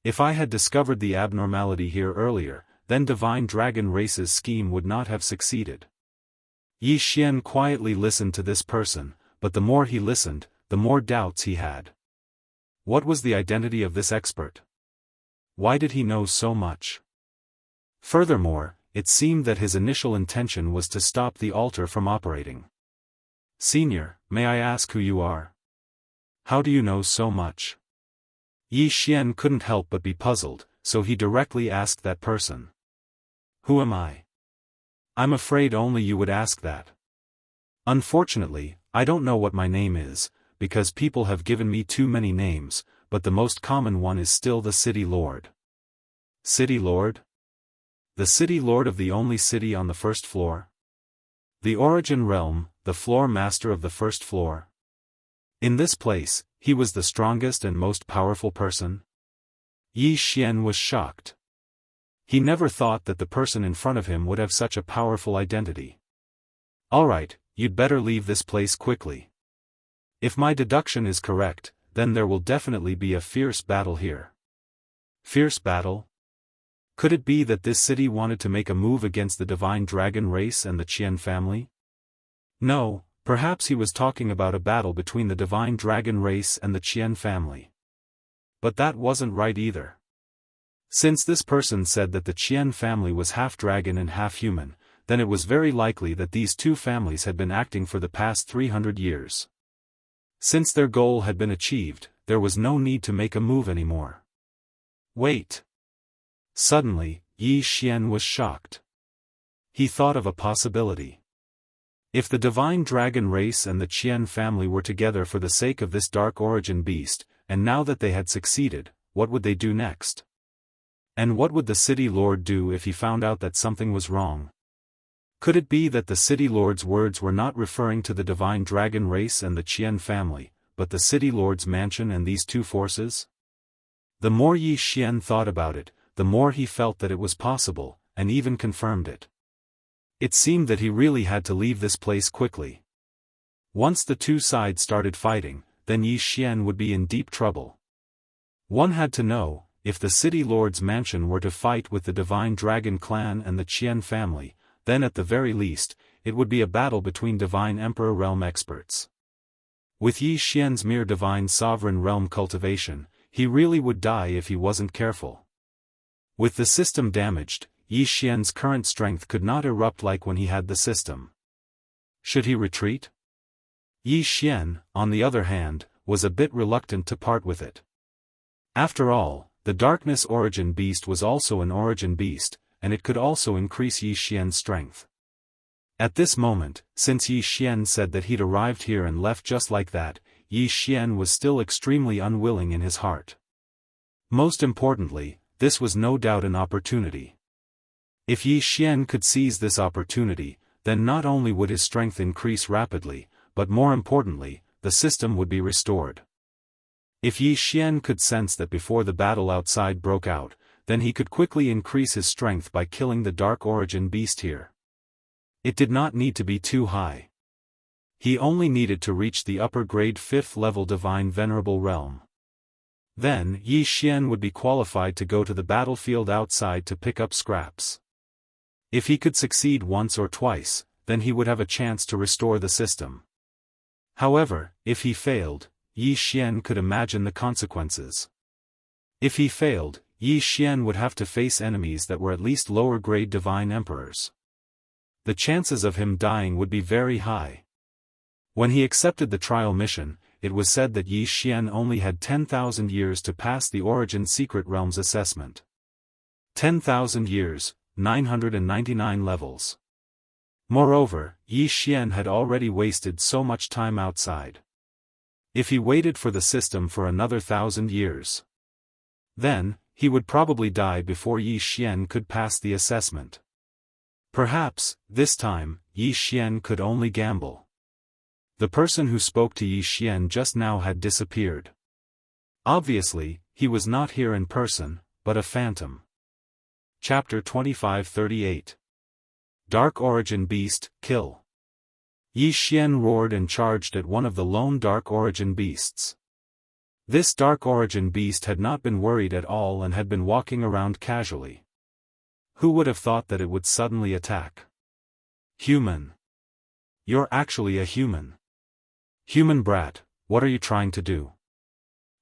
If I had discovered the abnormality here earlier, then Divine Dragon Race's scheme would not have succeeded. Yi Xian quietly listened to this person, but the more he listened, the more doubts he had. What was the identity of this expert? Why did he know so much? Furthermore, it seemed that his initial intention was to stop the altar from operating. Senior, may I ask who you are? How do you know so much? Yi Xian couldn't help but be puzzled, so he directly asked that person. Who am I? I'm afraid only you would ask that. Unfortunately, I don't know what my name is, because people have given me too many names, but the most common one is still the City Lord. City Lord? The City Lord of the only city on the first floor? The Origin Realm, the floor master of the first floor? In this place, he was the strongest and most powerful person? Yi Xian was shocked. He never thought that the person in front of him would have such a powerful identity. Alright, you'd better leave this place quickly. If my deduction is correct, then there will definitely be a fierce battle here. Fierce battle? Could it be that this city wanted to make a move against the divine dragon race and the Qian family? No, perhaps he was talking about a battle between the divine dragon race and the Qian family. But that wasn't right either. Since this person said that the Qian family was half dragon and half human, then it was very likely that these two families had been acting for the past 300 years. Since their goal had been achieved, there was no need to make a move anymore. Wait. Suddenly, Yi Xian was shocked. He thought of a possibility. If the divine dragon race and the Qian family were together for the sake of this dark origin beast, and now that they had succeeded, what would they do next? And what would the city lord do if he found out that something was wrong? Could it be that the city lord's words were not referring to the divine dragon race and the Qian family, but the city lord's mansion and these two forces? The more Yi Xian thought about it, the more he felt that it was possible, and even confirmed it. It seemed that he really had to leave this place quickly. Once the two sides started fighting, then Yi Xian would be in deep trouble. One had to know, if the city lord's mansion were to fight with the divine dragon clan and the Qian family, then at the very least, it would be a battle between divine emperor realm experts. With Yi Xian's mere divine sovereign realm cultivation, he really would die if he wasn't careful. With the system damaged, Yi Xian's current strength could not erupt like when he had the system. Should he retreat? Yi Xian, on the other hand, was a bit reluctant to part with it. After all, the darkness origin beast was also an origin beast, and it could also increase Yi Xian's strength. At this moment, since Yi Xian said that he'd arrived here and left just like that, Yi Xian was still extremely unwilling in his heart. Most importantly, this was no doubt an opportunity. If Yi Xian could seize this opportunity, then not only would his strength increase rapidly, but more importantly, the system would be restored. If Yi Xian could sense that before the battle outside broke out, then he could quickly increase his strength by killing the dark origin beast here. It did not need to be too high. He only needed to reach the upper grade 5th level divine venerable realm. Then Yi Xian would be qualified to go to the battlefield outside to pick up scraps. If he could succeed once or twice, then he would have a chance to restore the system. However, if he failed, Yi Xian could imagine the consequences. If he failed, Yi Xian would have to face enemies that were at least lower-grade divine emperors. The chances of him dying would be very high. When he accepted the trial mission, it was said that Yi Xian only had 10,000 years to pass the Origin Secret Realms assessment. 10,000 years, 999 levels. Moreover, Yi Xian had already wasted so much time outside. If he waited for the system for another 1,000 years, then, he would probably die before Yi Xian could pass the assessment. Perhaps, this time, Yi Xian could only gamble. The person who spoke to Yi Xian just now had disappeared. Obviously, he was not here in person, but a phantom. Chapter 2538. Dark Origin Beast, Kill. Yi Xian roared and charged at one of the lone Dark Origin Beasts. This Dark Origin Beast had not been worried at all and had been walking around casually. Who would have thought that it would suddenly attack? Human. You're actually a human. Human brat, what are you trying to do?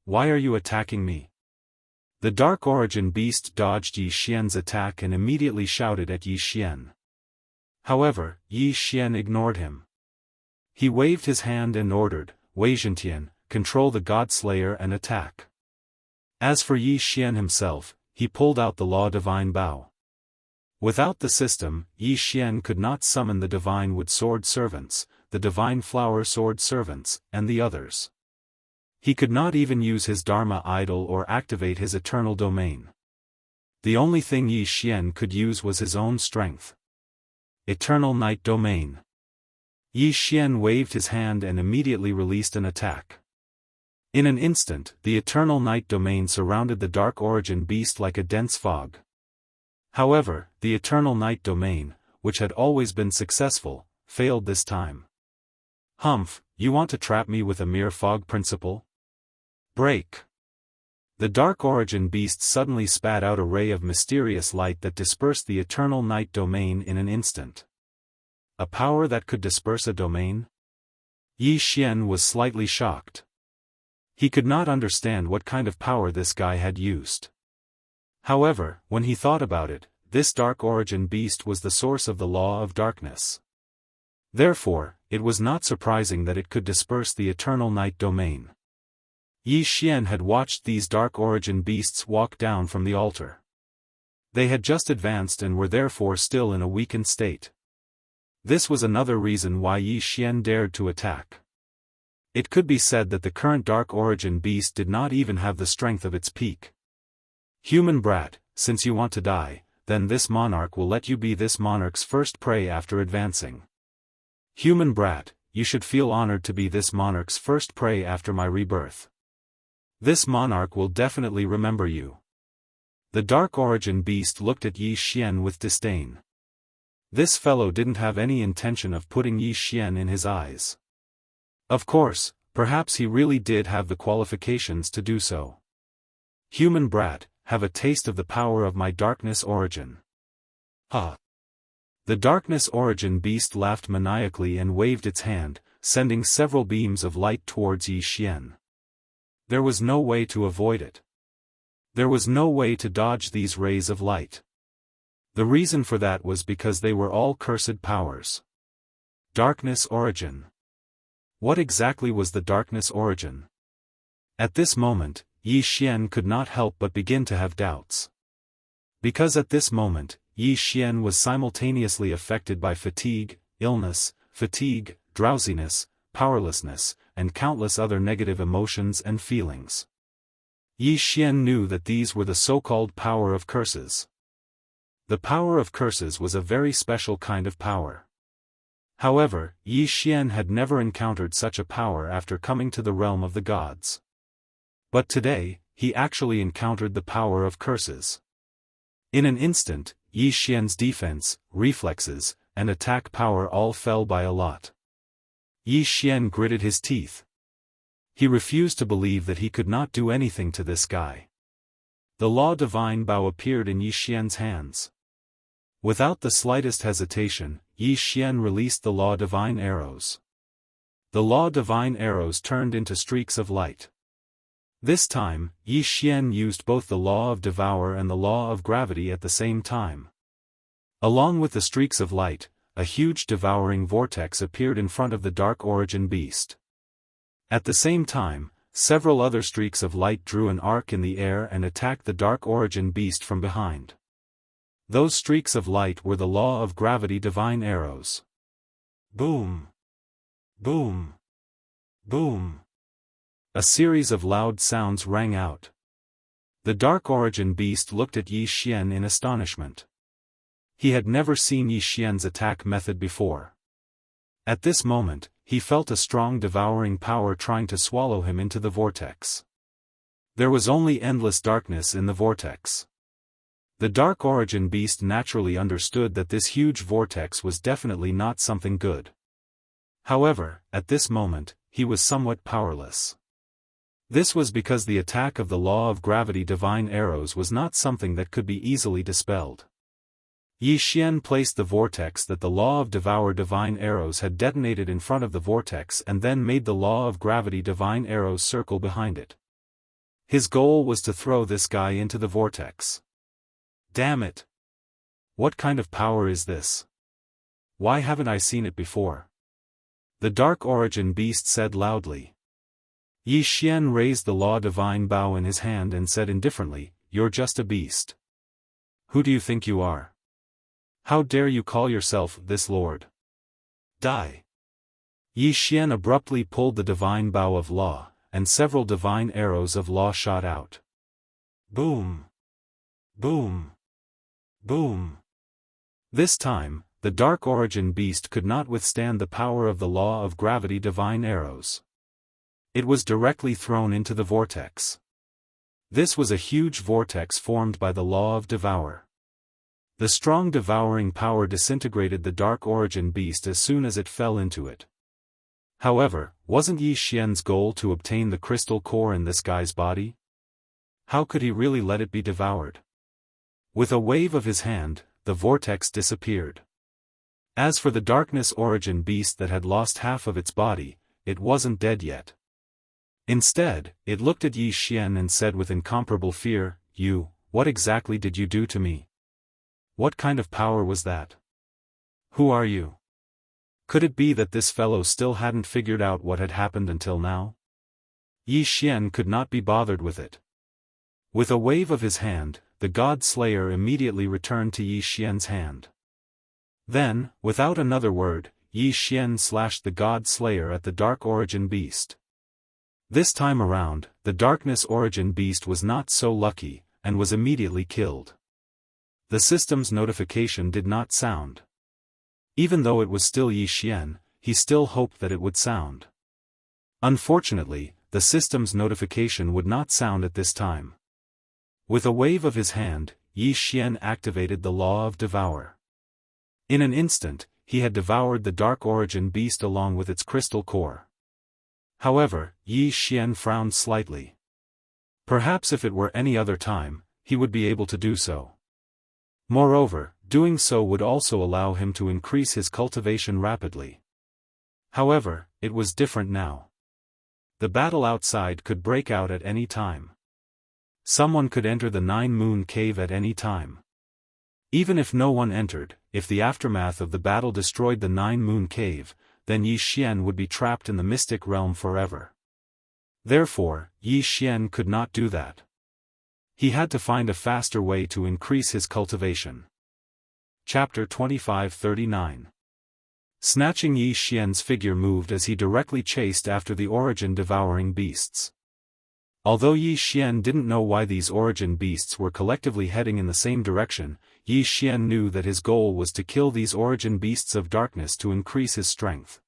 Why are you attacking me? The Dark Origin Beast dodged Yi Xian's attack and immediately shouted at Yi Xian. However, Yi Xian ignored him. He waved his hand and ordered, Wei Zhentian, control the God Slayer and attack. As for Yi Xian himself, he pulled out the Law Divine Bow. Without the system, Yi Xian could not summon the Divine Wood Sword Servants, the Divine Flower Sword Servants, and the others. He could not even use his Dharma Idol or activate his Eternal Domain. The only thing Yi Xian could use was his own strength. Eternal Night Domain. Yi Xian waved his hand and immediately released an attack. In an instant, the Eternal Night Domain surrounded the Dark Origin Beast like a dense fog. However, the Eternal Night Domain, which had always been successful, failed this time. Humph, you want to trap me with a mere fog principle? Break. The Dark Origin beast suddenly spat out a ray of mysterious light that dispersed the eternal night domain in an instant. A power that could disperse a domain? Yi Xian was slightly shocked. He could not understand what kind of power this guy had used. However, when he thought about it, this Dark Origin beast was the source of the law of darkness. Therefore, it was not surprising that it could disperse the eternal night domain. Yi Xian had watched these Dark Origin beasts walk down from the altar. They had just advanced and were therefore still in a weakened state. This was another reason why Yi Xian dared to attack. It could be said that the current Dark Origin beast did not even have the strength of its peak. Human brat, since you want to die, then this monarch will let you be this monarch's first prey after advancing. Human brat, you should feel honored to be this monarch's first prey after my rebirth. This monarch will definitely remember you. The Dark Origin beast looked at Yi Xian with disdain. This fellow didn't have any intention of putting Yi Xian in his eyes. Of course, perhaps he really did have the qualifications to do so. Human brat, have a taste of the power of my Darkness Origin. Ha! The Darkness Origin beast laughed maniacally and waved its hand, sending several beams of light towards Yi Xian. There was no way to avoid it. There was no way to dodge these rays of light. The reason for that was because they were all cursed powers. Darkness Origin. What exactly was the Darkness Origin? At this moment, Yi Xian could not help but begin to have doubts. Because at this moment, Yi Xian was simultaneously affected by fatigue, drowsiness, powerlessness, and countless other negative emotions and feelings. Yi Xian knew that these were the so-called power of curses. The power of curses was a very special kind of power. However, Yi Xian had never encountered such a power after coming to the realm of the gods. But today, he actually encountered the power of curses. In an instant, Yi Xian's defense, reflexes, and attack power all fell by a lot. Yi Xian gritted his teeth. He refused to believe that he could not do anything to this guy. The Law Divine Bow appeared in Yi Xian's hands. Without the slightest hesitation, Yi Xian released the Law Divine arrows. The Law Divine arrows turned into streaks of light. This time, Yi Xian used both the Law of Devour and the Law of Gravity at the same time. Along with the streaks of light, a huge devouring vortex appeared in front of the Dark Origin beast. At the same time, several other streaks of light drew an arc in the air and attacked the Dark Origin beast from behind. Those streaks of light were the Law of Gravity divine arrows. Boom! Boom! Boom! A series of loud sounds rang out. The Dark Origin beast looked at Yi Xian in astonishment. He had never seen Yi Xian's attack method before. At this moment, he felt a strong devouring power trying to swallow him into the vortex. There was only endless darkness in the vortex. The Dark Origin beast naturally understood that this huge vortex was definitely not something good. However, at this moment, he was somewhat powerless. This was because the attack of the Law of Gravity divine arrows was not something that could be easily dispelled. Yi Xian placed the vortex that the Law of Devour divine arrows had detonated in front of the vortex and then made the Law of Gravity divine arrows circle behind it. His goal was to throw this guy into the vortex. Damn it! What kind of power is this? Why haven't I seen it before? The Dark Origin beast said loudly. Yi Xian raised the Law Divine Bow in his hand and said indifferently, "You're just a beast. Who do you think you are? How dare you call yourself this lord? Die!" Yi Xian abruptly pulled the Divine Bow of Law, and several divine arrows of law shot out. Boom! Boom! Boom! This time, the Dark Origin beast could not withstand the power of the Law of Gravity divine arrows. It was directly thrown into the vortex. This was a huge vortex formed by the Law of Devour. The strong devouring power disintegrated the Dark Origin beast as soon as it fell into it. However, wasn't Yi Xian's goal to obtain the crystal core in this guy's body? How could he really let it be devoured? With a wave of his hand, the vortex disappeared. As for the darkness origin beast that had lost half of its body, it wasn't dead yet. Instead, it looked at Yi Xian and said with incomparable fear, "You, what exactly did you do to me? What kind of power was that? Who are you?" Could it be that this fellow still hadn't figured out what had happened until now? Yi Xian could not be bothered with it. With a wave of his hand, the God Slayer immediately returned to Yi Xian's hand. Then, without another word, Yi Xian slashed the God Slayer at the Dark Origin Beast. This time around, the Darkness Origin Beast was not so lucky, and was immediately killed. The system's notification did not sound. Even though it was still Yi Xian, he still hoped that it would sound. Unfortunately, the system's notification would not sound at this time. With a wave of his hand, Yi Xian activated the law of devour. In an instant, he had devoured the Dark Origin Beast along with its crystal core. However, Yi Xian frowned slightly. Perhaps if it were any other time, he would be able to do so. Moreover, doing so would also allow him to increase his cultivation rapidly. However, it was different now. The battle outside could break out at any time. Someone could enter the Nine-Moon Cave at any time. Even if no one entered, if the aftermath of the battle destroyed the Nine-Moon Cave, then Yi Xian would be trapped in the mystic realm forever. Therefore, Yi Xian could not do that. He had to find a faster way to increase his cultivation. Chapter 2539. Snatching Yi Xian's figure moved as he directly chased after the origin devouring beasts. Although Yi Xian didn't know why these origin beasts were collectively heading in the same direction, Yi Xian knew that his goal was to kill these origin beasts of darkness to increase his strength.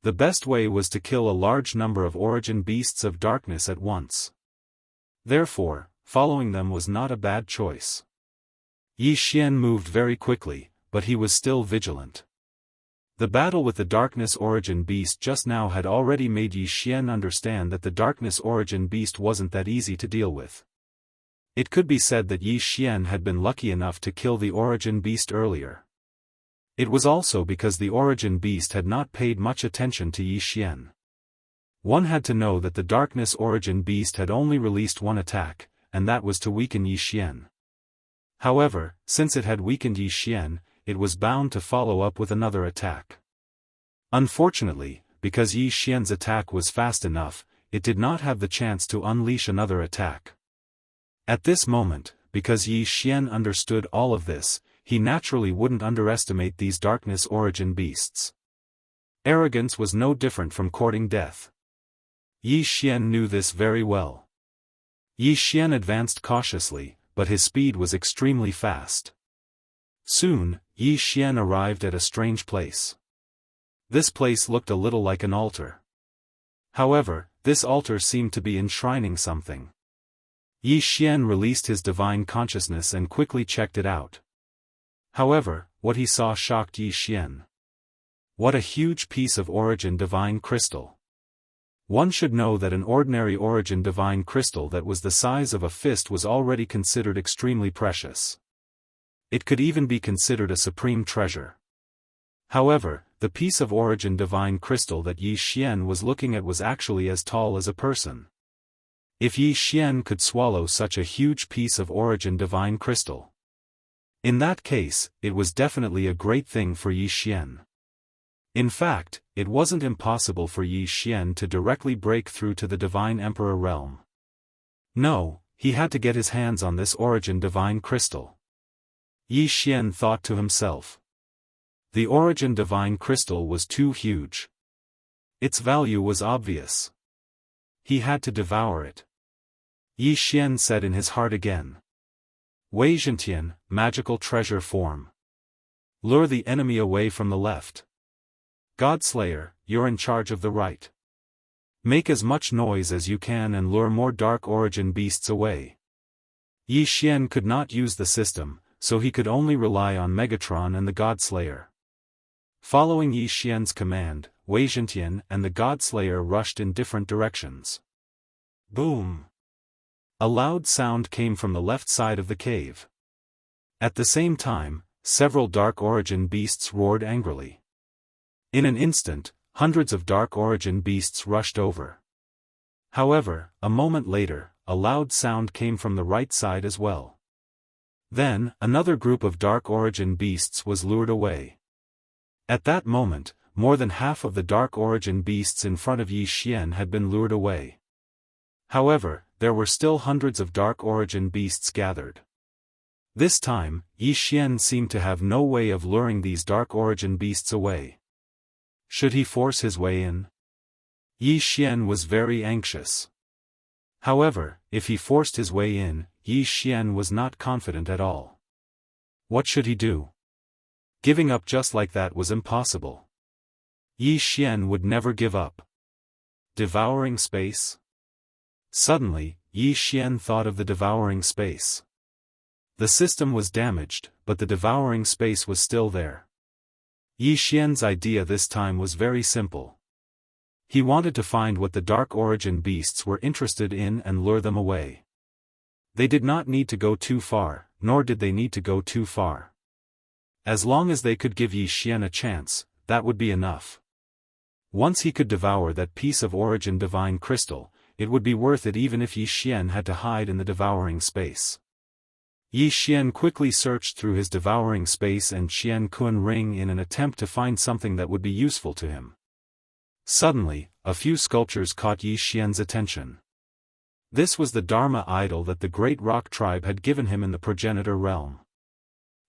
The best way was to kill a large number of origin beasts of darkness at once. Therefore, following them was not a bad choice. Yi Xian moved very quickly, but he was still vigilant. The battle with the Darkness Origin Beast just now had already made Yi Xian understand that the Darkness Origin Beast wasn't that easy to deal with. It could be said that Yi Xian had been lucky enough to kill the Origin Beast earlier. It was also because the Origin Beast had not paid much attention to Yi Xian. One had to know that the Darkness Origin Beast had only released one attack, and that was to weaken Yi Xian. However, since it had weakened Yi Xian, it was bound to follow up with another attack. Unfortunately, because Yi Xian's attack was fast enough, it did not have the chance to unleash another attack. At this moment, because Yi Xian understood all of this, he naturally wouldn't underestimate these Darkness Origin Beasts. Arrogance was no different from courting death. Yi Xian knew this very well. Yi Xian advanced cautiously, but his speed was extremely fast. Soon, Yi Xian arrived at a strange place. This place looked a little like an altar. However, this altar seemed to be enshrining something. Yi Xian released his divine consciousness and quickly checked it out. However, what he saw shocked Yi Xian. What a huge piece of origin divine crystal. One should know that an ordinary origin divine crystal that was the size of a fist was already considered extremely precious. It could even be considered a supreme treasure. However, the piece of origin divine crystal that Yi Xian was looking at was actually as tall as a person. If Yi Xian could swallow such a huge piece of origin divine crystal, in that case, it was definitely a great thing for Yi Xian. In fact, it wasn't impossible for Yi Xian to directly break through to the Divine Emperor realm. No, he had to get his hands on this origin divine crystal. Yi Xian thought to himself. The origin divine crystal was too huge. Its value was obvious. He had to devour it. Yi Xian said in his heart again. Wei Zhentian, magical treasure form. Lure the enemy away from the left. Godslayer, you're in charge of the right. Make as much noise as you can and lure more dark origin beasts away. Yi Xian could not use the system, so he could only rely on Megatron and the Godslayer. Following Yi Xian's command, Wei Zhentian and the Godslayer rushed in different directions. Boom! A loud sound came from the left side of the cave. At the same time, several Dark Origin beasts roared angrily. In an instant, hundreds of Dark Origin beasts rushed over. However, a moment later, a loud sound came from the right side as well. Then, another group of Dark Origin beasts was lured away. At that moment, more than half of the Dark Origin beasts in front of Yi Xian had been lured away. However, there were still hundreds of Dark Origin beasts gathered. This time, Yi Xian seemed to have no way of luring these Dark Origin beasts away. Should he force his way in? Yi Xian was very anxious. However, if he forced his way in, Yi Xian was not confident at all. What should he do? Giving up just like that was impossible. Yi Xian would never give up. Devouring space? Suddenly, Yi Xian thought of the devouring space. The system was damaged, but the devouring space was still there. Yi Xian's idea this time was very simple. He wanted to find what the Dark Origin beasts were interested in and lure them away. They did not need to go too far, nor did they need to go too far. As long as they could give Yi Xian a chance, that would be enough. Once he could devour that piece of Origin Divine Crystal, it would be worth it even if Yi Xian had to hide in the devouring space. Yi Xian quickly searched through his devouring space and Qian Kun ring in an attempt to find something that would be useful to him. Suddenly, a few sculptures caught Yi Xian's attention. This was the Dharma idol that the great rock tribe had given him in the progenitor realm.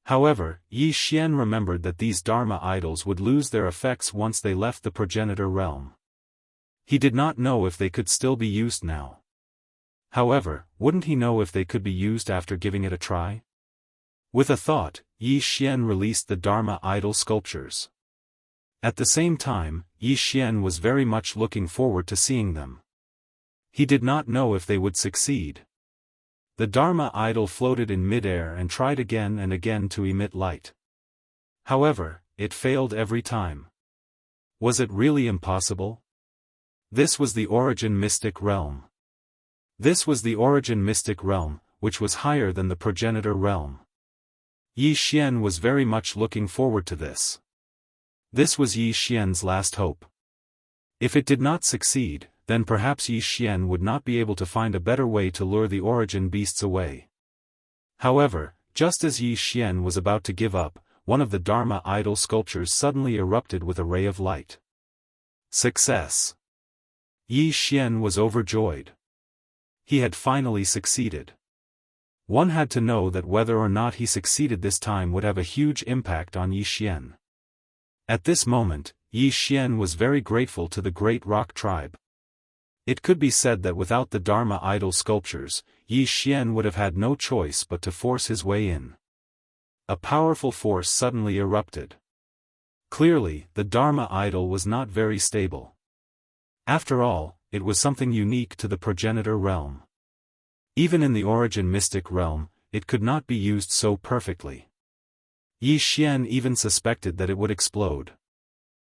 However, Yi Xian remembered that these Dharma idols would lose their effects once they left the progenitor realm. He did not know if they could still be used now. However, wouldn't he know if they could be used after giving it a try? With a thought, Yi Xian released the Dharma idol sculptures. At the same time, Yi Xian was very much looking forward to seeing them. He did not know if they would succeed. The Dharma idol floated in midair and tried again and again to emit light. However, it failed every time. Was it really impossible? This was the Origin Mystic Realm. This was the Origin Mystic Realm, which was higher than the Progenitor Realm. Yi Xian was very much looking forward to this. This was Yi Xian's last hope. If it did not succeed, then perhaps Yi Xian would not be able to find a better way to lure the Origin beasts away. However, just as Yi Xian was about to give up, one of the Dharma idol sculptures suddenly erupted with a ray of light. Success! Yi Xian was overjoyed. He had finally succeeded. One had to know that whether or not he succeeded this time would have a huge impact on Yi Xian. At this moment, Yi Xian was very grateful to the great rock tribe. It could be said that without the Dharma idol sculptures, Yi Xian would have had no choice but to force his way in. A powerful force suddenly erupted. Clearly, the Dharma idol was not very stable. After all, it was something unique to the progenitor realm. Even in the Origin Mystic Realm, it could not be used so perfectly. Yi Xian even suspected that it would explode.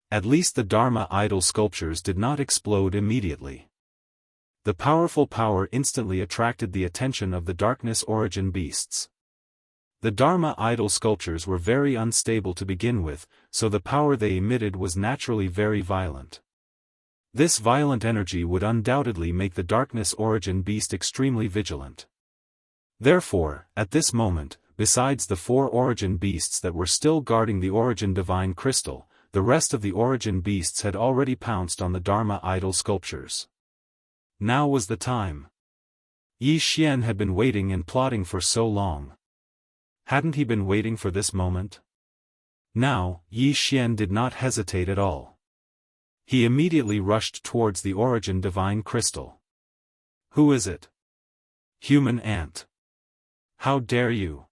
At least the Dharma idol sculptures did not explode immediately. The powerful power instantly attracted the attention of the Darkness Origin beasts. The Dharma idol sculptures were very unstable to begin with, so the power they emitted was naturally very violent. This violent energy would undoubtedly make the Darkness Origin beast extremely vigilant. Therefore, at this moment, besides the 4 Origin beasts that were still guarding the Origin Divine Crystal, the rest of the Origin beasts had already pounced on the Dharma idol sculptures. Now was the time. Yi Xian had been waiting and plotting for so long. Hadn't he been waiting for this moment? Now, Yi Xian did not hesitate at all. He immediately rushed towards the Origin Divine Crystal. Who is it? Human ant. How dare you?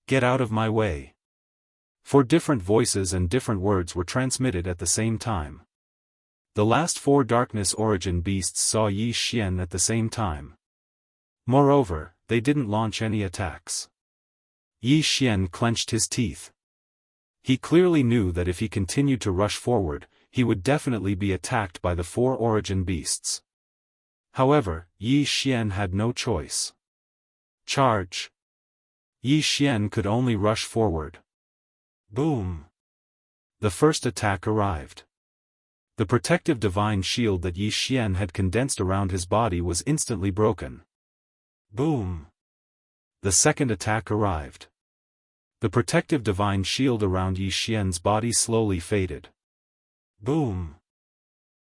Get out of my way. 4 different voices and different words were transmitted at the same time. The last 4 Darkness Origin beasts saw Yi Xian at the same time. Moreover, they didn't launch any attacks. Yi Xian clenched his teeth. He clearly knew that if he continued to rush forward, he would definitely be attacked by the 4 Origin beasts. However, Yi Xian had no choice. Charge! Yi Xian could only rush forward. Boom! The first attack arrived. The protective divine shield that Yi Xian had condensed around his body was instantly broken. Boom! The second attack arrived. The protective divine shield around Yi Xian's body slowly faded. Boom!